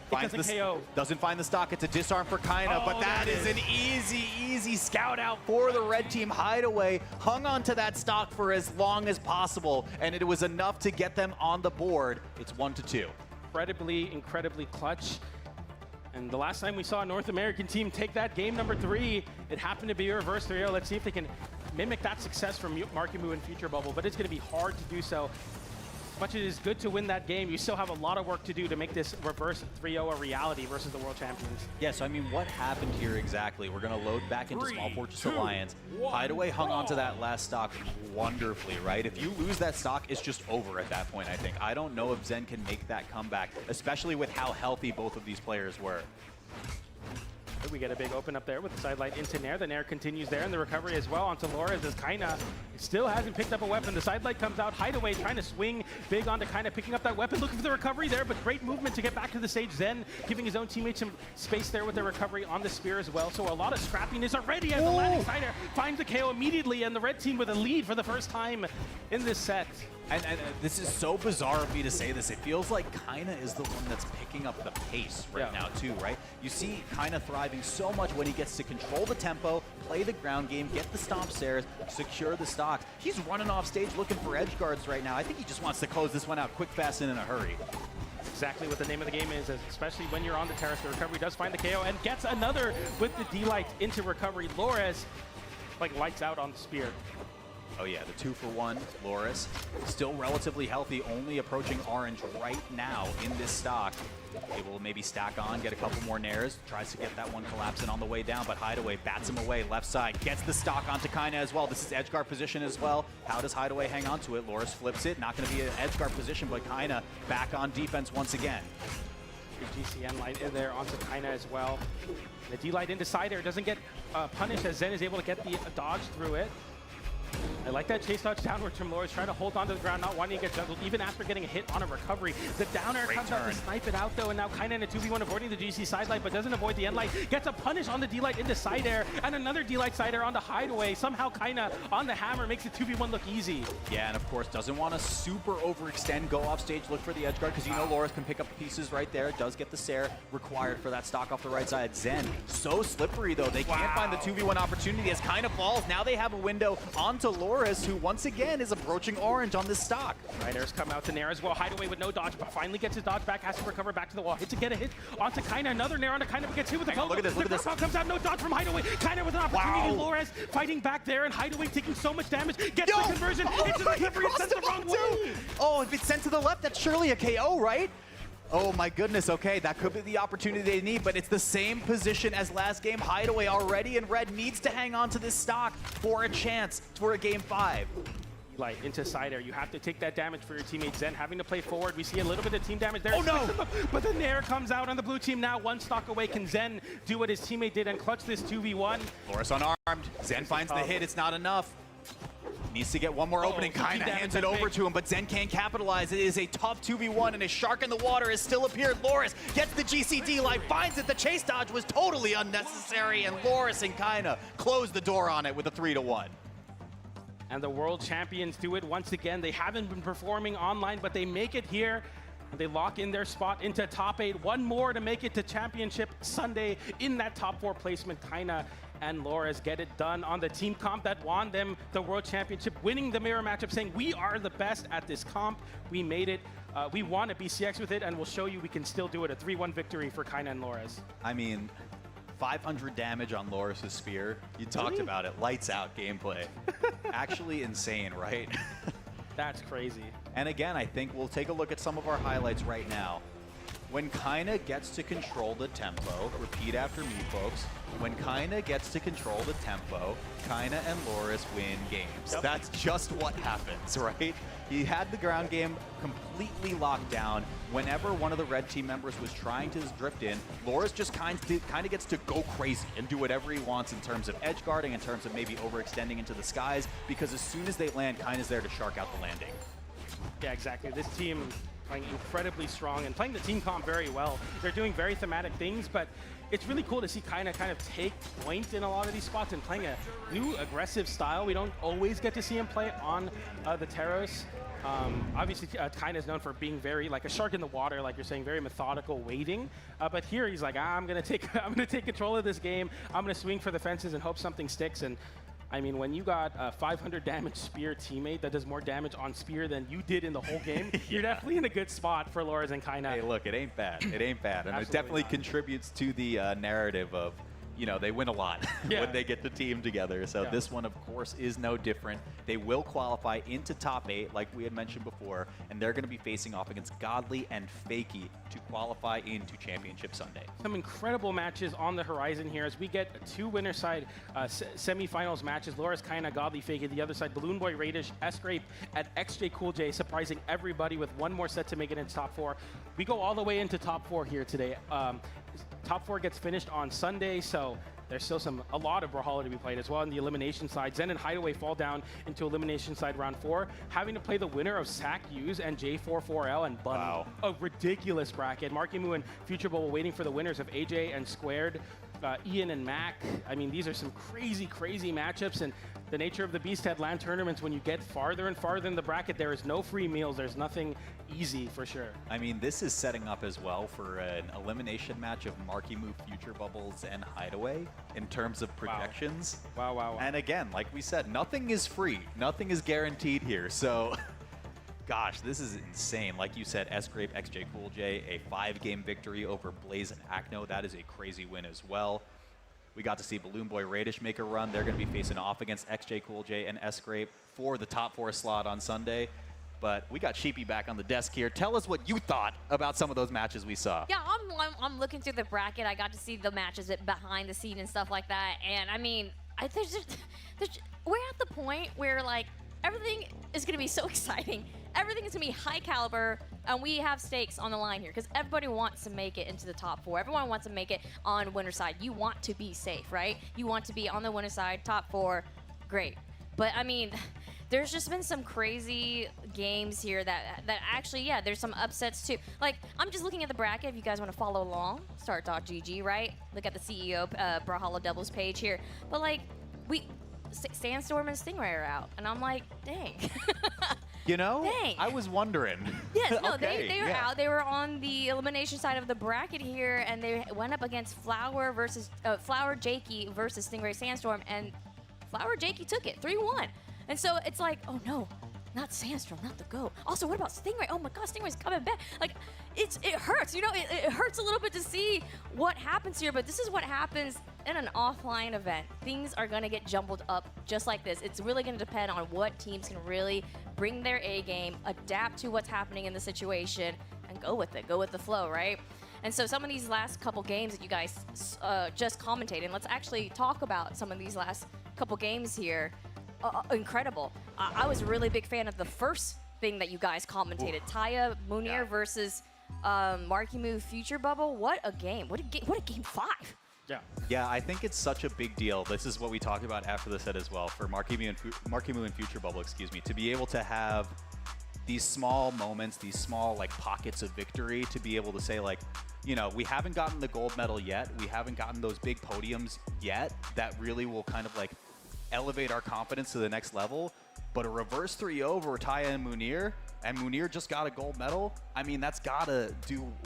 Finds the the KO. Doesn't find the stock. It's a disarm for Kaina, but that is an easy scout out for the red team. Hideaway hung on to that stock for as long as possible, and it was enough to get them on the board. It's 1-2. Incredibly clutch. And the last time we saw a North American team take that game number 3, it happened to be a reverse 3-0. Let's see if they can mimic that success from Markimu in Future Bubble, but it's going to be hard to do so. As much as it is good to win that game, you still have a lot of work to do to make this reverse 3-0 a reality versus the world champions. Yeah, so I mean, what happened here exactly? We're going to load back into Small Fortress Alliance. Hideaway hung onto that last stock wonderfully, right? If you lose that stock, it's just over at that point, I think. I don't know if Zen can make that comeback, especially with how healthy both of these players were. We get a big open up there with the sidelight into Nair. The Nair continues there, and the recovery as well onto Lores as Kaina still hasn't picked up a weapon. The sidelight comes out. Hideaway trying to swing big onto Kaina, picking up that weapon, looking for the recovery there, but great movement to get back to the stage. Zen giving his own teammates some space there with the recovery on the spear as well. So a lot of scrappiness already as the landing Snyder finds the KO immediately, and the red team with a lead for the first time in this set. And this is so bizarre of me to say this. It feels like Kaina is the one that's picking up the pace right now too, right? You see Kaina thriving so much when he gets to control the tempo, play the ground game, get the stomp stairs, secure the stocks. He's running off stage looking for edge guards right now. I think he just wants to close this one out quick, fast, and in a hurry. Exactly what the name of the game is, especially when you're on the terrace. The recovery does find the KO and gets another with the D-Light into recovery. Lores like lights out on the spear. Oh yeah, the 2-for-1, Loris, still relatively healthy, only approaching orange right now in this stock. Able to maybe stack on, get a couple more nairs, tries to get that one collapsing on the way down, but Hideaway bats him away, left side, gets the stock onto Kaina as well. This is edgeguard position as well. How does Hideaway hang on to it? Loris flips it, not gonna be an edgeguard position, but Kaina back on defense once again. GCN light in there onto Kaina as well. The D-Light into side air doesn't get punished as Zen is able to get the dodge through it. I like that chase dodge downwards from Loris, trying to hold on to the ground, not wanting to get juggled, even after getting a hit on a recovery. The down air comes out to snipe it out, though, and now Kaina in a 2v1 avoiding the GC side light, but doesn't avoid the end light. Gets a punish on the D-Light into side air, and another D-Light side air onto Hideaway. Somehow Kaina on the hammer makes the 2v1 look easy. Yeah, and of course, doesn't want to super overextend, go off stage, look for the edge guard, because you know Loris can pick up pieces right there. Does get the Sair required for that stock off the right side. Zen, so slippery, though. They can't find the 2v1 opportunity as Kaina falls. Now they have a window onto Loris, who once again is approaching orange on this stock. Right airs come out to Nair as well. Hideaway with no dodge, but finally gets his dodge back, has to recover back to the wall. Hit to get a hit onto Kaina. Another Nair onto Kaina, but gets hit with the combo. Look at this, look at this. Comes out, no dodge from Hideaway. Kaina with an opportunity. Lores fighting back there, and Hideaway taking so much damage. Gets the conversion into the slippery, sent the wrong way. Oh, if it's sent to the left, that's surely a KO, right? Oh my goodness, okay, that could be the opportunity they need, but it's the same position as last game. Hideaway already in red, needs to hang on to this stock for a chance for a game 5. Light into side air. You have to take that damage for your teammate Zen, having to play forward. We see a little bit of team damage there. Oh no! But the Nair comes out on the blue team now. One stock away. Can Zen do what his teammate did and clutch this 2v1? Loris unarmed. Zen finds the hit. It's not enough. Needs to get one more opening. Kaina hands it over to him, but Zen can't capitalize. It is a tough 2v1, and a shark in the water has still appeared. Loris gets the GCD light, finds it. The chase dodge was totally unnecessary, and Loris and Kaina close the door on it with a 3-1. And the world champions do it once again. They haven't been performing online, but they make it here. And they lock in their spot into top 8. One more to make it to championship Sunday in that top 4 placement. Kaina and Loris get it done on the team comp that won them the world championship, winning the mirror matchup, saying we are the best at this comp. We made it. We won a BCX with it, and we'll show you we can still do it. A 3-1 victory for Kaina and Loris. I mean, 500 damage on Loris' spear. You talked about it. Lights out gameplay. Actually insane, right? That's crazy. And again, I think we'll take a look at some of our highlights right now. When Kaina gets to control the tempo, repeat after me, folks. When Kaina gets to control the tempo, Kaina and Loris win games. Yep. That's just what happens, right? He had the ground game completely locked down. Whenever one of the red team members was trying to drift in, Loris just kind of gets to go crazy and do whatever he wants in terms of edge guarding, in terms of maybe overextending into the skies, because as soon as they land, Kaina's there to shark out the landing. Yeah, exactly. This team playing incredibly strong and playing the team comp very well. They're doing very thematic things, but it's really cool to see Kaina kind of take point in a lot of these spots and playing a new aggressive style. We don't always get to see him play on the Teros. Obviously, Kaina is known for being very like a shark in the water, like you're saying, very methodical, waiting. But here he's like, I'm gonna take control of this game. I'm gonna swing for the fences and hope something sticks. And I mean, when you got a 500 damage spear teammate that does more damage on spear than you did in the whole game, you're definitely in a good spot for Loras and Kaina. Hey, look, it ain't bad. It ain't bad, and it definitely contributes to the narrative of, you know, they win a lot when they get the team together. So this one, of course, is no different. They will qualify into top 8, like we had mentioned before, and they're going to be facing off against Godly and Fakey to qualify into Championship Sunday. Some incredible matches on the horizon here as we get 2 winner side semifinals matches. Loras, Kaina, Godly, Fakey. The other side, Balloon Boy, Radish, S-Grape, and XJ Cool J, surprising everybody with one more set to make it into top 4. We go all the way into top 4 here today. Top 4 gets finished on Sunday, so there's still a lot of Brawlhalla to be played as well. On the elimination side, Zen and Hideaway fall down into elimination side round 4, having to play the winner of Sack Use and J44L and Bunny. Wow. A ridiculous bracket. Marky Moo and Future Bubble waiting for the winners of AJ and Squared, Ian and Mac. I mean, these are some crazy, crazy matchups, and the nature of the Beasthead LAN tournaments, when you get farther and farther in the bracket, there is no free meals. There's nothing easy for sure. I mean, this is setting up as well for an elimination match of Marky Moo, Future Bubbles, and Hideaway in terms of projections. Wow. And again, like we said, nothing is free. Nothing is guaranteed here. So, gosh, this is insane. Like you said, S-Grape, XJ Cool J, a 5-game victory over Blaze and Acno. That is a crazy win as well. We got to see Balloon Boy Radish make a run. They're going to be facing off against XJ Cool J and S-Grape for the top 4 slot on Sunday. But we got Sheepy back on the desk here. Tell us what you thought about some of those matches we saw. Yeah, I'm looking through the bracket. I got to see the matches behind the scene and stuff like that. And I mean, we're at the point where like everything is going to be so exciting. Everything is going to be high caliber, and we have stakes on the line here because everybody wants to make it into the top 4. Everyone wants to make it on winner side. You want to be safe, right? You want to be on the winner side, top 4, great. But I mean, there's just been some crazy games here that actually, yeah, there's some upsets too. Like, I'm just looking at the bracket. If you guys want to follow along, start.gg, right? Look at the CEO Brawlhalla Doubles page here. But like, Sandstorm and Stingray are out, and I'm like, dang. You know, dang. I was wondering. Yes, no, okay, they were out. They were on the elimination side of the bracket here, and they went up against Flower Jakey versus Stingray Sandstorm, and Flower Jakey took it 3-1. And so it's like, oh no, not Sandstorm, not the GOAT. Also, what about Stingray? Oh my God, Stingray's coming back. Like, it hurts, you know, it hurts a little bit to see what happens here, but this is what happens in an offline event. Things are gonna get jumbled up just like this. It's really gonna depend on what teams can really bring their A game, adapt to what's happening in the situation, and go with it, go with the flow, right? And so some of these last couple games that you guys just commentated, and let's actually talk about some of these last couple games here. Incredible. I was a really big fan of the first thing that you guys commentated. Taya Munir versus Marky Moo Future Bubble. What a game. What a game 5. Yeah, I think it's such a big deal. This is what we talked about after the set as well for Marky Moo and Future Bubble, to be able to have these small moments, these small like pockets of victory, to be able to say like, you know, we haven't gotten the gold medal yet. We haven't gotten those big podiums yet that really will kind of like elevate our confidence to the next level. But a reverse 3-0 over Taya and Munir just got a gold medal. I mean, that's gotta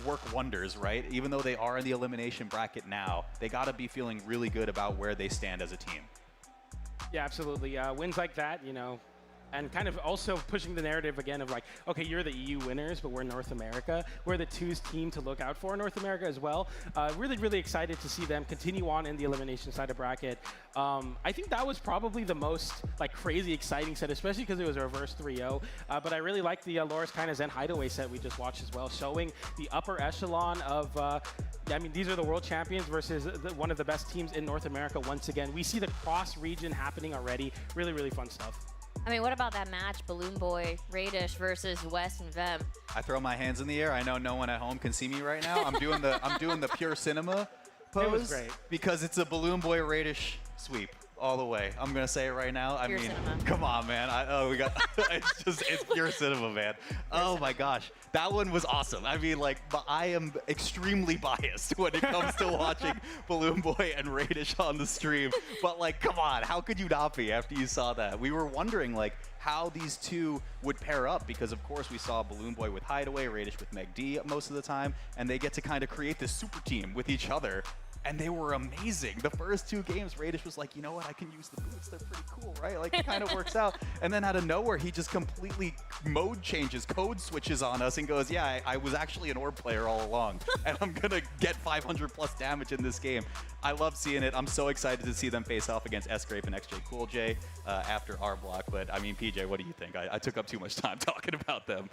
work wonders, right? Even though they are in the elimination bracket now, they gotta be feeling really good about where they stand as a team. Yeah, absolutely. Wins like that, you know, and kind of also pushing the narrative again of like, okay, you're the EU winners, but we're North America. We're the 2's team to look out for in North America as well. Really, really excited to see them continue on in the elimination side of bracket. I think that was probably the most like crazy exciting set, especially because it was a reverse 3-0. But I really liked the Loras, Kaina, Zen Hideaway set we just watched as well, showing the upper echelon of, I mean, these are the world champions versus one of the best teams in North America once again. We see the cross-region happening already. Really, really fun stuff. I mean, what about that match, Balloon Boy Radish versus West and Vem? I throw my hands in the air. I know no one at home can see me right now. I'm doing the pure cinema pose. It was great because it's a Balloon Boy Radish sweep. all the way. I'm gonna say it right now. I Pure mean, cinema. come on, man. We got. It's pure cinema, man. Oh my gosh, that one was awesome. I mean, like, but I am extremely biased when it comes to watching Balloon Boy and Radish on the stream. But like, come on, how could you not be after you saw that? We were wondering like how these two would pair up because of course we saw Balloon Boy with Hideaway, Radish with Megd most of the time, and they get to kind of create this super team with each other. And they were amazing. The first 2 games, Radish was like, you know what, I can use the boots. They're pretty cool, right? Like, it kind of works out. And then out of nowhere, he just completely mode changes, code switches on us and goes, yeah, I was actually an orb player all along. And I'm going to get 500 plus damage in this game. I love seeing it. I'm so excited to see them face off against S-Grape and XJ Cool J after our block. But, I mean, PJ, what do you think? I took up too much time talking about them.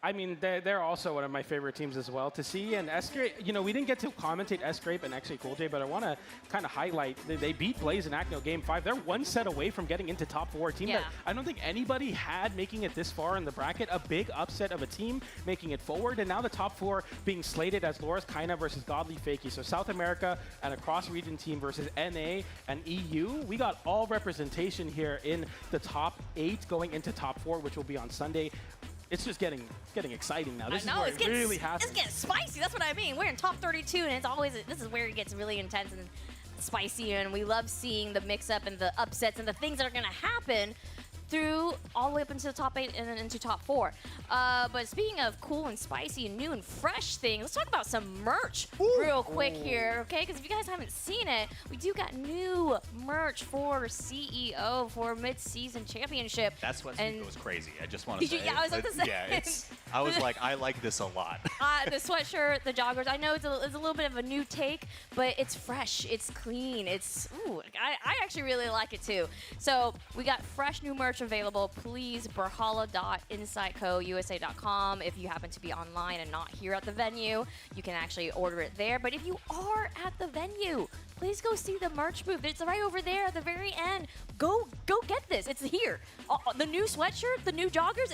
I mean, they're also one of my favorite teams as well to see. And S-Grape, you know, we didn't get to commentate S-Grape and XJ Cool J, but I want to kind of highlight they beat Blaze and Acno Game 5. They're 1 set away from getting into top 4. A team that I don't think anybody had making it this far in the bracket. A big upset of a team making it forward. And now the top 4 being slated as Loris Kaina versus Godly Fakey. So South America and a cross-region team versus NA and EU. We got all representation here in the top 8 going into top 4, which will be on Sunday. It's just getting exciting now. This is where it really happens. It's getting spicy. That's what I mean. We're in top 32, and it's always this is where it gets really intense and spicy. And we love seeing the mix-up and the upsets and the things that are going to happen through all the way up into the top 8 and then into top 4. But speaking of cool and spicy and new and fresh things, let's talk about some merch real quick here, okay? Because if you guys haven't seen it, we do got new merch for CEO for Mid-Season Championship. That sweatsuit goes crazy. I just want to say. Yeah, I was about to say. Yeah, I was like, I like this a lot. The sweatshirt, the joggers, I know it's a little bit of a new take, but it's fresh, it's clean, it's, I actually really like it too. So we got fresh new merch available. Please, brawlhalla.insightcousa.com. If you happen to be online and not here at the venue, you can actually order it there. But if you are at the venue, please go see the merch booth. It's right over there at the very end. Go get this. It's here. The new sweatshirt, the new joggers,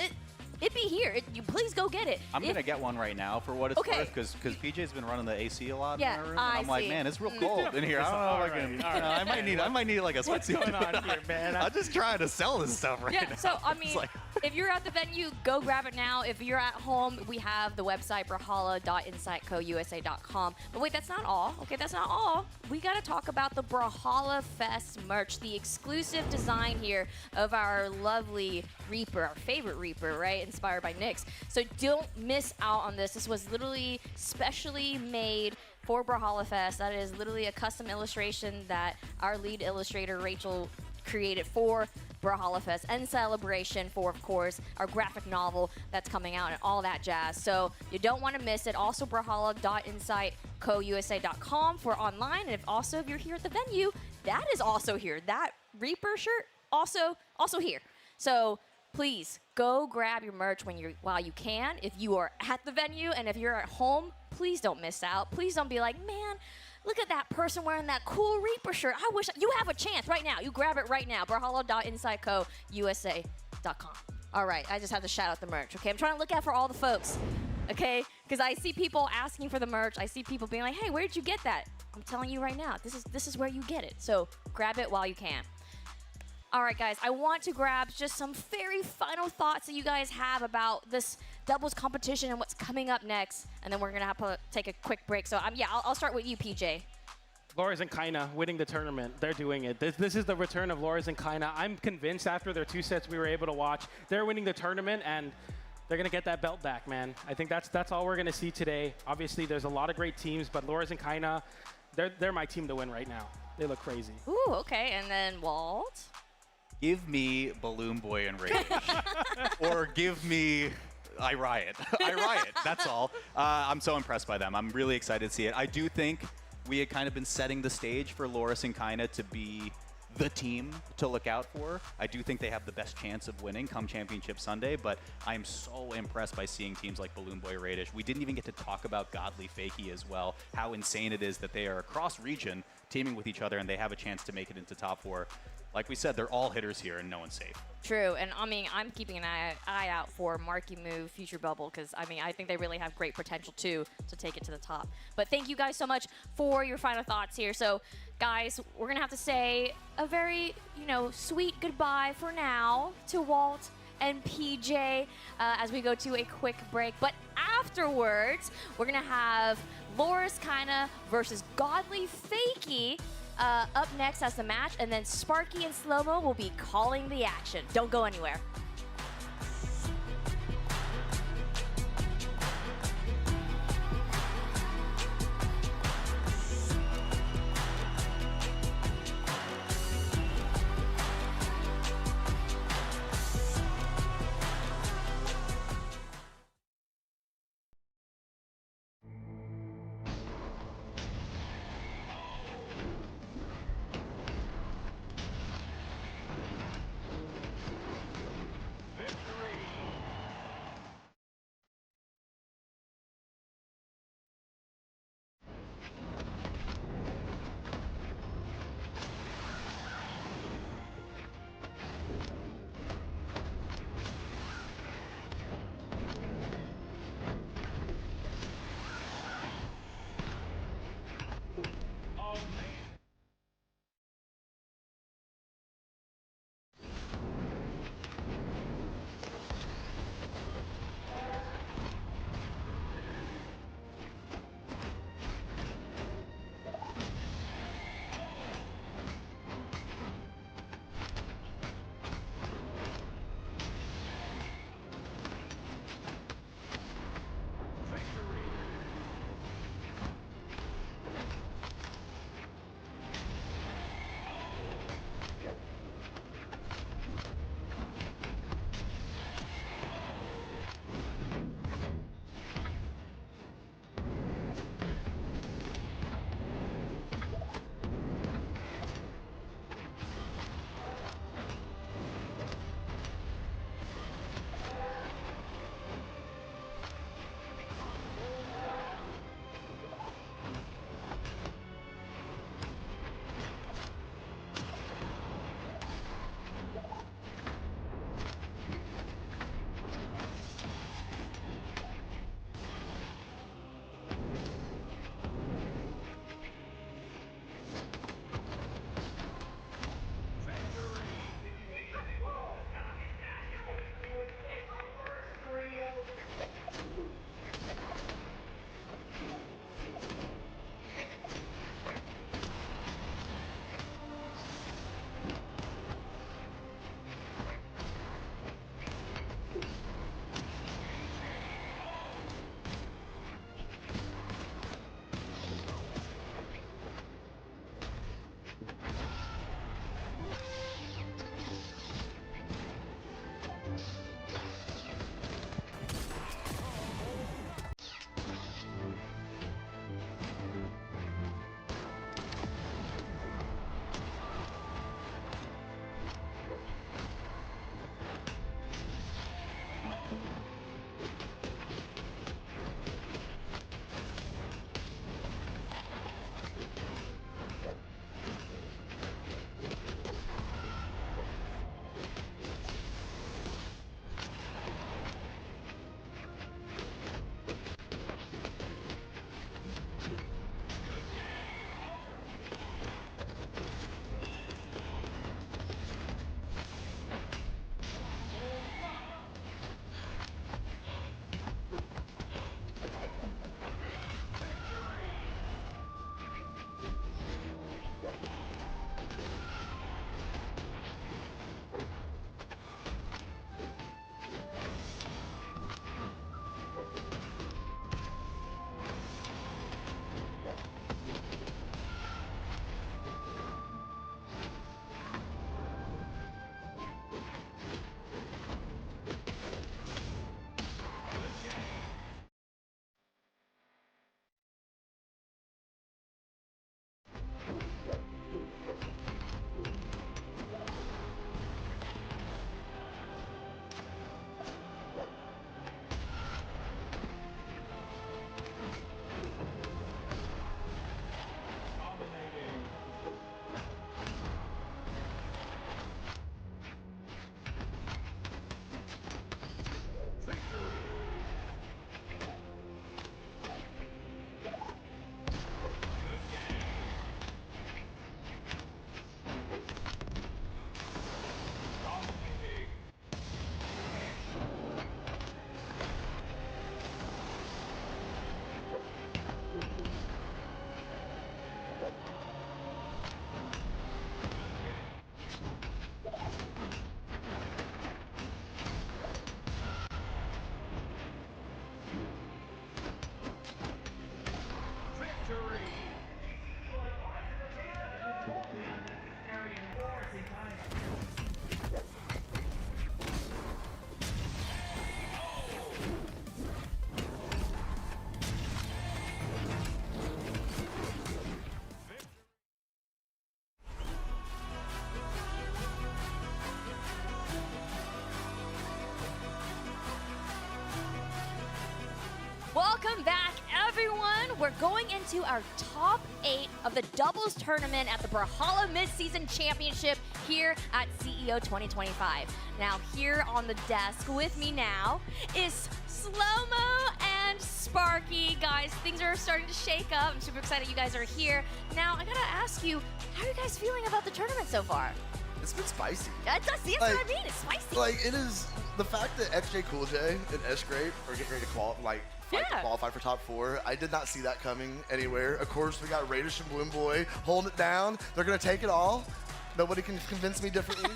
it be here. Please go get it. I'm going to get one right now for what it's worth because PJ's been running the AC a lot in my room. And I'm like, man, it's real cold in here. I don't know if I can. I might need like a sweatsuit. What's going on here, man? I'm just trying to sell this stuff right now. So, I mean, if you're at the venue, go grab it now. If you're at home, we have the website, brawlhalla.insightcousa.com. But wait, that's not all. Okay, that's not all. We got to talk about the Brawlhalla Fest merch, the exclusive design here of our lovely Reaper, our favorite Reaper, right? Inspired by Nyx. So don't miss out on this. This was literally specially made for Brawlhalla Fest. That is literally a custom illustration that our lead illustrator, Rachel, created for Brawlhalla Fest and celebration for, of course, our graphic novel that's coming out and all that jazz. So you don't want to miss it. Also, brawlhalla.insightcousa.com for online. And if you're here at the venue, that is also here. That Reaper shirt also here. So please go grab your merch while you can. If you are at the venue and if you're at home, please don't miss out. Please don't be like, man, look at that person wearing that cool Reaper shirt. I wish you have a chance right now. You grab it right now. brawlhalla.insightcousa.com. All right, I just have to shout out the merch. Okay, I'm trying to look out for all the folks. Okay, because I see people asking for the merch. I see people being like, hey, where did you get that? I'm telling you right now, this is where you get it. So grab it while you can. All right, guys, I want to grab just some very final thoughts that you guys have about this doubles competition and what's coming up next, and then we're going to have to take a quick break. So, I'll start with you, PJ. Loris and Kaina winning the tournament. They're doing it. This is the return of Loris and Kaina. I'm convinced after their 2 sets we were able to watch, they're winning the tournament, and they're going to get that belt back, man. I think that's all we're going to see today. Obviously, there's a lot of great teams, but Loris and Kaina, they're my team to win right now. They look crazy. Ooh, okay. And then Walt? Give me Balloon Boy and Radish. Or give me I Riot. I Riot, that's all. I'm so impressed by them. I'm really excited to see it. I do think we had kind of been setting the stage for Loris and Kaina to be the team to look out for. I do think they have the best chance of winning come Championship Sunday, but I'm so impressed by seeing teams like Balloon Boy Radish. We didn't even get to talk about Godly Fakey as well, how insane it is that they are across region teaming with each other and they have a chance to make it into top 4. like we said, they're all hitters here and no one's safe. True, and I mean, I'm keeping an eye out for Marky Moo, Future Bubble, because I mean, I think they really have great potential too to take it to the top. But thank you guys so much for your final thoughts here. So, guys, we're gonna have to say a very, sweet goodbye for now to Walt and PJ as we go to a quick break. But afterwards, we're gonna have Loris Kinda versus Godly Fakey up next as the match, and then Sparky and Slow-Mo will be calling the action. Don't go anywhere. we're going into our top 8 of the doubles tournament at the Brawlhalla Midseason Championship here at CEO 2025. Now, here on the desk with me now is Slow-Mo and Sparky. Guys, things are starting to shake up. I'm super excited you guys are here. Now, I gotta ask you, how are you guys feeling about the tournament so far? It's been spicy. That's what I mean. It's spicy. Like, it is the fact that XJ Cool J and S-Grape are getting ready to fight to qualify for top 4. I did not see that coming anywhere. Of course, we got Radish and Bloom Boy holding it down. They're going to take it all. Nobody can convince me differently.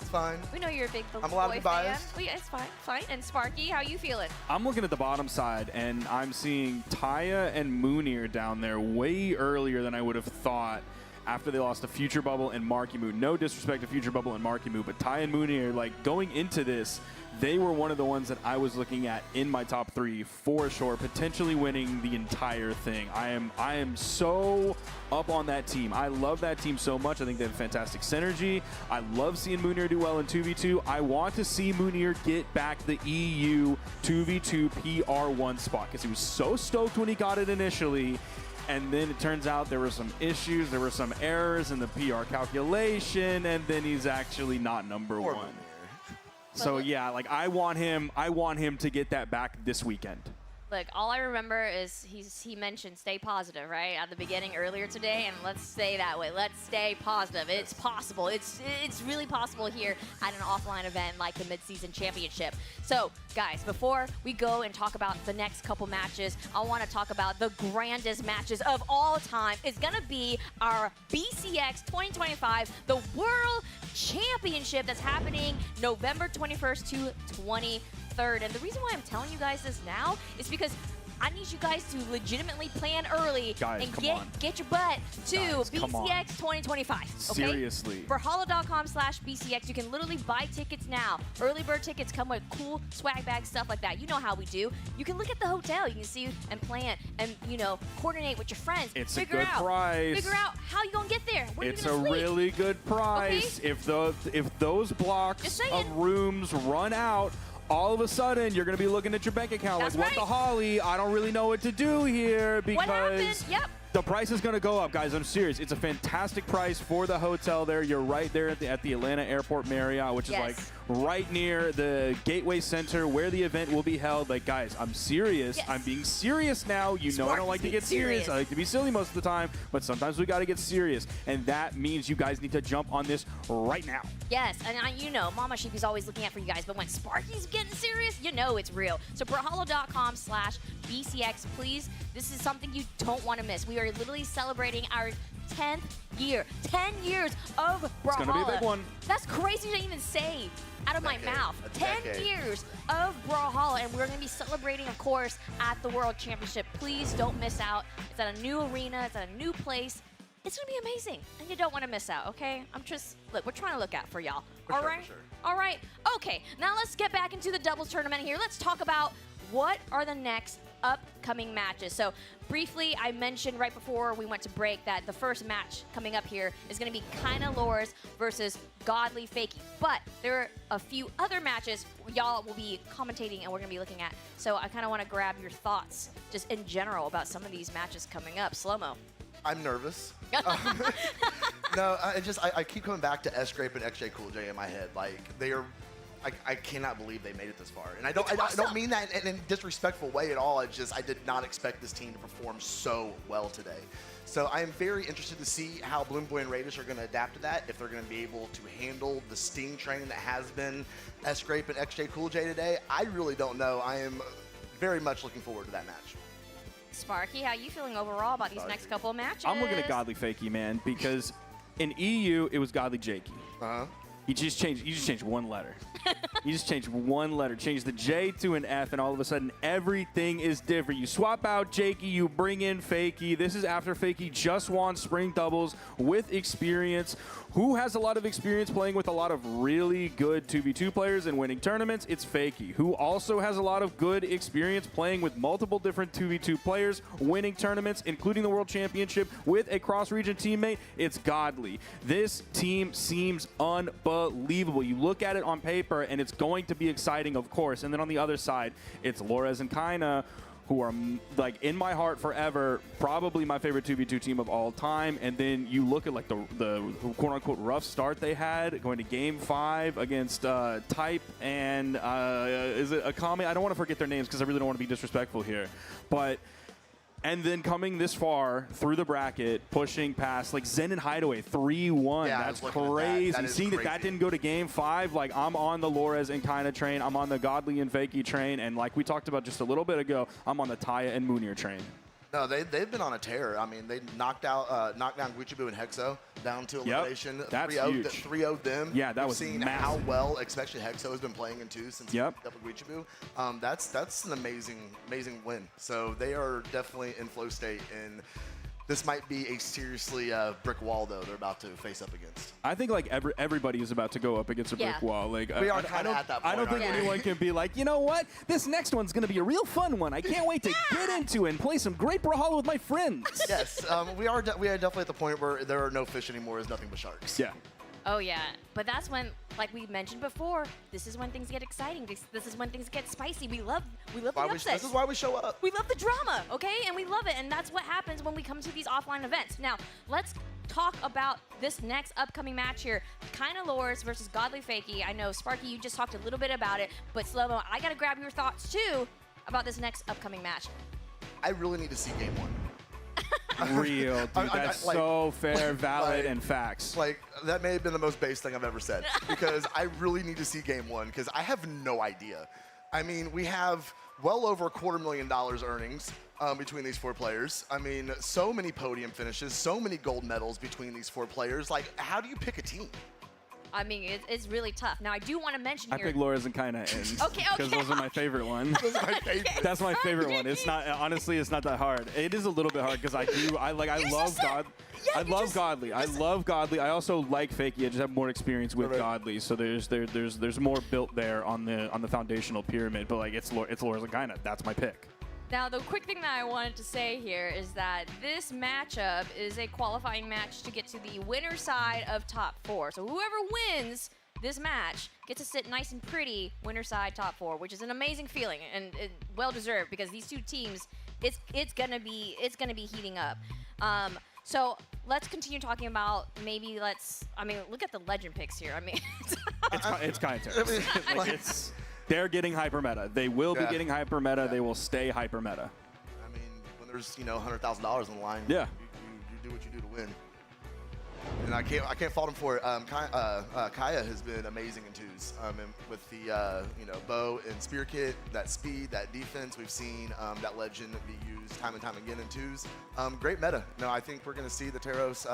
It's fine. We know you're a big Bloom I'm allowed Boy to be biased. fan. It's fine. And Sparky, how you feeling? I'm looking at the bottom side, and I'm seeing Taya and Moonir down there way earlier than I would have thought after they lost to Future Bubble and Marky Moo. No disrespect to Future Bubble and Marky Moo, but Taya and Moonir, like, going into this, they were one of the ones that I was looking at in my top 3 for sure, potentially winning the entire thing. I am so up on that team. I love that team so much. I think they have fantastic synergy. I love seeing Moonir do well in 2v2. I want to see Moonir get back the EU 2v2 PR1 spot because he was so stoked when he got it initially. And then it turns out there were some issues, there were some errors in the PR calculation, and then he's actually not number 1. So yeah, like I want him to get that back this weekend. Look, all I remember is he mentioned stay positive, right? At the beginning earlier today, and let's stay that way. Let's stay positive. It's possible. It's really possible here at an offline event like the Midseason Championship. So, guys, before we go and talk about the next couple matches, I want to talk about the grandest matches of all time. It's going to be our BCX 2025, the World Championship that's happening November 21st to 23rd. And the reason why I'm telling you guys this now is because I need you guys to legitimately plan early and get your butt to BCX 2025. Okay? Seriously. Brawlhalla.com/BCX. You can literally buy tickets now. Early bird tickets come with cool swag bags, stuff like that. You know how we do. You can look at the hotel. You can see and plan and, you know, coordinate with your friends. It's a good price. Figure out how you gonna get there. Where It's you gonna a sleep. really good price. Okay? If those blocks of rooms run out, all of a sudden, you're going to be looking at your bank account That's like, what the holly? I don't really know what to do here because the price is going to go up, guys. I'm serious. It's a fantastic price for the hotel there. You're right there at the Atlanta Airport Marriott, which is like right near the Gateway Center where the event will be held. Like, guys, I'm serious. I'm being serious now. You know I don't like to get serious. I like to be silly most of the time, but sometimes we got to get serious. And that means you guys need to jump on this right now. Yes, and you know, Mama Sheepy's always looking out for you guys, but when Sparky's getting serious, you know it's real. So Brawlhalla.com/BCX, please. This is something you don't want to miss. We are literally celebrating our 10th year. 10 years of Brawlhalla. It's going to be a big one. That's crazy to even say out of my mouth. 10 years of Brawlhalla, and we're going to be celebrating, of course, at the World Championship. Please don't miss out. It's at a new arena. It's at a new place. It's going to be amazing, and you don't want to miss out, okay? Look, we're trying to look out for y'all. All right? All right. Okay, now let's get back into the doubles tournament here. Let's talk about what are the next upcoming matches. So briefly, I mentioned right before we went to break that the first match coming up here is going to be Kinda Lores versus Godly Fakey. But there are a few other matches y'all will be commentating and we're going to be looking at. So I kind of want to grab your thoughts just in general about some of these matches coming up. Slow-Mo. I'm nervous. No, I keep coming back to S-Grape and XJ Cool J in my head. Like, they are, I cannot believe they made it this far. And I don't mean that in a disrespectful way at all. I did not expect this team to perform so well today. So I am very interested to see how Bloom Boy and Radish are going to adapt to that, if they're going to be able to handle the steam train that has been S-Grape and XJ Cool J today. I really don't know. I am very much looking forward to that match. Sparky, how are you feeling overall about these next couple of matches? I'm looking at Godly Fakey, man, because in EU, it was Godly Jakey. You just changed one letter. You just changed one letter. Change the J to an F, and all of a sudden, everything is different. You swap out Jakey, you bring in Fakey. This is after Fakey just won Spring Doubles with experience. Who has a lot of experience playing with a lot of really good 2v2 players and winning tournaments? It's Fakey. Who also has a lot of good experience playing with multiple different 2v2 players, winning tournaments, including the World Championship with a cross-region teammate? It's Godly. This team seems unbelievable. You look at it on paper, and it's going to be exciting, of course. And then on the other side, it's Lores and Kaina, who are like in my heart forever, probably my favorite 2v2 team of all time. And then you look at like the quote unquote rough start they had going to game 5 against Type and is it Akame? I don't want to forget their names because I really don't want to be disrespectful here, but. And then coming this far through the bracket, pushing past like Zen and Hideaway 3-1. Yeah, that's crazy. That is Seeing crazy. that didn't go to game 5, like I'm on the Lores and Kinda train. I'm on the Godly and Fakey train. And like we talked about just a little bit ago, I'm on the Taya and Moonir train. No, they've been on a tear. I mean, they knocked down Guichibu and Hexo down to elimination. That's 3-0'd them. Yeah, that We've was seen massive. how well, especially Hexo has been playing in 2 since he picked up with Guichibu. That's an amazing win. So they are definitely in flow state, and this might be a seriously brick wall though they're about to face up against. I think like everybody is about to go up against a brick wall. Like we are kind of at that point. I don't think anyone can be like, you know what? This next one's going to be a real fun one. I can't wait to get into it and play some great Brawlhalla with my friends. Yes, we are definitely at the point where there are no fish anymore. There's nothing but sharks. Yeah. Oh yeah, but that's when, like we mentioned before, this is when things get exciting. This is when things get spicy. We love the upsets. This is why we show up. We love the drama, okay? And we love it, and that's what happens when we come to these offline events. Now, let's talk about this next upcoming match here. Kinda Lores versus Godly Fakey. I know, Sparky, you just talked a little bit about it, but Slow-Mo, I gotta grab your thoughts too about this next upcoming match. I really need to see game 1. Real, dude. That's so fair, valid, and facts. Like, that may have been the most base thing I've ever said, because I really need to see game 1, because I have no idea. I mean, we have well over $250,000 earnings between these 4 players. I mean, so many podium finishes, so many gold medals between these 4 players. Like, how do you pick a team? I mean, it's really tough. Now, I do want to mention here. I pick Lores and Kinda ends. Okay. Because those are my favorite ones. Those are my favorite. That's my favorite one. It's not, honestly, it's not that hard. It is a little bit hard because I love Godly. I love Godly. I also like Fakey. I just have more experience with Godly. So there's more built there on the foundational pyramid. But like it's Lores and Kinda. That's my pick. Now, the quick thing that I wanted to say here is that this matchup is a qualifying match to get to the winner side of top 4. So whoever wins this match gets to sit nice and pretty winner side top 4, which is an amazing feeling and well deserved because these 2 teams, it's gonna be heating up. So let's continue talking about look at the legend picks here. I mean, it's kind of terrible. Like they're getting hyper meta. They will be getting hyper meta. They will stay hyper meta. I mean, when there's $100,000 on the line, you do what you do to win. And I can't fault him for it. Kaya has been amazing in 2s. And with the bow and spear kit, that speed, that defense, we've seen that legend be used time and time again in 2s. Great meta. No, I think we're going to see the Teros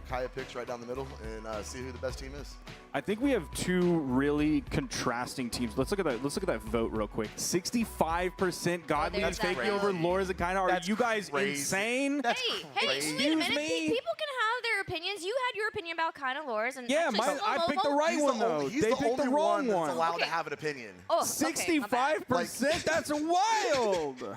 Kaya picks right down the middle and see who the best team is. I think we have 2 really contrasting teams. Let's look at that vote real quick. 65% Godly and Fakey over Lores and Kinda. Are you guys insane? Hey, wait a minute. People can have their opinions. You had your opinion about Kinda Lores, and yeah, I picked the right one though. They picked the wrong one. That's allowed to have an opinion. Oh, 65%. That's wild.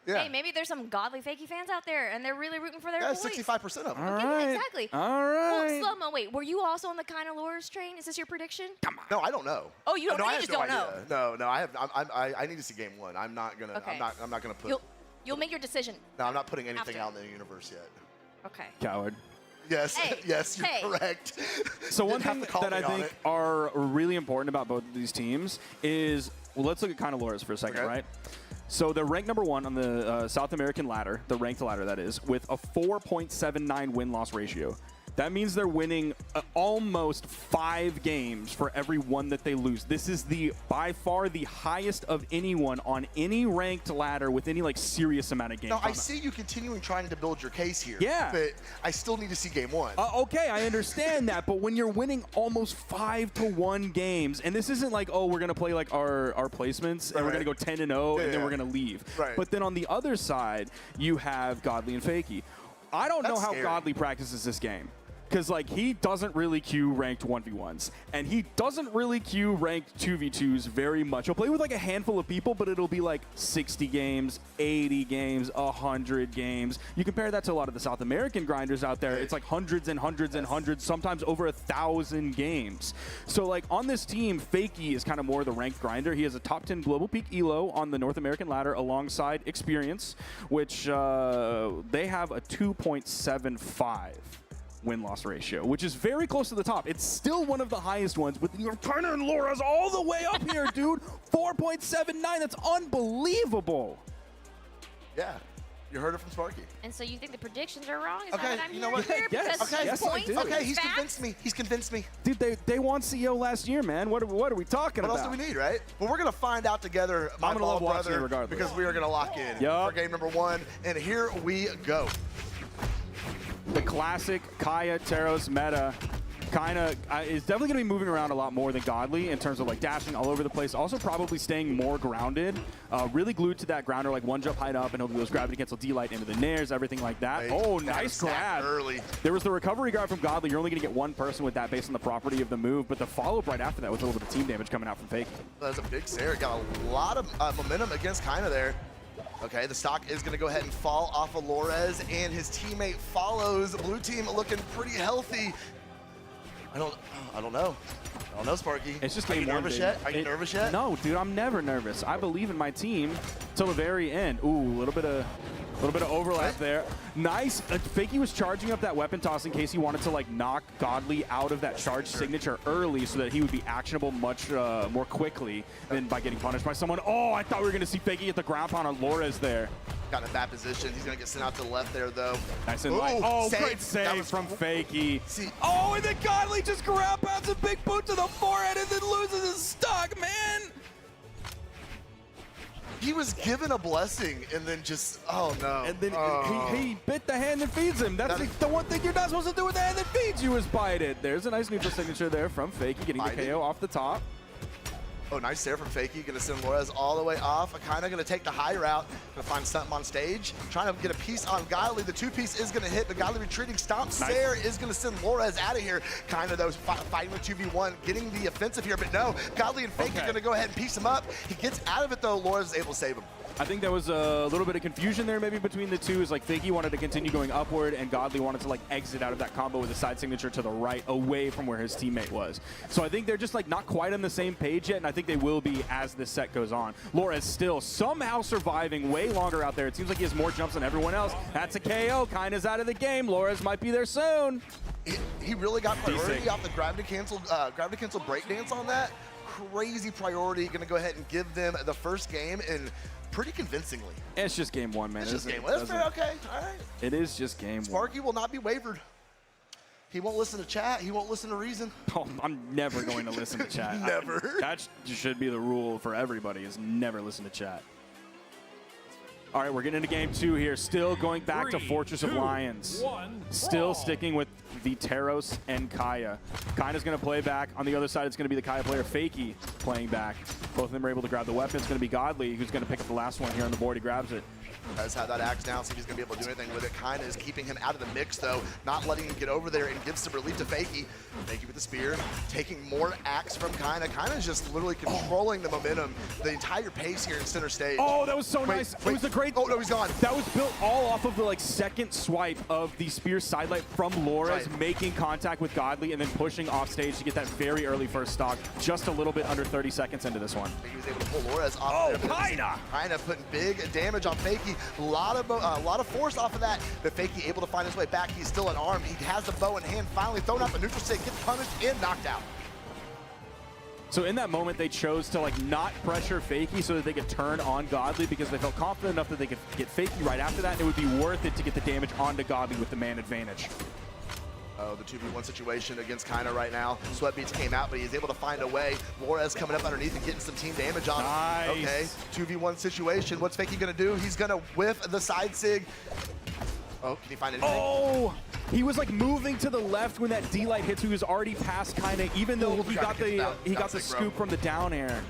Yeah. Hey, maybe there's some Godly Fakey fans out there, and they're really rooting for their boys. 65% of them. All right. Exactly. All right. Well, Slow-Mo, wait, were you also on the Kinda Lores train? Is this your prediction? Come on. No, I don't know. Oh, you don't know? You just don't know. No, I need to see game 1. I'm not gonna. Okay. I'm not gonna put. You'll make your decision. No, I'm not putting anything out in the universe yet. Okay. Coward. Yes, Hey, yes, you're correct. So one thing that I think are really important about both of these teams is, well, let's look at Kinda Lores for a second, right? So they're ranked #1 on the South American ladder, the ranked ladder that is, with a 4.79 win-loss ratio. That means they're winning almost 5 games for every 1 that they lose. This is by far the highest of anyone on any ranked ladder with any serious amount of games. No, I see you continuing trying to build your case here. Yeah. But I still need to see game 1. Okay, I understand that, but when you're winning almost 5-1 games, and this isn't like, oh, we're gonna play our placements and we're gonna go 10-0 and then we're gonna leave. Right. But then on the other side, you have Godly and Fakey. I don't know how Godly practices this game. Because, like, he doesn't really queue ranked 1v1s, and he doesn't really queue ranked 2v2s very much. He'll play with, like, a handful of people, but it'll be, like, 60 games, 80 games, 100 games. You compare that to a lot of the South American grinders out there, it's, like, hundreds and hundreds and hundreds, sometimes over 1,000 games. So, like, on this team, Fakey is kind of more the ranked grinder. He has a top 10 global peak elo on the North American ladder alongside Experience, which they have a 2.75. win-loss ratio, which is very close to the top. It's still one of the highest ones, but you're kind of and Laura's all the way up here, dude. 4.79, that's unbelievable. Yeah, you heard it from Sparky. And so you think the predictions are wrong? Is Okay, that what I'm you know hearing what? here? Yes, Because okay, his yes, I points do. and Okay, his he's facts? convinced me. He's convinced me. Dude, they won CEO last year, man. What are we talking What about? else do we need, right? Well, we're going to find out together, my I'm gonna ball love watching brother, it regardless. because we are going to lock in Yup. for game number 1. And here we go. The classic Kaya Teros meta kind of is definitely going to be moving around a lot more than Godly in terms of like dashing all over the place. Also probably staying more grounded, really glued to that grounder, like one jump height up, and he'll do those gravity cancel D-light into the nairs, everything like that. Oh, nice grab. Early. There was the recovery grab from Godly. You're only going to get one person with that based on the property of the move, but the follow-up right after that with a little bit of team damage coming out from Fake. That's a big Sarah. Got a lot of momentum against Kina there. Okay, the stock is going to go ahead and fall off of Lores, and his teammate follows. Blue team looking pretty healthy. I don't know. I don't know, Sparky. It's just Are you game one, nervous baby. yet? Are you nervous yet? No, dude, I'm never nervous. I believe in my team till the very end. Ooh, a little bit of overlap there. Nice. Fakey was charging up that weapon toss in case he wanted to like knock Godly out of that charge signature early so that he would be actionable much more quickly than by getting punished by someone. Oh, I thought we were going to see Fakey get the ground pound on Lores there. Got in a bad position. He's going to get sent out to the left there, though. Nice and light. Oh, save. great That save was from Fakey. See, Oh, and then Godly just ground pounds a big boot to the forehead and then loses his stock, man. he was given a blessing and then just, oh no. And then he bit the hand that feeds him. That's the one thing you're not supposed to do with the hand that feeds you is bite it. There's a nice neutral signature there from Fakey, getting the KO off the top. Oh, nice there from Fakey. Going to send Lores all the way off. Kind of going to take the high route. Going to find something on stage. Trying to get a piece on Godly. The 2-piece is going to hit, but Godly retreating. Stomp Sayer is going to send Lores out of here. Kind of those fighting with 2v1, getting the offensive here, but no. Godly and Fakey are going to go ahead and piece him up. He gets out of it, though. Lores is able to save him. I think there was a little bit of confusion there maybe between the two. Is like Fakey wanted to continue going upward and Godly wanted to like exit out of that combo with a side signature to the right away from where his teammate was. So I think they're just like not quite on the same page yet, and I think they will be as this set goes on. Lores still somehow surviving way longer out there. It seems like he has more jumps than everyone else. That's a KO. Kina's out of the game. Lores might be there soon. He really got priority off the gravity cancel breakdance on that. Crazy priority. Going to go ahead and give them the first game and pretty convincingly. It's just game one, man. It's just game one. That's fair. Okay. All right. It is just game one. Sparky will not be wavered. He won't listen to chat. He won't listen to reason. Oh, I'm never going to listen to chat. Never. That should be the rule for everybody is never listen to chat. All right, we're getting into game two here. Still going back to Fortress of Lions. Still sticking with the Teros and Kaya. Kina's going to play back. On the other side, it's going to be the Kaya player, Fakey, playing back. Both of them are able to grab the weapon. It's going to be Godly, who's going to pick up the last one here on the board. He grabs it. Does have that axe now, see if he's going to be able to do anything with it. Kinda is keeping him out of the mix, though, not letting him get over there and give some relief to Fakey. Fakey with the spear, taking more axe from Kinda. Kinda's just literally controlling the momentum, the entire pace here in center stage. Oh, that was so nice. It was a great... Oh, no, he's gone. That was built all off of the like second swipe of the spear sidelight from Lores, making contact with Godly and then pushing off stage to get that very early first stock, just a little bit under 30 seconds into this one. He was able to pull Lores off. Oh, Kinda putting big damage on Fakey. A lot of force off of that, but Fakey able to find his way back. He's still unarmed. He has the bow in hand, finally thrown out the neutral state, gets punished and knocked out. So in that moment, they chose to like not pressure Fakey so that they could turn on Godly because they felt confident enough that they could get Fakey right after that, and it would be worth it to get the damage onto Godly with the man advantage. Oh, the 2v1 situation against Kinda right now. Sweatbeats came out, but he's able to find a way. Lores coming up underneath and getting some team damage on him. Nice. Okay, 2v1 situation. What's Fakey gonna do? He's gonna whiff the side sig. Oh, can he find anything? Oh, he was like moving to the left when that D-light hits. He was already past Kinda, even though he got the scoop from the down air.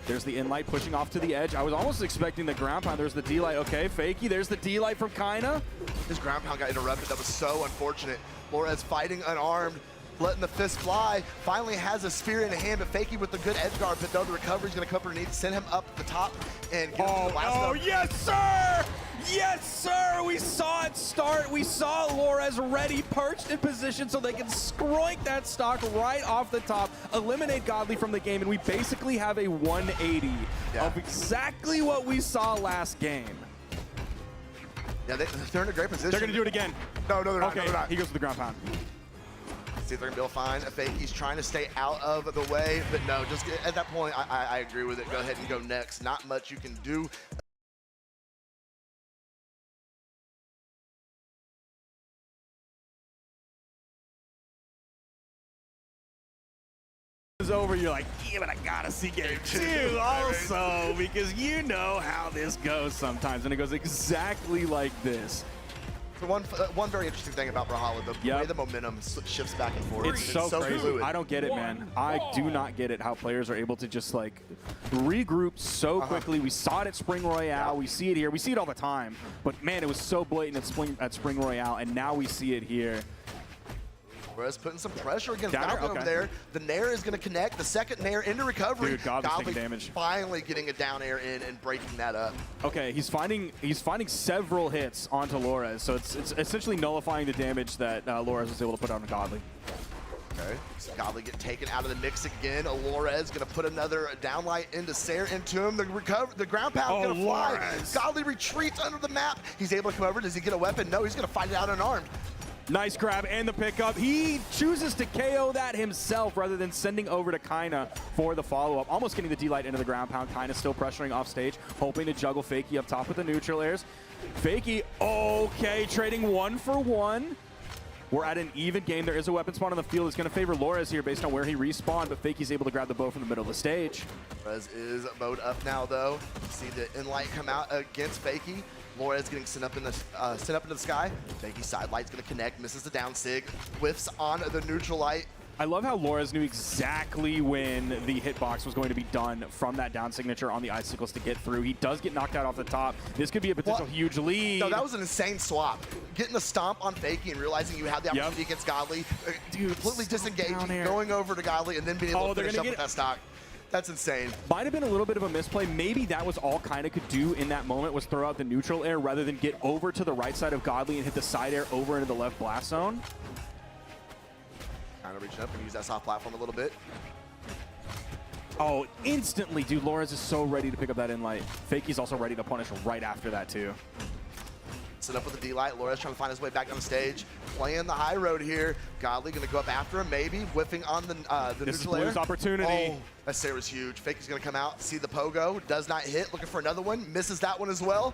There's the in-light pushing off to the edge. I was almost expecting the ground pound. There's the D-light. Okay, Fakey. There's the D-light from Kaina. His ground pound got interrupted. That was so unfortunate. Flores fighting unarmed, letting the fist fly. Finally has a sphere in hand, but Fakey with the good edge guard. But though the recovery's going to come underneath, send him up the top and get him to the last Oh, yes, sir! Yes, sir! We saw it start. We saw Lores ready, perched in position so they can scroink that stock right off the top, eliminate Godly from the game, and we basically have a 180 of exactly what we saw last game. Yeah, they're in a great position. They're going to do it again. No, they're not. Okay, no, they're not. He goes to the ground pound. See if they're going to be able to find a fake. He's trying to stay out of the way, but no, just at that point, I agree with it. Go ahead and go next. Not much you can do. Over, you're like, yeah, but I gotta see game 2 also, because you know how this goes sometimes, and it goes exactly like this. So one very interesting thing about Brawlhalla, the way the momentum shifts back and forth. It's so crazy. Fluid. I don't get it, man. I do not get it how players are able to just like regroup so quickly. We saw it at Spring Royale. We see it here. We see it all the time. But man, it was so blatant at Spring Royale, and now we see it here. Flores putting some pressure against Down Gauntlet over there. The Nair is going to connect. The second Nair into recovery. Dude, Godly's taking damage. Finally getting a down air in and breaking that up. Okay, he's finding several hits onto Lores, so it's essentially nullifying the damage that Lores was able to put on Godly. Okay, so Godly get taken out of the mix again. Lores going to put another downlight into Sair into him. The ground pound going to fly. Godly retreats under the map. He's able to come over. Does he get a weapon? No, he's going to fight it out unarmed. Nice grab and the pickup. He chooses to KO that himself rather than sending over to Kaina for the follow-up. Almost getting the D-light into the ground pound. Kaina still pressuring off stage, hoping to juggle Fakey up top with the neutral airs. Fakey, okay, trading 1 for 1. We're at an even game. There is a weapon spawn on the field. It's going to favor Lores here based on where he respawned, but Fakey's able to grab the bow from the middle of the stage. Lores is bowed up now, though. See the in-light come out against Fakey. Lores getting sent up into the sky. Fakey side light's going to connect, misses the down sig, whiffs on the neutral light. I love how Lores knew exactly when the hitbox was going to be done from that down signature on the icicles to get through. He does get knocked out off the top. This could be a potential huge lead. No, that was an insane swap. Getting the stomp on Fakey and realizing you had the opportunity against Godly, completely disengaging, going over to Godly, and then being able to finish up with that stock. That's insane. Might have been a little bit of a misplay. Maybe that was all Kaina could do in that moment, was throw out the neutral air rather than get over to the right side of Godly and hit the side air over into the left blast zone. Kind of reaching up and use that soft platform a little bit. Oh, instantly, dude. Lores is so ready to pick up that in-light. Fakey's also ready to punish right after that, too. Set up with the D-light. Lores trying to find his way back on the stage. Playing the high road here. Godly going to go up after him, maybe. Whiffing on the neutral air. This is opportunity. Oh, that Sair was huge. Fakey's going to come out, see the pogo. Does not hit. Looking for another one. Misses that one as well.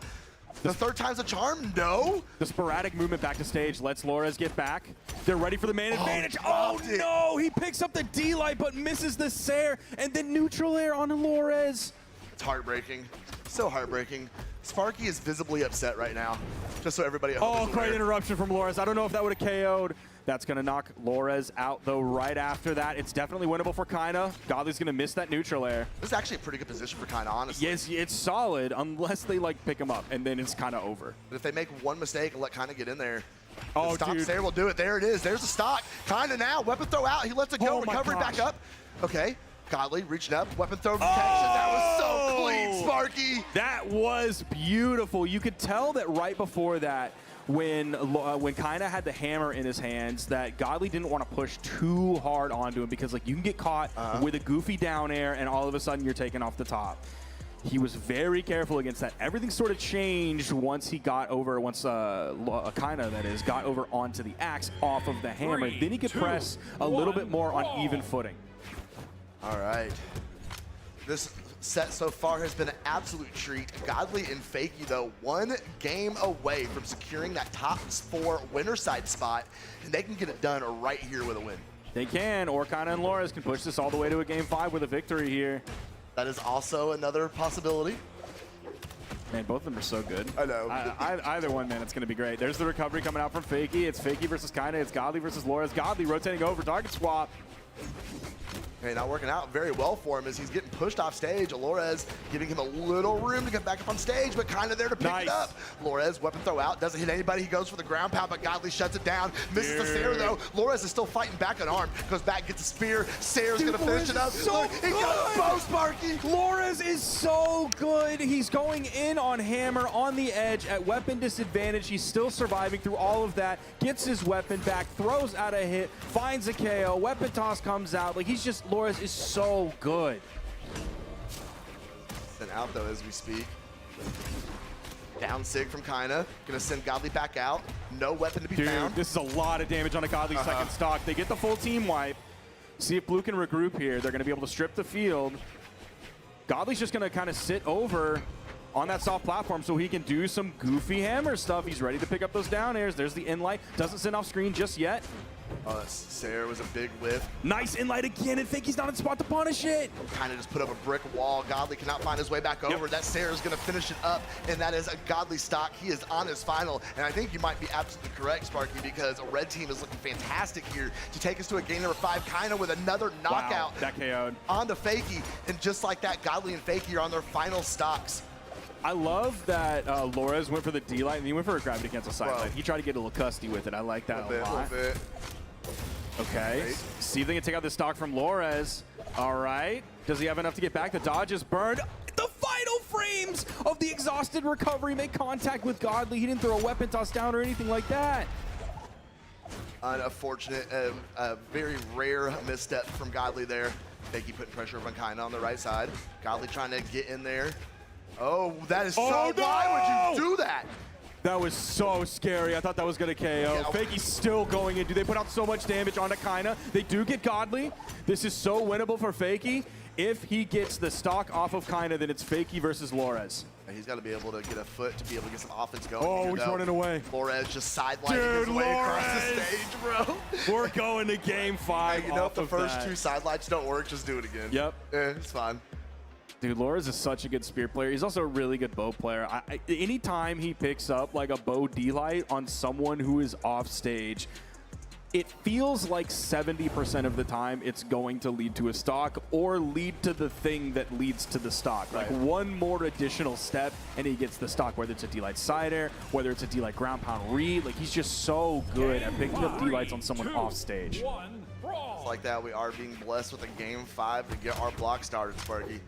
The third time's a charm? No. The sporadic movement back to stage lets Lores get back. They're ready for the main advantage. Oh, no. He picks up the D-light but misses the Sair and then neutral air on Lores. It's heartbreaking. So heartbreaking. Sparky is visibly upset right now, just so everybody at home is great aware. interruption from Lores. I don't know if that would have KO'd. That's going to knock Lores out, though, right after that. It's definitely winnable for Kaina. Godly's going to miss that neutral air. This is actually a pretty good position for Kaina, honestly. Yes, it's solid, unless they, like, pick him up, and then it's kind of over. But if they make one mistake and let Kaina get in there, the stop Sair will do it. There it is. There's the stock. Kaina now. Weapon throw out. He lets it go. Recovery back up. Okay. Godly reaching up. Weapon throw protection. That was so clean, Sparky. That was beautiful. You could tell that right before that, when Kaina had the hammer in his hands, that Godly didn't want to push too hard onto him because, like, you can get caught with a goofy down air and all of a sudden you're taken off the top. He was very careful against that. Everything sort of changed once he got over, Kaina, that is, got over onto the axe off of the hammer. Then he could press a little bit more on even footing. All right. This set so far has been an absolute treat. Godly and Fakey, though, one game away from securing that top 4 winner side spot, and they can get it done right here with a win. They can, or Kaina and Lores can push this all the way to a game 5 with a victory here. That is also another possibility. Man, both of them are so good. I know. Either one, man, it's going to be great. There's the recovery coming out from Fakey. It's Fakey versus Kaina. It's Godly versus Lores. Godly rotating over, target swap. Okay, not working out very well for him as he's getting pushed off stage. Alores giving him a little room to get back up on stage, but kind of there to pick it up. Alores, weapon throw out, doesn't hit anybody. He goes for the ground pound, but Godly shuts it down. Misses the Sair though. Alores is still fighting back on arm. Goes back, gets a spear. Sair's gonna finish it up. Look, he got a bow, Sparky. Alores is so good. He's going in on Hammer on the edge at weapon disadvantage. He's still surviving through all of that. Gets his weapon back, throws out a hit, finds a KO. Weapon toss comes out. Like he's just, Alores is so good. Sent out though as we speak. Down Sig from Kaina. Gonna send Godly back out. No weapon to be found. This is a lot of damage on a Godly second stock. They get the full team wipe. See if Blue can regroup here. They're gonna be able to strip the field. Godly's just gonna kind of sit over on that soft platform so he can do some goofy Hammer stuff. He's ready to pick up those down airs. There's the in-light. Doesn't send off screen just yet. Oh, Sair was a big whiff. Nice in-light again, and think he's not in spot to punish it. Kind of just put up a brick wall. Godly cannot find his way back over. That Sair is going to finish it up, and that is a Godly stock. He is on his final, and I think you might be absolutely correct, Sparky, because a red team is looking fantastic here to take us to a game number 5, Kaina with another knockout. Wow, that KO'd. Onto Fakey, and just like that, Godly and Fakey are on their final stocks. I love that Alores went for the D-light, and he went for a gravity cancel sideline. He tried to get a little custy with it. I like that a lot. Okay, right. See if they can take out this stock from Alores. All right, does he have enough to get back? The dodge is burned. The final frames of the exhausted recovery make contact with Godly. He didn't throw a weapon toss down or anything like that. Unfortunate, very rare misstep from Godly there. Fakey putting pressure on Kaina on the right side. Godly trying to get in there. Oh, that is so, no! Why would you do that? That was so scary. I thought that was going to KO. Yeah. Fakey's still going in. Do they put out so much damage onto Kaina? They do get Godly. This is so winnable for Fakey. If he gets the stock off of Kaina, then it's Fakey versus Alores. He's got to be able to get a foot to be able to get some offense going. Oh, he's running away. Alores just sidelining his way across the stage, bro. We're going to game 5. Hey, you know, if the first 2 sidelights don't work, just do it again. Yep. It's fine. Dude, Alores is such a good spear player. He's also a really good bow player. Anytime he picks up like a bow D-light on someone who is off stage, it feels like 70% of the time it's going to lead to a stock or lead to the thing that leads to the stock. Like one more additional step and he gets the stock, whether it's a D-light side air, whether it's a D-light ground pound read. Like he's just so good at picking up D-lights on someone off stage. It's like that. We are being blessed with a game 5 to get our block started, Sparky.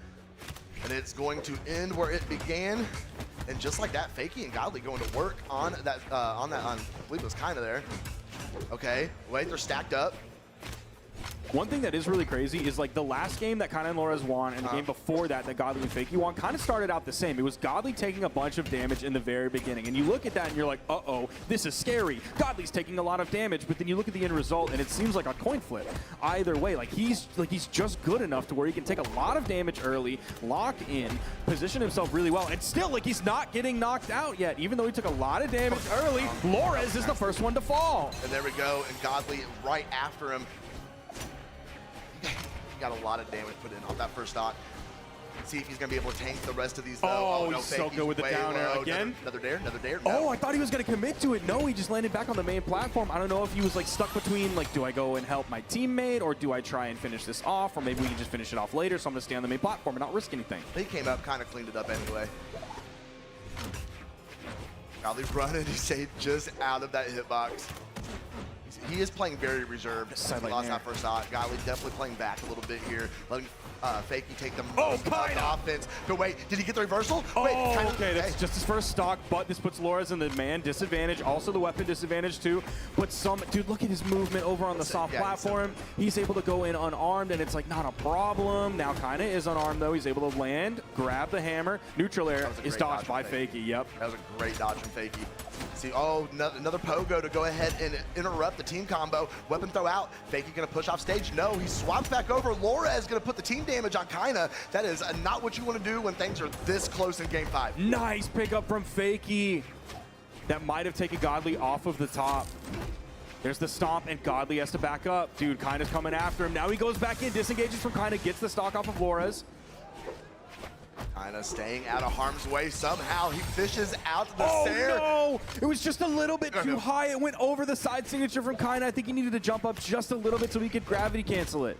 And it's going to end where it began. And just like that, Fakey and Godly going to work on that, I believe it was kind of there. Okay, wait, they're stacked up. One thing that is really crazy is like the last game that Kaina and Alores won and the game before that Godly and Fakey won kind of started out the same. It was Godly taking a bunch of damage in the very beginning. And you look at that and you're like, uh-oh, this is scary. Godly's taking a lot of damage, but then you look at the end result and it seems like a coin flip. Either way, like he's just good enough to where he can take a lot of damage early, lock in, position himself really well, and still like he's not getting knocked out yet. Even though he took a lot of damage early, Alores is the first one to fall. And there we go, and Godly right after him. Got a lot of damage put in on that first stock. See if he's going to be able to tank the rest of these, though. Oh, no, he's so good with the down air again. Another dare. No. Oh, I thought he was going to commit to it. No, he just landed back on the main platform. I don't know if he was like stuck between, like, do I go and help my teammate or do I try and finish this off? Or maybe we can just finish it off later, so I'm going to stay on the main platform and not risk anything. He came up, kind of cleaned it up anyway. Godly running, he stayed just out of that hitbox. He is playing very reserved. He lost that first shot. Godly definitely playing back a little bit here, letting Fakey take the most of the offense. But wait, did he get the reversal? Oh, wait, okay, that's just his first stock, but this puts Alores in the man disadvantage, also the weapon disadvantage too. But dude, look at his movement over on the soft platform. He's able to go in unarmed, and it's like not a problem. Now Kaina is unarmed though. He's able to land, grab the hammer. Neutral air is dodged by Fakey. Yep. That was a great dodge from Fakey. See, oh, another pogo to go ahead and interrupt the team combo. Weapon throw out. Fakey gonna push off stage. No, he swaps back over. Alores gonna put the team damage on Kaina. That is not what you want to do when things are this close in game 5. Nice pickup from Fakey. That might have taken Godly off of the top. There's the stomp, and Godly has to back up. Dude, Kaina's coming after him. Now he goes back in, disengages from Kaina, gets the stock off of Alores. Kind of staying out of harm's way somehow. He fishes out the Sair. No! It was just a little bit too high. It went over the side signature from Kaina. I think he needed to jump up just a little bit so he could gravity cancel it.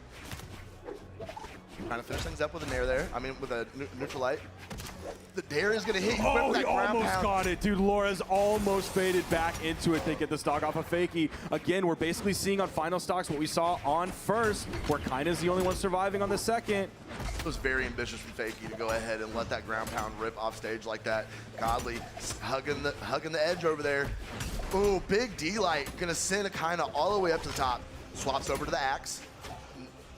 Trying to finish things up with a nair there. I mean, with a neutral light. The dare is going to hit you. Oh, with he that ground almost pound. got it. Dude, Laura's almost faded back into it. They get the stock off of Fakey. Again, we're basically seeing on final stocks what we saw on first, where Kaina's the only one surviving on the second. It was very ambitious from Fakey to go ahead and let that ground pound rip off stage like that. Godly hugging the edge over there. Ooh, big D-Light. Going to send a Kaina all the way up to the top. Swaps over to the Axe.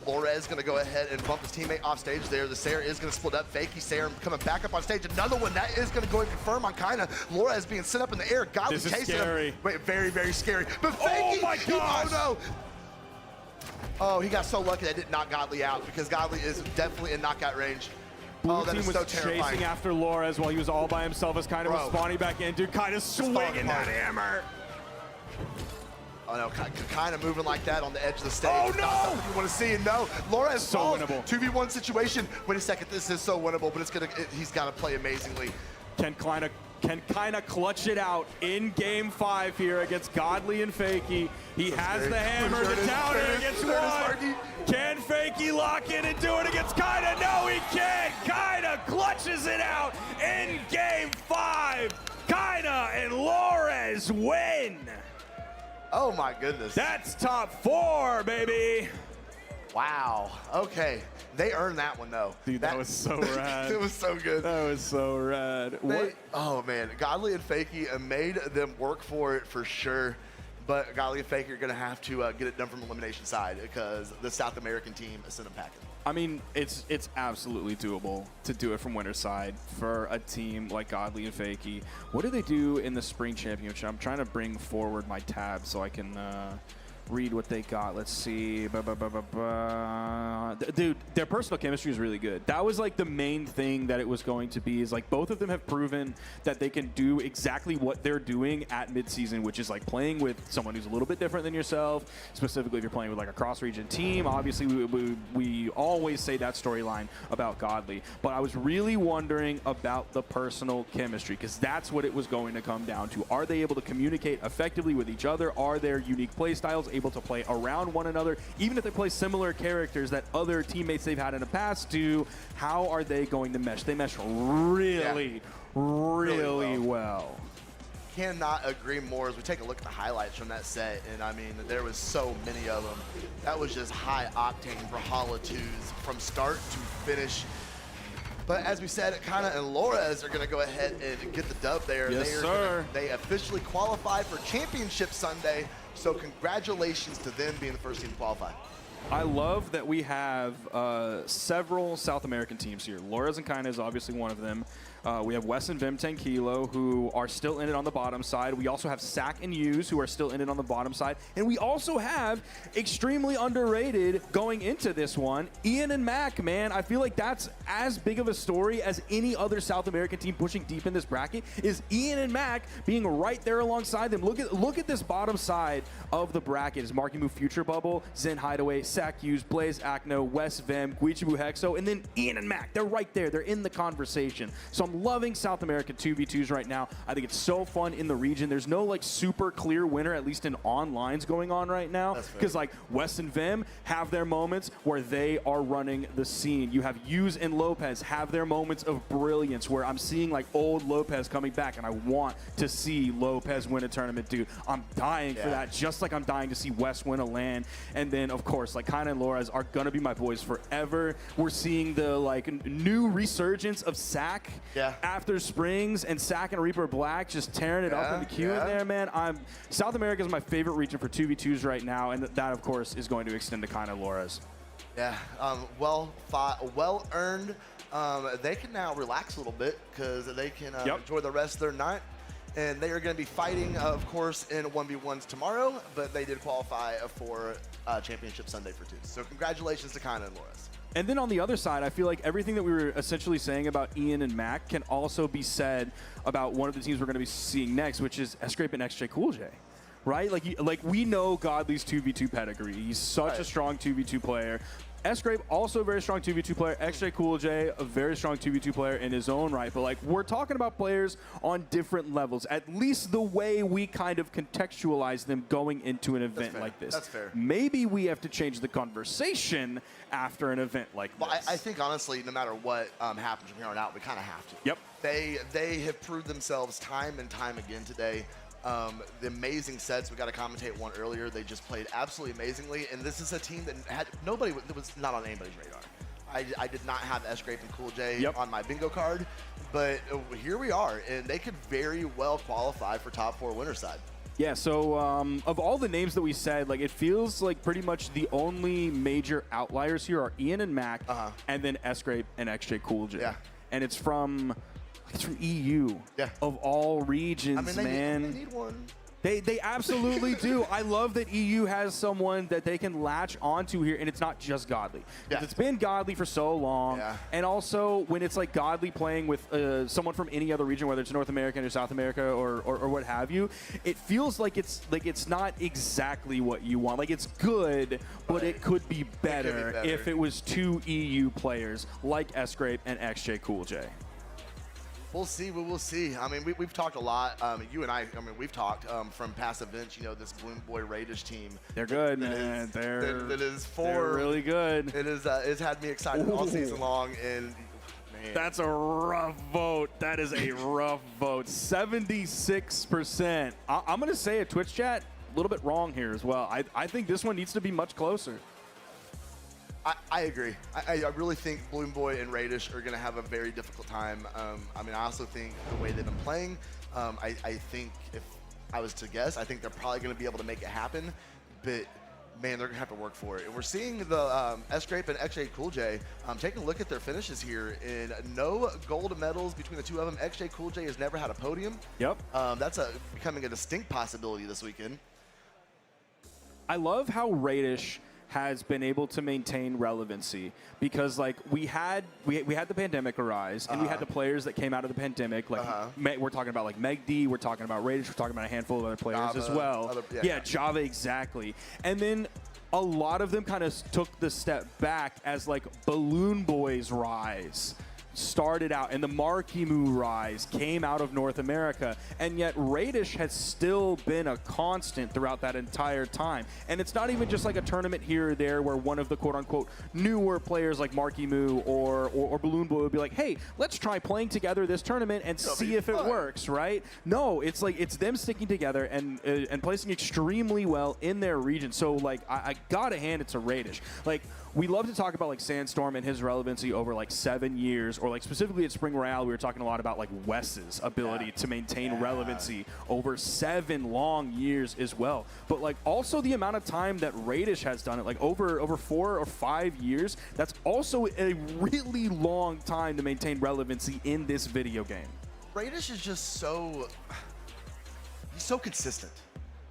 Lorez going to go ahead and bump his teammate off stage there. The Sair is going to split up. Fakey Sair coming back up on stage. Another one that is going to go and confirm on Kaina. Lorez being sent up in the air. Godly This is chasing scary. him. Wait, very, very scary. But Fakey, Oh my gosh! oh no! Oh, he got so lucky that didn't knock Godly out because Godly is definitely in knockout range. Blue that team is was so terrifying. chasing after Lorez while he was all by himself as Kaina was Bro. spawning back in. Dude, Kaina's swinging that hammer. Oh no, kind of moving like that on the edge of the stage. Oh, Not no! something you want to see. And no, Lorez So falls. winnable. 2v1 situation. Wait a second, this is so winnable, but he's got to play amazingly. Can Kaina clutch it out in game 5 here against Godly and Fakey? He has the hammer, the down air against one. Can Fakey lock in and do it against Kaina? No, he can't. Kaina clutches it out in game 5. Kaina and Lorez win. Oh my goodness. That's top 4, baby. Wow. Okay. They earned that one though. Dude, that was so rad. It was so good. That was so rad. Oh man, Godly and Fakey made them work for it for sure. But Godly and Fakey are going to have to get it done from elimination side because the South American team is sending them packing. I mean, it's absolutely doable to do it from winner's side for a team like Godly and Fakey. What do they do in the Spring Championship? I'm trying to bring forward my tab so I can read what they got. Let's see. Dude, their personal chemistry is really good. That was like the main thing that it was going to be, is like both of them have proven that they can do exactly what they're doing at midseason, which is like playing with someone who's a little bit different than yourself, specifically if you're playing with like a cross-region team. Obviously, we always say that storyline about Godly, but I was really wondering about the personal chemistry, because that's what it was going to come down to. Are they able to communicate effectively with each other? Are their unique play styles able to play around one another, even if they play similar characters that other teammates they've had in the past do? How are they going to mesh? They mesh really well. Cannot agree more as we take a look at the highlights from that set. And I mean, there was so many of them. That was just high octane Brawlhalla 2s from start to finish. But as we said, Kaina and Lorez are going to go ahead and get the dub there. Yes, sir. They officially qualified for Championship Sunday. So congratulations to them being the first team to qualify. I love that we have several South American teams here. Lorez and Kaina is obviously one of them. We have Wes and Vim 10 Kilo, who are still in it on the bottom side. We also have Sack and Hughes, who are still in it on the bottom side. And we also have, extremely underrated going into this one, Ian and Mac, man. I feel like that's as big of a story as any other South American team pushing deep in this bracket, is Ian and Mac being right there alongside them. Look at this bottom side of the bracket. It's Marky Move, Future Bubble, Zen Hideaway, Sack Hughes, Blaze Acno, Wes Vim, Guichibu Hexo, and then Ian and Mac. They're right there. They're in the conversation. So I'm loving South American 2v2s right now. I think it's so fun in the region. There's no like super clear winner, at least in onlines going on right now, because like Wes and Vim have their moments where they are running the scene. You have Hughes and Lopez have their moments of brilliance where I'm seeing like old Lopez coming back, and I want to see Lopez win a tournament, dude. I'm dying for that, just like I'm dying to see Wes win a LAN. And then of course, like Kaina and Lorez are gonna be my boys forever. We're seeing the like new resurgence of Sack after Springs, and Sack and Reaper Black just tearing it up in the queue in there, man. South America is my favorite region for 2v2s right now, and that of course is going to extend to Kaina and Lorez. Yeah, well earned. They can now relax a little bit because they can enjoy the rest of their night. And they are going to be fighting, of course, in 1v1s tomorrow, but they did qualify for Championship Sunday for 2. So congratulations to Kaina and Lorez. And then on the other side, I feel like everything that we were essentially saying about Ian and Mac can also be said about one of the teams we're going to be seeing next, which is Escrape and XJ Cool J. right? Like we know Godly's 2v2 pedigree. He's such a strong 2v2 player. S-Grape, also a very strong 2v2 player. XJ Cool J, a very strong 2v2 player in his own right. But, like, we're talking about players on different levels, at least the way we kind of contextualize them going into an event like this. That's fair. Maybe we have to change the conversation after an event like this. Well, I think, honestly, no matter what happens from here on out, we kind of have to. Yep. They have proved themselves time and time again today. The amazing sets, we got to commentate one earlier. They just played absolutely amazingly, and this is a team that had nobody that was not on anybody's radar. I did not have S-Grape and Cool J on my bingo card, but here we are, and they could very well qualify for top 4 winner side. Yeah, so of all the names that we said, like it feels like pretty much the only major outliers here are Ian and Mac, and then S-Grape and XJ Cool J. Yeah. And it's from EU, of all regions, I mean, man. They need one. They absolutely do. I love that EU has someone that they can latch onto here, and it's not just Godly. It's been Godly for so long, and also when it's like Godly playing with someone from any other region, whether it's North America or South America or what have you, it feels like it's not exactly what you want. Like it's good, but it could be better if it was 2 EU players like S-Grape and XJ Cool J. We'll see. We will see. I mean, we've talked a lot. You and I mean, we've talked from past events. You know, this Bloom Boy Radish team. They're good, man. They're really good. It is. It's had me excited all season long, and man, that's a rough vote. That is a rough vote. 76%. I'm gonna say a Twitch chat a little bit wrong here as well. I think this one needs to be much closer. I agree. I really think Bloom Boy and Radish are going to have a very difficult time. I mean, I also think the way they've been playing, I think if I was to guess, I think they're probably going to be able to make it happen. But, man, they're going to have to work for it. And we're seeing the S-Grape and XJ Cool J taking a look at their finishes here. And no gold medals between the two of them. XJ Cool J has never had a podium. Yep. That's becoming a distinct possibility this weekend. I love how Radish has been able to maintain relevancy because like we had the pandemic arise and we had the players that came out of the pandemic like we're talking about like Megd, we're talking about Radish, we're talking about a handful of other players as well. Java, exactly. And then a lot of them kind of took the step back as like Balloon Boy's rise started out and the Markimu rise came out of North America, and yet Radish has still been a constant throughout that entire time. And it's not even just like a tournament here or there where one of the quote-unquote newer players like Markimu or Balloon Boy would be like, hey, let's try playing together this tournament and see if it works, right? No, it's like it's them sticking together and placing extremely well in their region. So like I gotta hand it to Radish. Like we love to talk about like Sandstorm and his relevancy over like 7 years, or like specifically at Spring Royale, we were talking a lot about like Wes's ability to maintain relevancy over 7 long years as well. But like also the amount of time that Radish has done it, like over 4 or 5 years, that's also a really long time to maintain relevancy in this video game. Radish is just he's so consistent.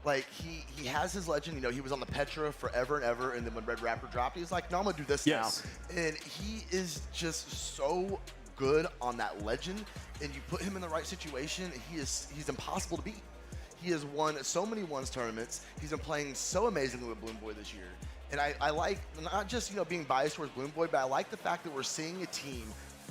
Like, he has his legend. You know, he was on the Petra forever and ever, and then when Red Raptor dropped, he's like, no, I'm going to do this now. And he is just so good on that legend, and you put him in the right situation, he's impossible to beat. He has won so many ones tournaments. He's been playing so amazingly with Bloom Boy this year. And I like, not just, you know, being biased towards Bloom Boy, but I like the fact that we're seeing a team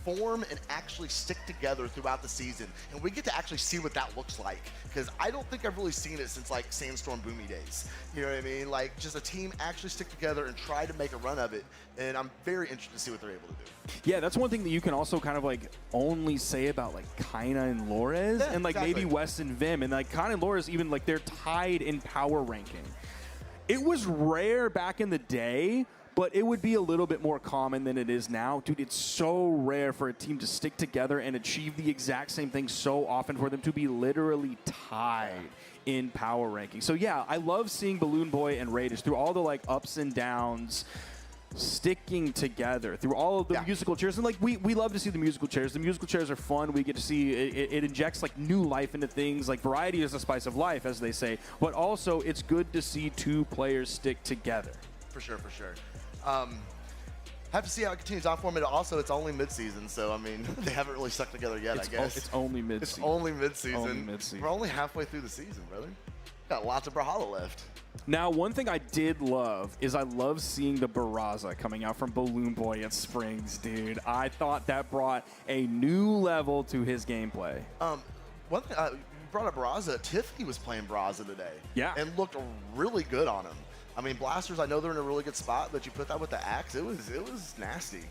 form and actually stick together throughout the season, and we get to actually see what that looks like, because I don't think I've really seen it since like Sandstorm Boomy days. You know what I mean? Like just a team actually stick together and try to make a run of it, and I'm very interested to see what they're able to do. Yeah, that's one thing that you can also kind of like only say about like Kaina and Lores, and like maybe West and Vim, and like Kaina and Lores even like they're tied in power ranking. It was rare back in the day, but it would be a little bit more common than it is now. Dude, it's so rare for a team to stick together and achieve the exact same thing so often, for them to be literally tied in power ranking. So yeah, I love seeing Balloon Boy and Radish through all the like ups and downs, sticking together through all of the musical chairs. And like we love to see the musical chairs. The musical chairs are fun. We get to see it injects like new life into things. Like variety is the spice of life, as they say. But also it's good to see 2 players stick together. For sure, for sure. Have to see how it continues on for me. Also, it's only mid-season, so I mean, they haven't really stuck together yet, I guess. It's only mid-season. It's only mid-season. We're only halfway through the season, brother. Got lots of Brawlhalla left. Now, one thing I did love is I love seeing the Barraza coming out from Balloon Boy at Springs, dude. I thought that brought a new level to his gameplay. One thing, you brought up Barraza. Tiffany was playing Barraza today. Yeah. And looked really good on him. I mean, blasters, I know they're in a really good spot, but you put that with the axe, it was nasty.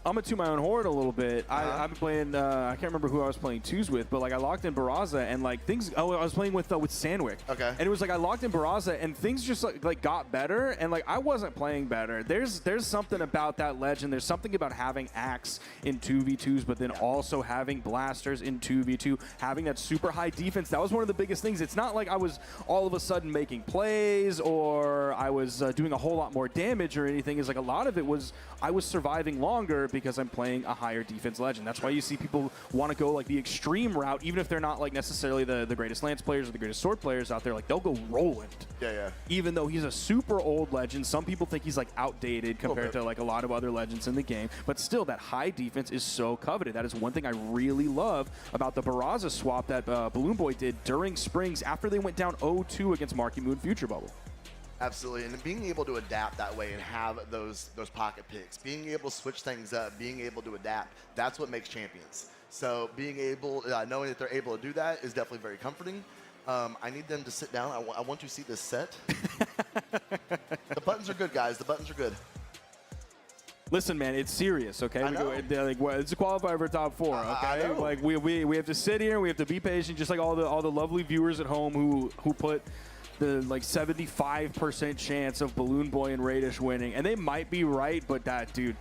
I'm gonna toot my own horn a little bit. I've been playing. I can't remember who I was playing twos with, but like I locked in Barraza and like things. Oh, I was playing with Sandwick. Okay. And it was like I locked in Barraza and things just like got better, and like I wasn't playing better. There's something about that legend. There's something about having axe in 2v2s, but then also having blasters in 2v2, having that super high defense. That was one of the biggest things. It's not like I was all of a sudden making plays or I was doing a whole lot more damage or anything. It's like a lot of it was I was surviving longer because I'm playing a higher defense legend. That's why you see people want to go like the extreme route, even if they're not like necessarily the greatest lance players or the greatest sword players out there. Like they'll go Roland. Yeah. Even though he's a super old legend, some people think he's like outdated compared to like a lot of other legends in the game. But still, that high defense is so coveted. That is one thing I really love about the Barraza swap that Balloon Boy did during Springs after they went down 0-2 against Marky Moon Future Bubble. Absolutely, and being able to adapt that way and have those pocket picks, being able to switch things up, being able to adapt, that's what makes champions. So being able, knowing that they're able to do that is definitely very comforting. I need them to sit down. I want to see this set. The buttons are good, guys. The buttons are good. Listen, man, it's serious, okay? I know. It's a qualifier for top 4, okay? I know. Like we have to sit here, we have to be patient, just like all the lovely viewers at home who put the like 75% chance of Balloon Boy and Radish winning, and they might be right, but that skew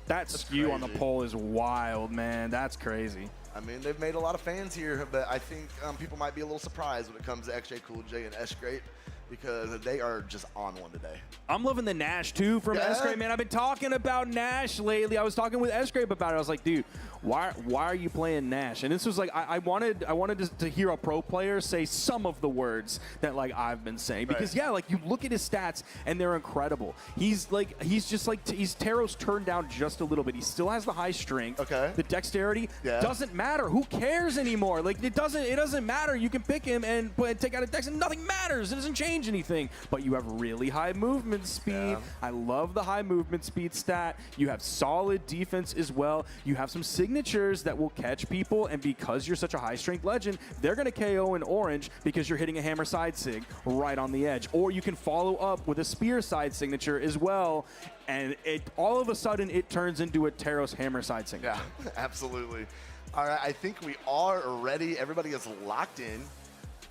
crazy. on the poll is wild, man. That's crazy. I mean, they've made a lot of fans here, but I think people might be a little surprised when it comes to XJ Cool J and S-Grape because they are just on one today. I'm loving the Nash, too, from S-Grape, man. I've been talking about Nash lately. I was talking with S-Grape about it. I was like, dude, why are you playing Nash? And this was like, I wanted to hear a pro player say some of the words that like I've been saying. Because, yeah, like you look at his stats, and they're incredible. He's Teros turned down just a little bit. He still has the high strength. Okay. The dexterity doesn't matter. Who cares anymore? Like, it doesn't matter. You can pick him and take out a dex, and nothing matters. It doesn't change anything, but you have really high movement speed. Yeah. I love the high movement speed stat. You have solid defense as well. You have some signatures that will catch people, and because you're such a high strength legend, they're going to KO in orange because you're hitting a hammer side sig right on the edge. Or you can follow up with a spear side signature as well, and all of a sudden it turns into a Teros hammer side signature. Yeah, absolutely. All right, I think we are ready. Everybody is locked in.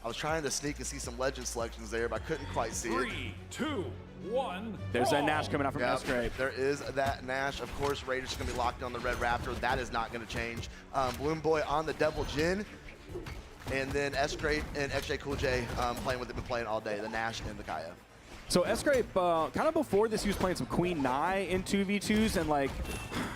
I was trying to sneak and see some legend selections there, but I couldn't quite see it. 3, 2, 1. There's that Nash coming out from S-Grape. There is that Nash. Of course, Raiders is going to be locked on the Red Raptor. That is not going to change. Balloon Boy on the Devil Jin. And then S-Grape and XJ Cool J playing what they've been playing all day, the Nash and the Kaya. So S-Grape, kind of before this, he was playing some Queen Nai in 2v2s, and like,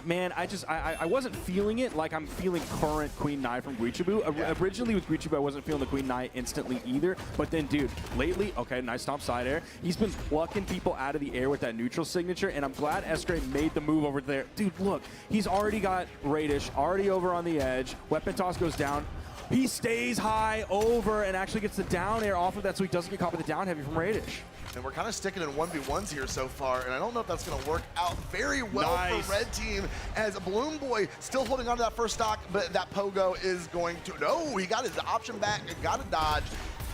man, I wasn't feeling it like I'm feeling current Queen Nai from Guichibu. Originally with Guichibu, I wasn't feeling the Queen Nai instantly either, but then, dude, lately, okay, nice stomp side air. He's been plucking people out of the air with that neutral signature, and I'm glad S-Grape made the move over there. Dude, look, he's already got Radish already over on the edge. Weapon toss goes down. He stays high over and actually gets the down air off of that so he doesn't get caught with the down heavy from Radish. And we're kind of sticking in 1v1s here so far, and I don't know if that's going to work out very well for Red Team, as Balloon Boy still holding on to that first stock, but that Pogo is going to, no, he got his option back and got a dodge.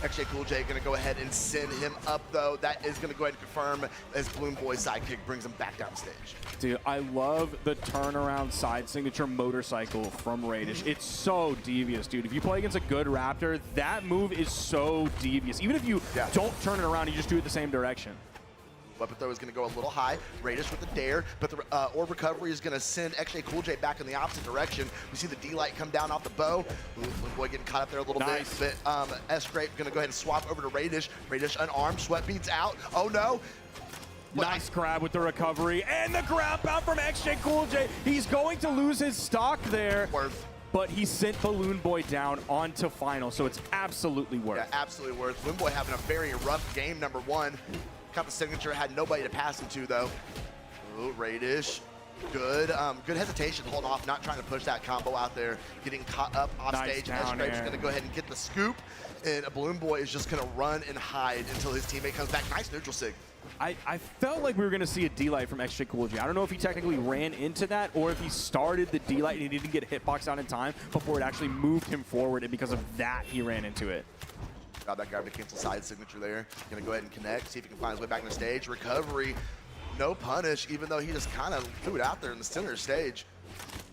XJ Cool J going to go ahead and send him up, though. That is going to go ahead and confirm as Balloon Boy's sidekick brings him back down stage. Dude, I love the turnaround side signature motorcycle from Radish. It's so devious, dude. If you play against a good Raptor, that move is so devious. Even if you don't turn it around, you just do it the same direction. Weapon throw is going to go a little high. Radish with the dare, but the orb recovery is going to send XJ Cool J back in the opposite direction. We see the D-Light come down off the bow. Balloon Boy getting caught up there a little bit, but S-Grape going to go ahead and swap over to Radish. Radish unarmed, sweat beats out. Oh no. Nice grab with the recovery, and the grab out from XJ Cool J. He's going to lose his stock there. But he sent Balloon Boy down onto final, so it's absolutely worth. Yeah, absolutely worth. Balloon Boy having a very rough game, number one. Got the signature, had nobody to pass him to, though. Ooh, Radish. Good good hesitation, holding off, not trying to push that combo out there, getting caught up off Nice stage. down S-Grape's air. gonna go ahead and get the scoop, and Balloon Boy is just gonna run and hide until his teammate comes back. Nice neutral sig. I felt like we were going to see a D-Light from XJ Cool J. I don't know if he technically ran into that or if he started the D-Light and he didn't get hitbox out in time before it actually moved him forward, and because of that, he ran into it. Got that gravity cancel side signature there. Gonna go ahead and connect, see if he can find his way back in the stage. Recovery, no punish, even though he just kind of threw it out there in the center stage.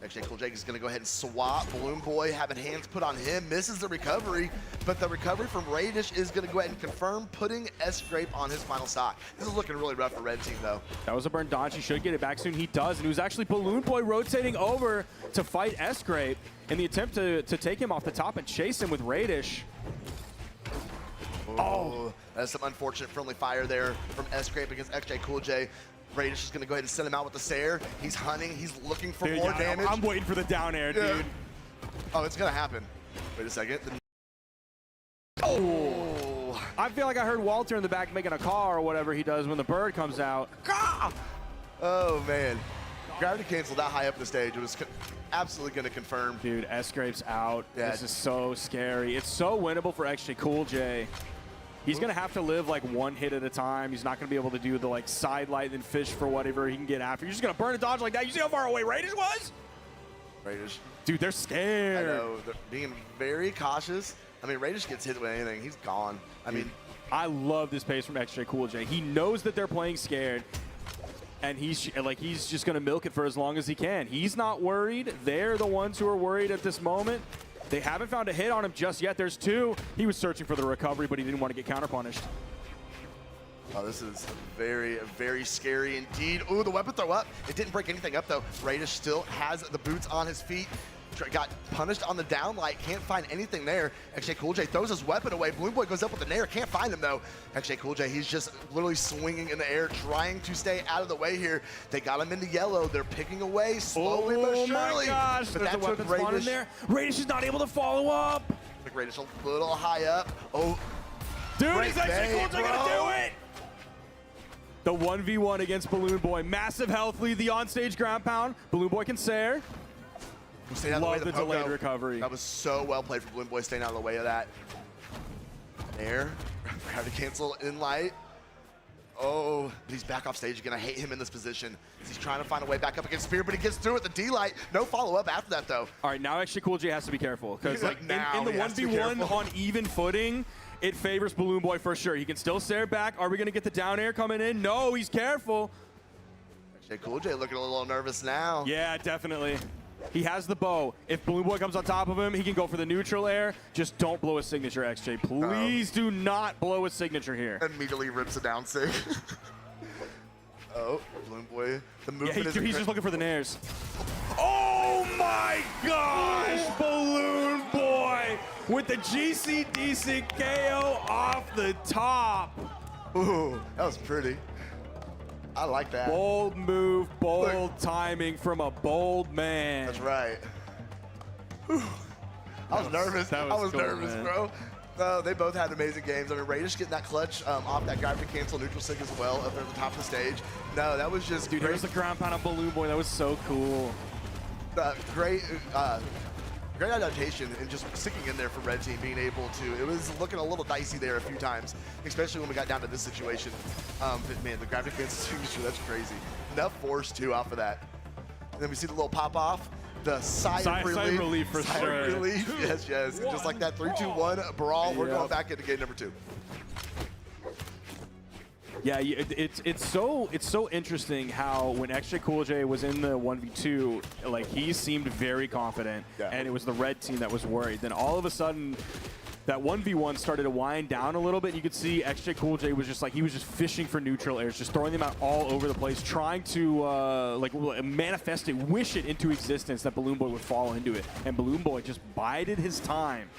XJ Cool J is gonna go ahead and swap. Balloon Boy having hands put on him, misses the recovery, but the recovery from Radish is gonna go ahead and confirm putting S-Grape on his final stock. This is looking really rough for Red Team though. That was a burn dodge. He should get it back soon. He does, and it was actually Balloon Boy rotating over to fight S-Grape in the attempt to take him off the top and chase him with Radish. Oh, that's some unfortunate friendly fire there from S-Grape against XJ Cool J. Radish is going to go ahead and send him out with the Sair. He's hunting. He's looking for Dude, more yeah, damage. I'm waiting for the down air, Yeah. dude. Oh, it's going to happen. Wait a second. Oh! I feel like I heard Walter in the back making a call or whatever he does when the bird comes out. Oh, man. Gravity canceled that high up the stage. It was absolutely going to confirm. Dude, S-Grape's out. Yeah. This is so scary. It's so winnable for XJ Cool J. He's going to have to live like one hit at a time. He's not going to be able to do the like side light and fish for whatever he can get after. You're just going to burn a dodge like that. You see how far away Radish was? Radish. Dude, they're scared. I know. They're being very cautious. I mean, Radish gets hit with anything. He's gone. I mean, I love this pace from XJ Cool J. He knows that they're playing scared, and he's just going to milk it for as long as he can. He's not worried. They're the ones who are worried at this moment. They haven't found a hit on him just yet. There's two. He was searching for the recovery, but he didn't want to get counter-punished. oh, this is very, very scary indeed. Ooh, the weapon throw up. It didn't break anything up, though. Radish still has the boots on his feet. Got punished on the downlight. Can't find anything there. XJ Cool J throws his weapon away. Balloon Boy goes up with the nair. Can't find him, though. XJ Cool J, he's just literally swinging in the air, trying to stay out of the way here. They got him into yellow. They're picking away slowly but surely. Oh, my gosh. But There's a that weapon took spawn in Radish. there. Radish is not able to follow up. Like Radish a little high up. Oh, Dude, great is XJ Cool bait, J going to do it? The 1v1 against Balloon Boy. Massive health lead, the onstage ground pound. Balloon Boy can Sair. staying out of Love the way the of the delayed pogo. recovery. That was so well played from Balloon Boy, staying out of the way of that. There, gravity cancel in light. Oh, but he's back off stage again. I hate him in this position. He's trying to find a way back up against Spear, but he gets through it. The D-Light, no follow-up after that, though. All right, now actually Cool J has to be careful because like Now in the he has to be 1v1 careful. on even footing, it favors Balloon Boy for sure. He can still Sair back. Are we going to get the down air coming in? No, he's careful. Actually, Cool J looking a little nervous now. Yeah, definitely. He has the bow. If Balloon Boy comes on top of him, he can go for the neutral air. Just don't blow a signature, XJ. Please do not blow a signature here. Immediately rips it down, Sig. Oh, Balloon Boy. The Yeah, movement is he's just looking for the nairs. Oh my gosh! Balloon Boy with the GCDC KO off the top. Ooh, that was pretty. I like that. Bold move, bold timing from a bold man. That's right. Whew. I was nervous. that was I was cool, nervous, man. bro. They both had amazing games. I mean, Radish getting that clutch off that gravity cancel neutral sig as well up there at the top of the stage. No, that was just Dude, great. there's the ground pound on Balloon Boy. That was so cool. Great adaptation and just sticking in there for Red Team, being able to. It was looking a little dicey there a few times, especially when we got down to this situation. But man, the gravity cancel signature, that's crazy. Enough force too off of that. And then we see the little pop off. The sigh of relief. Sigh of relief for Sigh sure. of relief. Yes, yes. And just like that 3-2-1 brawl, we're Yep. going back into game number 2. Yeah, it's so interesting how when XJ Cool J was in the 1v2, like he seemed very confident, Yeah. and it was the red team that was worried. Then all of a sudden, that 1v1 started to wind down a little bit. You could see XJ Cool J was just like, he was just fishing for neutral airs, just throwing them out all over the place, trying to like manifest it, wish it into existence that Balloon Boy would fall into it. And Balloon Boy just bided his time.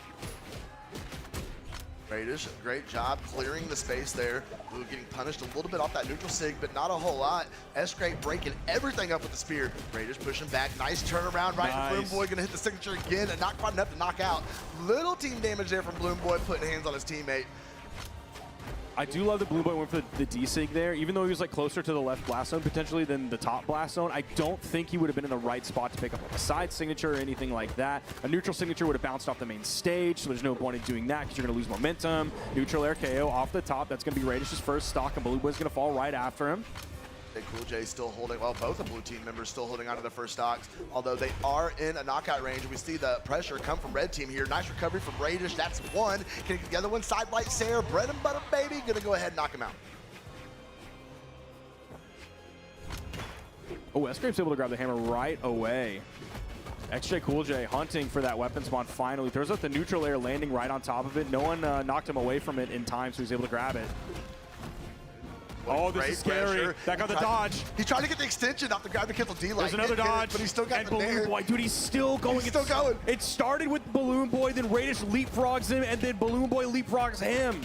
Radish, great job clearing the space there. Blue getting punished a little bit off that neutral sig, but not a whole lot. S-Grape breaking everything up with the spear. Radish pushing back, nice turnaround right. Nice. Balloon Boy gonna hit the signature again, and not quite enough to knock out. Little team damage there from Balloon Boy, putting hands on his teammate. I do love that Blue Boy went for the D-Sig there. Even though he was like closer to the left blast zone potentially than the top blast zone, I don't think he would have been in the right spot to pick up like a side signature or anything like that. A neutral signature would have bounced off the main stage, so there's no point in doing that because you're going to lose momentum. Neutral air KO off the top. That's going to be Radish's first stock, and Blue Boy's going to fall right after him. Cool J still holding, well, both the blue team members still holding on to the first stocks, although they are in a knockout range. We see the pressure come from red team here. Nice recovery from Radish. That's one. Can the other one side light Sarah? Bread and butter, baby. Gonna go ahead and knock him out. Oh, S-Grape's able to grab the hammer right away. XJ Cool J hunting for that weapon spawn finally. Throws out the neutral air, landing right on top of it. No one knocked him away from it in time, so he's able to grab it. Oh, this is scary. Pressure. That got the dodge. He's trying to get the extension off the grab to cancel D-Light. There's another dodge. But he's still got and the Balloon nair. Boy, dude, he's still going. He's still going. It started with Balloon Boy, then Radish leapfrogs him, and then Balloon Boy leapfrogs him.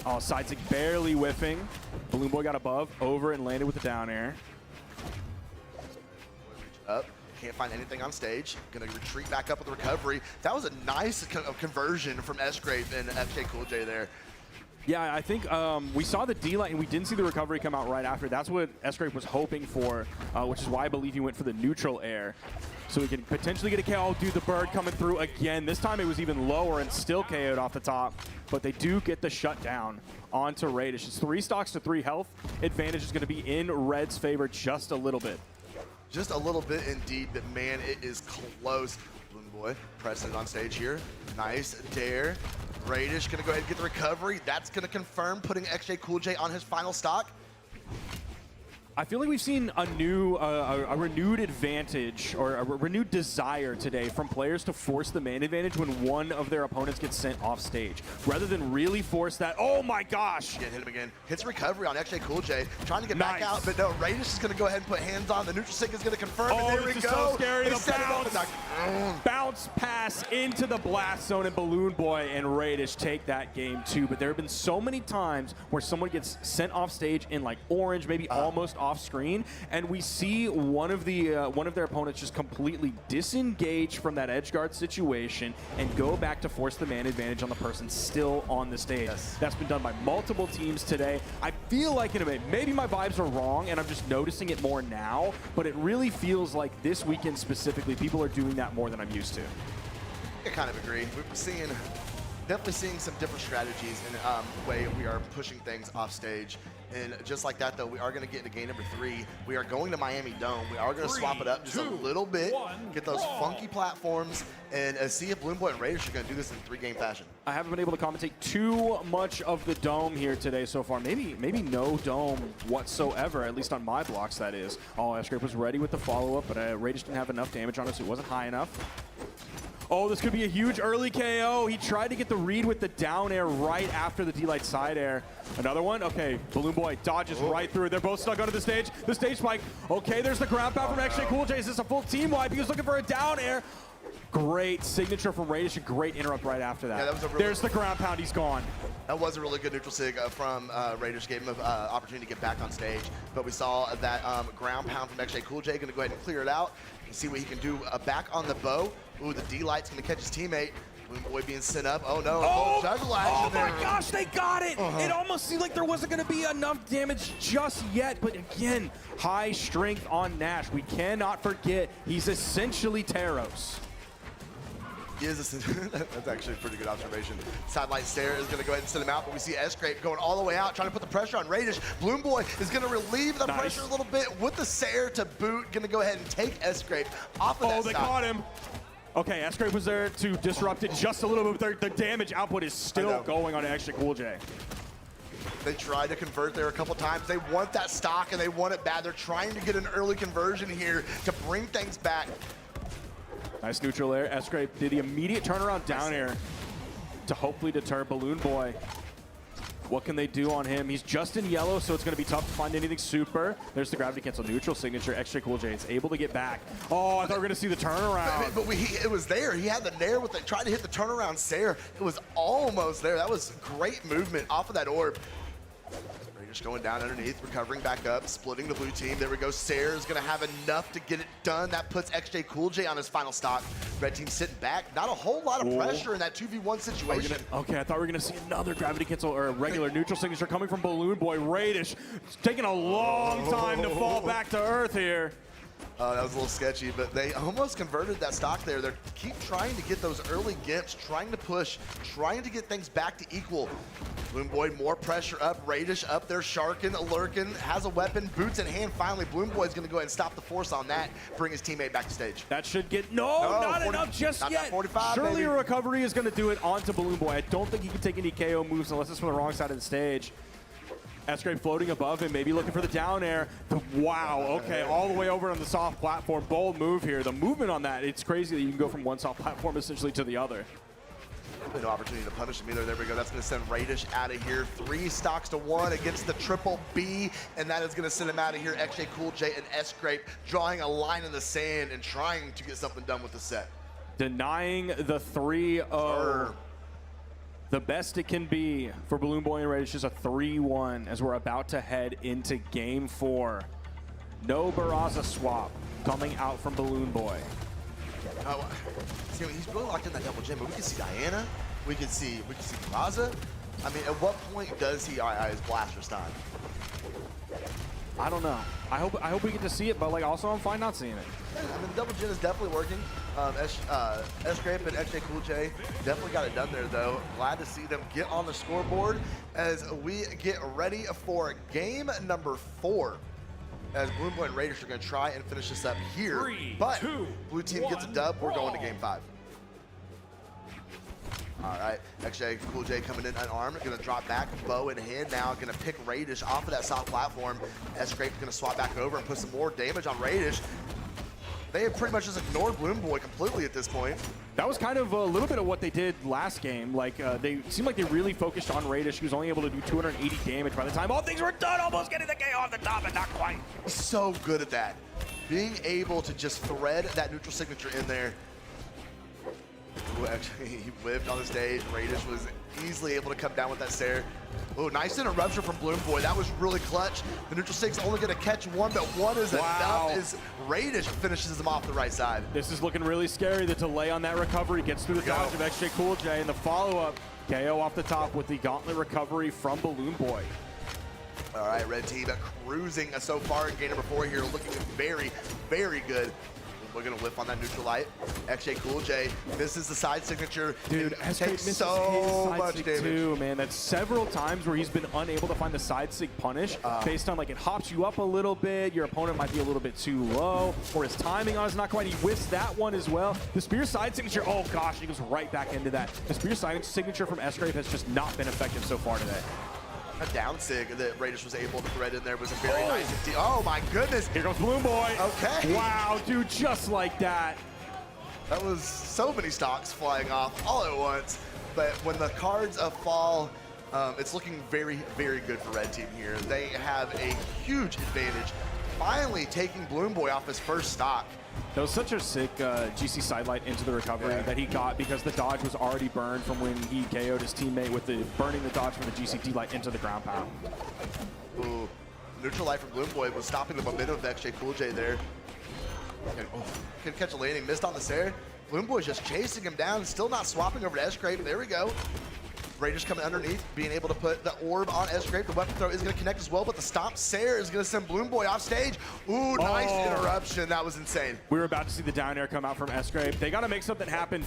Oh, Sidesick barely whiffing. Balloon Boy got above, over, and landed with the down air. Up. Can't find anything on stage. Gonna retreat back up with the recovery. That was a nice conversion from S-Grape and FK Cool J there. Yeah, I think we saw the D-Light and we didn't see the recovery come out right after. That's what S-Grape was hoping for, which is why I believe he went for the neutral air. So we can potentially get a KO. Oh, dude, the bird coming through again. This time it was even lower and still KO'd off the top. But they do get the shutdown onto Radish. It's 3 stocks to 3 health. Advantage is going to be in Red's favor just a little bit. Just a little bit indeed, but man, it is close. Balloon Boy pressing it on stage here. Nice dare. Radish gonna go ahead and get the recovery. That's gonna confirm putting XJ Cool J on his final stock. I feel like we've seen a new, a renewed advantage or a renewed desire today from players to force the man advantage when one of their opponents gets sent off stage, rather than really force that. Oh my gosh! Again, hit him again. Hits recovery on XJ Cool J, trying to get back out, but no, Radish is gonna go ahead and put hands on. The neutral sync is gonna confirm, and there we go. So scary. The bounce pass into the blast zone, and Balloon Boy and Radish take that game too. But there have been so many times where someone gets sent off stage in like orange, maybe almost off screen, and we see one of their opponents just completely disengage from that edge guard situation and go back to force the man advantage on the person still on the stage. Yes. That's been done by multiple teams today. I feel like in a way, maybe my vibes are wrong and I'm just noticing it more now, but it really feels like this weekend specifically, people are doing that more than I'm used to. I kind of agree. We're definitely seeing some different strategies in the way we are pushing things off stage. And just like that, though, we are going to get into game number 3. We are going to Miami Dome. We are going to swap it up just a little bit, get those funky platforms, and see if Balloon Boy and Radish are going to do this in 3-game fashion. I haven't been able to commentate too much of the dome here today so far. Maybe no dome whatsoever, at least on my blocks, that is. Oh, S-Grape was ready with the follow-up, but Radish didn't have enough damage on us. It wasn't high enough. Oh, this could be a huge early KO. He tried to get the read with the down air right after the D-Light side air. Another one? Okay, Balloon Boy dodges right through. They're both stuck onto the stage. The stage spike. Okay, there's the ground pound from XJ Cool J. Is this a full team wipe? He was looking for a down air. Great signature from Radish. A great interrupt right after that. Yeah, that was a really there's the ground pound. He's gone. That was a really good neutral sig from Radish. Gave him an opportunity to get back on stage. But we saw that ground pound from XJ Cool J. Going to go ahead and clear it out and see what he can do back on the bow. Ooh, the D-Light's going to catch his teammate. Balloon Boy being sent up. Oh, no. Oh my gosh, they got it. It almost seemed like there wasn't going to be enough damage just yet. But again, high strength on Nash. We cannot forget he's essentially Teros. He is that's actually a pretty good observation. Sidelight Stare is going to go ahead and send him out, but we see S-Grape going all the way out, trying to put the pressure on Radish. Balloon Boy is going to relieve the pressure a little bit with the Sair to boot. Going to go ahead and take S-Grape off of that they caught him. Okay, S-Grape was there to disrupt it just a little bit, but the damage output is still going on XJ Cool J. They tried to convert there a couple times. They want that stock, and they want it bad. They're trying to get an early conversion here to bring things back. Nice neutral air. S-Grape did the immediate turnaround down air to hopefully deter Balloon Boy. What can they do on him? He's just in yellow, so it's going to be tough to find anything super. There's the gravity cancel neutral signature. XJ Cool J is able to get back. Oh, I thought we were going to see the turnaround. But it was there. He had the nair with it, trying to hit the turnaround Sair. It was almost there. That was great movement off of that orb. Just going down underneath, recovering back up, splitting the blue team. There we go. Sair is going to have enough to get it done. That puts XJ Cool J on his final stock. Red team sitting back. Not a whole lot of pressure in that 2v1 situation. Okay, I thought we were going to see another gravity cancel or a regular neutral signature coming from Balloon Boy. Radish taking a long time to fall back to earth here. That was a little sketchy, but they almost converted that stock there. They keep trying to get those early gimps, trying to push, trying to get things back to equal. Balloon Boy, more pressure up. Radish up there, sharking, lurking, has a weapon, boots in hand. Finally, Balloon Boy's going to go ahead and stop the force on that, bring his teammate back to stage. That should get, not 40, enough just not yet. 45, Surely baby. a recovery is going to do it onto Balloon Boy. I don't think he can take any KO moves unless it's from the wrong side of the stage. S-Grape floating above him, maybe looking for the down air. Wow, okay, all the way over on the soft platform. Bold move here. The movement on that, it's crazy that you can go from one soft platform essentially to the other. No opportunity to punish him either. There we go. That's going to send Radish out of here. 3 stocks to 1 against the triple B, and that is going to send him out of here. XJ Cool J and S-Grape drawing a line in the sand and trying to get something done with the set. Denying the 3-0. The best it can be for Balloon Boy and Radish is a 3-1 as we're about to head into game 4. No Barraza swap coming out from Balloon Boy. See, he's really locked in that double gym, but we can see Diana, we can see Barraza. I mean, at what point does he his Blaster's time? I don't know. I hope we get to see it, but like also I'm fine not seeing it. Yeah, I mean, double gen is definitely working. S-Grape and XJ Cool J definitely got it done there, though. Glad to see them get on the scoreboard as we get ready for game number 4. As Balloon Boy and Radish are going to try and finish this up here. 3, but 2, blue team gets a dub. We're going to game 5. All right, XJ Cool J coming in unarmed, gonna drop back, bow in hand now, gonna pick Radish off of that soft platform. S-Grape gonna swap back over and put some more damage on Radish. They have pretty much just ignored Balloon Boy completely at this point. That was kind of a little bit of what they did last game. Like they seemed like they really focused on Radish. He was only able to do 280 damage by the time all things were done, almost getting the KO off the top, but not quite. So good at that. Being able to just thread that neutral signature in there. Ooh, actually, he lived on the stage. Radish was easily able to come down with that stare. Oh, nice interruption from Balloon Boy. That was really clutch. The neutral sig's only going to catch one, but one is enough as Radish finishes him off the right side. This is looking really scary. The delay on that recovery gets through the dodge of XJ Cool J, and the follow-up KO off the top with the Gauntlet recovery from Balloon Boy. All right, red team cruising so far in game number 4 here, looking very, very good. We're gonna whip on that neutral light. XJ Cool J misses the side signature. Dude, takes so much damage. Too, man. That's several times where he's been unable to find the side sig punish based on like it hops you up a little bit, your opponent might be a little bit too low, or his timing on is not quite. He whiffs that one as well. The spear side signature, oh gosh, he goes right back into that. The spear side signature from S-Grape has just not been effective so far today. A down sig that Radish was able to thread in there was a very nice. Oh my goodness! Here goes Balloon Boy. Okay. Wow, dude, just like that. That was so many stocks flying off all at once. But when the cards fall, it's looking very, very good for red team here. They have a huge advantage, finally taking Balloon Boy off his first stock. That was such a sick GC sidelight into the recovery that he got because the dodge was already burned from when he KO'd his teammate with the burning the dodge from the GC light into the ground pound. Ooh, neutral light from Balloon Boy was stopping the momentum of XJ Cool J there. And, can catch a landing, missed on the stair. Balloon Boy's just chasing him down, still not swapping over to S-Grape. There we go. Radish coming underneath, being able to put the orb on S-Grape. The weapon throw is going to connect as well, but the stomp Sair is going to send Balloon Boy off stage. Ooh, nice interruption. That was insane. We were about to see the down air come out from S-Grape. They got to make something happen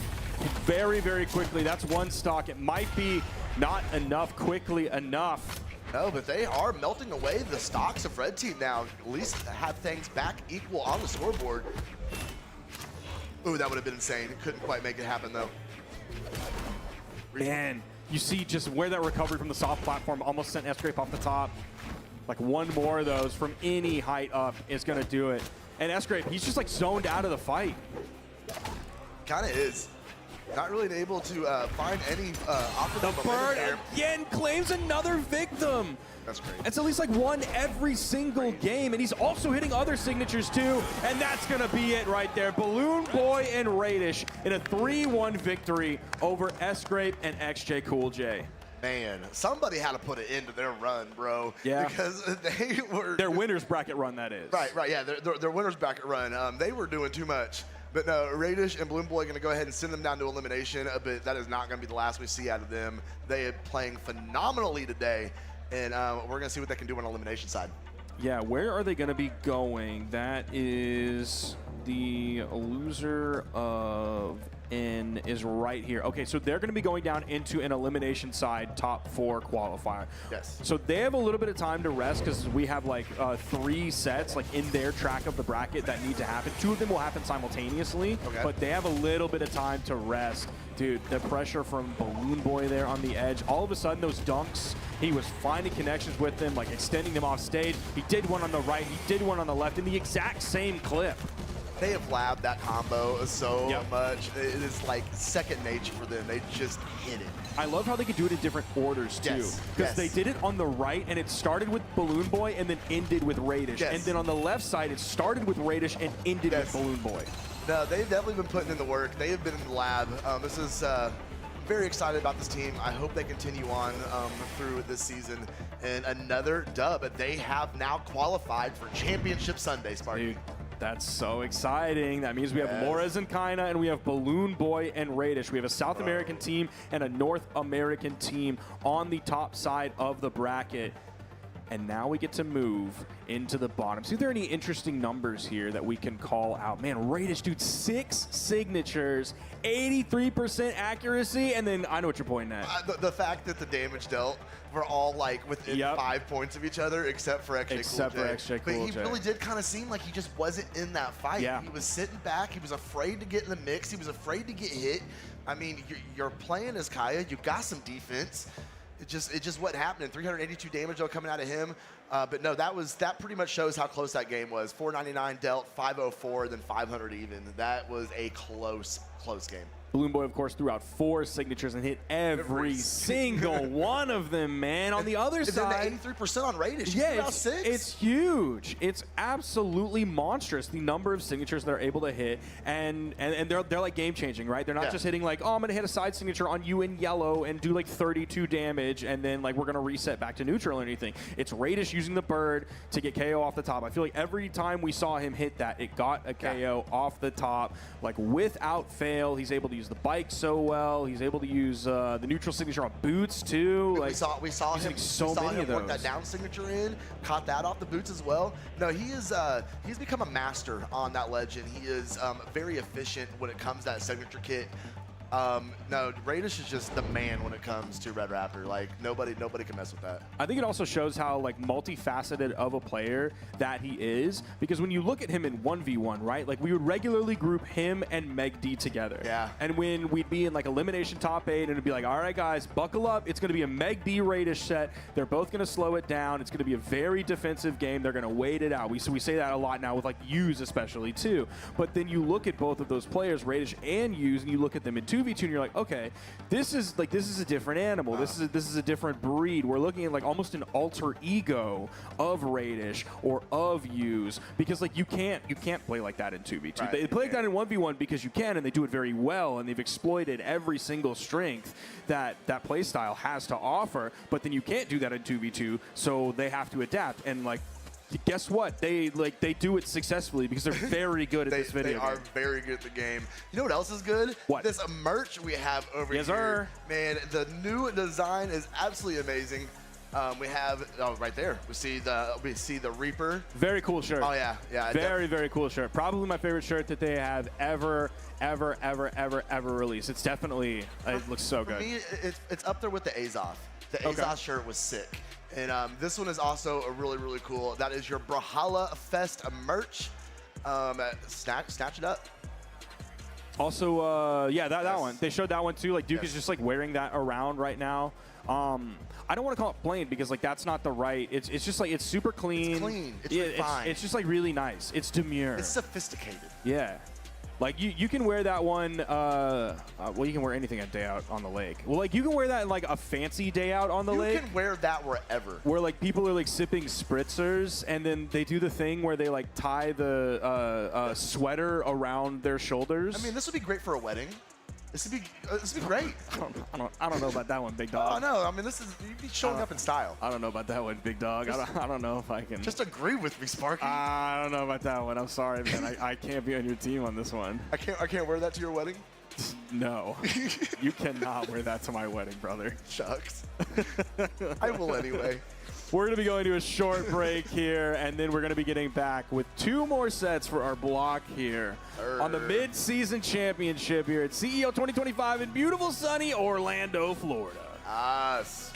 very, very quickly. That's one stock. It might be not enough quickly enough. No, but they are melting away the stocks of red team now. At least have things back equal on the scoreboard. Ooh, that would have been insane. Couldn't quite make it happen, though. Man. You see just where that recovery from the soft platform almost sent S-Grape off the top. Like one more of those from any height up is going to do it. And S-Grape, he's just like zoned out of the fight. Kind of is. Not really able to find any opportunity. The bird again claims another victim. That's great. It's at least like one every single game, and he's also hitting other signatures too, and that's gonna be it right there. Balloon Boy and Radish in a 3-1 victory over S-Grape and XJ Cool J. Man, somebody had to put an end to their run, bro. Yeah. Because they were... Their winner's bracket run, that is. Right, yeah, their winner's bracket run. They were doing too much. But no, Radish and Balloon Boy are going to go ahead and send them down to elimination, but that is not going to be the last we see out of them. They are playing phenomenally today, and we're going to see what they can do on the elimination side. Yeah, where are they going to be going? That is the loser of N is right here. Okay, so they're going to be going down into an elimination side top 4 qualifier. Yes. So they have a little bit of time to rest because we have like 3 sets like in their track of the bracket that need to happen. 2 of them will happen simultaneously, but they have a little bit of time to rest. Dude, the pressure from Balloon Boy there on the edge. All of a sudden, those dunks, he was finding connections with them, like extending them off stage. He did one on the right, he did one on the left in the exact same clip. They have labbed that combo so much. It is like second nature for them. They just hit it. I love how they could do it in different orders, too. Because they did it on the right, and it started with Balloon Boy and then ended with Radish. And then on the left side, it started with Radish and ended with Balloon Boy. No, they've definitely been putting in the work. They have been in the lab. This is very excited about this team. I hope they continue on through this season. And another dub. They have now qualified for Championship Sunday, Sparky. Dude. That's so exciting. That means we have Morez and Kaina, and we have Balloon Boy and Radish. We have a South American team and a North American team on the top side of the bracket. And now we get to move into the bottom. See if there are any interesting numbers here that we can call out. Man, Radish, dude, 6 signatures, 83% accuracy, and then I know what you're pointing at. The fact that the damage dealt were all like within 5 points of each other, except for XJ. But he really did kind of seem like he just wasn't in that fight. Yeah. He was sitting back. He was afraid to get in the mix. He was afraid to get hit. I mean, you're playing as Kaya. You got some defense. It just wasn't happening. 382 damage though coming out of him. But no, that pretty much shows how close that game was. 499 dealt, 504, then 500 even. That was a close game. Balloon Boy, of course, threw out 4 signatures and hit every single one of them, man. On the other side, then the 83% on Radish. Yeah, it's huge. It's absolutely monstrous, the number of signatures they're able to hit, and they're like game-changing, right? They're not just hitting like, oh, I'm going to hit a side signature on you in yellow and do like 32 damage, and then like we're going to reset back to neutral or anything. It's Radish using the bird to get KO off the top. I feel like every time we saw him hit that, it got a KO off the top, like without fail. He's able to use the bike so well. He's able to use the neutral signature on boots too. Like, we saw him work that down signature in, caught that off the boots as well. No, he's become a master on that legend. He is very efficient when it comes to that signature kit. No, Radish is just the man when it comes to Red Raptor. Like nobody can mess with that. I think it also shows how like multifaceted of a player that he is, because when you look at him in 1v1, right? Like we would regularly group him and Megd together. Yeah. And when we'd be in like elimination top 8, and it'd be like, all right, guys, buckle up. It's going to be a Megd Radish set. They're both going to slow it down. It's going to be a very defensive game. They're going to wait it out. We say that a lot now with like U's especially too. But then you look at both of those players, Radish and U's, and you look at them in 2v2, and you're like, okay, this is a different animal. This is a different breed. We're looking at like almost an alter ego of Radish or of U's, because like you can't play like that in 2v2. Right, they play like that in 1v1 because you can, and they do it very well, and they've exploited every single strength that play style has to offer. But then you can't do that in 2v2, so they have to adapt. And like, guess what? They do it successfully because they're very good at this video. They are very good at the game. You know what else is good? What? This merch we have over here. Yes, sir. Man, the new design is absolutely amazing. We have right there. We see the Reaper. Very cool shirt. Oh yeah. Very cool shirt. Probably my favorite shirt that they have ever released. It's definitely it looks so good. For me, it's up there with the Azoth. The Azoth shirt was sick. And this one is also a really cool. That is your Brawlhalla Fest merch. Snatch it up. Also, that one. They showed that one too. Like Duke is just like wearing that around right now. I don't want to call it plain because like that's not the right. It's just like it's super clean. It's clean. It's refined. It's just like really nice. It's demure. It's sophisticated. Yeah. Like you can wear that one. Well, you can wear anything a day out on the lake. Well, like you can wear that in like a fancy day out on the lake. You can wear that wherever. Where like people are like sipping spritzers, and then they do the thing where they like tie the sweater around their shoulders. I mean, this would be great for a wedding. This would be great. I don't know about that one, big dog. Oh no, I mean you'd be showing up in style. I don't know about that one, big dog. I don't know if I can. Just agree with me, Sparky. I don't know about that one. I'm sorry, man. I can't be on your team on this one. I can't wear that to your wedding. No, you cannot wear that to my wedding, brother. Shucks. I will anyway. We're going to be going to a short break here, and then we're going to be getting back with 2 more sets for our block here on the mid-season championship here at CEO 2025 in beautiful, sunny Orlando, Florida. Us.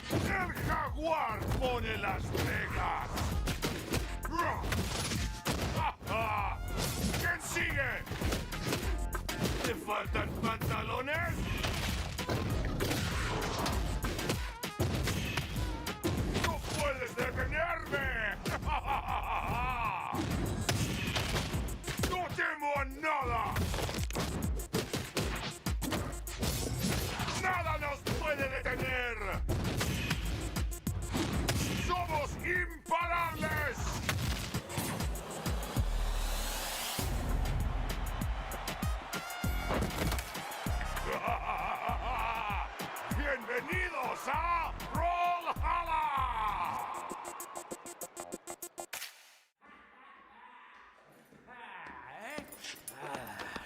El jaguar pone las reglas. ¿Quién sigue? ¿Te faltan pantalones? ¡No puedes detenerme! ¡No temo a nada! ¡Nada nos puede detener! ¡Somos imparables! ¡Bienvenidos a Brawlhalla!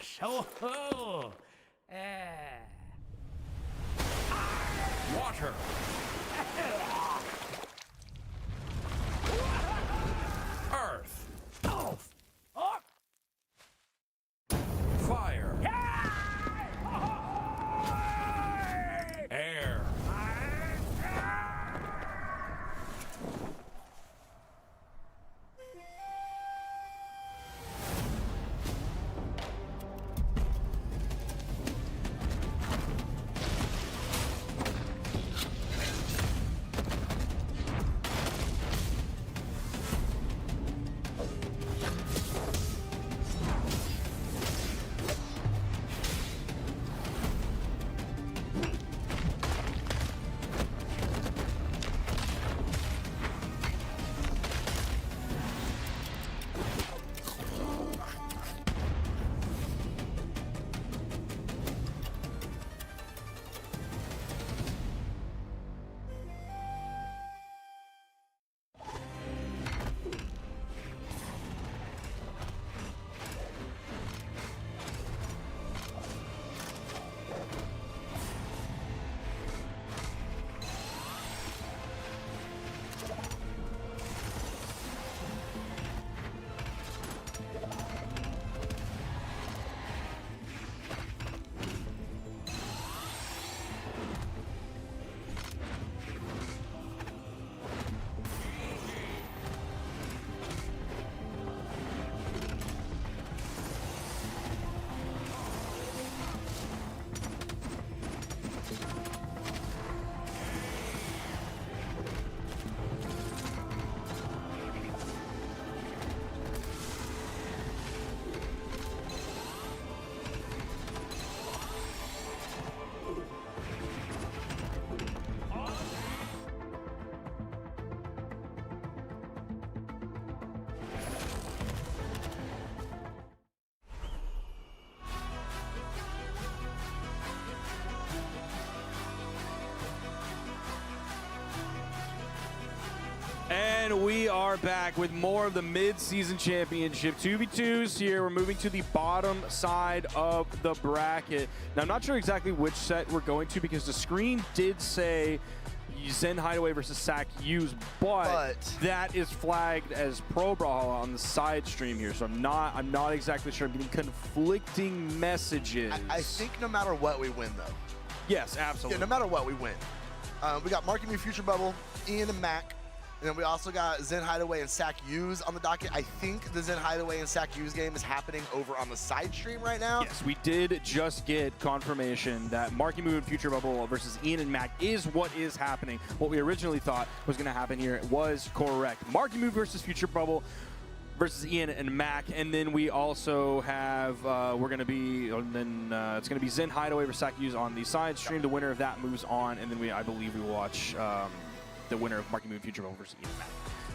So-ho! Water. Earth. Fire. Air. And we are back with more of the mid-season championship. 2v2s here. We're moving to the bottom side of the bracket. Now, I'm not sure exactly which set we're going to because the screen did say Zen Hideaway versus Sack Use, but that is flagged as Pro Brawlhalla on the side stream here, so I'm not exactly sure. I'm getting conflicting messages. I think no matter what, we win, though. Yes, absolutely. Yeah, no matter what, we win. We got Marky Me, Future Bubble, Ian, and Mac. And then we also got Zen Hideaway and Sack Use on the docket. I think the Zen Hideaway and Sack Use game is happening over on the side stream right now. Yes, we did just get confirmation that Marky Moo and Future Bubble versus Ian and Mac is what is happening. What we originally thought was going to happen here was correct. Marky Moo versus Future Bubble versus Ian and Mac, and then we also have it's going to be Zen Hideaway versus Sack Use on the side stream. The winner of that moves on, and then I believe we watch the winner of Marky Moo and Future Bubble versus Ian and Mac.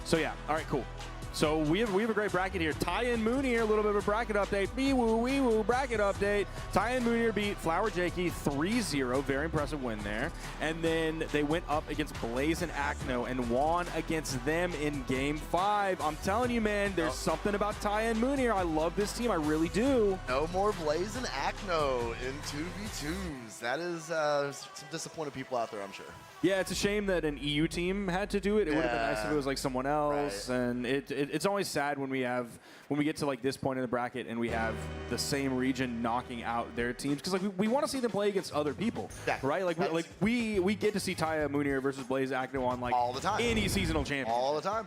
So yeah, all right, cool. So we have a great bracket here. Ty and Moon here, a little bit of a bracket update. Wee-woo, bracket update. Ty and Moon here beat Flower Jakey 3-0. Very impressive win there. And then they went up against Blaze and Acno and won against them in Game 5. I'm telling you, man, there's something about Ty and Moon here. I love this team. I really do. No more Blaze and Acno in 2v2s. That is some disappointed people out there, I'm sure. Yeah, it's a shame that an EU team had to do it. It would have been nice if it was like someone else. Right. And it's always sad when we get to like this point in the bracket and we have the same region knocking out their teams, because like we want to see them play against other people, right? Like we get to see Taya Moonier versus Blaze Acno on like all the time, any seasonal champion, all the time.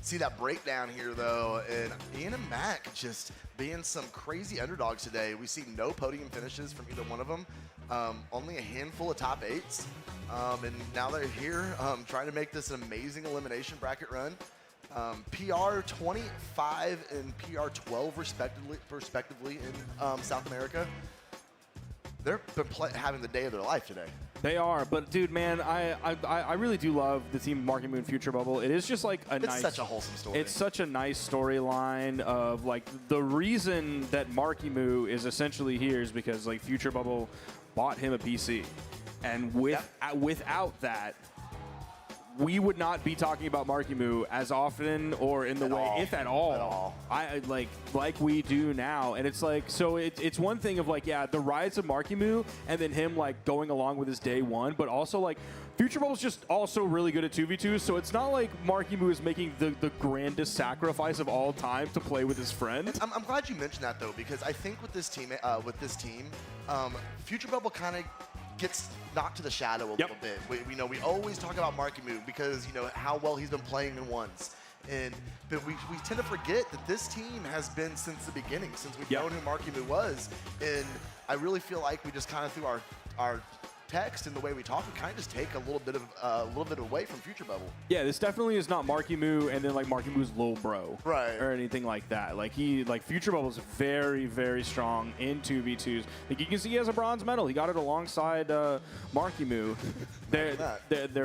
See that breakdown here though, and Ian and Mac just being some crazy underdogs today. We see no podium finishes from either one of them. Only a handful of top 8s. And now they're here trying to make this an amazing elimination bracket run. PR 25 and PR 12 respectively in South America. They're having the day of their life today. They are, but dude, man, I really do love the team Marky Moo and Future Bubble. It is just like it's such a wholesome story. It's such a nice storyline of like the reason that Marky Moo is essentially here is because like Future Bubble bought him a PC, and without that, we would not be talking about Marky Moo as often or in the way, if at all. I like we do now. And it's like, so it's one thing of like, yeah, the rise of Marky Moo and then him like going along with his day one, but also like Future Bubble's just also really good at 2v2s, so it's not like Marky Moo is making the grandest sacrifice of all time to play with his friend. I'm glad you mentioned that though, because I think with this team, Future Bubble kind of gets knocked to the shadow a little bit. We always talk about Marky Moo because how well he's been playing in ones, but we tend to forget that this team has been since the beginning, since we've known who Marky Moo was, and I really feel like we just kind of through our text and the way we talk, we kind of just take a little bit away from Future Bubble. Yeah, this definitely is not Marky Moo and then like Marky Moo's little bro, right, or anything like that. Like Future Bubble is very, very strong in 2v2s. Like you can see he has a bronze medal. He got it alongside Marky Moo. They're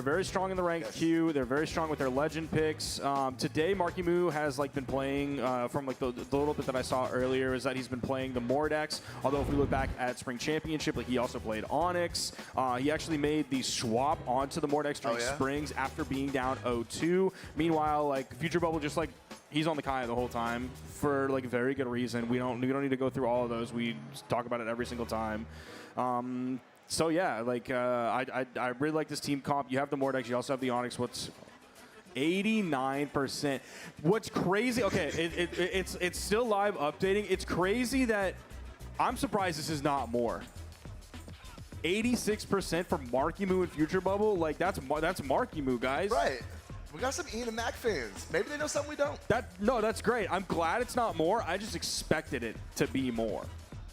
very strong in the ranked queue. They're very strong with their legend picks. Today, Marky Moo has like been playing from like the little bit that I saw earlier is that he's been playing the Mordex. Although if we look back at Spring Championship, like he also played Onyx. He actually made the swap onto the Mordex during Springs after being down 0-2. Meanwhile, like Future Bubble just like he's on the Kaya the whole time for like a very good reason. We don't need to go through all of those. We talk about it every single time. So yeah, like I really like this team comp. You have the Mordex, you also have the Onyx. What's 89%? What's crazy? Okay, it's still live updating. It's crazy that I'm surprised this is not more. 86% for Marky Moo and Future Bubble. Like that's Marky Moo, guys. Right. We got some Ian and Mac fans. Maybe they know something we don't. No, that's great. I'm glad it's not more. I just expected it to be more.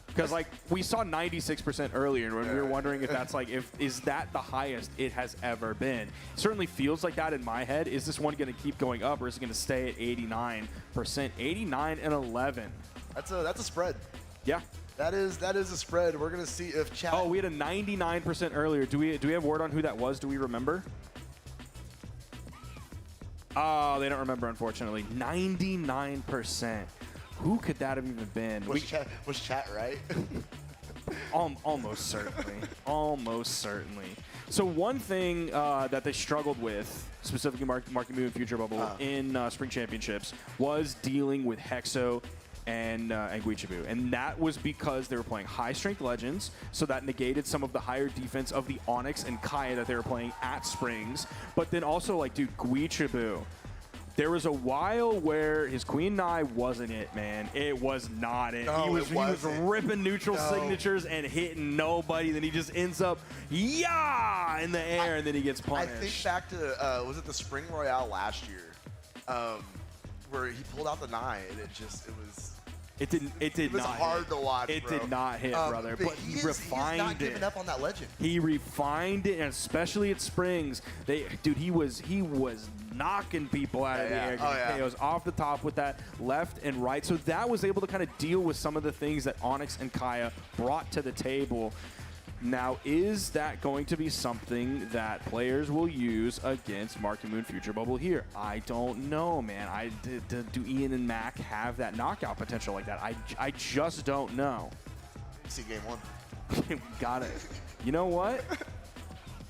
Because like we saw 96% earlier, and we were wondering if that's like is that the highest it has ever been? It certainly feels like that in my head. Is this one going to keep going up, or is it going to stay at 89%? 89 and 11. That's a spread. Yeah. That is a spread. We're gonna see if chat. Oh, we had a 99% earlier. Do we have word on who that was? Do we remember? Oh, they don't remember, unfortunately. 99%. Who could that have even been? Was chat right? Almost certainly. Almost certainly. So one thing that they struggled with, specifically Marky Moo and Future Bubble in Spring Championships, was dealing with Hexo and Guichibu. And that was because they were playing high-strength Legends, so that negated some of the higher defense of the Onyx and Kaya that they were playing at Springs. But then also, like, dude, Guichibu. There was a while where his Queen Nai wasn't it, man. It was not it. No, he was ripping neutral signatures and hitting nobody. Then he just ends up, in the air, and then he gets punished. I think back to, was it the Spring Royale last year, where he pulled out the Nai, and it was... It was hard to watch, It bro. did not hit, brother. But he refined not giving up on that Legend. He refined it, and especially at Springs, dude, he was knocking people out of the air. He was off the top with that left and right. So that was able to kind of deal with some of the things that Onyx and Kaya brought to the table. Now, is that going to be something that players will use against Marky Moon Future Bubble here? I don't know, man. Do Ian and Mac have that knockout potential like that? I just don't know. See game one. We got it. You know what?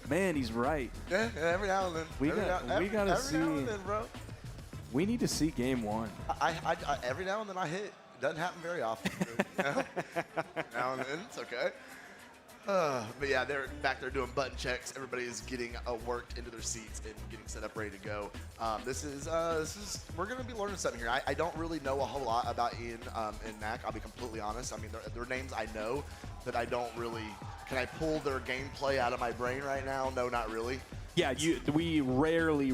Man, he's right. Yeah, every now and then. We gotta see. Every now and then, bro. We need to see game one. I every now and then I hit. It doesn't happen very often. You know? Now and then, it's okay. But yeah, they're back there doing button checks. Everybody is getting worked into their seats and getting set up, ready to go. This is we're gonna be learning something here. I don't really know a whole lot about Ian and Mac. I'll be completely honest. I mean, their names I know, but I don't really. Can I pull their gameplay out of my brain right now? No, not really. Yeah, we rarely,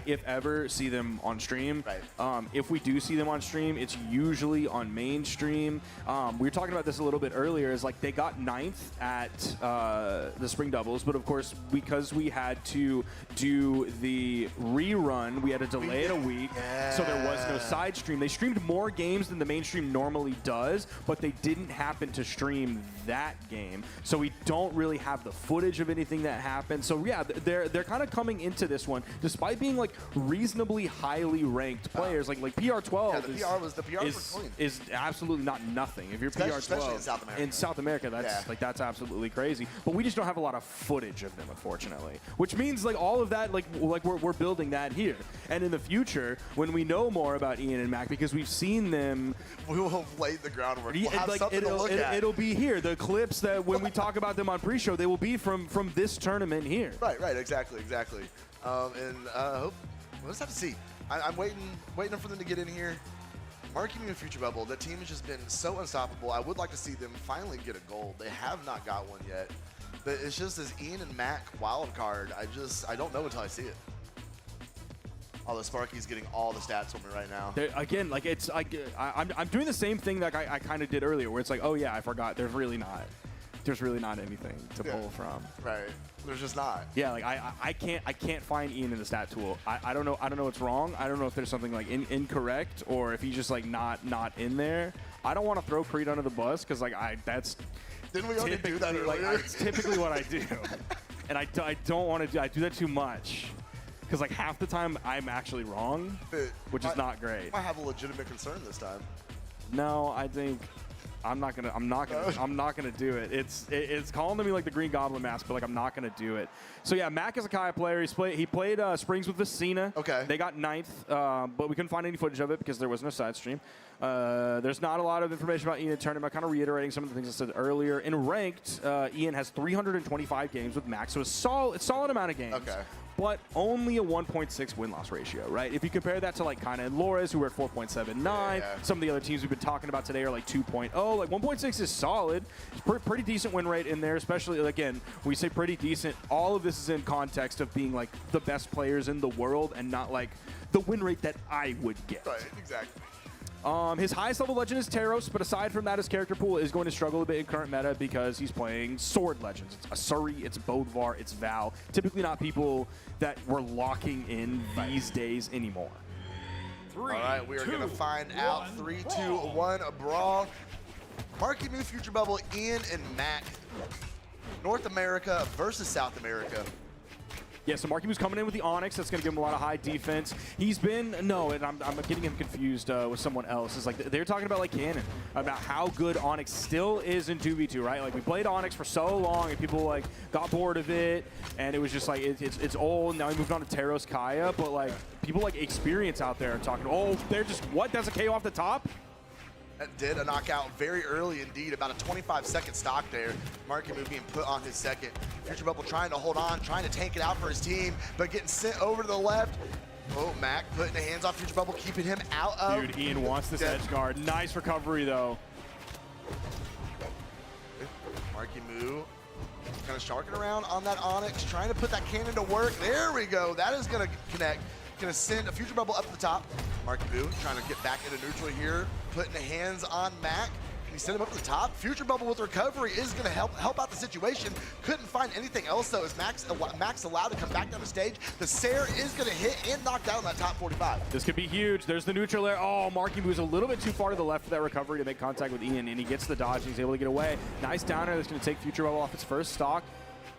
if ever, see them on stream. Right. If we do see them on stream, it's usually on mainstream. We were talking about this a little bit earlier. Is like they got 9th at the Spring Doubles, but of course, because we had to do the rerun, we had to delay it a week, so there was no side stream. They streamed more games than the mainstream normally does, but they didn't happen to stream that game, so we don't really have the footage of anything that happened. So yeah, they're kind of coming into this one, despite being like reasonably highly ranked players, like PR12. Yeah, the PR was clean. Is absolutely not nothing. If you're PR12 in South America, that's absolutely crazy. But we just don't have a lot of footage of them, unfortunately. Which means like all of that, like we're building that here. And in the future, when we know more about Ian and Mac, because we've seen them, we will have laid the groundwork. We'll have something to look at. It'll be here. The clips that when we talk about them on pre-show, they will be from this tournament here. Right, exactly. We'll just have to see. I'm waiting for them to get in here. Marky Moon and Future Bubble, that team has just been so unstoppable. I would like to see them finally get a gold. They have not got one yet. But it's just this Ian and Mac wild card. I don't know until I see it. Although Sparky's getting all the stats from me right now. Again, like I'm doing the same thing that I kind of did earlier, where it's like, oh yeah, I forgot. There's really not anything to pull from. Right. There's just not. Yeah, like I can't find Ian in the stat tool. I don't know what's wrong. I don't know if there's something like incorrect or if he's just like not in there. I don't want to throw Creed under the bus because like that's. Didn't we already do that earlier? Like, it's typically what I do, and I don't want to do. I do that too much. Because like half the time I'm actually wrong, which is not great. I have a legitimate concern this time. No, I think I'm not gonna do it. It's calling to me like the Green Goblin mask, but like I'm not gonna do it. So yeah, Mac is a Kaya player. He played Springs with Vicina. Okay. They got 9th, but we couldn't find any footage of it because there was no side stream. There's not a lot of information about Ian in tournament. Kind of reiterating some of the things I said earlier. In ranked, Ian has 325 games with Mac, so a solid amount of games. Okay. But only a 1.6 win-loss ratio, right? If you compare that to like Kana and Lores, who are at 4.79, some of the other teams we've been talking about today are like 2.0. Like 1.6 is solid. It's pretty decent win rate in there, especially, again, we say pretty decent. All of this is in context of being like the best players in the world and not like the win rate that I would get. Right, exactly. His highest level legend is Teros, but aside from that, his character pool is going to struggle a bit in current meta because he's playing sword legends. It's Asuri, it's Bodvar, it's Val. Typically not people that we're locking in these days anymore. All right, we are going to find out 3, 2, 1, a brawl. Marky Moon, Future Bubble, Ian and Mac. North America versus South America. Yeah, so Marky Moo's coming in with the Onyx. That's going to give him a lot of high defense. He's been, no, and I'm getting him confused with someone else. It's like they're talking about like Cannon, about how good Onyx still is in 2v2, right? Like we played Onyx for so long and people like got bored of it and it was just like, it's old. Now we moved on to Teros Kaya, but like people like experience out there are talking, oh, they're just, what? That's a KO off the top? That did a knockout very early indeed, about a 25-second stock there. Marky Moo being put on his second. Future Bubble trying to hold on, trying to tank it out for his team, but getting sent over to the left. Oh, Mac putting the hands off Future Bubble, keeping him out of. Dude, Ian wants this edge guard. Nice recovery though. Marky Moo kind of sharking around on that Onyx, trying to put that cannon to work. There we go. That is going to connect. Going to send a Future Bubble up to the top. Marky Moo trying to get back into neutral here, putting the hands on Mac. Can he send him up to the top? Future Bubble with recovery is going to help out the situation. Couldn't find anything else though, as Max allowed to come back down the stage. The Sair is going to hit and knock down that top 45. This could be huge. There's the neutral there. Oh, Marky Moo's a little bit too far to the left for that recovery to make contact with Ian, and he gets the dodge and he's able to get away. Nice downer that's going to take Future Bubble off its first stock.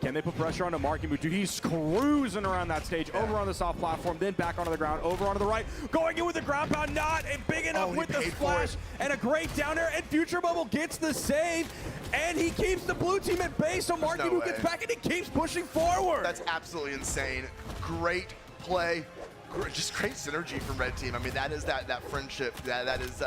Can they put pressure onto Marky Moo? Dude, he's cruising around that stage, over on the soft platform, then back onto the ground, over onto the right, going in with the ground pound, not and big enough with the splash, and a great down air, and Future Bubble gets the save, and he keeps the blue team at bay, so Marky Moo gets back, and he keeps pushing forward. That's absolutely insane. Great play, just great synergy from Red Team. I mean, that is that friendship, that is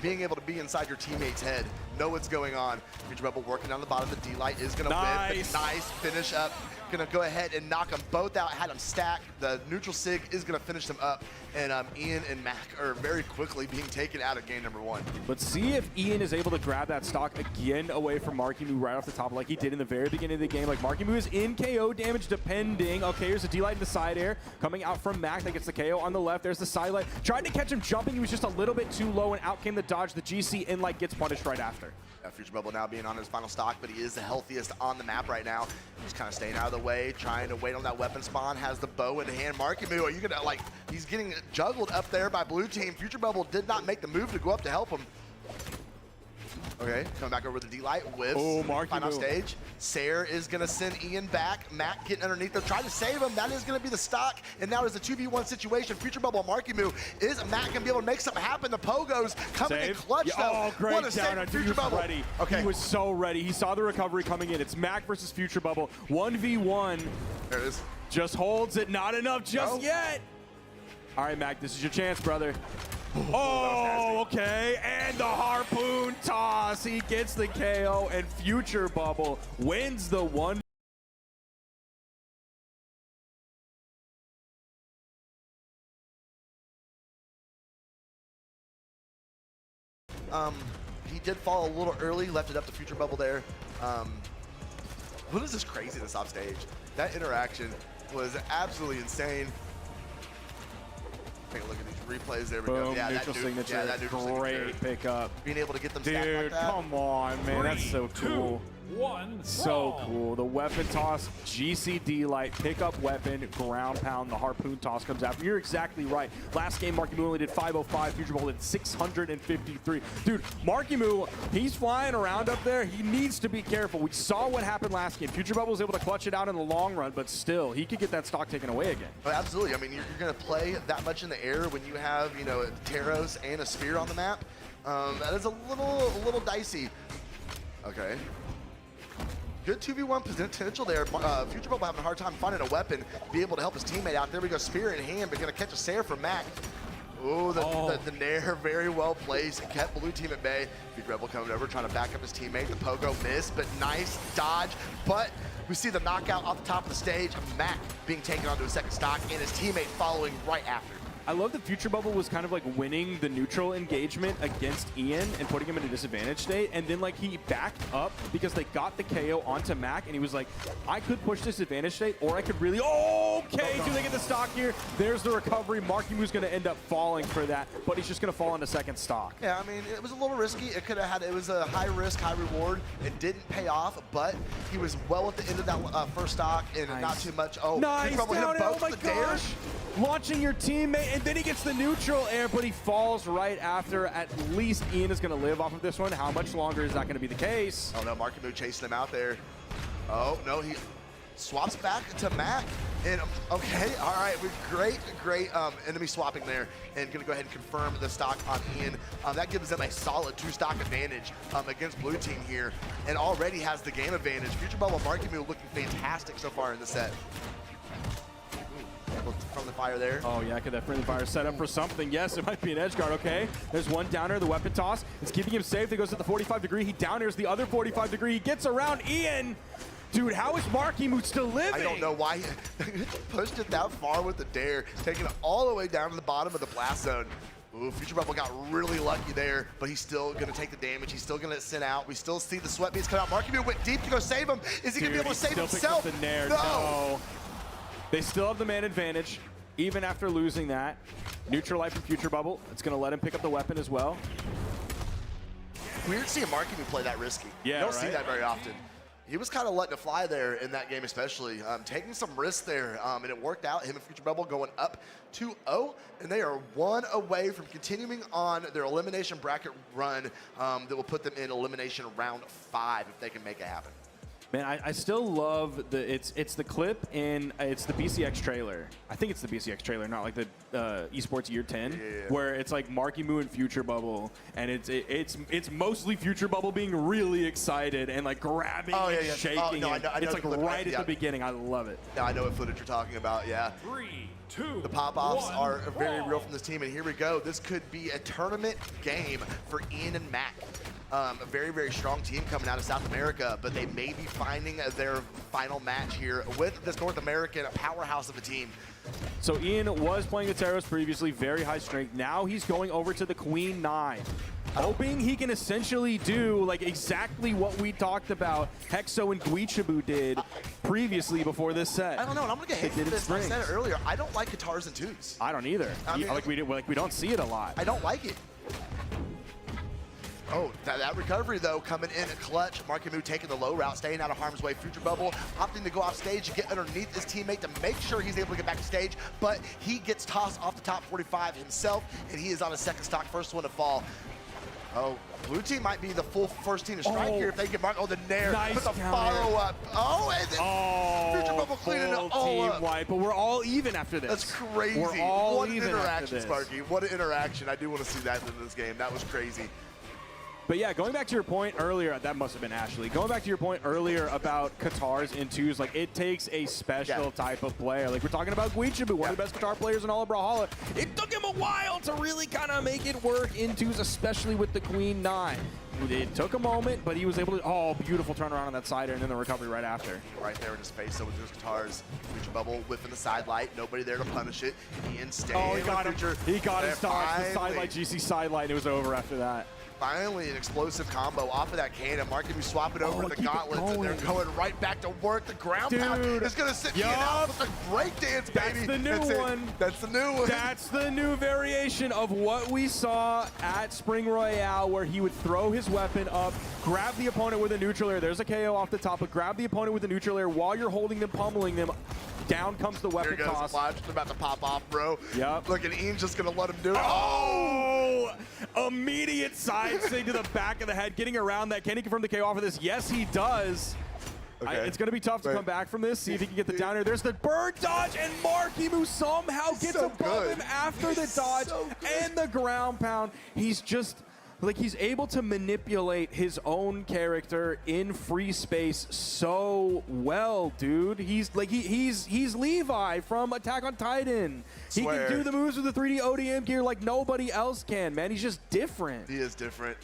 being able to be inside your teammate's head, know what's going on. Future Bubble working down the bottom. The D-Light is going to win. Nice finish up. Going to go ahead and knock them both out. Had them stacked. The neutral Sig is going to finish them up. And Ian and Mac are very quickly being taken out of game number 1. Let's see if Ian is able to grab that stock again away from Marky Moo right off the top like he did in the very beginning of the game. Like Marky Moo is in KO damage depending. Okay, here's a D-Light in the side air coming out from Mac that gets the KO on the left. There's the side light. Tried to catch him jumping. He was just a little bit too low and out came the dodge. The GC in light gets punished right after. Future Bubble now being on his final stock, but he is the healthiest on the map right now. He's kind of staying out of the way, trying to wait on that weapon spawn, has the bow in hand. Marky Moo, are you gonna, like, he's getting juggled up there by blue team. Future Bubble did not make the move to go up to help him. Okay, coming back over the D-Light, whiffs. Oh, Marky Moo. On stage. Sair is gonna send Ian back. Matt getting underneath there, trying to save him. That is gonna be the stock. And now there's a 2v1 situation. Future Bubble, Marky Moo. Is Matt gonna be able to make something happen? The Pogos coming in clutch though. Oh, great down on Future Bubble. Ready. Okay. He was so ready. He saw the recovery coming in. It's Mac versus Future Bubble. 1v1. There it is. Just holds it. Not enough just yet. All right, Mac, this is your chance, brother. Oh, okay, and the harpoon toss. He gets the KO, and Future Bubble wins the 1. He did fall a little early, left it up to Future Bubble there. What is this craziness off stage? That interaction was absolutely insane. Take a look at these replays. There we go. Yeah, neutral signature. Yeah, that neutral great signature. pickup. Being able to get them stacked like that. Come on, man. That's so cool. 1, So cool. The weapon toss, GCD light, pickup weapon, ground pound, the harpoon toss comes out. You're exactly right. Last game, Marky Moo only did 505. Future Bubble did 653. Dude, Marky Moo, he's flying around up there. He needs to be careful. We saw what happened last game. Future Bubble was able to clutch it out in the long run, but still, he could get that stock taken away again. Oh, absolutely. I mean, you're going to play that much in the air when you have, you know, Teros and a spear on the map. That is a little dicey. Okay. Good 2v1 potential there. Future Bubble having a hard time finding a weapon, be able to help his teammate out. There we go, spear in hand, but gonna catch a Sair from Mac. Ooh, the Nair very well placed, kept blue team at bay. Future Bubble coming over, trying to back up his teammate. The Pogo missed, but nice dodge. But we see the knockout off the top of the stage. Mac being taken onto a second stock, and his teammate following right after. I love that Future Bubble was kind of like winning the neutral engagement against Ian and putting him in a disadvantage state, and then like he backed up because they got the KO onto Mac, and he was like, I could push this advantage state, or I could really, okay, do they get the stock here? There's the recovery. Marky Moo's gonna end up falling for that, but he's just gonna fall into second stock. Yeah, I mean, it was a little risky. It could have had, it was a high risk, high reward. It didn't pay off, but he was well at the end of that first stock, and not too much. Oh, nice down air, oh my gosh! Launching your teammate, and then he gets the neutral air, but he falls right after. At least Ian is going to live off of this one. How much longer is that going to be the case? Oh no, Marky Moo chasing him out there. Oh no, Swaps back to Mac. And okay, all right, great enemy swapping there, and gonna go ahead and confirm the stock on Ian. That gives them a solid 2-stock advantage against blue team here, and already has the game advantage. Future Bubble Marky Moo looking fantastic so far in the set. From the fire there. Oh yeah, could that friendly fire set up for something? Yes, it might be an edge guard. Okay, there's one downer, the weapon toss. It's keeping him safe. He goes to the 45 degree. He down airs the other 45 degree. He gets around Ian. Dude, how is Marky Moo still living? I don't know why he pushed it that far with the dare, taking it all the way down to the bottom of the blast zone. Ooh, Future Bubble got really lucky there, but he's still going to take the damage. He's still going to sit out. We still see the sweat beads come out. Marky Moo went deep to go save him. Is he going to be able to save himself? The nair. No. They still have the man advantage, even after losing that. Neutral life from Future Bubble. It's going to let him pick up the weapon as well. Weird seeing Marky Moo play that risky. Yeah, you don't see that very often. He was kind of letting it fly there in that game, especially taking some risks there, and it worked out. Him and Future Bubble going up 2-0, and they are 1 away from continuing on their elimination bracket run that will put them in elimination round 5 if they can make it happen. Man, I still love it's the clip and it's the BCX trailer. I think it's the BCX trailer, not like the esports year 10, where it's like Marky Moo and Future Bubble, and it's mostly Future Bubble being really excited and like grabbing and shaking. I know it's like right at the beginning. I love it. Yeah, I know what footage you're talking about. Yeah. 3, 2, the pop-offs are very real ball. from this team, and here we go. This could be a tournament game for Ian and Mac. A very, very strong team coming out of South America, but they may be finding their final match here with this North American powerhouse of a team. So Ian was playing the Teros previously, very high strength. Now he's going over to the Queen 9. Hoping he can essentially do like exactly what we talked about Hexo and Guichibu did previously before this set. I don't know, and I'm gonna get hit with this. I said it earlier. I don't like guitars and twos. I don't either. I mean, we don't see it a lot. I don't like it. Oh, that recovery, though, coming in at clutch. Marky Moo taking the low route, staying out of harm's way. Future Bubble opting to go off stage and get underneath his teammate to make sure he's able to get back to stage, but he gets tossed off the top 45 himself, and he is on his second stock, first one to fall. Oh, blue team might be the full first team to strike here if they get marked. Oh, the nair, nice put the follow-up. Oh, and then Future Bubble cleaning it all up. White, but we're all even after this. That's crazy. We're all what an even interaction, Sparky. What an interaction. I do want to see that in this game. That was crazy. But yeah, going back to your point earlier, that must have been Ashley. Going back to your point earlier about guitars and twos, like it takes a special type of player. Like we're talking about Guichibu, one of the best guitar players in all of Brawlhalla. It took him a while to really kind of make it work in twos, especially with the Queen 9. It took a moment, but he was able to, oh, beautiful turnaround on that sider and then the recovery right after. Right there in his face, so with those guitars, Future Bubble whipping the side light, nobody there to punish it. Ian staying. Oh, he got him. He got his dodge, the side light, GC side light, and it was over after that. Finally, an explosive combo off of that cannon. Marky Moo swapping over the gauntlets, and they're going right back to work. The ground pound is going to sit Ian out with the breakdance, baby. That's the new one. That's the new one. That's the new variation of what we saw at Spring Royale, where he would throw his weapon up, grab the opponent with a neutral air. There's a KO off the top, but grab the opponent with a neutral air while you're holding them, pummeling them. Down comes the weapon toss. Watch, they're about to pop off, bro. Yep. Look, and Ian's just going to let him do it. Oh! Immediate side swing to the back of the head, getting around that. Can he confirm the KO off of this? Yes, he does. Okay. It's going to be tough to come back from this. See if he can get the downer. There's the bird dodge, and Marky Moo somehow gets above him after the dodge and the ground pound. He's just... like he's able to manipulate his own character in free space so well, dude. He's like he's Levi from Attack on Titan. He can do the moves with the 3D ODM gear like nobody else can, man. He's just different. He is different.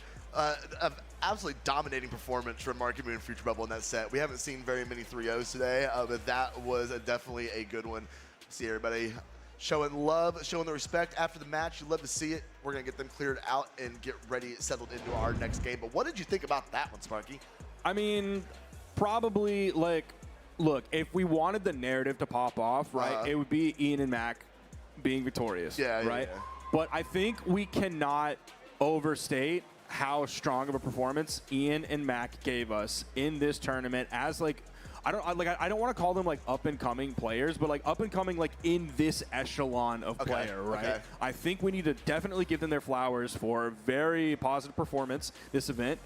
Absolutely dominating performance from Marky Moo and Future Bubble in that set. We haven't seen very many 3-0s today, but that was definitely a good one. See everybody showing love, showing the respect after the match. You love to see it. We're going to get them cleared out and get ready, settled into our next game. But what did you think about that one, Sparky? I mean, probably, like, look, if we wanted the narrative to pop off, right, it would be Ian and Mac being victorious, right? Yeah. But I think we cannot overstate how strong of a performance Ian and Mac gave us in this tournament as, like, I don't want to call them like up and coming players, but like up and coming like in this echelon of player, right? Okay. I think we need to definitely give them their flowers for a very positive performance this event.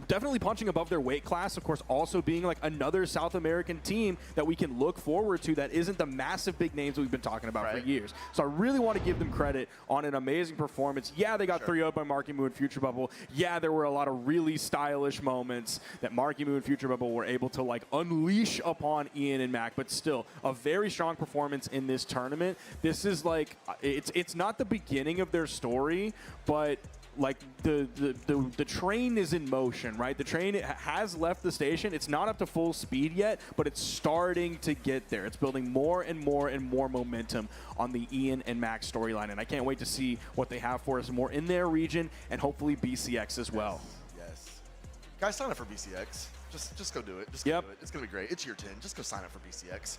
definitely punching above their weight class. Of course, also being like another South American team that we can look forward to that isn't the massive big names we've been talking about for years. So I really want to give them credit on an amazing performance. Yeah, they got 3-0'd by Marky Moo and Future Bubble. Yeah, there were a lot of really stylish moments that Marky Moo and Future Bubble were able to like unleash upon Ian and Mac, but still a very strong performance in this tournament. This is like, it's not the beginning of their story, but like the train is in motion, right? The train has left the station. It's not up to full speed yet, but it's starting to get there. It's building more and more and more momentum on the Ian and Max storyline, and I can't wait to see what they have for us more in their region and hopefully BCX as well. Yes. Guys, sign up for BCX. Just go do it. Just go do it. It's going to be great. It's year 10. Just go sign up for BCX.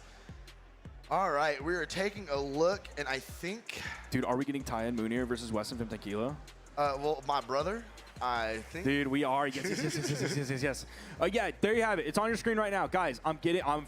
All right, we are taking a look, and I think... Dude, are we getting Ty and Moonier versus Wes and Vim Tequila? Well, my brother, I think. Dude, we are. Yes. Yeah, there you have it. It's on your screen right now. Guys, I'm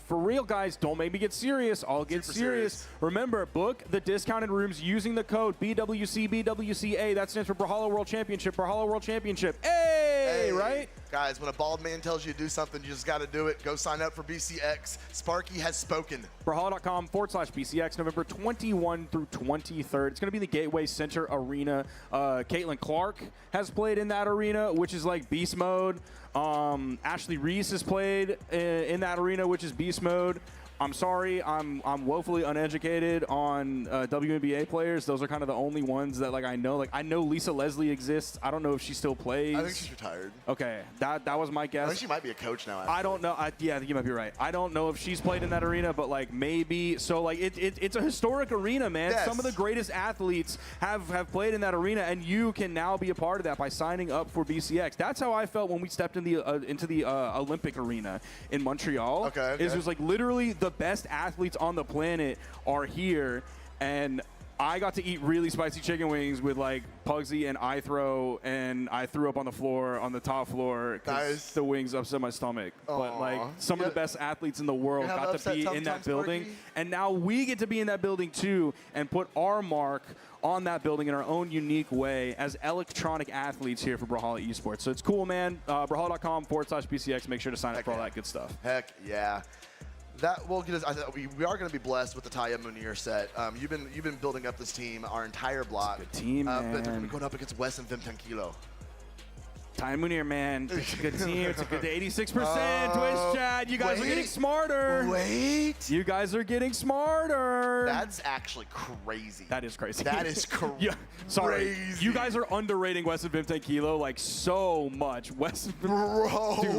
for real, guys. Don't make me get serious. I'll get serious. Remember, book the discounted rooms using the code BWCA. That stands for Brawlhalla World Championship. Brawlhalla World Championship. Hey, right? Guys, when a bald man tells you to do something, you just got to do it. Go sign up for BCX. Sparky has spoken. Brawlhalla.com/BCX, November 21 through 23rd. It's going to be the Gateway Center Arena. Caitlin Clark has played in that arena, which is like beast mode. Ashley Reese has played in that arena, which is beast mode. I'm sorry, I'm woefully uneducated on WNBA players. Those are kind of the only ones that like I know. Like I know Lisa Leslie exists. I don't know if she still plays. I think she's retired. Okay, that was my guess. I think she might be a coach now. Actually. I don't know. Yeah, I think you might be right. I don't know if she's played in that arena, but like maybe. So like it's a historic arena, man. Yes. Some of the greatest athletes have played in that arena, and you can now be a part of that by signing up for BCX. That's how I felt when we stepped in into the Olympic arena in Montreal. Okay. It was like literally the best athletes on the planet are here, and I got to eat really spicy chicken wings with like Pugsy and I threw up on the floor, on the top floor, because the wings upset my stomach. But like some of the best athletes in the world got to be in that building, and now we get to be in that building too and put our mark on that building in our own unique way as electronic athletes here for Brawlhalla Esports. So it's cool, man. Brawlhalla.com/BCX. Make sure to sign up for all that good stuff. Heck yeah. That will get us. We are going to be blessed with the Taya Munir set. You've been building up this team our entire block. It's a good team, man. But they're going to go up against Wes and Vim Tequila. Ty Munir, man. It's a good team. It's a good 86%. Twitch chat. You guys are getting smarter. Wait. You guys are getting smarter. That's actually crazy. That is crazy. That is crazy. Yeah, sorry. You guys are underrating Wes and Vim Tequila like so much. Wes and Vim,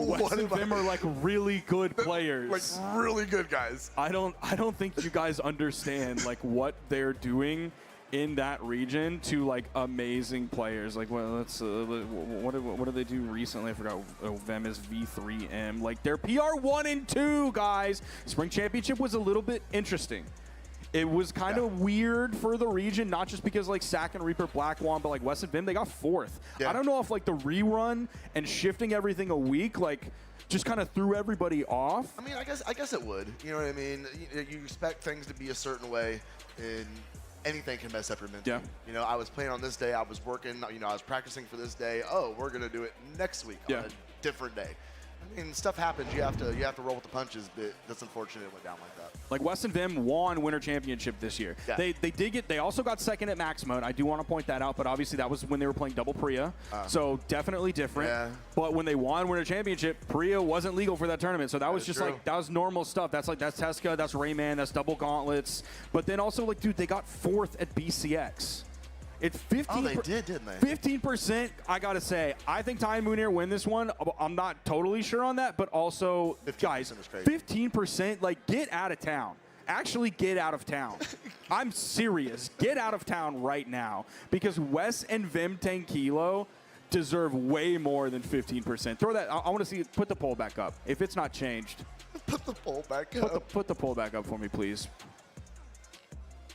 Wes and Vim are like really good players. Like really good guys. I don't think you guys understand like what they're doing in that region to like amazing players. Like what did they do recently? I forgot. Vem is V3M. Like their PR 1 and 2, guys. Spring Championship was a little bit interesting. It was kind of weird for the region, not just because like Sack and Reaper Black won, but like Wes and Vim, they got 4th. I don't know if like the rerun and shifting everything a week like just kind of threw everybody off. I mean, I guess it would. You know what I mean? You expect things to be a certain way, and anything can mess up your mental. Yeah. You know, I was playing on this day. I was working. You know, I was practicing for this day. Oh, we're gonna do it next week on a different day. I mean, stuff happens. You have to roll with the punches, but that's unfortunate it went down like that. Like Wes and Vim won Winter Championship this year. Yeah. They also got 2nd at Max Mode. I do want to point that out, but obviously that was when they were playing double Priya. So definitely different. Yeah. But when they won Winter Championship, Priya wasn't legal for that tournament. So that was just like, that was normal stuff. That's Teska, that's Rayman, that's double gauntlets. But then also like, dude, they got 4th at BCX. It's 15%. Oh, they did, didn't they? 15%, I got to say. I think Ty and Munir win this one. I'm not totally sure on that, but also, guys, 15%, like, get out of town. Actually get out of town. I'm serious. Get out of town right now. Because Wes and Vim Tequila deserve way more than 15%. Throw that. I want to see, put the poll back up. If it's not changed. Put the poll back up. Put the poll back up for me, please.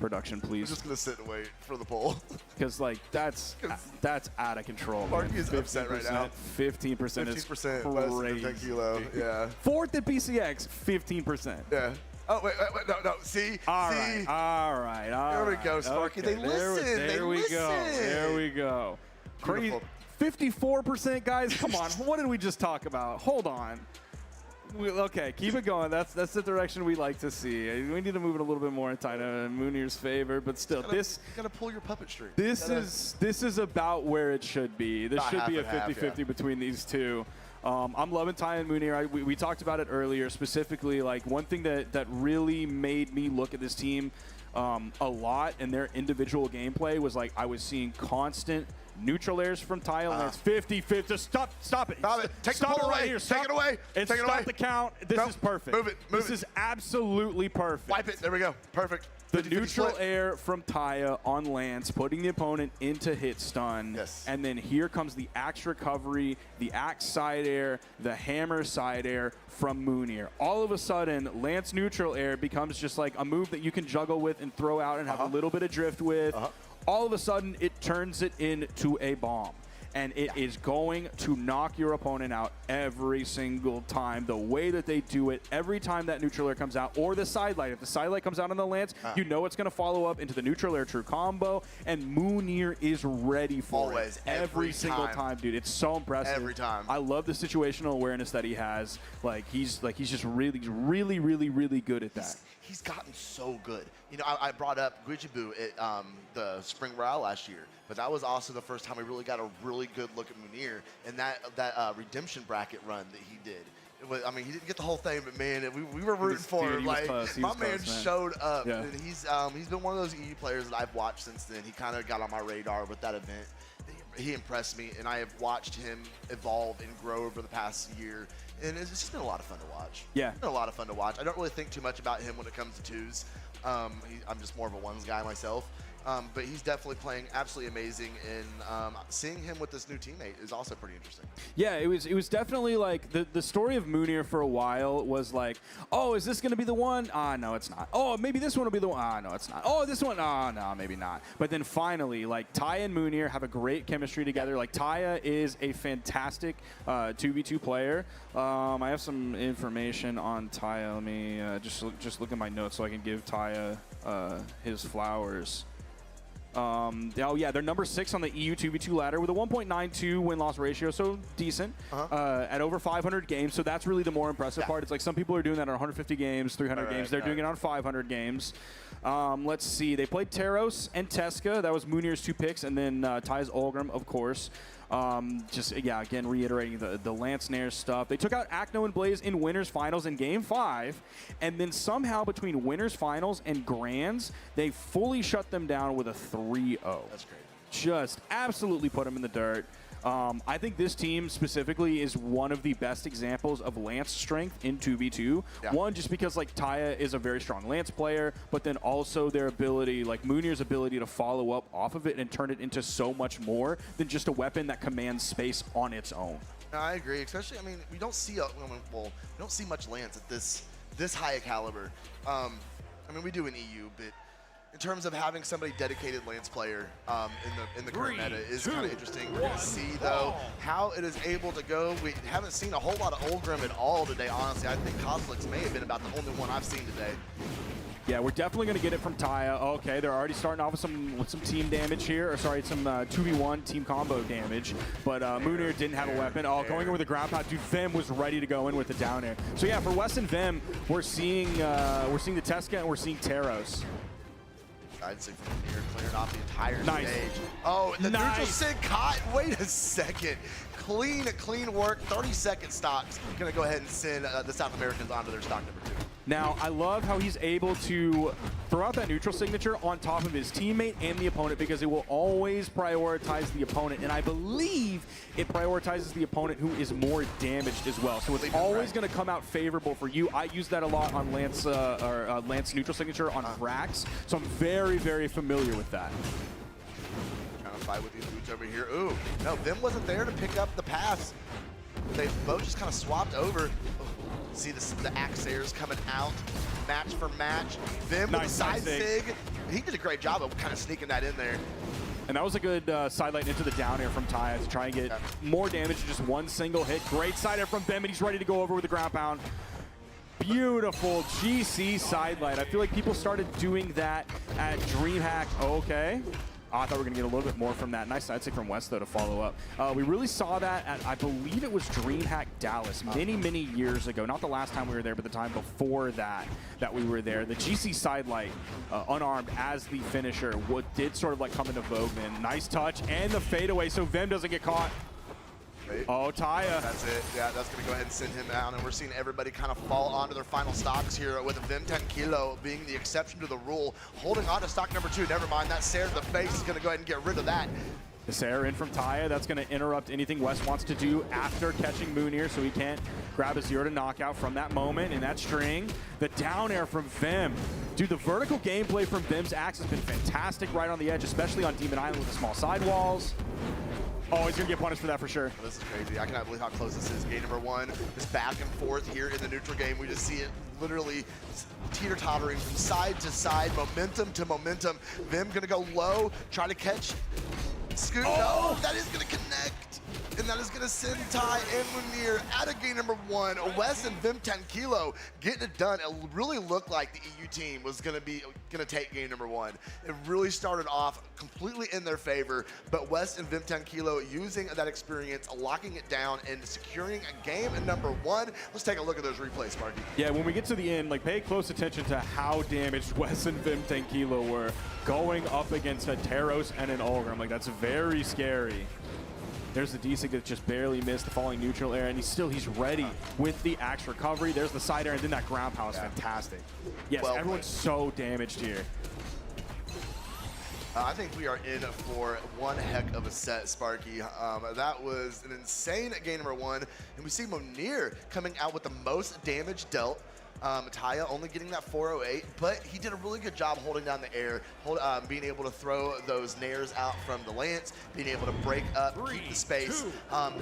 Production, please. I'm just gonna sit and wait for the poll. Because like that's out of control. Marky is upset right now. 15% is crazy. Kilo. Yeah. 4th at PCX, 15%. Yeah. Oh wait, no. See. All right. There we go, Sparky. Okay, they listen. There we go. Crazy. 54%, guys. Come on. What did we just talk about? Hold on. Okay, keep it going. That's the direction we like to see. We need to move it a little bit more in Taina and Munir's favor, but still, you gotta pull your puppet string. This is about where it should be. This should be a 50-50 between these two. I'm loving Taina and Munir. We talked about it earlier. Specifically, like one thing that really made me look at this team a lot and their individual gameplay was like I was seeing constant neutral airs from Taina. That's 50-50. Just stop it. Stop it. Take stop the it right away. here. Take it away. And Take it stop away. the count. This is perfect. Move it. This is absolutely perfect. Wipe it. There we go. Perfect. The 50-50 neutral split. air from Taina on Lance, putting the opponent into hit stun. Yes. And then here comes the axe recovery, the axe side air, the hammer side air from Munir. All of a sudden, Lance neutral air becomes just like a move that you can juggle with and throw out and have a little bit of drift with. All of a sudden, it turns it into a bomb. And it is going to knock your opponent out every single time. The way that they do it, every time that neutral air comes out, or the sidelight. If the sidelight comes out on the Lance, you know it's going to follow up into the neutral air true combo, and Munir is ready for Always, it. Every single time, dude. It's so impressive. Every time. I love the situational awareness that he has. He's just really good at that. He's gotten so good. You know, I brought up Guijibu at the Spring Brawlhalla last year, but that was also the first time we really got a really good look at Munir and that redemption bracket run that he did. I mean, he didn't get the whole thing, but man, we were rooting for him. Like, my man showed up, and he's been one of those EU players that I've watched since then. He kind of got on my radar with that event. He impressed me, and I have watched him evolve and grow over the past year. And it's just been a lot of fun to watch. Yeah. It's been a lot of fun to watch. I don't really think too much about him when it comes to twos. I'm just more of a ones guy myself. But he's definitely playing absolutely amazing, and seeing him with this new teammate is also pretty interesting. Yeah, it was definitely like the story of Munir for a while was like, oh, is this going to be the one? Ah, no, it's not. Oh, maybe this one will be the one. Ah, no, it's not. Oh, this one? Ah, no, maybe not. But then finally, like, Taina and Munir have a great chemistry together. Like, Taina is a fantastic 2v2 player. I have some information on Taina. Let me just look at my notes so I can give Taina his flowers. Oh yeah, they're number 6 on the EU 2v2 ladder with a 1.92 win-loss ratio, so decent at over 500 games. So that's really the more impressive part. It's like some people are doing that on 150 games, 300 games. They're doing it on 500 games. Let's see. They played Teros and Teska. That was Munir's 2 picks, and then Ty's Olgrim, of course. Again, reiterating the Lance Nair stuff. They took out Acno and Blaze in Winners Finals in Game 5, and then somehow between Winners Finals and Grands, they fully shut them down with a 3-0. That's great. Just absolutely put them in the dirt. I think this team specifically is one of the best examples of Lance strength in 2v2. Yeah. One, just because like Taina is a very strong Lance player, but then also their ability, like Munir's ability to follow up off of it and turn it into so much more than just a weapon that commands space on its own. No, I agree. Especially, I mean, we don't see we don't see much Lance at this high a caliber. I mean, we do in EU, but in terms of having somebody dedicated Lance player in the current meta is kind of interesting. We're going to see, though, how it is able to go. We haven't seen a whole lot of Olgrim at all today, honestly. I think Cosmix may have been about the only one I've seen today. Yeah, we're definitely going to get it from Taina. Okay, they're already starting off with some team damage here, or sorry, some 2v1 team combo damage. But Munir didn't have a weapon. Oh, going in with the ground pound. Dude, Vem was ready to go in with the down air. So yeah, for Wes and Vem, we're seeing the Teska and we're seeing Teros. I'd say from here, clearing off the entire Nice. stage. Oh, the neutral Nice. sig caught. Wait a second. Clean work. 30-second stocks. Gonna go ahead and send the South Americans onto their stock number 2. Now, I love how he's able to throw out that neutral signature on top of his teammate and the opponent, because it will always prioritize the opponent. And I believe it prioritizes the opponent who is more damaged as well. So it's always going to come out favorable for you. I use that a lot on Lance, Lance neutral signature on Vrax. So I'm very, very familiar with that. Trying to fight with these boots over here. Ooh, no, Vim wasn't there to pick up the pass. They both just kind of swapped over. See the axe airs coming out, match for match. Vim with the side sig. He did a great job of kind of sneaking that in there. And that was a good sidelight into the down air from Taina to try and get more damage in just one single hit. Great side air from Vim, and he's ready to go over with the ground pound. Beautiful GC sidelight. I feel like people started doing that at DreamHack. Okay. I thought we were going to get a little bit more from that. Nice side stick from West, though, to follow up. We really saw that at, I believe it was DreamHack Dallas many years ago. Not the last time we were there, but the time before that we were there. The GC sidelight, unarmed as the finisher, did sort of like come into vogue, man. Nice touch, and the fadeaway, so Vim doesn't get caught. Right. Oh, Taya. That's it. Yeah, that's going to go ahead and send him down. And we're seeing everybody kind of fall onto their final stocks here, with Vim 10 Kilo being the exception to the rule. Holding on to stock number 2. Never mind, that Sair to the face is going to go ahead and get rid of that. The Sair in from Taya. That's going to interrupt anything West wants to do after catching Moonir, so he can't grab a 0 to knockout from that moment in that string. The down air from Vim. Dude, the vertical gameplay from Vim's axe has been fantastic right on the edge, especially on Demon Island with the small sidewalls. Oh, he's going to get punished for that for sure. This is crazy. I cannot believe how close this is. Game number 1, just back and forth here in the neutral game. We just see it literally teeter-tottering from side to side, momentum to momentum. Vim going to go low, try to catch Scoot. Oh! No, that is going to connect. And that is going to send Ty and Moonir out of game number 1. Wes and Vim 10 Kilo getting it done. It really looked like the EU team was going to take game number 1. It really started off completely in their favor, but Wes and Vim 10 Kilo using that experience, locking it down, and securing a game number 1. Let's take a look at those replays, Sparky. Yeah, when we get to the end, like, pay close attention to how damaged Wes and Vim 10 Kilo were going up against a Teros and an Ulgrim. Like, that's very scary. There's the D-Sig that just barely missed the falling neutral air, and he's ready with the axe recovery. There's the side air, and then that ground pound is fantastic. Yes, well, everyone's so damaged here. I think we are in for one heck of a set, Sparky. That was an insane game number 1, and we see Moonir coming out with the most damage dealt. Taya only getting that 408, but he did a really good job holding down the air, being able to throw those nairs out from the lance, being able to break up, keep the space.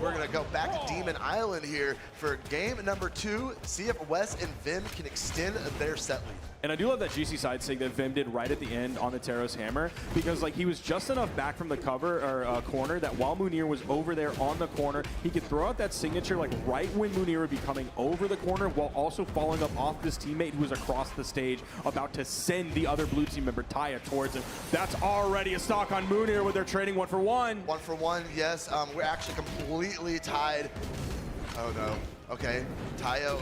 We're going to go back to Demon Island here for game number 2, see if Wes and Vim can extend their set lead. And I do love that GC side sig that Vim did right at the end on the Teros hammer, because like he was just enough back from the cover or corner that while Moonir was over there on the corner, he could throw out that signature like right when Moonir would be coming over the corner, while also following up off this teammate who was across the stage about to send the other blue team member Taya towards him. That's already a stock on Moonir with their trading 1 for 1. 1 for 1, yes. We're actually completely tied. Oh no. Okay, Taya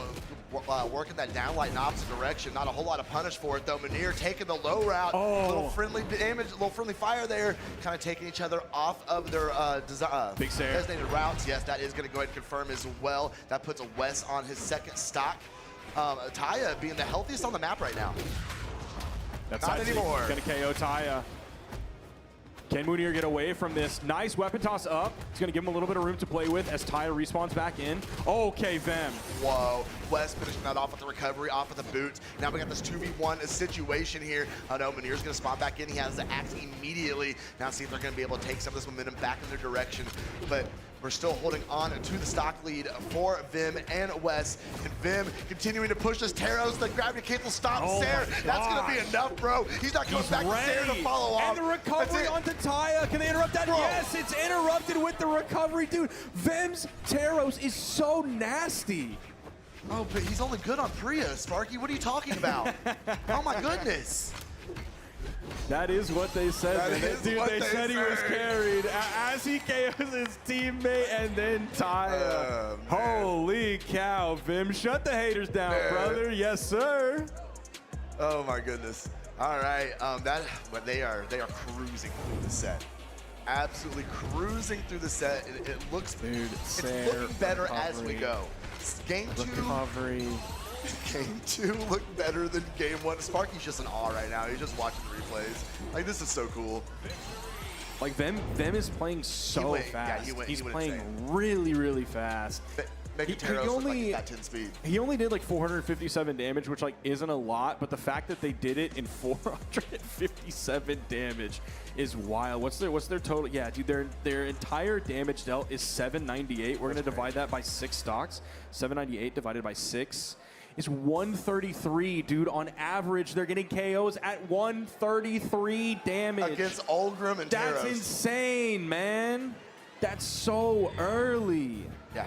working that downlight in opposite direction. Not a whole lot of punish for it though. Moonir taking the low route. Oh. Little friendly damage, little friendly fire there. Kind of taking each other off of their Big Sair. designated routes. Yes, that is going to go ahead and confirm as well. That puts a Wes on his second stock. Taya being the healthiest on the map right now. That's not anymore. Gonna KO Taya. Can Moonir get away from this? Nice weapon toss up. It's gonna give him a little bit of room to play with as Taya respawns back in. Okay, Vim. Whoa, Wes finishing that off with the recovery, off with the boots. Now we got this 2v1 situation here. Oh no, Moonir's gonna spawn back in. He has the axe immediately. Now see if they're gonna be able to take some of this momentum back in their direction. But we're still holding on to the stock lead for Vim and Wes. And Vim continuing to push this Teros. The gravity cable stops Sair. That's going to be enough, bro. He's not going back to Sair to follow off. And the recovery onto Taya. Can they interrupt that? Bro. Yes, it's interrupted with the recovery. Dude, Vim's Teros is so nasty. Oh, but he's only good on Priya, Sparky. What are you talking about? Oh, my goodness. That is what they said. Dude, they said he was carried as he KOs his teammate and then Taya. Holy cow, Vim. Shut the haters down, brother. Yes, sir. Oh, my goodness. All right. But they are cruising through the set. Absolutely cruising through the set. It looks, dude, it's looking better as we go. Game 2. Recovery. Game 2 looked better than game 1. Sparky's just in awe right now. He's just watching the replays. Like, this is so cool. Like, Vim is playing so fast. Yeah, he's went playing insane. really, really fast. He only did like 457 damage, which like isn't a lot, but the fact that they did it in 457 damage is wild. What's their total? Yeah, dude, their entire damage dealt is 798. We're gonna divide that by 6 stocks. 798 divided by 6 is 133, dude. On average, they're getting KOs at 133 damage against Ulgrim and Teros. That's insane, man. That's so early. Yeah.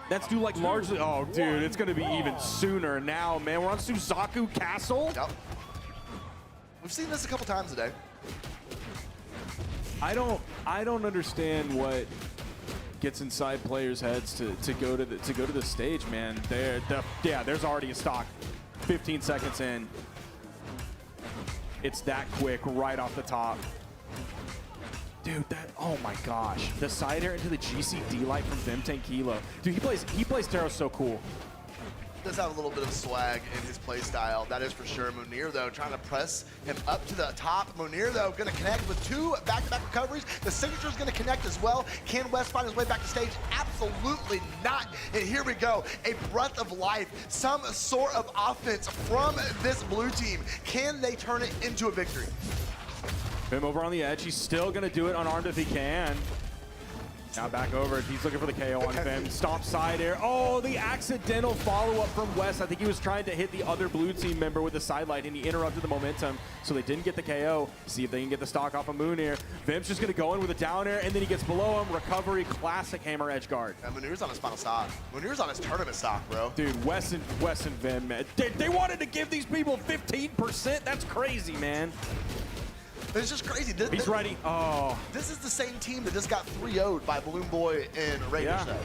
That's due like largely. Oh, dude, it's gonna be even sooner now, man. We're on Suzaku Castle. Yep. We've seen this a couple times today. I don't understand what gets inside players' heads to go to the stage, man. There's already a stock. 15 seconds in. It's that quick right off the top. Dude, oh my gosh. The side air into the GCD light from Vim Kilo. Dude, he plays Teros so cool. Does have a little bit of swag in his play style, that is for sure. Munir, though, trying to press him up to the top. Munir, though, going to connect with 2 back-to-back recoveries. The signature is going to connect as well. Can West find his way back to stage? Absolutely not. And here we go, a breath of life, some sort of offense from this blue team. Can they turn it into a victory? Vim over on the edge. He's still going to do it unarmed if he can. Now back over. He's looking for the KO on Vim. Stomp side air. Oh, the accidental follow-up from West. I think he was trying to hit the other blue team member with the sidelight, and he interrupted the momentum, so they didn't get the KO. See if they can get the stock off of Munir. Vim's just going to go in with a down air, and then he gets below him. Recovery, classic hammer edge guard. And Munir's on his final stock. Munir's on his tournament stock, bro. Dude, West and Vim, man. They wanted to give these people 15%? That's crazy, man. It's just crazy. He's ready. Oh. This is the same team that just got 3-0'd by Balloon Boy and Raiders. Yeah.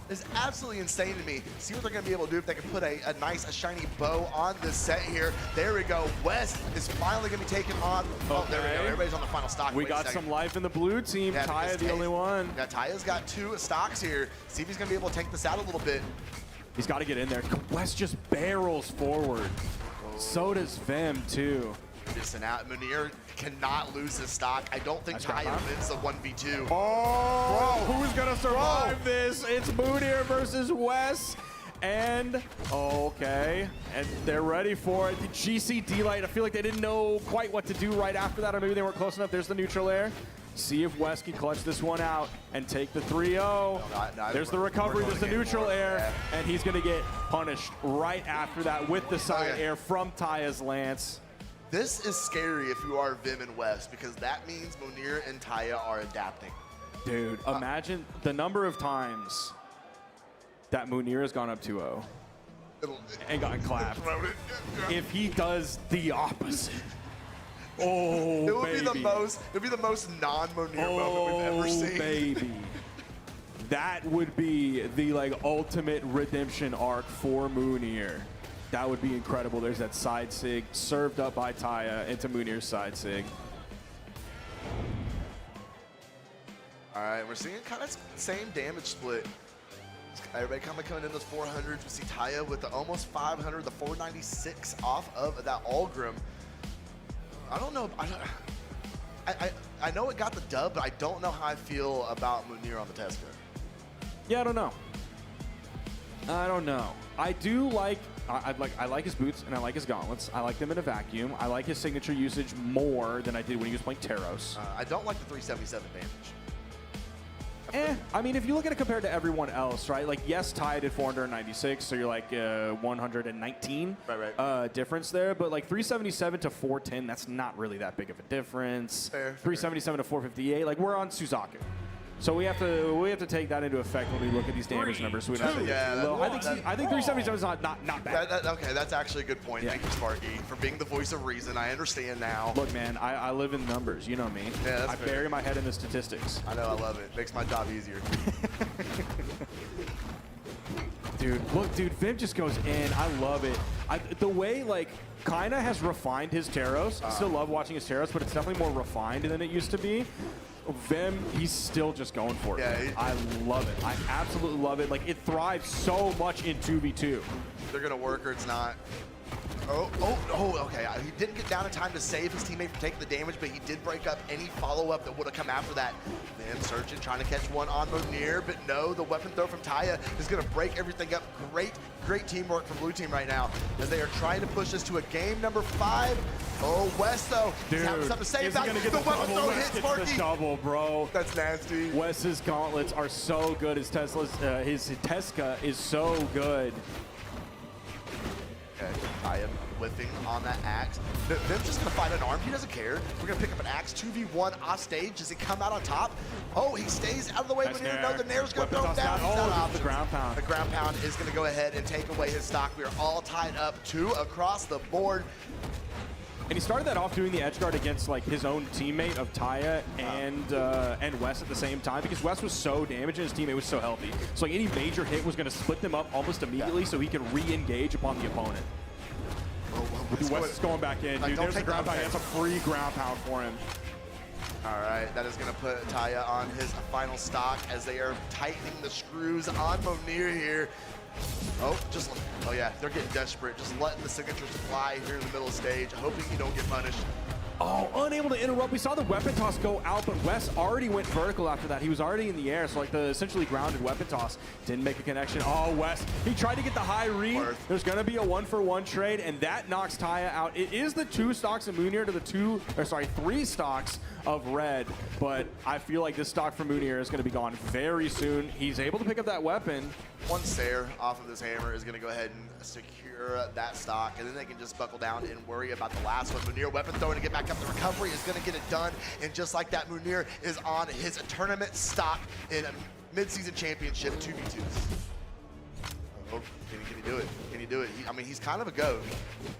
It's absolutely insane to me. See what they're going to be able to do if they can put a nice, shiny bow on this set here. There we go. West is finally going to be taken on. Oh, there we go. Everybody's on the final stock. We got some life in the blue team. Yeah, Taya the only one. Yeah, Taya's got 2 stocks here. See if he's going to be able to take this out a little bit. He's got to get in there. West just barrels forward. Oh. So does Vim, too. Missing out. Munir cannot lose his stock. I don't think Taya wins the 1v2. Oh, bro, who's gonna survive this? It's Munir versus Wes. And, okay, and they're ready for it. The GCD light, I feel like they didn't know quite what to do right after that, or maybe they weren't close enough. There's the neutral air. See if Wes can clutch this one out and take the 3-0. No, there's the recovery, there's the neutral air, and he's gonna get punished right after that with the side air from Taya's lance. This is scary if you are Vim and West, because that means Munir and Taya are adapting. Dude, imagine the number of times that Munir has gone up 2-0 and gotten clapped. If he does the opposite. Oh, it would be the most non-Munir moment we've ever seen. Baby. That would be the ultimate redemption arc for Munir. That would be incredible. There's that side sig served up by Taya into Munir's side sig. All right, we're seeing kind of same damage split. Everybody kind of coming in those 400s. We see Taya with the almost 500, the 496 off of that Algrim. I don't know. I know it got the dub, but I don't know how I feel about Munir on the Tesca. Yeah, I don't know. I don't know. I do like. I like his boots and I like his gauntlets. I like them in a vacuum. I like his signature usage more than I did when he was playing Teros. I don't like the 377 damage. I mean, if you look at it compared to everyone else, right? Like, yes, Ty did 496, so you're like 119 difference there. But like 377 to 410, that's not really that big of a difference. Fair. 377 to 458, like we're on Suzaku. So we have to take that into effect when we look at these damage numbers. So we don't I think 377 is not bad. Okay, that's actually a good point. Thank you, Sparky, for being the voice of reason. I understand now. Look, man, I live in numbers. You know me. Yeah, I bury my head in the statistics. I know, I love it. Makes my job easier. Dude, Vim just goes in. I love it. The way, like, kinda has refined his Teros. I still love watching his Teros, but it's definitely more refined than it used to be. Vim, he's still just going for it. Yeah, I love it. I absolutely love it. Like, it thrives so much in 2v2. They're gonna work or it's not. Okay. He didn't get down in time to save his teammate from taking the damage, but he did break up any follow-up that would have come after that. Then searching, trying to catch one on Munir, but no, the weapon throw from Taya is gonna break everything up. Great teamwork from blue team right now as they are trying to push this to a game number 5. Oh, West though, dude, having something to say about the weapon throw hits, Sparky. The double, bro. That's nasty. Wes's gauntlets are so good. His Tesca is so good. Okay, Taya whiffing on that axe. Vim's just gonna fight unarmed. He doesn't care. We're gonna pick up an axe 2v1 off stage. Does he come out on top? Oh, he stays out of the way. No, the Nair's gonna throw him down. The ground pound. The ground pound is gonna go ahead and take away his stock. We are all tied up 2 across the board. And he started that off doing the edge guard against like his own teammate of Taya and Wes at the same time, because Wes was so damaged and his teammate was so healthy. So like any major hit was going to split them up almost immediately, so he can re-engage upon the opponent. Wes is going back in, dude. There's the ground pound. That's a free ground pound for him. All right, that is going to put Taya on his final stock as they are tightening the screws on Monir here. Oh yeah, they're getting desperate. Just letting the signatures fly here in the middle of the stage, hoping you don't get punished. Oh, unable to interrupt. We saw the weapon toss go out, but Wes already went vertical after that. He was already in the air, so like the essentially grounded weapon toss didn't make a connection. Oh, Wes, he tried to get the high read. There's going to be a 1-for-1 trade, and that knocks Taya out. It is the 2 stocks of Munir to the 3 stocks of Red, but I feel like this stock from Munir is going to be gone very soon. He's able to pick up that weapon. One Sair off of this hammer is going to go ahead and secure that stock, and then they can just buckle down and worry about the last one. Munir weapon throwing to get back up. The recovery is going to get it done, and just like that, Munir is on his tournament stock in a mid-season championship 2v2s. Oh, can he do it? Can he do it? I mean, he's kind of a goat.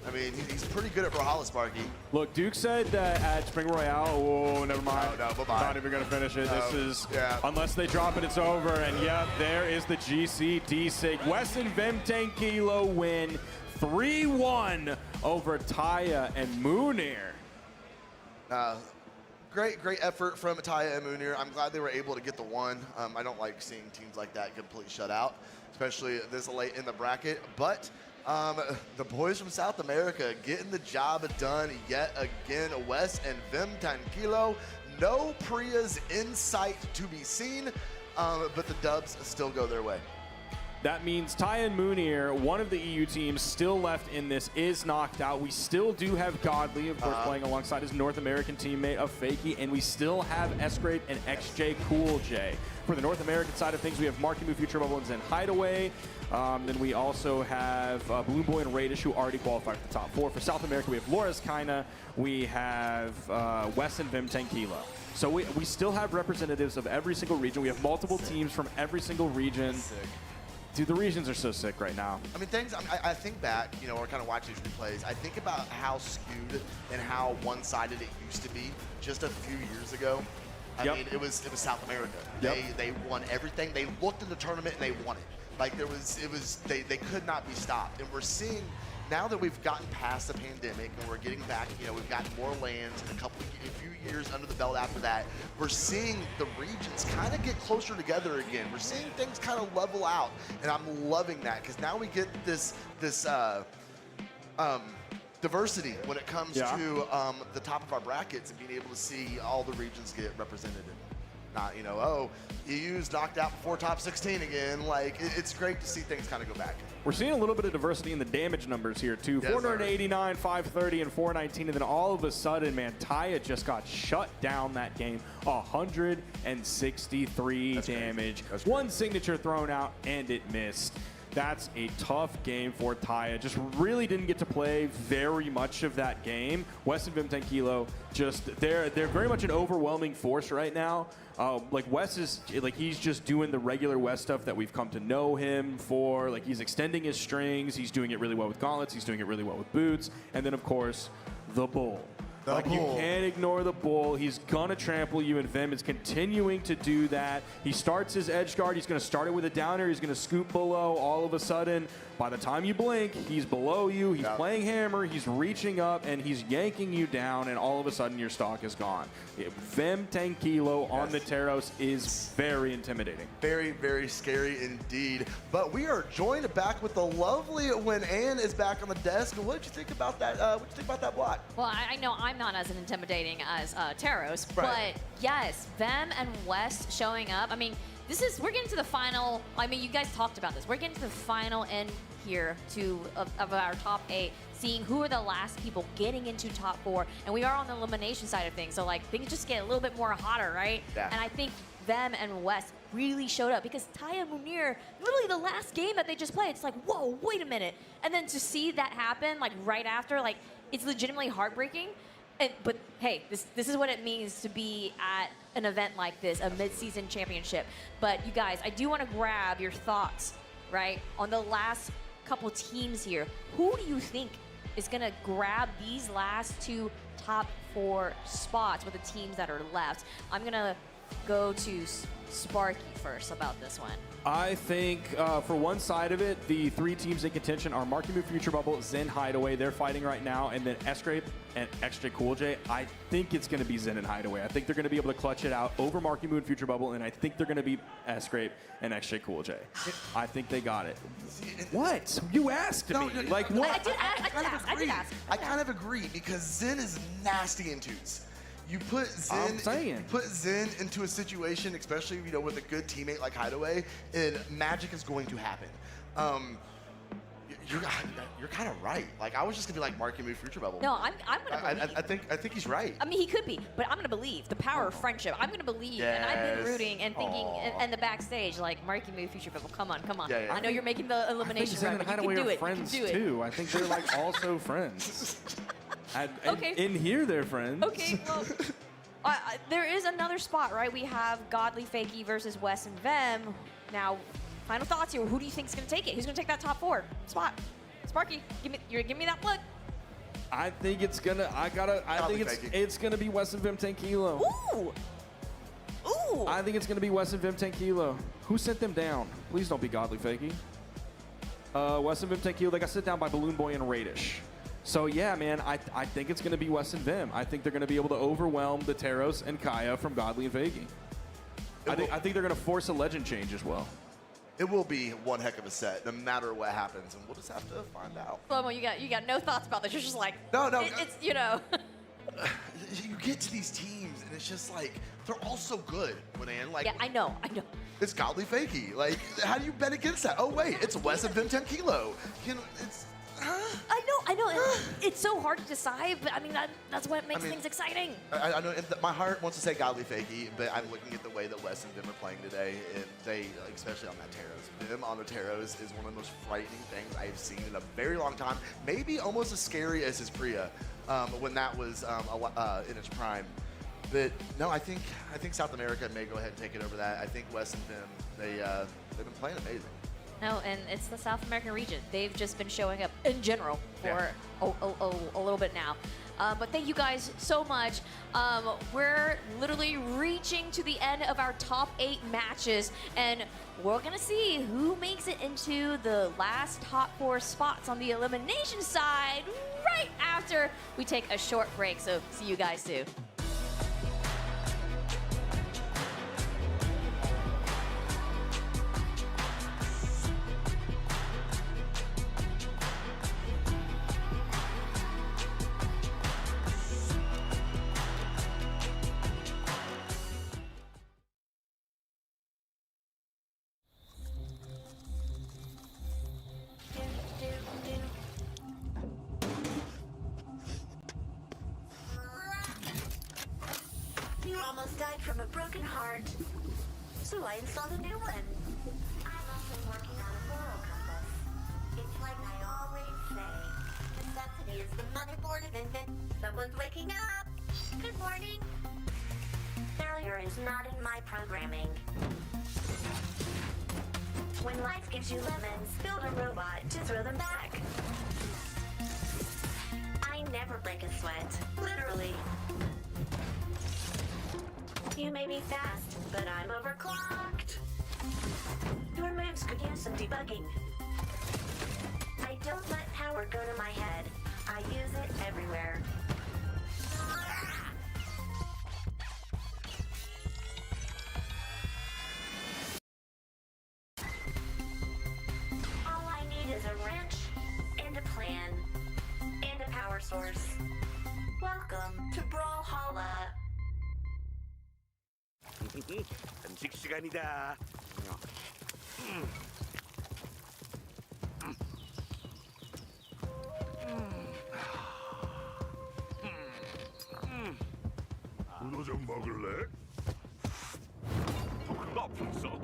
I mean, he's pretty good at Brawlhalla, Sparky. Look, Duke said that at Spring Royale, oh, never mind. No, bye-bye. Not even going to finish it. No, This is, unless they drop it, it's over. And yeah, there is the GCD sig. Wes and Vem Kilo win 3-1 over Taya and Munir. Great effort from Taya and Munir. I'm glad they were able to get the one. I don't like seeing teams like that completely shut out, especially this late in the bracket. But the boys from South America getting the job done yet again. Wes and Vem Kilo. No Priya's in sight to be seen, but the dubs still go their way. That means Taya and Munir, one of the EU teams still left in this, is knocked out. We still do have Godly, of course, playing alongside his North American teammate of Fakey, and we still have Escrape and XJ Cool J. For the North American side of things, we have Marky Moo, Future Bubbles, and Hideaway. Then we also have Balloon Boy and Radish, who already qualified for the top 4. For South America, we have Loris Kaina. We have Wes and Vem Kilo. So we still have representatives of every single region. We have multiple teams from every single region. Sick. Dude, the regions are so sick right now. I mean, I think back, you know, we're kind of watching these replays. I think about how skewed and how one-sided it used to be just a few years ago. I mean, it was South America. They won everything. They looked at the tournament and they won it. Like they could not be stopped. And we're seeing now that we've gotten past the pandemic and we're getting back, you know, we've got more lands and a few years under the belt after that, we're seeing the regions kind of get closer together again. We're seeing things kind of level out, and I'm loving that because now we get this diversity when it comes to the top of our brackets and being able to see all the regions get represented. Not, you know, oh, EU's knocked out before top 16 again. Like, it's great to see things kind of go back. We're seeing a little bit of diversity in the damage numbers here, too. Yes, 489, 530, and 419. And then all of a sudden, man, Taya just got shut down that game. 163 damage. One signature thrown out, and it missed. That's a tough game for Taya. Just really didn't get to play very much of that game. Wes and Vem Kilo, just they're very much an overwhelming force right now. Like Wes is like he's just doing the regular Wes stuff that we've come to know him for. Like he's extending his strings. He's doing it really well with gauntlets. He's doing it really well with boots. And then of course, the bull. You can't ignore the bull. He's gonna trample you, and Vem is continuing to do that. He starts his edge guard. He's gonna start it with a downer. He's gonna scoop below. All of a sudden, by the time you blink, he's below you. He's playing hammer. He's reaching up, and he's yanking you down, and all of a sudden, your stock is gone. Vem Kilo on the Teros is very intimidating. Very, very scary indeed. But we are joined back with the lovely when Ann is back on the desk. What did you think about that? What did you think about that block? Well, I know I'm not as intimidating as Teros, but yes, Vem and West showing up. I mean, we're getting to the final. I mean, you guys talked about this. We're getting to the final end here of our top 8, seeing who are the last people getting into top 4, and we are on the elimination side of things. So like things just get a little bit more hotter, right? Yeah. And I think Vem and West really showed up because Taya and Munir, literally the last game that they just played, it's like, whoa, wait a minute. And then to see that happen like right after, like it's legitimately heartbreaking. But hey, this is what it means to be at an event like this, a mid-season championship. But you guys, I do want to grab your thoughts, right, on the last couple teams here. Who do you think is going to grab these last 2 top 4 spots with the teams that are left. I'm going to go to Sparky first about this one. I think for one side of it, the 3 teams in contention are Marky Moo, Future Bubble, Zen, Hideaway. They're fighting right now, and then S-Grape and XJ Cool J. I think it's going to be Zen and Hideaway. I think they're going to be able to clutch it out over Marky Moo and Future Bubble, and I think they're going to beat S-Grape and XJ Cool J. I think they got it. What? You asked me. Like what? I did ask. I kind of agree because Zen is nasty in twos. You put Zen into a situation, especially with a good teammate like Hideaway, and magic is going to happen. You're kind of right. Like I was just gonna be like Marky Moo, Future Bubble. No, I'm gonna believe. I think he's right. I mean, he could be, but I'm gonna believe the power of friendship. I'm gonna believe, and I've been rooting and thinking, and the backstage, like Marky Moo, Future Bubble. Come on. Yeah. I know you're making the elimination run, but you can do it. Friends you can do it. too. I think they're like also friends. Okay. In here, they're friends. Okay, well, there is another spot, right? We have Godly Fakey versus Wes and Vem. Now, final thoughts here. Who do you think is going to take it? Who's going to take that top 4 spot? Sparky, give me that look. I think it's gonna. I think it's gonna be Wes and Vem 10 Kilo. Ooh. I think it's gonna be Wes and Vem 10 Kilo. Who sent them down? Please don't be Godly Fakey. Wes and Vem 10 Kilo. They got sent down by Balloon Boy and Radish. So yeah, man, I think it's going to be Wes and Vim. I think they're going to be able to overwhelm the Teros and Kaya from Godly and Fakey. I think they're going to force a legend change as well. It will be one heck of a set, no matter what happens, and we'll just have to find out. Flomo, you got no thoughts about this. You're just like, no. It's You get to these teams, and it's just like they're all so good. Like, yeah, I know. It's Godly Fakey. Like, how do you bet against that? Oh wait, it's Wes and Vim 10 Kilo. I know. It's so hard to decide, but I mean, that's what makes things exciting. I know my heart wants to say Godly Fakey, but I'm looking at the way that Wes and Vim are playing today, and they, especially on that Teros. Vim on the Teros is one of the most frightening things I've seen in a very long time. Maybe almost as scary as his Priya when that was in its prime. But no, I think South America may go ahead and take it over that. I think Wes and Vim, they've been playing amazing. No, and it's the South American region. They've just been showing up in general for a little bit now. But thank you guys so much. We're literally reaching to the end of our top 8 matches, and we're going to see who makes it into the last top 4 spots on the elimination side right after we take a short break. So see you guys soon. Almost died from a broken heart, so I installed a new one. I'm also working on a moral compass. It's like I always say, necessity is the motherboard of invention. Someone's waking up. Good morning. Failure is not in my programming. When life gives you lemons, build a robot to throw them back. I never break a sweat, literally. You may be fast, but I'm overclocked. Your moves could use some debugging. I don't let power go to my head. I use it everywhere. All I need is a wrench, and a plan, and a power source. Welcome to Brawlhalla. 간식 시간이다. 문어 좀 먹을래? 나쁘소.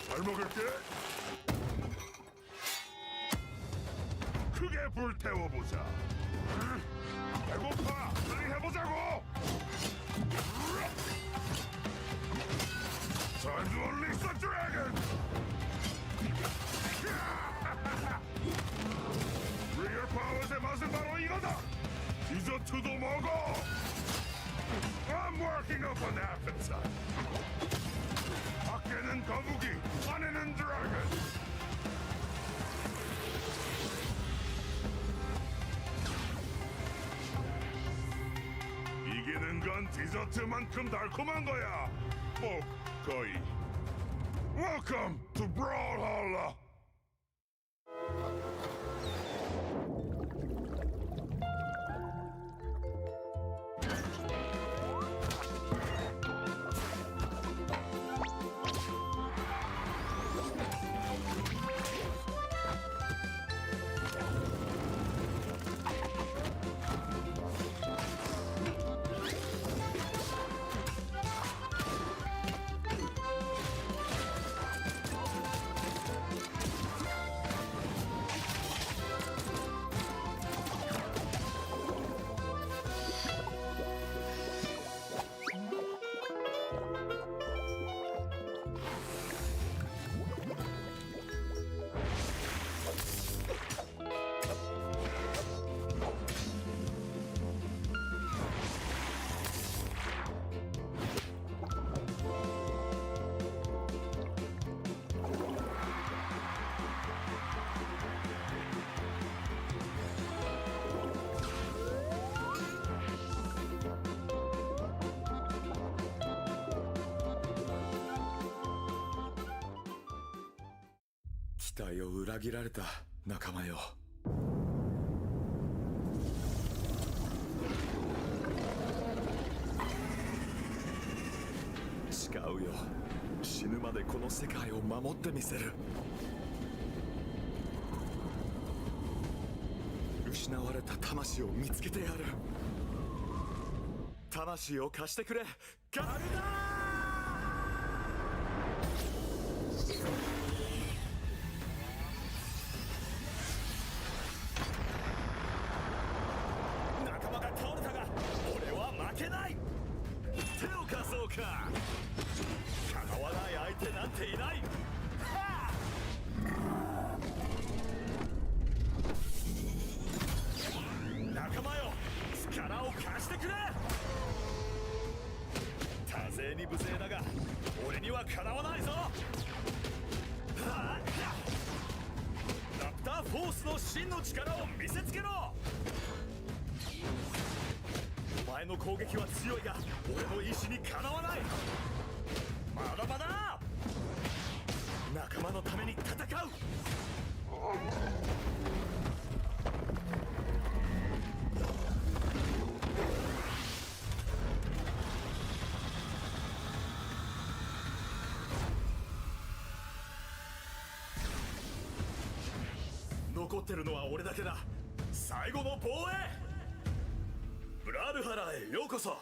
잘 먹을게. 크게 불태워보자. 배고파! 빨리 해보자고! Time to unleash the dragon! 건 디저트만큼 달콤한 거야. 거의. Welcome to Brawlhalla.期待を裏切られた仲間よ。誓うよ、死ぬまでこの世界を守ってみせる。失われた魂を見つけてやる。魂を貸してくれ、カルダに無勢だが俺にはかなわないぞ。ラプターフォースの真の力を見せつけろ。お前の攻撃は強いが俺の意志にかなわない。まだまだ仲間のために戦う。残ってるのは俺だけだ。最後の防衛。ブラールハラへようこそ。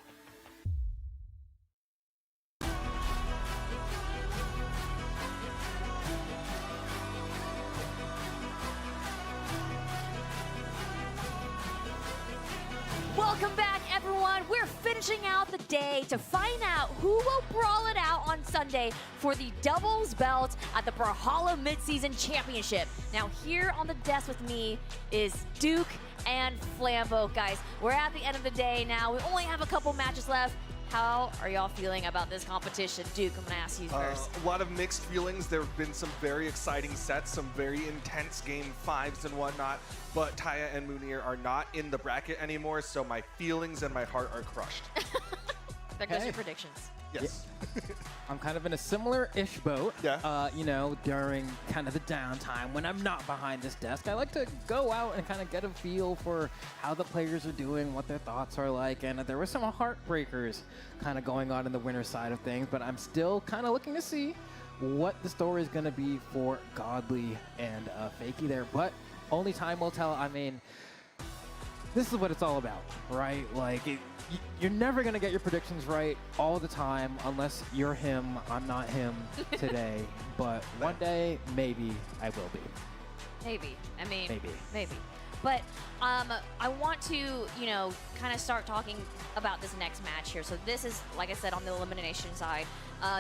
Welcome back, everyone. We're finishing out the day to find out who will brawl it out on Sunday for the doubles belt at the Brawlhalla Midseason Championship. Now, here on the desk with me is Duke and Flambeau. Guys, we're at the end of the day now. We only have a couple matches left. How are y'all feeling about this competition? Duke, I'm going to ask you first. A lot of mixed feelings. There have been some very exciting sets, some very intense game 5s and whatnot, but Taya and Munir are not in the bracket anymore, so my feelings and my heart are crushed. There goes your predictions. Yes. I'm kind of in a similar-ish boat. Yeah. You know, during kind of the downtime when I'm not behind this desk, I like to go out and kind of get a feel for how the players are doing, what their thoughts are like, and there were some heartbreakers kind of going on in the winner side of things, but I'm still kind of looking to see what the story is going to be for Godly and Fakey there, but only time will tell. I mean, this is what it's all about, right? Like, you're never going to get your predictions right all the time unless you're him. I'm not him today, but one day, maybe I will be. Maybe. I mean, maybe. But I want to, you know, kind of start talking about this next match here. So this is, like I said, on the elimination side.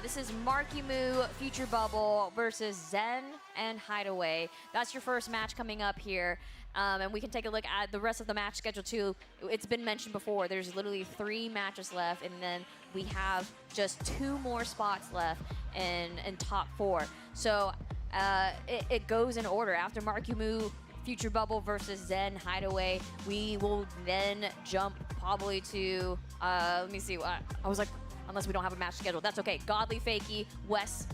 This is Marky Moo, Future Bubble versus Zen and Hideaway. That's your first match coming up here. And we can take a look at the rest of the match schedule too. It's been mentioned before, there's literally 3 matches left, and then we have just 2 more spots left in top 4. So it goes in order. After Marky Moo, Future Bubble versus Zen Hideaway, we will then jump probably to, let me see, I was like, unless we don't have a match scheduled, that's okay. Godly Fakey, Wes,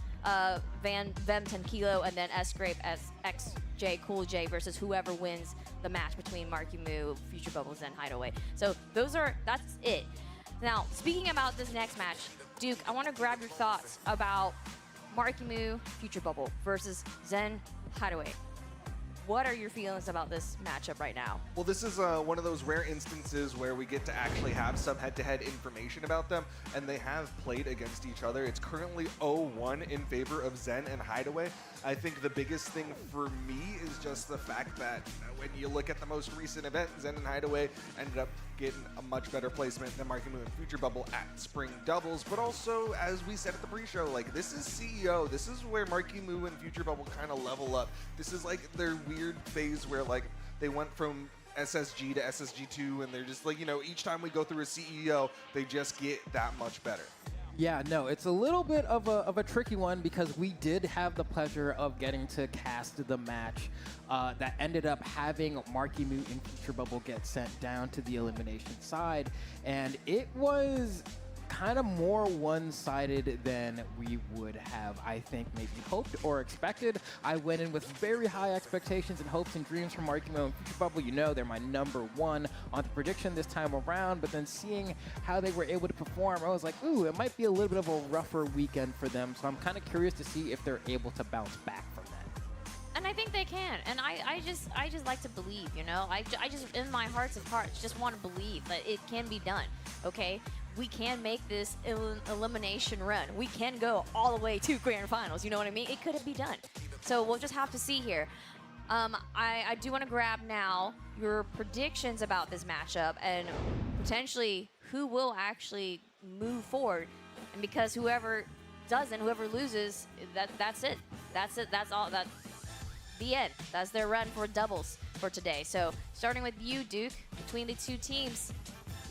Vem 10 Kilo, and then S-Grape as XJ Cool J versus whoever wins the match between Marky Moo, Future Bubbles, and Hideaway. So that's it. Now, speaking about this next match, Duke, I want to grab your thoughts about Marky Moo, Future Bubble versus Zen Hideaway. What are your feelings about this matchup right now? Well, this is one of those rare instances where we get to actually have some head-to-head information about them, and they have played against each other. It's currently 0-1 in favor of Zen and Hideaway. I think the biggest thing for me is just the fact that when you look at the most recent event, Zen and Hideaway ended up getting a much better placement than Marky Moo and Future Bubble at Spring Doubles. But also, as we said at the pre-show, like, this is CEO. This is where Marky Moo and Future Bubble kind of level up. This is like their weird phase where, like, they went from SSG to SSG2, and they're just like, you know, each time we go through a CEO, they just get that much better. Yeah, no, it's a little bit of a tricky one because we did have the pleasure of getting to cast the match that ended up having Marky Moo and Future Bubble get sent down to the elimination side, and it was kind of more one-sided than we would have, I think, maybe hoped or expected. I went in with very high expectations and hopes and dreams for Marky Moo and Future Bubble. You know, they're my #1 on the prediction this time around, but then seeing how they were able to perform, I was like, ooh, it might be a little bit of a rougher weekend for them, so I'm kind of curious to see if they're able to bounce back from that. And I think they can, and I just like to believe, you know? I just, in my hearts of hearts, just want to believe that it can be done, okay? We can make this elimination run. We can go all the way to grand finals. You know what I mean? It could be done. So we'll just have to see here. I do want to grab now your predictions about this matchup and potentially who will actually move forward. And because whoever doesn't, whoever loses, that's it. That's it. That's all. That's the end. That's their run for doubles for today. So starting with you, Duke, between the two teams,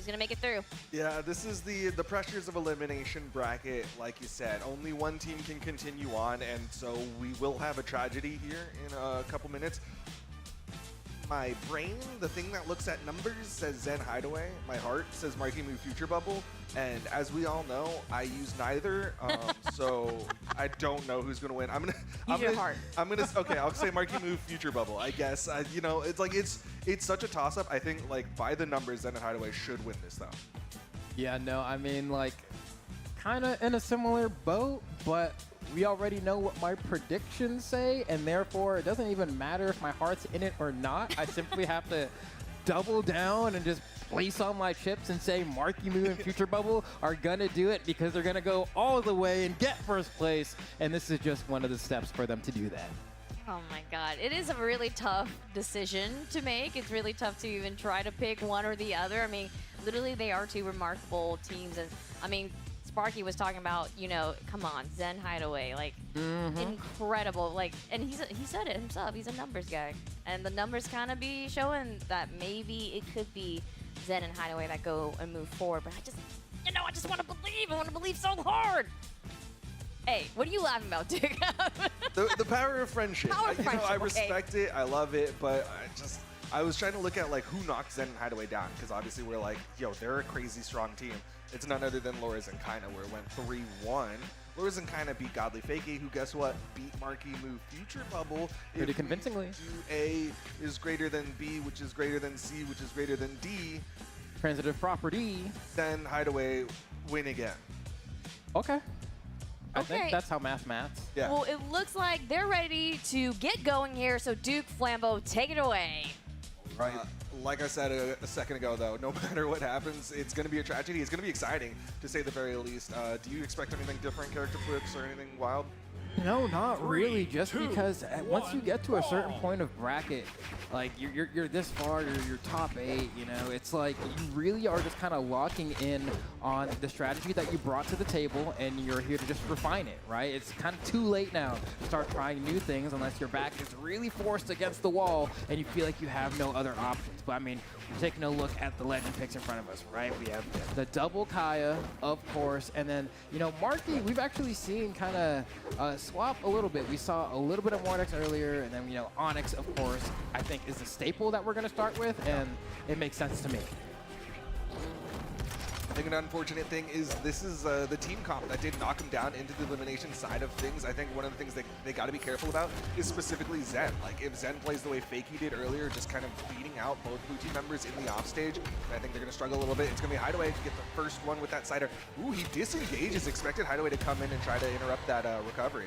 gonna make it through. Yeah, this is the pressures of elimination bracket. Like you said, only one team can continue on, and so we will have a tragedy here in a couple minutes. My brain, the thing that looks at numbers, says Zen Hideaway. My heart says Marky Moo Future Bubble. And as we all know, I use neither, so I don't know who's gonna win. Okay, I'll say Marky Moo Future Bubble. I guess you know, it's like it's such a toss-up. I think like by the numbers, Zen and Hideaway should win this though. Yeah, no, I mean like kind of in a similar boat, but we already know what my predictions say, and therefore it doesn't even matter if my heart's in it or not. I simply have to double down and just place all my chips and say Marky Moo and Future Bubble are gonna do it because they're gonna go all the way and get first place, and this is just one of the steps for them to do that. Oh my God, it is a really tough decision to make. It's really tough to even try to pick one or the other. I mean, literally they are two remarkable teams, and I mean, Sparky was talking about, you know, come on, Zen Hideaway, like incredible, like, and he said it himself. He's a numbers guy, and the numbers kind of be showing that maybe it could be Zen and Hideaway that go and move forward. But I just want to believe. I want to believe so hard. Hey, what are you laughing about, Duke? the power of friendship. I respect it. I love it, but I was trying to look at like who knocked Zen and Hideaway down, because obviously we're like, yo, they're a crazy strong team. It's none other than Laura's and Kinda, where it went 3-1. Laura's and Kinda beat Godly Fakey, who, guess what, beat Marky Moo Future Bubble. Pretty convincingly. A is greater than B, which is greater than C, which is greater than D. Transitive property. Then Hideaway win again. Okay. I think that's how maths. Yeah. Well, it looks like they're ready to get going here, so Duke Flambeau, take it away. Right. Like I said a second ago, though, no matter what happens, it's going to be a tragedy. It's going to be exciting, to say the very least. Do you expect anything different, character flips, or anything wild? No, not really. Just because once you get to a certain point of bracket, like you're this far, you're top 8. You know, it's like you really are just kind of locking in on the strategy that you brought to the table, and you're here to just refine it, right? It's kind of too late now to start trying new things unless your back is really forced against the wall and you feel like you have no other options. But I mean, we're taking a look at the legend picks in front of us, right? We have the double Kaya, of course, and then, you know, Marky, we've actually seen kind of swap a little bit. We saw a little bit of Mordex earlier, and then, you know, Onyx, of course, I think is the staple that we're going to start with, and it makes sense to me. think an unfortunate thing is this is the team comp that did knock him down into the elimination side of things. I think one of the things that they got to be careful about is specifically Zen. Like if Zen plays the way Fakey did earlier, just kind of beating out both blue team members in the offstage, I think they're going to struggle a little bit. It's going to be Hideaway to get the first one with that sider. Ooh, he disengages. Expected Hideaway to come in and try to interrupt that recovery.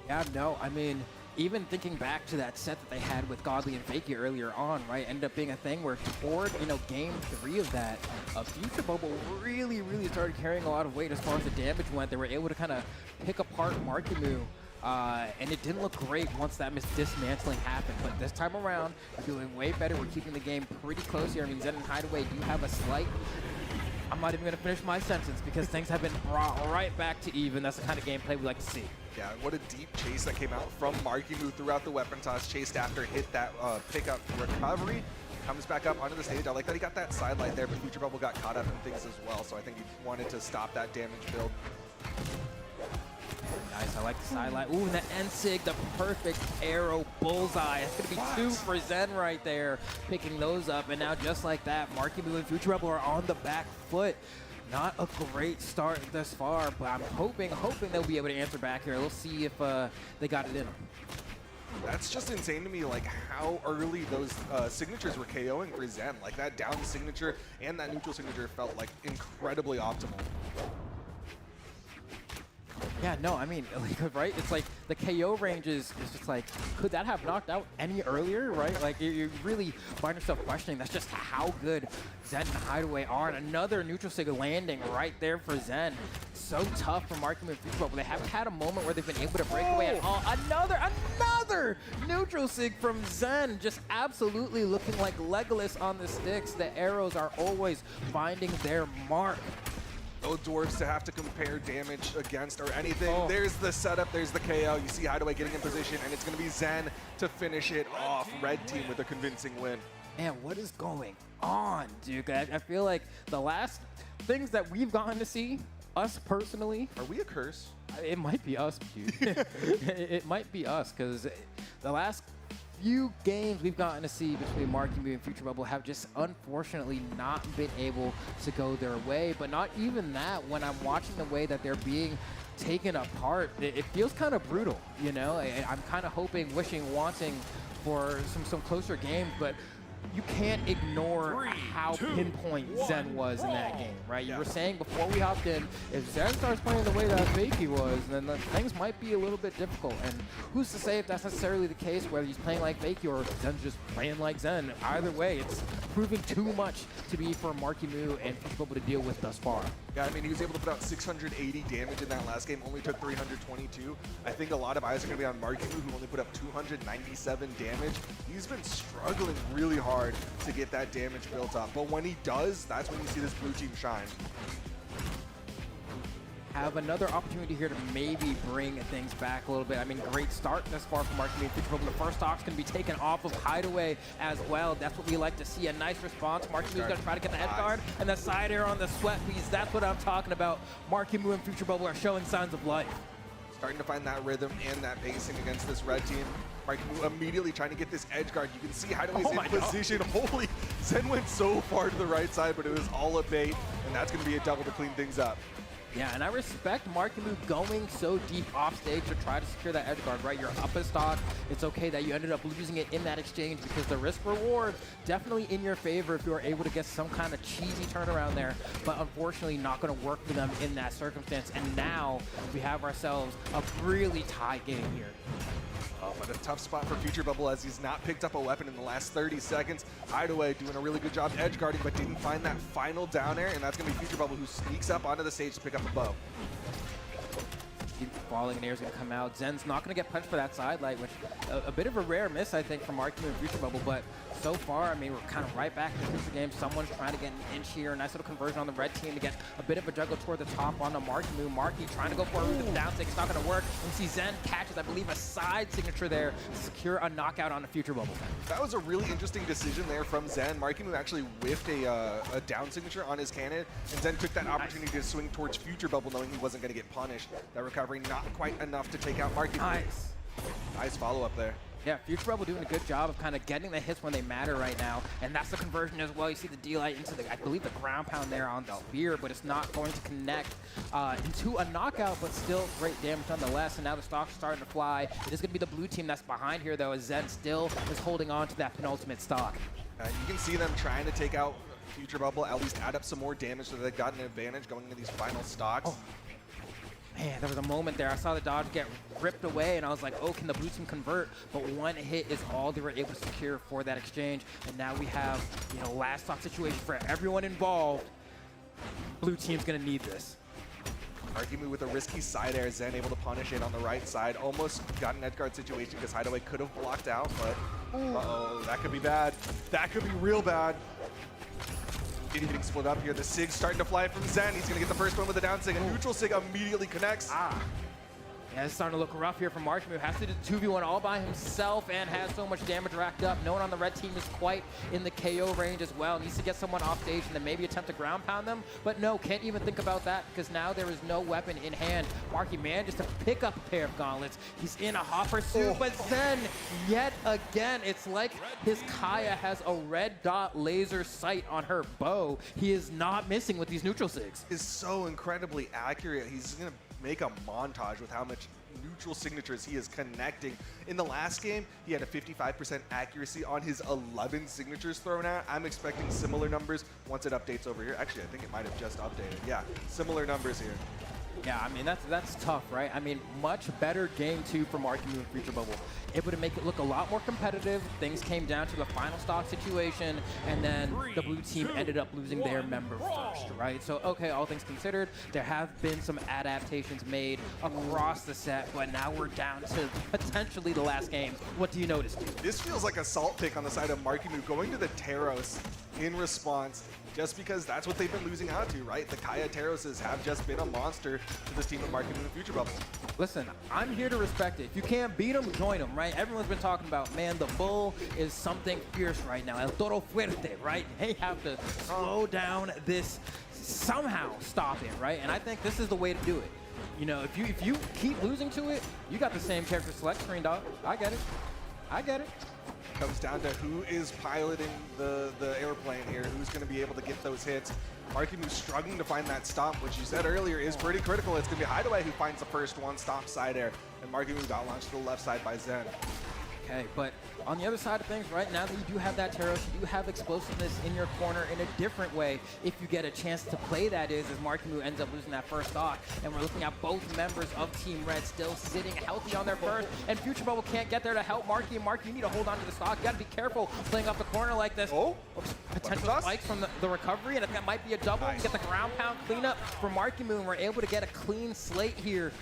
Yeah, no, I mean, even thinking back to that set that they had with Godly and Fakey earlier on, right, ended up being a thing where toward, game 3 of that, Future Bubble really, really started carrying a lot of weight as far as the damage went. They were able to kind of pick apart Markimu, and it didn't look great once that dismantling happened. But this time around, we're doing way better. We're keeping the game pretty close here. I mean, Zen and Hideaway do have a slight... I'm not even going to finish my sentence because things have been brought right back to even. That's the kind of gameplay we like to see. Yeah, what a deep chase that came out from Markimu throughout the weapon toss. Chased after, hit that pickup recovery. Comes back up onto the stage. I like that he got that sidelight there, but Future Bubble got caught up in things as well. So I think he wanted to stop that damage build. Nice, I like the sidelight. Ooh, and the N-Sig, the perfect arrow bullseye. It's going to be 2 for Zen right there, picking those up. And now just like that, Markimu and Future Rebel are on the back foot. Not a great start thus far, but I'm hoping they'll be able to answer back here. We'll see if they got it in them. That's just insane to me, like how early those signatures were KOing for Zen. Like that down signature and that neutral signature felt like incredibly optimal. Yeah, no, I mean, right? It's like the KO range is just like, could that have knocked out any earlier, right? Like, you really find yourself questioning that's just how good Zen and Hideaway are. And another neutral sig landing right there for Zen. So tough for Markimu and Future Bubble. They haven't had a moment where they've been able to break away at all. Another neutral sig from Zen. Just absolutely looking like Legolas on the sticks. The arrows are always finding their mark. No dwarves to have to compare damage against or anything. There's the setup, there's the KO. You see Hideaway getting in position, and it's going to be Zen to finish it off. Red team with a convincing win. Man, what is going on, dude? I feel like the last things that we've gotten to see, us personally... Are we a curse? It might be us, dude. It might be us, because the last few games we've gotten to see between Markimu and Future Bubble have just unfortunately not been able to go their way. But not even that, when I'm watching the way that they're being taken apart, it feels kind of brutal, you know? I'm kind of hoping, wishing, wanting for some closer games, but you can't ignore how pinpoint Zen was in that game, right? You were saying before we hopped in, if Zen starts playing the way that Fakey was, then things might be a little bit difficult. And who's to say if that's necessarily the case, whether he's playing like Fakey or Zen's just playing like Zen. Either way, it's proving too much to be for Markimu and Future Bubble to deal with thus far. Yeah, I mean, he was able to put out 680 damage in that last game, only took 322. I think a lot of eyes are going to be on Markimu, who only put up 297 damage. He's been struggling really hard to get that damage built up. But when he does, that's when you see this blue team shine. Have another opportunity here to maybe bring things back a little bit. I mean, great start thus far from Markimu and Future Bubble. The first stock's going to be taken off of Hideaway as well. That's what we like to see. A nice response. Markimu's going to try to get the edge guard and the side air on the sweat piece. That's what I'm talking about. Markimu and Future Bubble are showing signs of life. Starting to find that rhythm and that pacing against this red team. Markimu immediately trying to get this edge guard. You can see Hideaway's in position. Holy, Zen went so far to the right side, but it was all a bait, and that's going to be a double to clean things up. Yeah, and I respect Markimu going so deep off stage to try to secure that edge guard, right? You're up a stock. It's okay that you ended up losing it in that exchange because the risk reward definitely in your favor if you are able to get some kind of cheesy turnaround there, but unfortunately not going to work for them in that circumstance. And now we have ourselves a really tight game here. But a tough spot for Future Bubble as he's not picked up a weapon in the last 30 seconds. Hideaway doing a really good job edge guarding, but didn't find that final down air, and that's going to be Future Bubble who sneaks up onto the stage to pick up a bow. Falling in air is going to come out. Zen's not going to get punched for that sidelight, which a bit of a rare miss, I think, from Markimu and Future Bubble. But so far, I mean, we're kind of right back in the future game. Someone's trying to get an inch here. Nice little conversion on the red team to get a bit of a juggle toward the top on the Markimu. Marky trying to go for a root of the down stick. It's not going to work. And see Zen catches, I believe, a side signature there to secure a knockout on the Future Bubble. That was a really interesting decision there from Zen. Markimu actually whiffed a down signature on his cannon, and Zen took that opportunity to swing towards Future Bubble, knowing he wasn't going to get punished. That recovery not quite enough to take out Markimu. Nice. Nice follow-up there. Yeah, Future Bubble doing a good job of kind of getting the hits when they matter right now, and that's the conversion as well. You see the D-Light into the, I believe, the ground pound there on the Spear, but it's not going to connect into a knockout, but still great damage nonetheless. And now the stock's starting to fly. It is going to be the blue team that's behind here, though, as Zen still is holding on to that penultimate stock. You can see them trying to take out Future Bubble, at least add up some more damage so they've got an advantage going into these final stocks. Oh. Man, there was a moment there. I saw the dodge get ripped away, and I was like, oh, can the blue team convert? But one hit is all they were able to secure for that exchange. And now we have, you know, last stock situation for everyone involved. Blue team's going to need this. Argument with a risky side air, Zen able to punish it on the right side. Almost got an edgeguard situation because Hideaway could have blocked out, but uh-oh, that could be bad. That could be real bad. Getting split up here. The Sig starting to fly from Zen. He's going to get the first one with the down Sig. A neutral Sig immediately connects. Yeah, it's starting to look rough here for Marshmallow. Has to do 2v1 all by himself and has so much damage racked up. No one on the red team is quite in the KO range as well. Needs to get someone off stage and then maybe attempt to ground pound them. But no, can't even think about that because now there is no weapon in hand. Marky manages to pick up a pair of gauntlets. He's in a hot pursuit, but then yet again, it's like his Kaya has a red dot laser sight on her bow. He is not missing with these neutral Sigs. Is so incredibly accurate. He's going to make a montage with how much neutral signatures he is connecting. In the last game, he had a 55% accuracy on his 11 signatures thrown out. I'm expecting similar numbers once it updates over here. Actually, I think it might have just updated. Yeah, similar numbers here. Yeah, I mean, that's tough, right? I mean, much better game 2 for Marky Moon and Future Bubble. Able to make it look a lot more competitive. Things came down to the final stock situation, and then the blue team ended up losing their member first, right? So, okay, all things considered, there have been some adaptations made across the set, but now we're down to potentially the last game. What do you notice, dude? This feels like a salt pick on the side of Marky Moon, going to the Teros in response, just because that's what they've been losing out to, right? The Kaya Teroses have just been a monster to this team of Marky Moon and Future Bubble. Listen, I'm here to respect it. If you can't beat them, join them, right? Everyone's been talking about, man, the bull is something fierce right now. El Toro Fuerte, right? They have to slow down this, somehow stop it, right? And I think this is the way to do it. You know, if you keep losing to it, you got the same character select screen, dog. I get it. I get it. Comes down to who is piloting the airplane here, who's going to be able to get those hits. Marky Moon struggling to find that stomp, which you said earlier is pretty critical. It's going to be Hideaway who finds the first one, stomp side air, and Marky Moon got launched to the left side by Zen. Okay, but on the other side of things, right now that you do have that Teros, you do have explosiveness in your corner in a different way if you get a chance to play that as Marky Moo ends up losing that first stock. And we're looking at both members of Team Red still sitting healthy on their first, and Future Bubble can't get there to help Marky. Marky, you need to hold on to the stock. You gotta be careful playing off the corner like this. Oh, potential spikes from the recovery, and that might be a double. Nice. Get the ground pound cleanup for Marky Moo. We're able to get a clean slate here,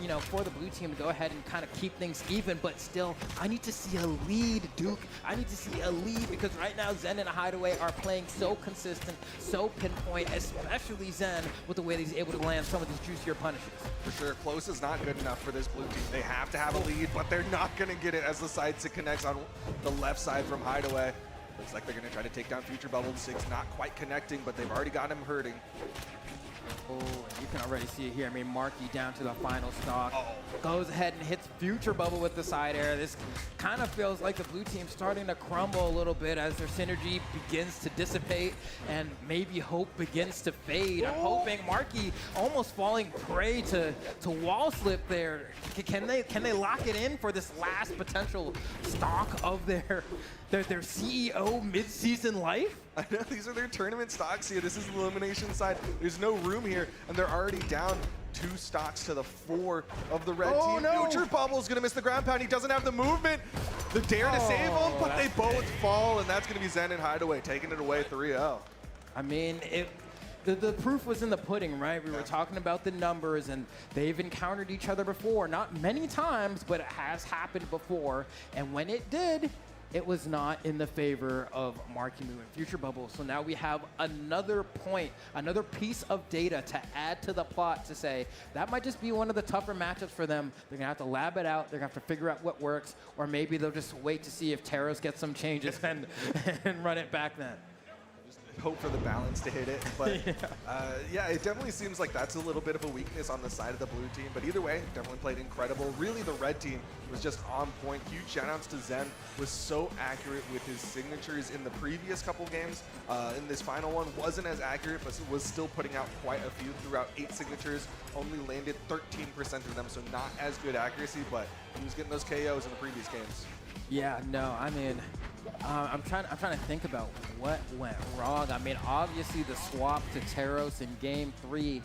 you know, for the blue team to go ahead and kind of keep things even, but still, I need to see a lead, Duke. I need to see a lead because right now Zen and Hideaway are playing so consistent, so pinpoint, especially Zen with the way that he's able to land some of these juicier punishes. For sure, close is not good enough for this blue team. They have to have a lead, but they're not going to get it as the side stick connects on the left side from Hideaway. Looks like they're going to try to take down Future Bubble. The Sig's not quite connecting, but they've already got him hurting. Oh, and you can already see it here. I mean, Marky down to the final stock. Goes ahead and hits Future Bubble with the side air. This kind of feels like the blue team's starting to crumble a little bit as their synergy begins to dissipate and maybe hope begins to fade. I'm hoping Marky almost falling prey to wall slip there. Can they lock it in for this last potential stock of their CEO mid-season life? I know, these are their tournament stocks here. This is the elimination side. There's no room here, and they're already down 2 stocks to the 4 of the red team. No. Future Bubble's gonna miss the ground pound. He doesn't have the movement. The dare to save him, but they both fall, and that's gonna be Zen and Hideaway taking it away 3-0. I mean, the proof was in the pudding, right? We were talking about the numbers, and they've encountered each other before. Not many times, but it has happened before. And when it did, it was not in the favor of Marky Moo and Future Bubble. So now we have another point, another piece of data to add to the plot to say that might just be one of the tougher matchups for them. They're gonna have to lab it out. They're gonna have to figure out what works, or maybe they'll just wait to see if Teros gets some changes and run it back then. Hope for the balance to hit it, but yeah, it definitely seems like that's a little bit of a weakness on the side of the blue team, but either way, definitely played incredible. Really, the red team was just on point. Huge shoutouts to Zen, was so accurate with his signatures in the previous couple games. In this final one, wasn't as accurate, but was still putting out quite a few throughout 8 signatures. Only landed 13% of them, so not as good accuracy, but he was getting those KOs in the previous games. Yeah, no, I mean, I'm trying to think about what went wrong. I mean, obviously the swap to Teros in Game 3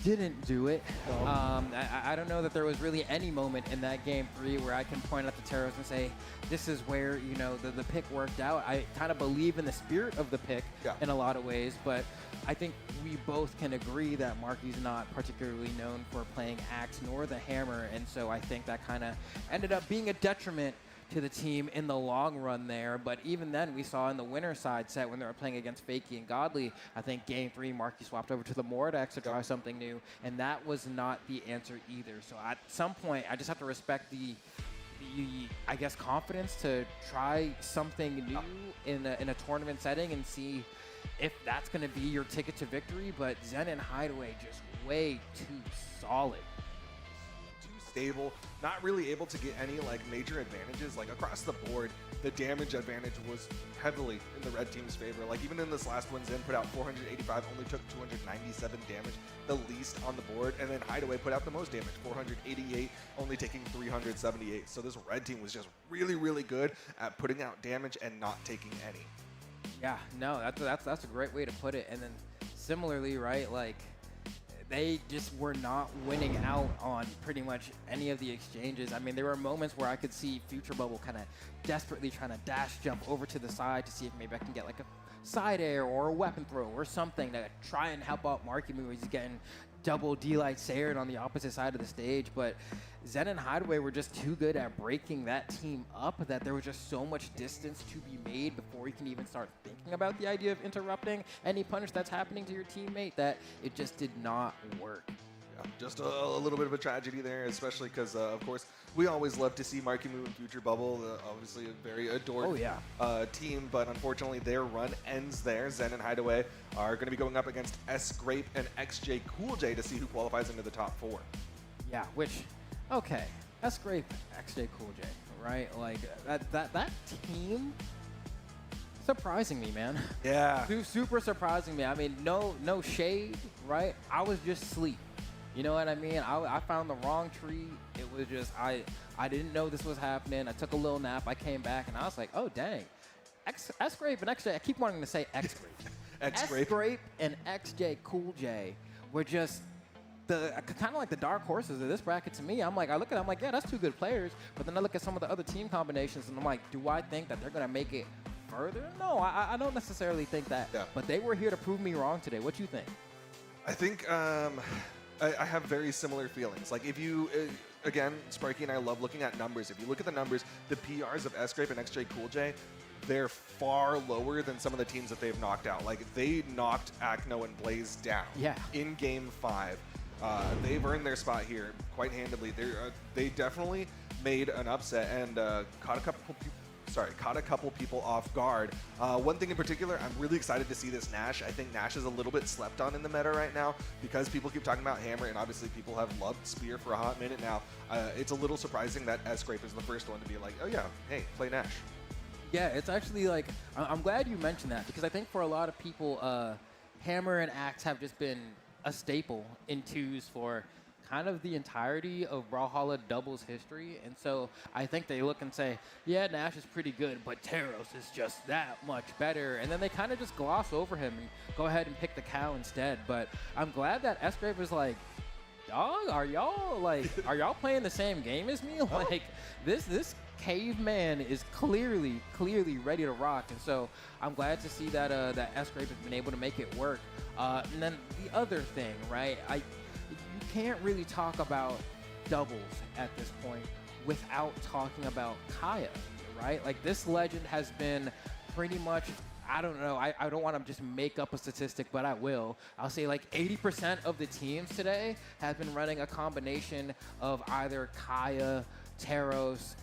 didn't do it. I don't know that there was really any moment in that Game 3 where I can point at the Teros and say, this is where, you know, the pick worked out. I kind of believe in the spirit of the pick in a lot of ways, but I think we both can agree that Marky's not particularly known for playing Axe nor the Hammer, and so I think that kind of ended up being a detriment to the team in the long run there. But even then, we saw in the winner side set when they were playing against Fakey and Godly, I think Game 3, Marky swapped over to the Mordex to try something new, and that was not the answer either. So at some point, I just have to respect the I guess, confidence to try something new in a tournament setting and see if that's going to be your ticket to victory. But Zen and Hideaway just way too solid. Stable, not really able to get any like major advantages. Like across the board, the damage advantage was heavily in the red team's favor. Like even in this last one, Zen put out 485, only took 297 damage, the least on the board, and then Hideaway put out the most damage, 488, only taking 378. So this red team was just really, really good at putting out damage and not taking any. Yeah, no, that's a great way to put it. And then similarly, right, like they just were not winning out on pretty much any of the exchanges. I mean, there were moments where I could see Future Bubble kind of desperately trying to dash jump over to the side to see if maybe I can get like a side air or a weapon throw or something to try and help out Marky when he's getting double D-Light Sared on the opposite side of the stage. But Zen and Hideaway were just too good at breaking that team up that there was just so much distance to be made before you can even start thinking about the idea of interrupting any punish that's happening to your teammate, that it just did not work. Yeah, just a little bit of a tragedy there, especially because, of course, we always love to see Marky Moo and Future Bubble, obviously a very adored team, but unfortunately their run ends there. Zen and Hideaway are going to be going up against S-Grape and XJ Cool J to see who qualifies into the top 4. Yeah, which, okay, S-Grape, XJ Cool J, right? Like, that team, surprising me, man. Yeah. Super surprising me. I mean, no shade, right? I was just asleep. You know what I mean? I found the wrong tree. It was just, I didn't know this was happening. I took a little nap. I came back, and I was like, oh, dang. S-Grape and XJ, I keep wanting to say X-Grape. S-Grape and XJ Cool J were just kind of like the dark horses of this bracket to me. I'm like, I look at them, I'm like, yeah, that's 2 good players. But then I look at some of the other team combinations, and I'm like, do I think that they're going to make it further? No, I don't necessarily think that. Yeah. But they were here to prove me wrong today. What do you think? I think I have very similar feelings. Like if you, again, Sparky and I love looking at numbers. If you look at the numbers, the PRs of S-Grape and XJ Cool J, they're far lower than some of the teams that they've knocked out. Like they knocked Acno and Blaze down in Game 5. They've earned their spot here quite handily. They definitely made an upset and caught a couple people off guard. One thing in particular, I'm really excited to see this Nash. I think Nash is a little bit slept on in the meta right now because people keep talking about Hammer, and obviously people have loved Spear for a hot minute now. It's a little surprising that S-Grape is the first one to be like, oh yeah, hey, play Nash. Yeah, it's actually like, I'm glad you mentioned that because I think for a lot of people, Hammer and Axe have just been a staple in 2s for kind of the entirety of Brawlhalla doubles history. And so I think they look and say, yeah, Nash is pretty good, but Teros is just that much better. And then they kind of just gloss over him and go ahead and pick the cow instead. But I'm glad that S-Grape is like, dog, are y'all playing the same game as me? Like this caveman is clearly ready to rock. And so I'm glad to see that that S-Grape has been able to make it work. And then the other thing, right? You can't really talk about doubles at this point without talking about Kaya, right? Like this legend has been pretty much, I don't know, I don't want to just make up a statistic, but I will. I'll say like 80% of the teams today have been running a combination of either Kaya, Teros,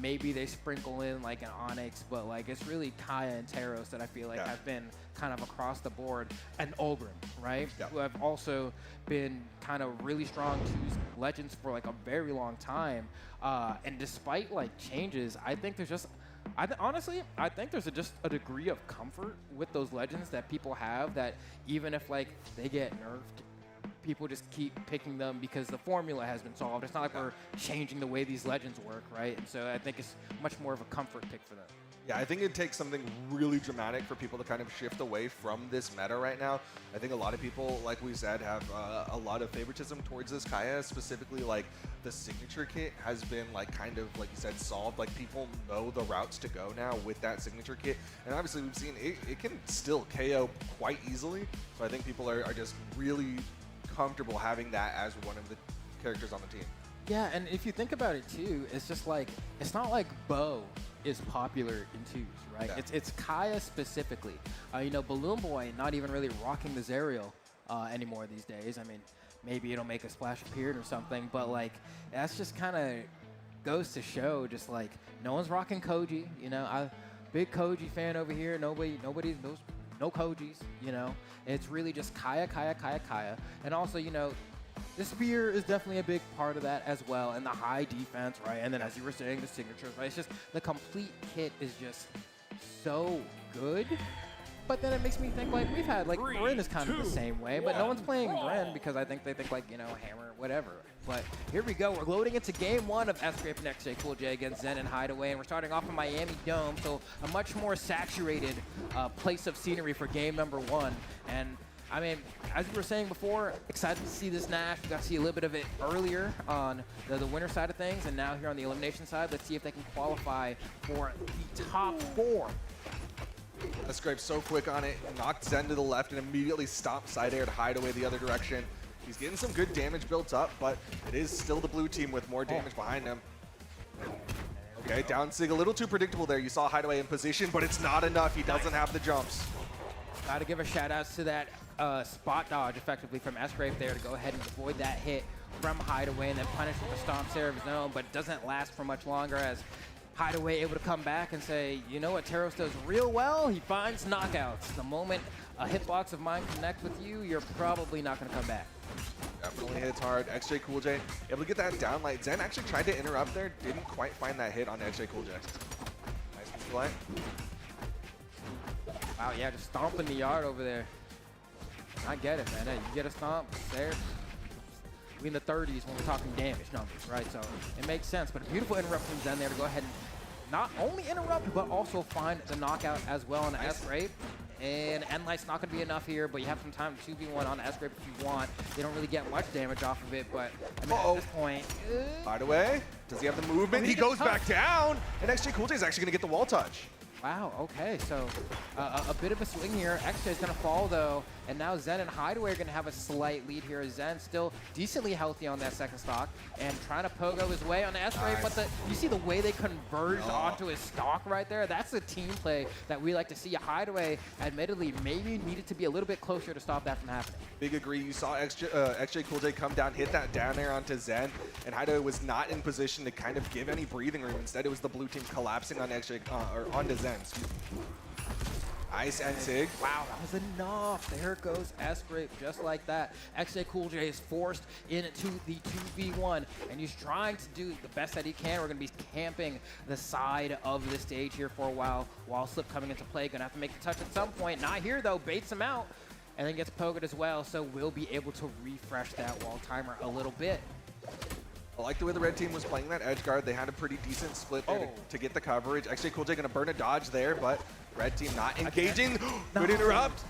Maybe they sprinkle in like an Onyx, but like it's really Kaya and Teros that I feel like have been kind of across the board, and Ulgrim, right? Who have also been kind of really strong 2 legends for like a very long time. And despite like changes, I think there's just, honestly, I think there's just a degree of comfort with those legends that people have, that even if like they get nerfed, people just keep picking them because the formula has been solved. It's not like we're changing the way these legends work, right? And so I think it's much more of a comfort pick for them. Yeah, I think it takes something really dramatic for people to kind of shift away from this meta right now. I think a lot of people, like we said, have a lot of favoritism towards this Kaya, specifically like the signature kit has been like kind of, like you said, solved. Like people know the routes to go now with that signature kit. And obviously we've seen it can still KO quite easily. So I think people are just really comfortable having that as one of the characters on the team. Yeah, and if you think about it too, it's just like, it's not like Bo is popular in 2s, right? Yeah. It's Kaya specifically. You know, Balloon Boy not even really rocking the Zerial anymore these days. I mean, maybe it'll make a splash appeared or something, but like, that's just kind of goes to show just like, no one's rocking Koji, you know? I'm big Koji fan over here. Nobody knows, no Kojis, you know? It's really just Kaya, Kaya, Kaya, Kaya. And also, you know, the spear is definitely a big part of that as well, and the high defense, right? And then as you were saying, the signatures, right? It's just the complete kit is just so good. But then it makes me think like we've had like Bren is kind of the same way, but no one's playing Bren because I think they think like, you know, Hammer, whatever. But here we go. We're loading into game 1 of S-Grape and XJ Cool J against Zen and Hideaway, and we're starting off in Miami Dome, so a much more saturated place of scenery for game number 1. And I mean, as we were saying before, excited to see this Nash. We got to see a little bit of it earlier on the winner side of things, and now here on the elimination side, let's see if they can qualify for the top 4. S-Grape so quick on it, knocked Zen to the left and immediately stopped side air to Hideaway the other direction. He's getting some good damage built up, but it is still the blue team with more damage behind him. Okay, down Sig, a little too predictable there. You saw Hideaway in position, but it's not enough. He doesn't have the jumps. Got to give a shout out to that spot dodge effectively from S-Grape there to go ahead and avoid that hit from Hideaway and then punish with the Stomp Stare of his own, but it doesn't last for much longer as Hideaway able to come back and say, you know what Teros does real well? He finds knockouts. The moment a hitbox of mine connects with you, you're probably not going to come back. Definitely hits hard. XJ Cool J able to get that down light. Zen actually tried to interrupt there, didn't quite find that hit on XJ Cool J. Nice play. Wow, yeah, just stomping the yard over there. I get it, man. Hey, you get a stomp there. We in the 30s when we're talking damage numbers, right? So it makes sense. But a beautiful interrupt from Zen there to go ahead and not only interrupt, but also find the knockout as well on the S-Grape. And Endlight's not going to be enough here, but you have some time to 2v1 on the S-Grape if you want. They don't really get much damage off of it, but I mean, at this point... Hideaway, does he have the movement? He goes back down, and XJ Cool J is actually going to get the wall touch. Wow, okay, so a bit of a swing here. XJ is going to fall, though, and now Zen and Hideaway are going to have a slight lead here. Zen still decently healthy on that second stock and trying to pogo his way on the S-Ray, but you see the way they converged onto his stock right there? That's a team play that we like to see. Hideaway, admittedly, maybe needed to be a little bit closer to stop that from happening. Big agree. You saw XJ Cool J come down, hit that down air onto Zen, and Hideaway was not in position to kind of give any breathing room. Instead, it was the blue team collapsing on XJ, or onto Zen. Ice and Sig. Wow, that was enough. There goes S-Grape just like that. XJ Cool J is forced into the 2v1, and he's trying to do the best that he can. We're going to be camping the side of the stage here for a while. Wall slip coming into play. Going to have to make the touch at some point. Not here, though. Baits him out, and then gets poked as well, so we'll be able to refresh that wall timer a little bit. I like the way the red team was playing that edge guard. They had a pretty decent split there to get the coverage. XJ Cool J going to burn a dodge there, but red team not engaging. Good interrupt.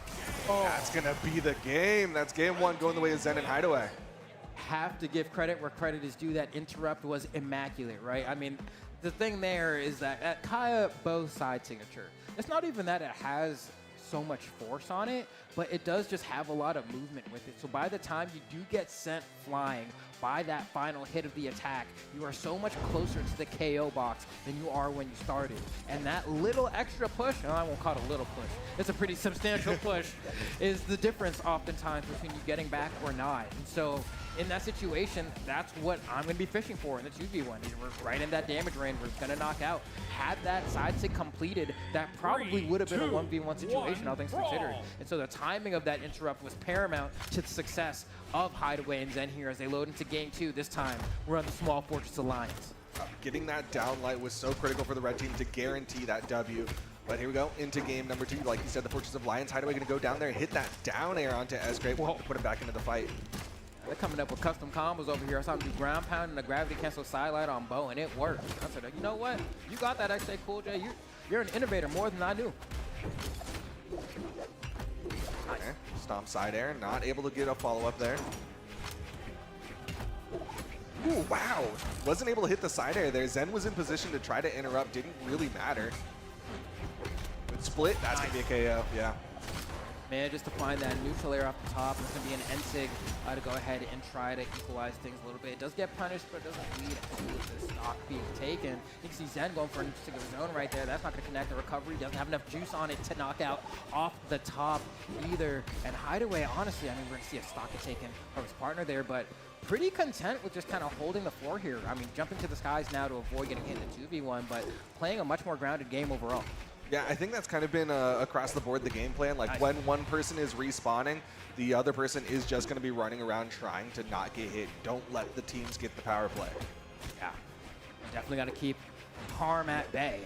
That's going to be the game. That's game 1 going the way of Zen and Hideaway. Have to give credit where credit is due. That interrupt was immaculate, right? I mean, the thing there is that at Kaya both side signature, it's not even that it has so much force on it, but it does just have a lot of movement with it. So by the time you do get sent flying by that final hit of the attack, you are so much closer to the KO box than you are when you started. And that little extra push, I won't call it a little push, it's a pretty substantial push, is the difference oftentimes between you getting back or not. And so in that situation, that's what I'm going to be fishing for in the 2v1. We're right in that damage range. We're going to knock out. Had that side stick completed, that probably would have been a 1v1 situation, all things considered. And so the timing of that interrupt was paramount to the success of Hideaway and Zen here as they load into game 2. This time, we're on the Small Fortress Alliance. Getting that down light was so critical for the red team to guarantee that W. But here we go into game number 2. Like you said, the Fortress of Lions. Hideaway going to go down there, hit that down air onto Escrape, to put him back into the fight. They're coming up with custom combos over here. I saw them do ground pound and a gravity cancel sidelight on Bo, and it worked. I said, you know what? You got that XJ Cool J. You're an innovator more than I knew. Okay. Stomp side air, not able to get a follow-up there. Ooh, wow. Wasn't able to hit the side air there. Zen was in position to try to interrupt. Didn't really matter. Good split. That's going to be a KO. Yeah. Man, just to find that neutral air off the top. It's going to be an N-Sig to go ahead and try to equalize things a little bit. It does get punished, but it doesn't lead to the stock being taken. You can see Zen going for a neutral of his own right there. That's not going to connect the recovery. Doesn't have enough juice on it to knock out off the top either. And Hideaway, honestly, I mean, we're going to see a stock get taken from his partner there, but pretty content with just kind of holding the floor here. I mean, jumping to the skies now to avoid getting hit in the 2v1, but playing a much more grounded game overall. Yeah, I think that's kind of been across the board the game plan. Like when one person is respawning, the other person is just going to be running around trying to not get hit. Don't let the teams get the power play. Yeah, definitely got to keep harm at bay.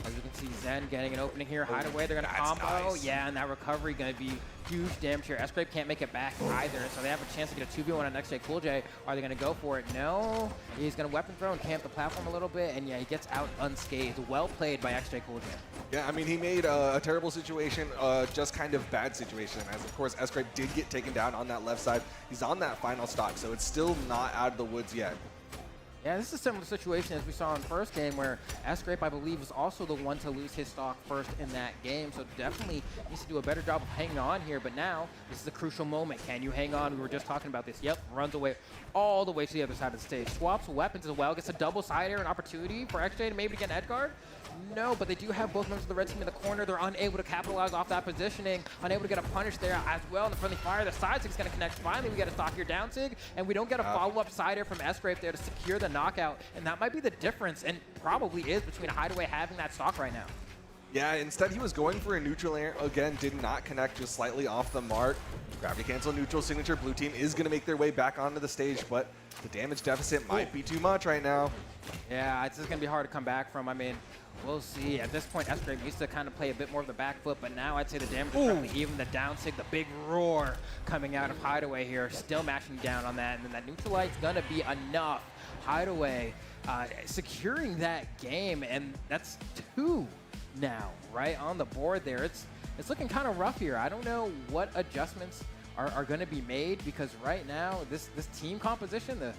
As you can see, Zen getting an opening here. Hideaway, they're going to combo. Nice. Yeah, and that recovery going to be huge damage here. Escrape can't make it back either, so they have a chance to get a 2v1 on XJ Cool J. Are they going to go for it? No. He's going to weapon throw and camp the platform a little bit, and yeah, he gets out unscathed. Well played by XJ Cool J. Yeah, I mean, he made a terrible situation, just kind of bad situation, as of course Escrape did get taken down on that left side. He's on that final stock, so it's still not out of the woods yet. Yeah, this is a similar situation as we saw in the first game where Escrape, I believe, was also the one to lose his stock first in that game. So definitely needs to do a better job of hanging on here. But now, this is a crucial moment. Can you hang on? We were just talking about this. Yep, runs away all the way to the other side of the stage. Swaps weapons as well. Gets a double side air, an opportunity for XJ to maybe get an edge guard. No, but they do have both members of the red team in the corner. They're unable to capitalize off that positioning, unable to get a punish there as well. In the friendly fire, the side sig's going to connect. Finally, we get a stock here down sig, and we don't get a follow-up side air from Escrape there to secure the knockout. And that might be the difference, and probably is, between Hideaway having that stock right now. Yeah, instead he was going for a neutral air. Again, did not connect, just slightly off the mark. Gravity cancel, neutral signature. Blue team is going to make their way back onto the stage, but the damage deficit might be too much right now. Yeah, it's just going to be hard to come back from. I mean, we'll see. At this point, Escrape used to kind of play a bit more of the back foot, but now I'd say the damage is probably even. The down sig, the big roar coming out of Hideaway here, still mashing down on that, and then that neutral light's going to be enough. Hideaway securing that game, and that's 2 now, right on the board there. It's looking kind of rough here. I don't know what adjustments are going to be made, because right now, this team composition, the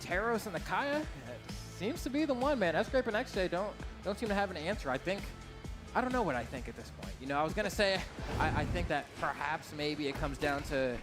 Teros and the Kaya, seems to be the one, man. Escrape and XJ don't seem to have an answer. I don't know what I think at this point. You know, I was going to say, I think that perhaps maybe it comes down to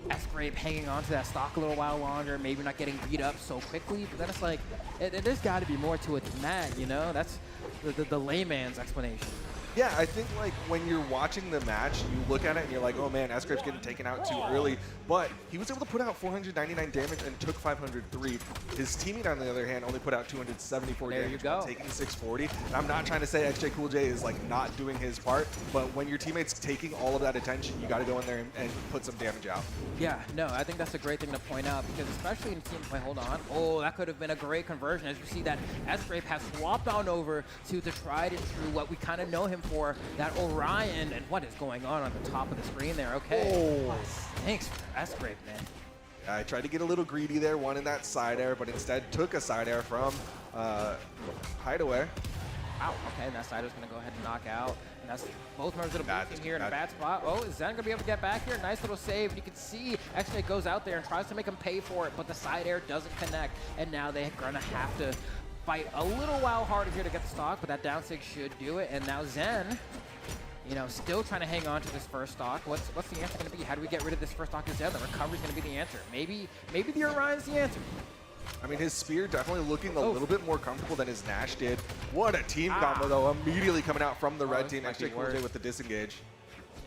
Escrape hanging on to that stock a little while longer, maybe not getting beat up so quickly, but then it's like, there's got to be more to it than that, you know? That's the layman's explanation. Yeah, I think like when you're watching the match, you look at it and you're like, oh man, Escrape's getting taken out too early. But he was able to put out 499 damage and took 503. His teammate, on the other hand, only put out 274 damage while taking 640. And I'm not trying to say XJ Cool J is like not doing his part, but when your teammate's taking all of that attention, you got to go in there and put some damage out. Yeah, no, I think that's a great thing to point out, because especially in team play, hold on. Oh, that could have been a great conversion. As you see that Escrape has swapped on over to the tried and true, what we kind of know him for, that Orion, and what is going on the top of the screen there? Okay. Oh, thanks for Escrape, man. Yeah, I tried to get a little greedy there, wanted that side air, but instead took a side air from Hideaway. Wow, okay, and that side air is going to go ahead and knock out. And that's both members of the blue team here in a bad spot. Oh, is Zen going to be able to get back here? Nice little save. And you can see XJ goes out there and tries to make him pay for it, but the side air doesn't connect. And now they're going to have to fight a little while harder here to get the stock, but that down sig should do it. And now Zen you know, still trying to hang on to this first stock. What's the answer going to be? How do we get rid of this first stock instead? The recovery's going to be the answer. Maybe the Orion's the answer. I mean, his Spear definitely looking a little bit more comfortable than his Nash did. What a team combo, though, immediately coming out from the red team. XJ Cool J with the disengage.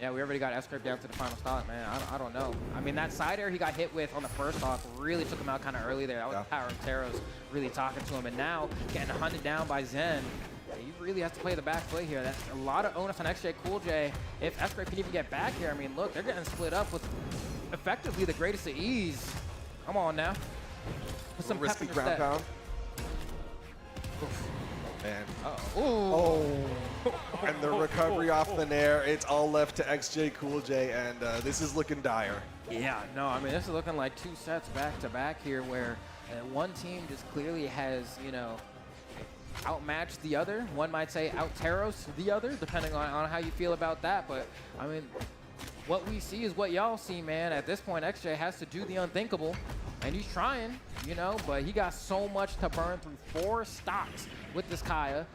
Yeah, we already got S-Scrape down to the final stock, man. I don't know. I mean, that side air he got hit with on the first stock really took him out kind of early there. That was the power of Teros really talking to him. And now, getting hunted down by Zen, he really has to play the back play here. That's a lot of onus on XJ Cool J. If S-Scrape can even get back here, I mean, look, they're getting split up with effectively the greatest of ease. Come on now. Put some risky pep in your ground step. pound. And and the recovery off the Nair. It's all left to XJ Cool J, and this is looking dire. Yeah, no, I mean, this is looking like 2 sets back to back here where one team just clearly has, you know, outmatched the other. One might say out-Teros the other, depending on how you feel about that. But, I mean, what we see is what y'all see, man. At this point, XJ has to do the unthinkable, and he's trying, you know, but he got so much to burn through 4 stocks with this Kaya.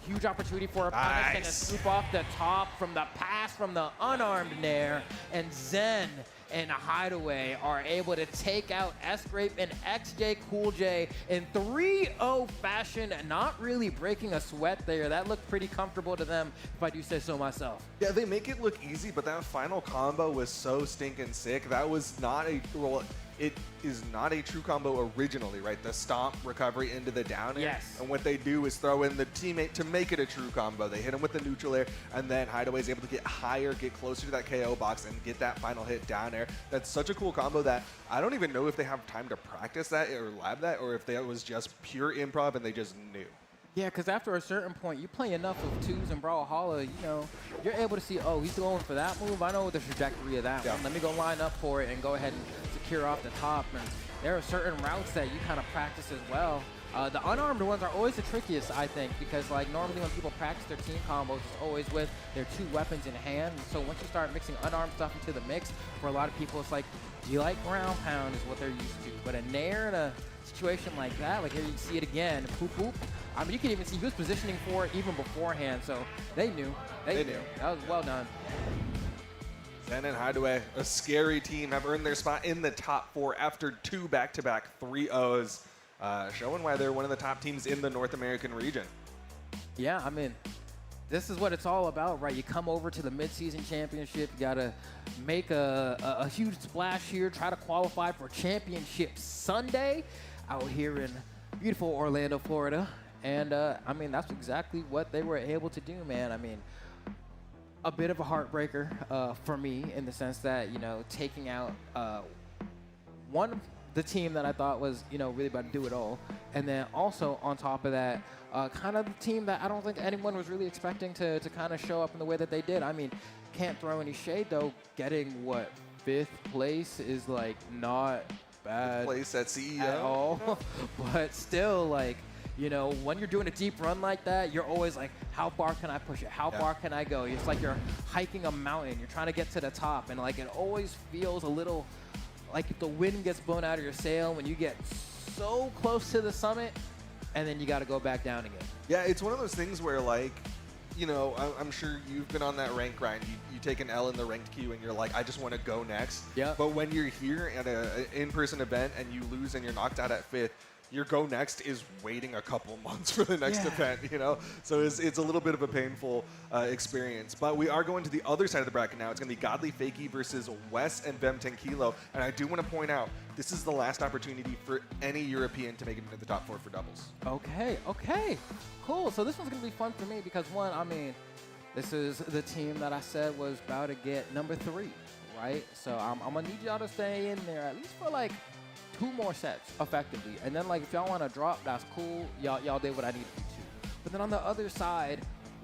Huge opportunity for a punish and a scoop off the top from the pass from the unarmed Nair. And Zen and Hideaway are able to take out S-Scrape and XJ Cool J in 3-0 fashion, not really breaking a sweat there. That looked pretty comfortable to them, if I do say so myself. Yeah, they make it look easy, but that final combo was so stinking sick. That was not a, well, it is not a true combo originally, right? The stomp recovery into the down air. Yes. And what they do is throw in the teammate to make it a true combo. They hit him with the neutral air, and then Hideaway is able to get higher, get closer to that KO box, and get that final hit down air. That's such a cool combo that I don't even know if they have time to practice that or lab that, or if that was just pure improv and they just knew. Yeah, because after a certain point, you play enough of 2s in Brawlhalla, you know, you're able to see, oh, he's going for that move. I know the trajectory of that one. Let me go line up for it and go ahead and secure off the top. And there are certain routes that you kind of practice as well. The unarmed ones are always the trickiest, I think, because like normally when people practice their team combos, it's always with their 2 weapons in hand. And so once you start mixing unarmed stuff into the mix, for a lot of people, it's like, do you like ground pound is what they're used to. But a Nair in a situation like that, like here you see it again, poop poop. I mean, you can even see he was positioning for it even beforehand, so they knew. They knew. That was well done. Zen and Hideaway, a scary team, have earned their spot in the top 4 after 2 back-to-back 3-0s, showing why they're one of the top teams in the North American region. Yeah, I mean, this is what it's all about, right? You come over to the Midseason Championship, you got to make a huge splash here, try to qualify for Championship Sunday out here in beautiful Orlando, Florida. And, I mean, that's exactly what they were able to do, man. I mean, a bit of a heartbreaker for me in the sense that, you know, taking out the team that I thought was, you know, really about to do it all. And then also on top of that, kind of the team that I don't think anyone was really expecting to kind of show up in the way that they did. I mean, can't throw any shade, though. Getting, what, 5th place is, like, not bad. 5th place at CEO. At all. But still, like, you know, when you're doing a deep run like that, you're always like, how far can I push it? How far can I go? It's like you're hiking a mountain. You're trying to get to the top. And, like, it always feels a little like if the wind gets blown out of your sail when you get so close to the summit and then you got to go back down again. Yeah, it's one of those things where, like, you know, I'm sure you've been on that rank grind. You take an L in the ranked queue and you're like, I just want to go next. Yeah. But when you're here at an in-person event and you lose and you're knocked out at 5th, your go next is waiting a couple months for the next event, you know? So it's a little bit of a painful experience. But we are going to the other side of the bracket now. It's going to be Godly Fakey versus Wes and Vem 10 Kilo. And I do want to point out, this is the last opportunity for any European to make it into the top 4 for doubles. Okay, cool. So this one's going to be fun for me because, one, I mean, this is the team that I said was about to get number 3, right? So I'm going to need y'all to stay in there at least for, like, 2 more sets, effectively. And then, like, if y'all want to drop, that's cool. Y'all did what I needed to do. But then on the other side,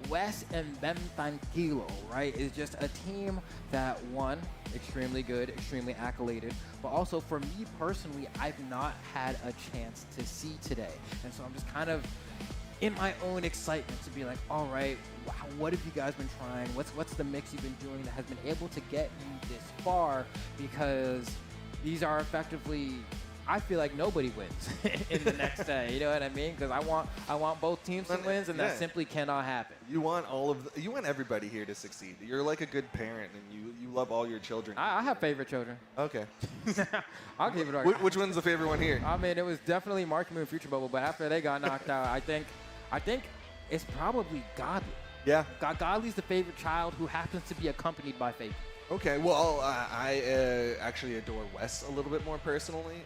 Wes and Vem Tranquilo, right, is just a team that, one, extremely good, extremely accoladed, but also for me personally, I've not had a chance to see today. And so I'm just kind of in my own excitement to be like, all right, wow, what have you guys been trying? What's the mix you've been doing that has been able to get you this far? Because these are effectively I feel like nobody wins in the next day. You know what I mean? Because I want both teams to win, and that simply cannot happen. You want you want everybody here to succeed. You're like a good parent, and you love all your children. I have favorite children. Okay. I'll give it a Which one's the favorite one here? I mean, it was definitely Marky Moon Future Bubble, but after they got knocked out, I think it's probably Godly. Yeah. Godly's the favorite child who happens to be accompanied by Faith. Okay, well, I actually adore Wes a little bit more personally.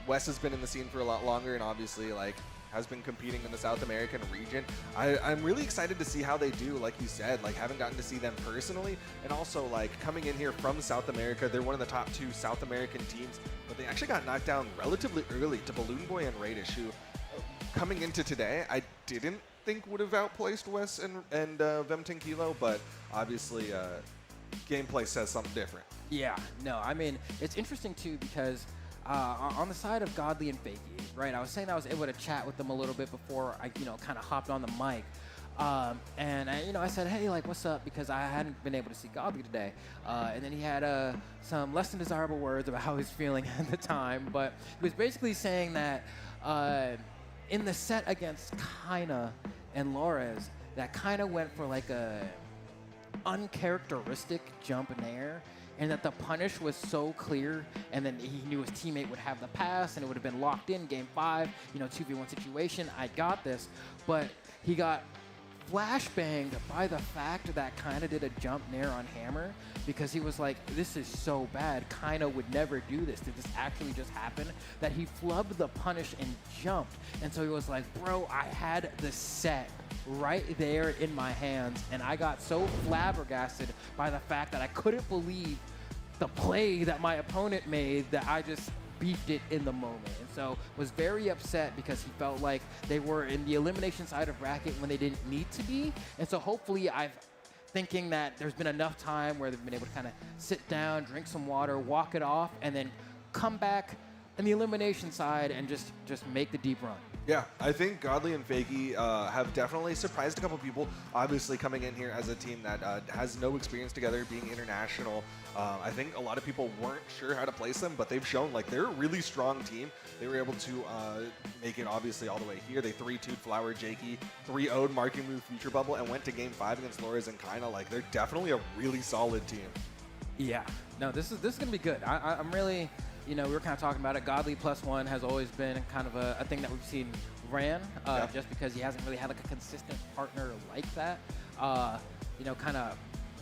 Wes has been in the scene for a lot longer and obviously like has been competing in the South American region. I'm really excited to see how they do, like you said, like haven't gotten to see them personally, and also like coming in here from South America, they're one of the top 2 South American teams, but they actually got knocked down relatively early to Balloon Boy and Radish, who coming into today, I didn't think would have outplaced Wes and Vemtin Kilo, but obviously gameplay says something different. Yeah, no, I mean, it's interesting too because on the side of Godly and Fakey, right, I was saying I was able to chat with them a little bit before I, kind of hopped on the mic. And I said, hey, like, what's up? Because I hadn't been able to see Godly today. And then he had some less than desirable words about how he was feeling at the time. But he was basically saying that in the set against Kaina and Lores, that Kaina went for like a uncharacteristic jump in air, and that the punish was so clear, and then he knew his teammate would have the pass, and it would have been locked in game 5, 2v1 situation. I got this, but he got flashbanged by the fact that Kaina did a jump nair on Hammer, because he was like, this is so bad. Kaina would never do this. Did this actually just happen? That he flubbed the punish and jumped. And so he was like, bro, I had the set right there in my hands, and I got so flabbergasted by the fact that I couldn't believe the play that my opponent made that I just beefed it in the moment. And so was very upset because he felt like they were in the elimination side of bracket when they didn't need to be. And so hopefully thinking that there's been enough time where they've been able to kind of sit down, drink some water, walk it off, and then come back in the elimination side and just make the deep run. Yeah, I think Godly and Fakey have definitely surprised a couple people. Obviously, coming in here as a team that has no experience together, being international, I think a lot of people weren't sure how to place them, but they've shown like they're a really strong team. They were able to make it obviously all the way here. They 3-2'd Flower Jakey, 3-0'd Marky Move Future Bubble, and went to game 5 against Lores and Kaina. Like they're definitely a really solid team. Yeah, no, this is gonna be good. I'm really. We were kind of talking about it. Godly +1 has always been kind of a thing that we've seen ran, just because he hasn't really had like a consistent partner like that. Kind of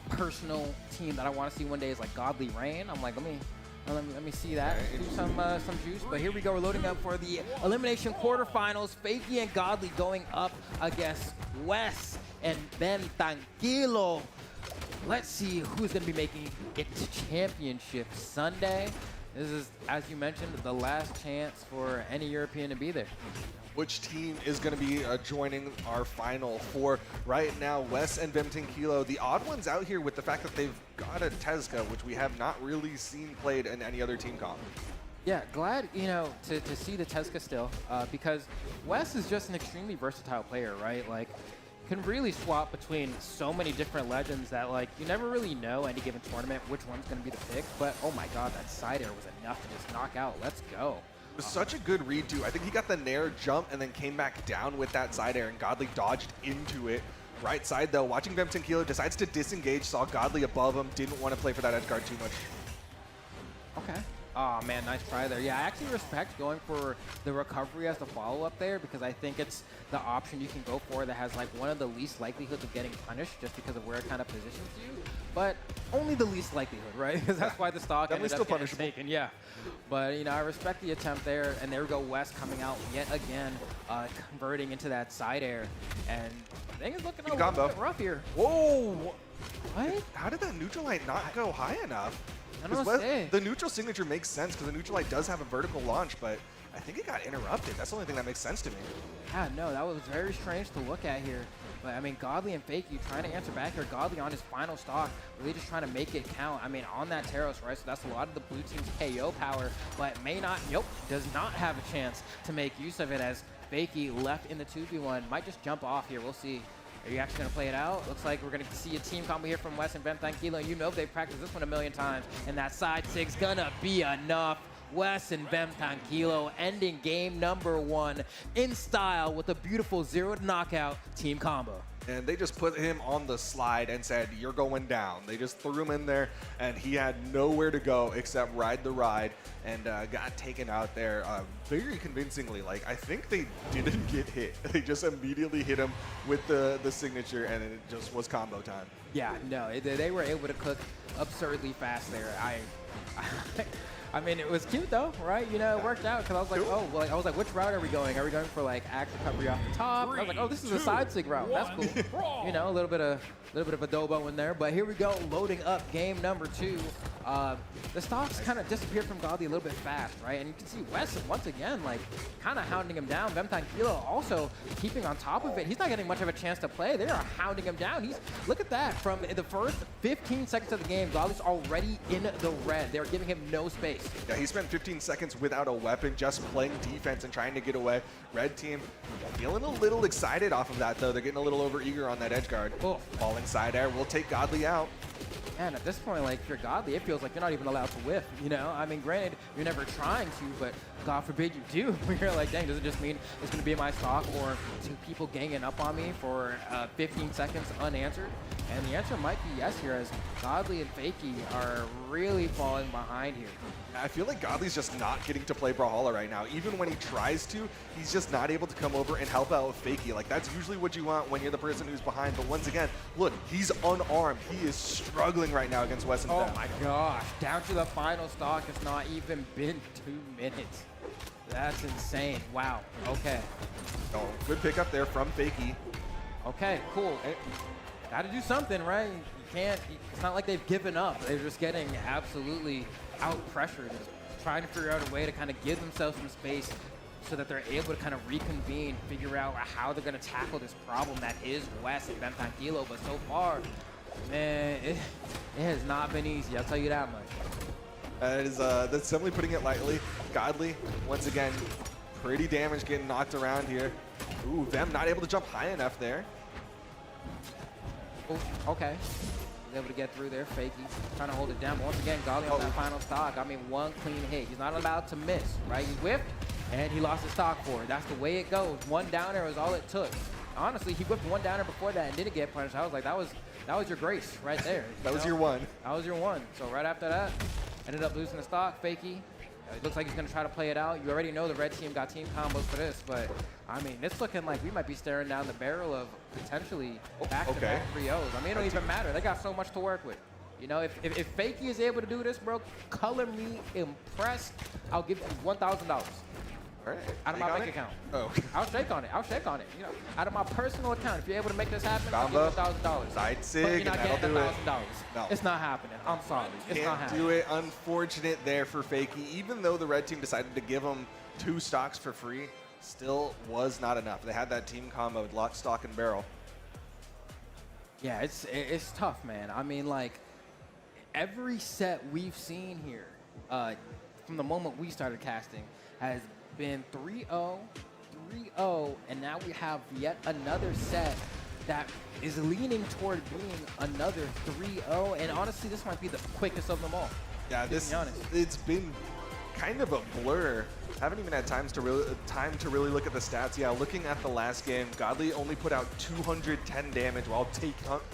personal team that I want to see one day is like Godly Rain. I'm like, let me see that. Do some juice. But here we go. We're loading up for the elimination quarterfinals. Fakey and Godly going up against Wes and Ben Tranquilo. Let's see who's going to be making it to championship Sunday. This is, as you mentioned, the last chance for any European to be there. Which team is going to be joining our final four? Right now, Wes and Vemtin Kilo, the odd ones out here with the fact that they've got a Tezca, which we have not really seen played in any other team comp. Yeah, glad, to see the Tezca still, because Wes is just an extremely versatile player, right? Like, can really swap between so many different legends that, like, you never really know any given tournament which one's going to be the pick. But, oh my god, that side air was enough to just knock out. Let's go. It was such a good read, too. I think he got the nair jump and then came back down with that side air, and Godly dodged into it. Right side, though, watching Vemtin Kilo decides to disengage, saw Godly above him, didn't want to play for that edge guard too much. Okay. Oh, man, nice try there. Yeah, I actually respect going for the recovery as the follow-up there, because I think it's the option you can go for that has, like, one of the least likelihoods of getting punished just because of where it kind of positions you. But only the least likelihood, right? Because that's why the stock ended up getting taken. Yeah. But, I respect the attempt there. And there we go, Wes coming out yet again, converting into that side air. And I think it's looking a little bit rough here. Whoa! What? How did that neutral light not go high enough? The neutral signature makes sense because the neutral light does have a vertical launch, but I think it got interrupted. That's the only thing that makes sense to me. Yeah, no, that was very strange to look at here. But, I mean, Godly and Fakey trying to answer back here. Godly on his final stock, really just trying to make it count. I mean, on that Teros, right? So that's a lot of the blue team's KO power, but may not, does not have a chance to make use of it as Fakey left in the 2v1. Might just jump off here. We'll see. Are you actually going to play it out? Looks like we're going to see a team combo here from Wes and Vemtin Kilo. They've practiced this one a million times, and that side sig's going to be enough. Wes and Vem Tranquilo ending game number 1 in style with a beautiful 0 to knockout team combo. And they just put him on the slide and said, you're going down. They just threw him in there, and he had nowhere to go except ride the ride, and got taken out there very convincingly. Like, I think they didn't get hit. They just immediately hit him with the signature, and it just was combo time. Yeah, no, they were able to cook absurdly fast there. I mean, it was cute though, right? You know, it worked out because I was like, oh, well, I was like, which route are we going? Are we going for like axe recovery off the top? I was like, oh, this is a side sig route. That's cool. You know, a little bit of adobo in there. But here we go, loading up game number 2. The stocks kind of disappeared from Godly a little bit fast, right? And you can see Wes once again, like, kind of hounding him down. Vem Tranquilo also keeping on top of it. He's not getting much of a chance to play. They are hounding him down. Look at that. From the first 15 seconds of the game, Godly's already in the red. They're giving him no space. Yeah, he spent 15 seconds without a weapon, just playing defense and trying to get away. Red team feeling a little excited off of that, though. They're getting a little over-eager on that edge guard. Oh. Falling side air will take Godly out. And at this point, like, if you're Godly, it feels like you're not even allowed to whiff, you know? I mean, granted, you're never trying to, but God forbid you do. You're like, dang, does it just mean it's going to be my stock or 2 people ganging up on me for 15 seconds unanswered? And the answer might be yes here, as Godly and Fakey are really falling behind here. I feel like Godly's just not getting to play Brawlhalla right now. Even when he tries to, he's just not able to come over and help out with Fakey. Like, that's usually what you want when you're the person who's behind. But once again, look, he's unarmed. He is struggling right now against Wes and Oh Vem. my gosh, down to the final stock. It's not even been 2 minutes. That's insane. Wow, okay. Oh, good pickup there from Fakey. Okay, cool. Got to do something, right? You can't, it's not like they've given up. They're just getting absolutely out-pressured, just trying to figure out a way to kind of give themselves some space so that they're able to kind of reconvene, figure out how they're going to tackle this problem that is Wes and Vem Tranquilo. But so far, man, it has not been easy. I'll tell you that much. That's definitely putting it lightly. Godly, once again, pretty damaged, getting knocked around here. Ooh, Vem not able to jump high enough there. Oh, okay. He's able to get through there. Fakey trying to hold it down. But once again, Godly on that final stock. I mean, 1 clean hit. He's not allowed to miss, right? He whiffed, and he lost his stock for it. That's the way it goes. 1 downer was all it took. Honestly, he whipped 1 downer before that and didn't get punished. I was like, that was your grace right there. That was your one. That was your one. So right after that, ended up losing the stock. Fakey. It looks like he's going to try to play it out. You already know the red team got team combos for this, but I mean, it's looking like we might be staring down the barrel of potentially back-to-back 3-0s. I mean, it don't even matter. They got so much to work with. You know, if Fakey is able to do this, bro, color me impressed. I'll give you $1,000. All right. Out of my bank account. Oh. I'll shake on it. I'll shake on it. You know, out of my personal account. If you're able to make this happen, Combo. I'll give you $1,000. Side sig, But you're not and getting that'll $1,000. No. It's not happening. I'm sorry. It's not Can't happening. do it. Unfortunate there for Fakey. Even though the red team decided to give him 2 stocks for free, still was not enough. They had that team combo with lock, stock, and barrel. Yeah, it's tough, man. I mean, like, every set we've seen here from the moment we started casting has been 3-0, 3-0, and now we have yet another set that is leaning toward being another 3-0, and honestly, this might be the quickest of them all. Yeah, it's been kind of a blur. Haven't even had time to really look at the stats. Yeah, looking at the last game, Godly only put out 210 damage while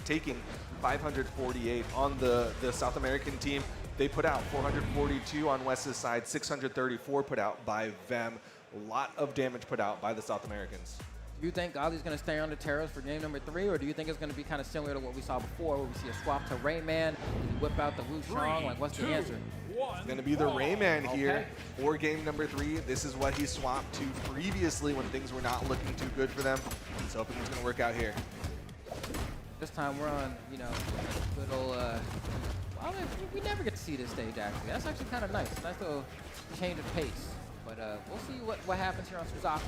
taking 548 on the South American team. They put out 442 on Wes's side, 634 put out by Vem. A lot of damage put out by the South Americans. Do you think Godly's going to stay on the Teros for game number 3, or do you think it's going to be kind of similar to what we saw before, where we see a swap to Rayman, whip out the Wu Strong? Like, what's the answer? It's going to be the Rayman here for game number 3. This is what he swapped to previously when things were not looking too good for them. He's hoping it's going to work out here. This time we're on, you know, little, well, we never get to see this stage, actually. That's actually kind of nice. Nice little change of pace. But we'll see what happens here on Suzaku.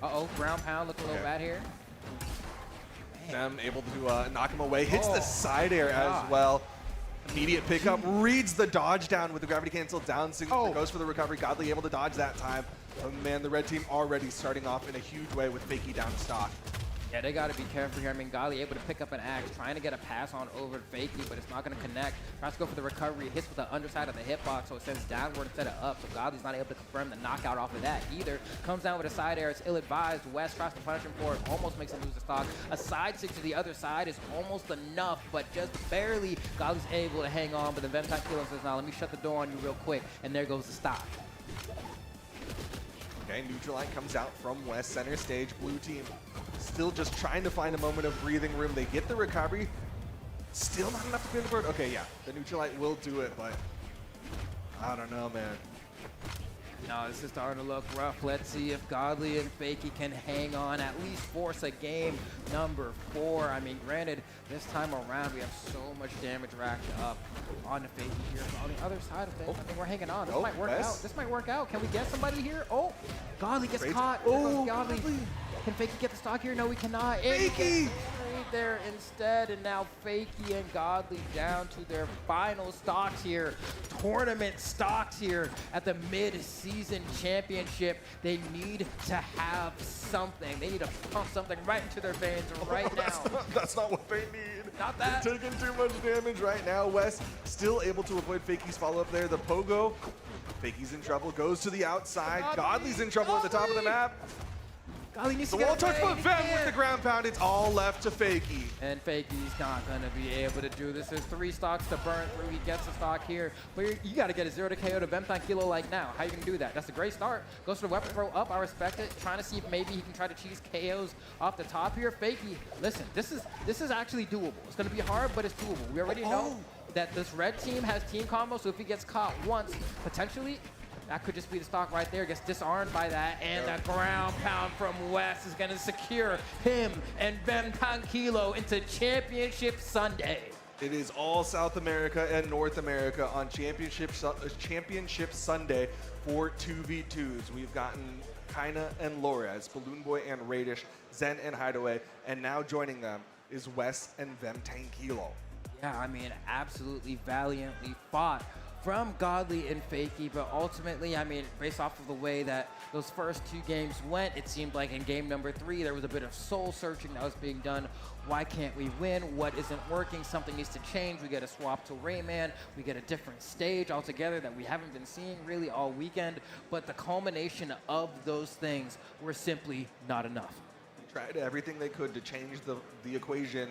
Uh-oh, ground pound looking a little bad here. Them able to knock him away. Hits the side air as well. Immediate pickup. Reads the dodge down with the gravity cancel down. Goes for the recovery. Godly able to dodge that time. Oh, man, the red team already starting off in a huge way with Fakey down stock. Yeah, they got to be careful here. I mean, Gali able to pick up an axe, trying to get a pass on over to Fakey, but it's not going to connect. Tries to go for the recovery, hits with the underside of the hitbox, so it sends downward instead of up. So Gali's not able to confirm the knockout off of that either. Comes down with a side air. It's ill-advised. West tries to punish him for it, almost makes him lose the stock. A side six to the other side is almost enough, but just barely. Gali's able to hang on, but the Ventime Kilo says, now let me shut the door on you real quick, and there goes the stock. Okay, neutral line comes out from West center stage. Blue team still just trying to find a moment of breathing room. They get the recovery. Still not enough to clear the board. Okay, yeah, the neutral light will do it, but I don't know, man. No, this is starting to look rough. Let's see if Godly and Fakey can hang on, at least force a game number 4. I mean, granted, this time around, we have so much damage racked up on the Fakey here. But on the other side of things, I mean, we're hanging on. This might work out. This might work out. Can we get somebody here? Oh, Godly gets caught. Oh, Godly. Can Fakey get the stock here? No, we cannot. Fakey! There instead, and now Fakey and Godly down to their final stocks here. Tournament stocks here at the mid-season championship. They need to have something. They need to pump something right into their veins right now. That's not what they need. Not that. They're taking too much damage right now. West still able to avoid Fakey's follow-up there. The pogo. Fakey's in trouble, goes to the outside. Godly's in trouble at the top of the map. Godly needs The to get wall touch, away. but Vem with the ground pound. It's all left to Fakey. And Fakey's not going to be able to do this. There's 3 stocks to burn through. He gets a stock here. But you got to get a 0 to KO to Vem Kilo like now. How you going to do that? That's a great start. Goes for the weapon throw up. I respect it. Trying to see if maybe he can try to cheese KOs off the top here. Fakey, listen, this is actually doable. It's going to be hard, but it's doable. We already know that this red team has team combo, so if he gets caught once, potentially, that could just be the stock right there. Gets disarmed by that, and that ground pound from West is going to secure him and Vem Kilo into Championship Sunday. It is all South America and North America on Championship Sunday for 2v2s. We've gotten Kaina and Lores, Balloon Boy and Radish, Zen and Hideaway, and now joining them is West and Vem Kilo. Yeah, I mean, absolutely valiantly fought from Godly and Fakey, but ultimately, I mean, based off of the way that those first 2 games went, it seemed like in game number 3, there was a bit of soul searching that was being done. Why can't we win? What isn't working? Something needs to change. We get a swap to Rayman. We get a different stage altogether that we haven't been seeing really all weekend, but the culmination of those things were simply not enough. They tried everything they could to change the equation,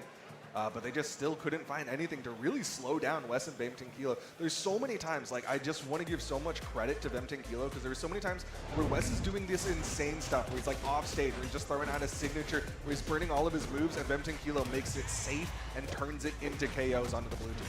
but they just still couldn't find anything to really slow down Wes and Vem Kilo. There's so many times, like, I just want to give so much credit to Vem Kilo because there's so many times where Wes is doing this insane stuff where he's like off stage, where he's just throwing out a signature, where he's burning all of his moves, and Vem Kilo makes it safe and turns it into KOs onto the blue team.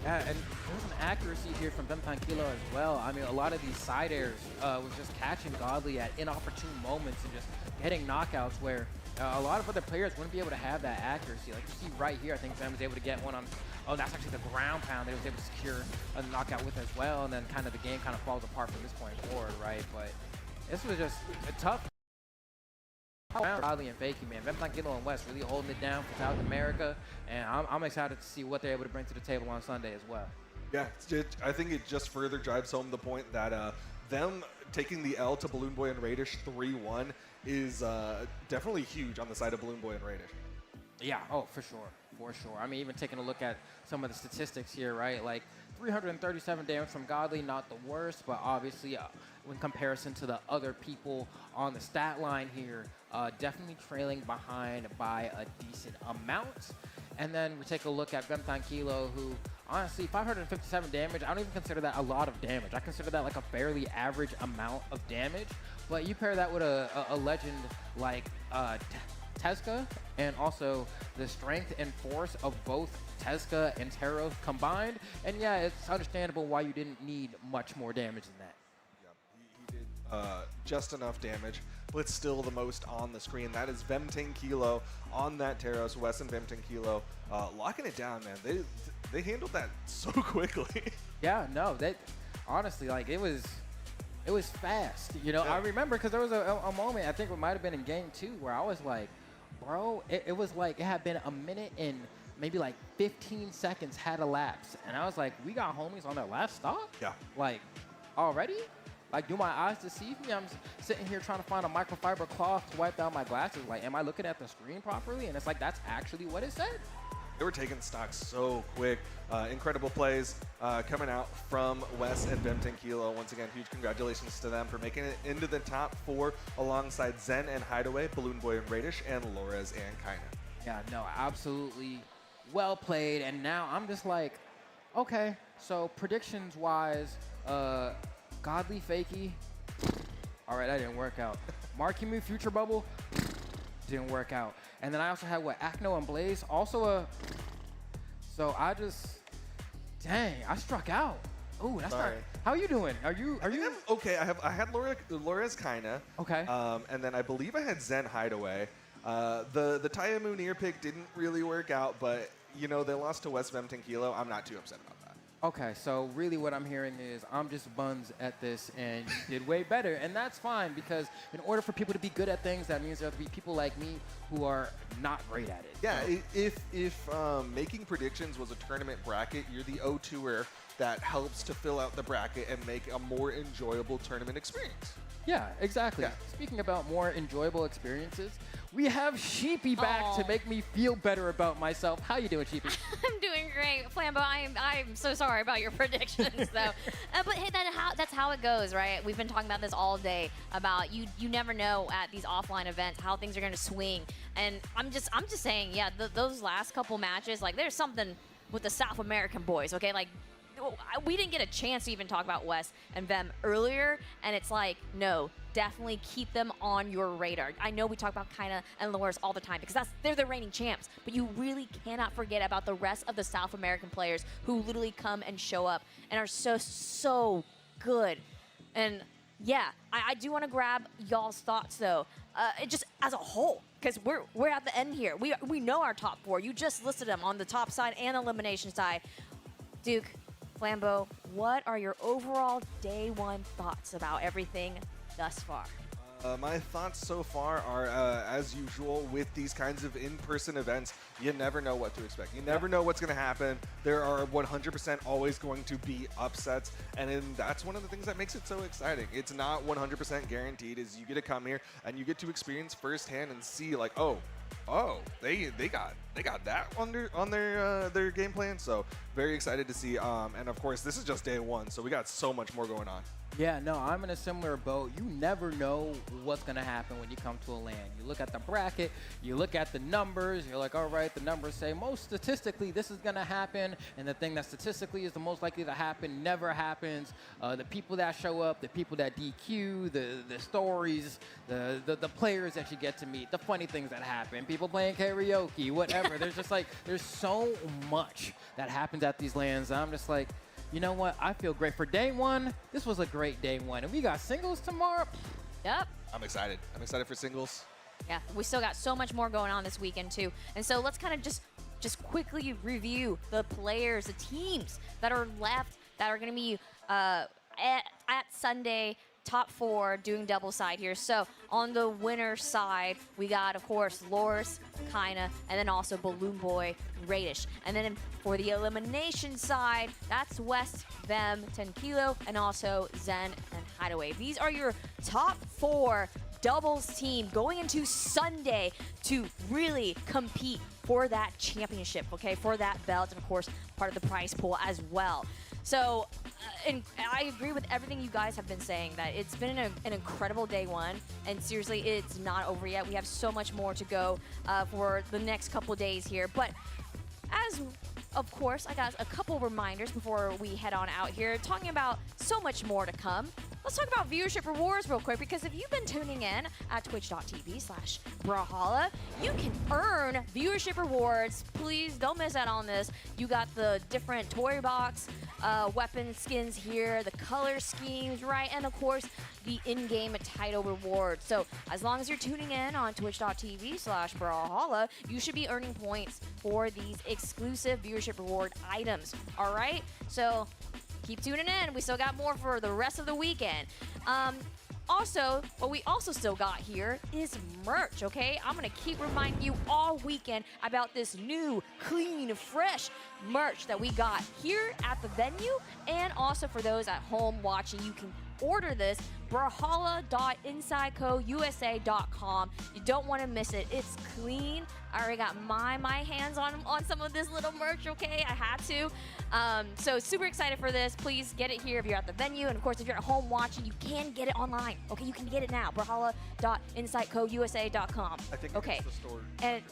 Yeah, and there's an accuracy here from Vem Kilo as well. I mean, a lot of these side airs was just catching Godly at inopportune moments and just getting knockouts where a lot of other players wouldn't be able to have that accuracy. Like you see right here, I think Vem was able to get one on, oh, that's actually the ground pound that he was able to secure a knockout with as well, and then kind of the game kind of falls apart from this point forward, right? But this was just a tough round. Godly and Fakey, man. Vem Kilo and West really holding it down for South America, and I'm excited to see what they're able to bring to the table on Sunday as well. Yeah, I think it just further drives home the point that them taking the L to Balloon Boy and Radish 3-1 is definitely huge on the side of Balloon Boy and Radish. Yeah, oh, for sure, for sure. I mean, even taking a look at some of the statistics here, right? Like 337 damage from Godly, not the worst, but obviously in comparison to the other people on the stat line here, definitely trailing behind by a decent amount. And then we take a look at Vem Kilo, who honestly, 557 damage, I don't even consider that a lot of damage. I consider that like a fairly average amount of damage. But you pair that with a legend like Teska, and also the strength and force of both Teska and Teros combined, and yeah, it's understandable why you didn't need much more damage than that. Yeah, he did just enough damage, but it's still the most on the screen. That is Vem Kilo on that Teros, Wes and Vem Kilo locking it down, man. They handled that so quickly. Yeah, no, they honestly, like, it was fast. You know, yeah. I remember because there was a moment, I think it might have been in game 2, where I was like, bro, it was like it had been a minute and maybe like 15 seconds had elapsed. And I was like, we got homies on their last stop? Yeah. Like, already? Like, do my eyes deceive me? I'm sitting here trying to find a microfiber cloth to wipe down my glasses. Like, am I looking at the screen properly? And it's like, that's actually what it said. They were taking stock so quick. Incredible plays coming out from Wes and Vem 10 Kilo. Once again, huge congratulations to them for making it into the top 4 alongside Zen and Hideaway, Balloon Boy and Radish, and Lores and Kaina. Yeah, no, absolutely well played. And now I'm just like, okay, so predictions-wise, Godly Fakey, all right, that didn't work out. Markimu Future Bubble, didn't work out. And then I also had, what, Acno and Blaze, also a... So I just... Dang, I struck out. Ooh, that's Sorry. not... How you doing? Are you... Okay, I had Lores Kaina. Okay. And then I believe I had Zen Hideaway. The Taya Munir pick didn't really work out, but, you know, they lost to West Vem 10 Kilo. I'm not too upset about that. Okay, so really what I'm hearing is I'm just buns at this and you did way better. And that's fine because in order for people to be good at things, that means there have to be people like me who are not great at it. Yeah, if making predictions was a tournament bracket, you're the O2er that helps to fill out the bracket and make a more enjoyable tournament experience. Yeah, exactly. Yeah. Speaking about more enjoyable experiences, we have Sheepy back to make me feel better about myself. How you doing, Sheepy? I'm doing great. Flambo, I'm so sorry about your predictions, though. But hey, that's how it goes, right? We've been talking about this all day, about you never know at these offline events how things are going to swing. And I'm just saying, yeah, those last couple matches, like, there's something with the South American boys, okay? Like, we didn't get a chance to even talk about Wes and Vem earlier, and it's like, no, definitely keep them on your radar. I know we talk about Kaina and Lores all the time because they're the reigning champs, but you really cannot forget about the rest of the South American players who literally come and show up and are so good. And yeah, I do want to grab y'all's thoughts though, just as a whole, because we're at the end here. We know our top 4. You just listed them on the top side and elimination side. Duke, Flambo, what are your overall day 1 thoughts about everything thus far? My thoughts so far are, as usual, with these kinds of in-person events, you never know what to expect. You never know what's going to happen. There are 100% always going to be upsets, and that's one of the things that makes it so exciting. It's not 100% guaranteed, is you get to come here and you get to experience firsthand and see, like, oh, they got that on their game plan. So very excited to see. And of course, this is just day 1, so we got so much more going on. Yeah, no, I'm in a similar boat. You never know what's going to happen when you come to a LAN. You look at the bracket, you look at the numbers, you're like, all right, the numbers say most statistically this is going to happen, and the thing that statistically is the most likely to happen never happens. The people that show up, the people that DQ, the stories, the players that you get to meet, the funny things that happen, people playing karaoke, whatever. There's just like, there's so much that happens at these LANs. I'm just like, you know what? I feel great for day 1. This was a great day 1. And we got singles tomorrow. Yep. I'm excited. I'm excited for singles. Yeah, we still got so much more going on this weekend, too. And so let's kind of just quickly review the players, the teams that are left that are going to be at Sunday, top 4 doing double side here. So on the winner side, we got, of course, Lores, Kaina, and then also Balloon Boy, Radish. And then for the elimination side, that's West, Vem, 10 Kilo, and also Zen and Hideaway. These are your top 4 doubles team going into Sunday to really compete for that championship, okay, for that belt, and of course, part of the prize pool as well. So, and I agree with everything you guys have been saying, that it's been an incredible day 1, and seriously, it's not over yet. We have so much more to go for the next couple days here. But as of course, I got a couple reminders before we head on out here, talking about so much more to come. Let's talk about viewership rewards real quick, because if you've been tuning in at twitch.tv/Brawlhalla, you can earn viewership rewards. Please don't miss out on this. You got the different toy box, weapon skins here, the color schemes, right? And of course, the in-game title rewards. So as long as you're tuning in on twitch.tv/Brawlhalla, you should be earning points for these exclusive viewership reward items, all right? So keep tuning in. We still got more for the rest of the weekend. Also, what we also still got here is merch, okay? I'm going to keep reminding you all weekend about this new, clean, fresh merch that we got here at the venue, and also for those at home watching, you can order this, brawlhalla.insidecousa.com. You don't want to miss it. It's clean. I already got my hands on some of this little merch, okay? I had to. So super excited for this. Please get it here if you're at the venue. And of course, if you're at home watching, you can get it online. Okay, you can get it now. brawlhalla.insidecousa.com. I think okay. it's the store. And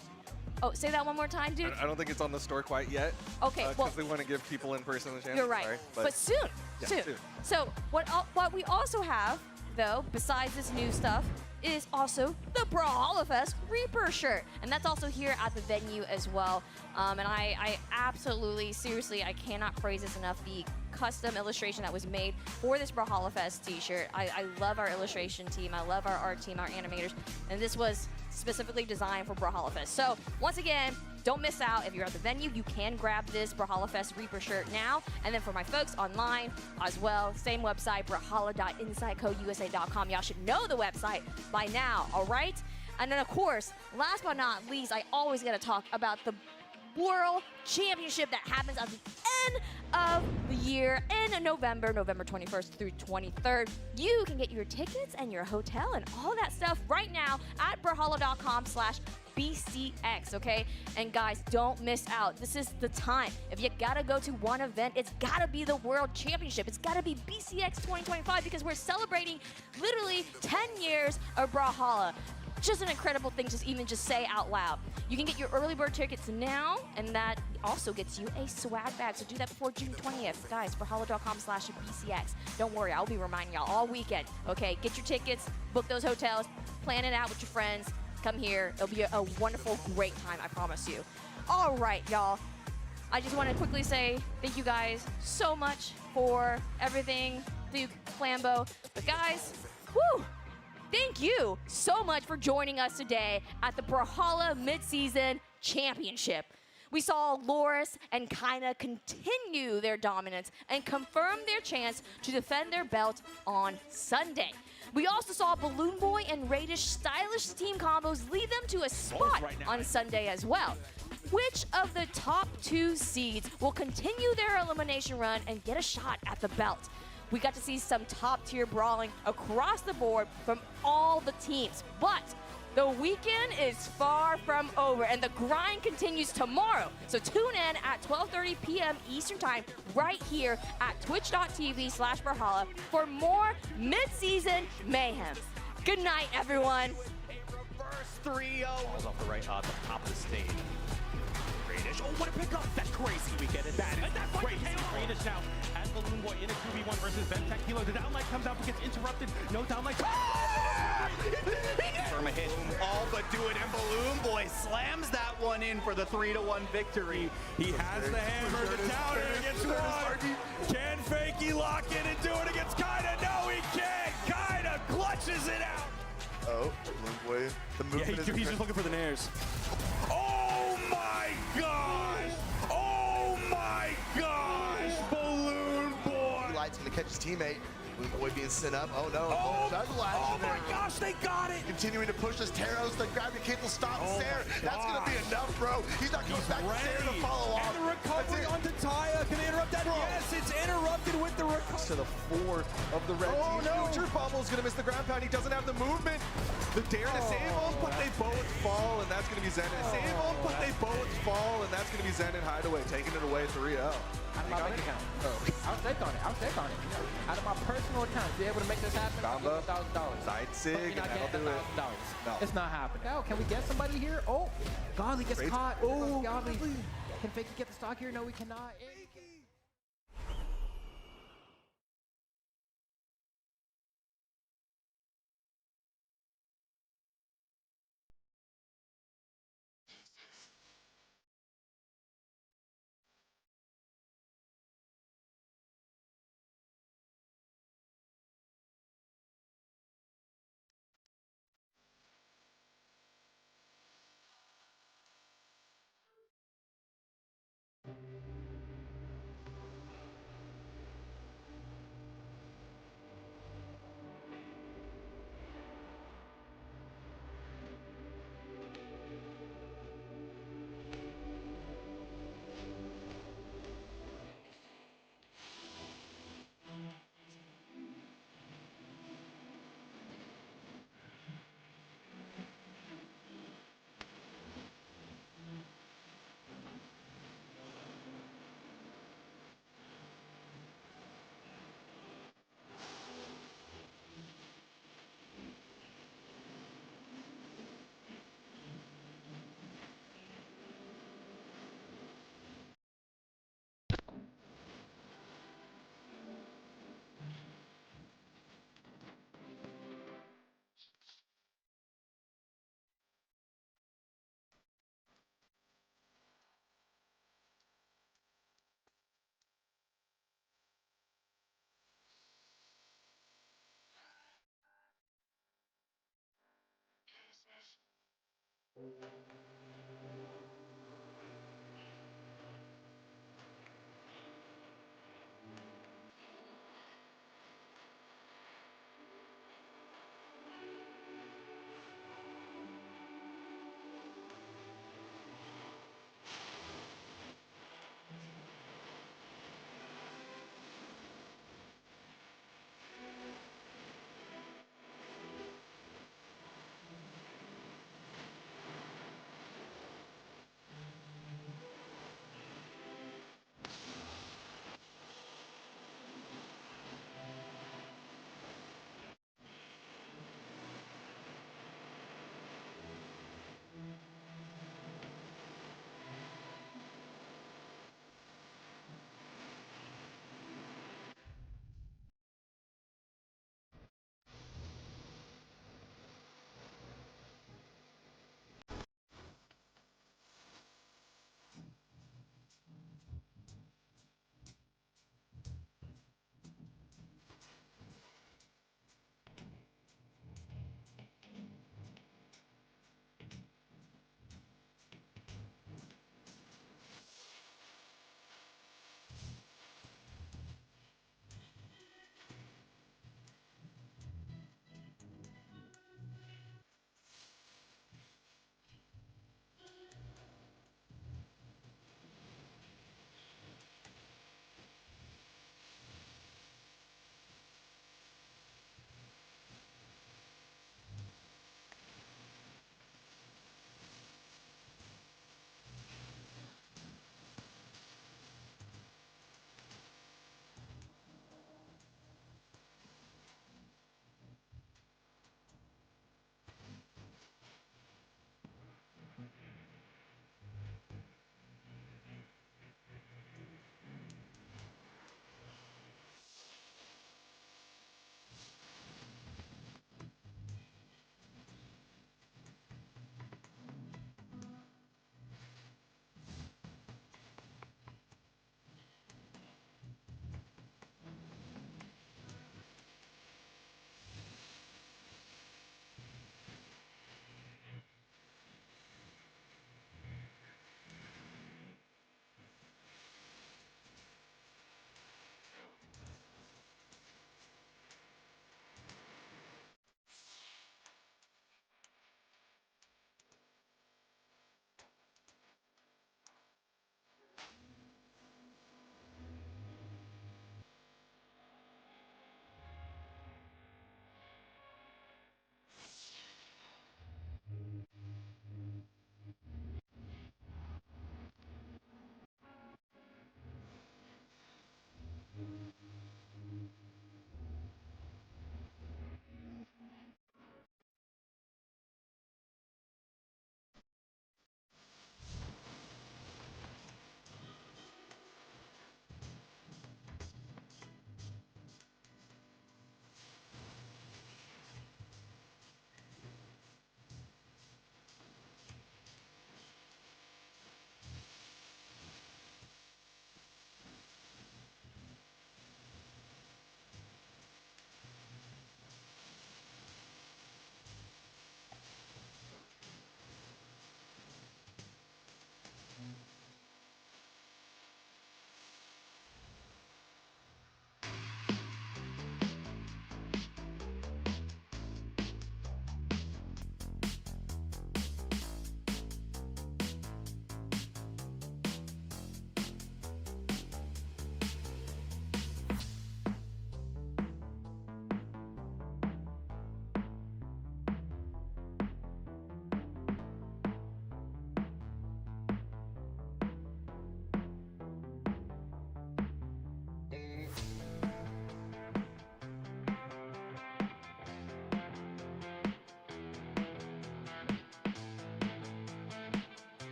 oh, say that one more time, dude. I don't think it's on the store quite yet. Okay, well, because they want to give people in person a chance. you're right. Sorry, but soon, yeah, soon. So what we also have, though, besides this new stuff, is also the Brawlhalla Fest Reaper shirt. And that's also here at the venue as well. And I absolutely, seriously, I cannot praise this enough. The custom illustration that was made for this Brawlhalla Fest t-shirt. I love our illustration team. I love our art team, our animators. And this was specifically designed for Brawlhalla Fest. So once again, don't miss out. If you're at the venue, you can grab this Brawlhalla Fest Reaper shirt now. And then for my folks online as well, same website, brawlhalla.insidecousa.com. Y'all should know the website by now, all right? And then, of course, last but not least, I always got to talk about the World Championship that happens at the end of the year in November 21st through 23rd. You can get your tickets and your hotel and all that stuff right now at brawlhalla.com/BCX, okay? And guys, don't miss out. This is the time. If you gotta go to one event, it's gotta be the World Championship. It's gotta be BCX 2025 because we're celebrating literally 10 years of Brawlhalla. Just an incredible thing to even just say out loud. You can get your early bird tickets now, and that also gets you a swag bag. So do that before June 20th. Guys, brawlhalla.com/BCX. Don't worry, I'll be reminding y'all all weekend. Okay, get your tickets, book those hotels, plan it out with your friends. Come here. It'll be a wonderful, great time, I promise you. All right, y'all. I just want to quickly say thank you guys so much for everything, Duke, Flambeau. But guys, whew! Thank you so much for joining us today at the Brawlhalla Midseason Championship. We saw Loris and Kaina continue their dominance and confirm their chance to defend their belt on Sunday. We also saw Balloon Boy and Radish stylish team combos lead them to a spot on Sunday as well. Which of the top 2 seeds will continue their elimination run and get a shot at the belt? We got to see some top-tier brawling across the board from all the teams. But the weekend is far from over, and the grind continues tomorrow. So tune in at 12:30 p.m. Eastern Time right here at twitch.tv/Brawlhalla for more mid-season mayhem. Good night, everyone. Reverse 3-0. Balls off the right, the top of the stage. Radish. Oh, what a pickup! That's crazy. We get it. That is crazy. Radish now as Balloon Boy in a 2v1 versus Ventec Kilo. The downlight comes out but gets interrupted. No downlight. Confirm a hit. All but do it, and Balloon Boy slams that one in for the 3-1 victory. He has the hammer, the downer against one. Can Fakey lock in and do it against Kaina? No, he can't. Kaina clutches it out. Oh, Balloon Boy. The movement is he's just looking for the nairs. Oh my gosh! Oh my gosh! Balloon Boy! Light's gonna catch his teammate. Balloon Boy being sent up. Oh no! Oh my gosh! They got it! Continuing to push this Teros. The gravity cable stops there. That's gonna be enough, bro. He's not coming back to Sarah to follow on. And the recovery onto Taya. Can they interrupt that? Yes, it's interrupted with the recovery. To the 4 of the red team. No. Future Bubble's gonna miss the ground pound. He doesn't have the movement. The dare to save him, but they both fall, and that's gonna be Zen. Save him, but they both fall, and that's gonna be Zen and Hideaway taking it away 3-0. Out of my bank account. I'll stake on it. I'll stake on it. Out of my personal account, be able to make this happen. Gamba. $1,000. Side sig, But you're not and that'll getting do it. $1,000. No. It's not happening. Oh, can we get somebody here? Oh, Godly gets caught. Oh, Godly. Can Fakey get the stock here? No, we cannot.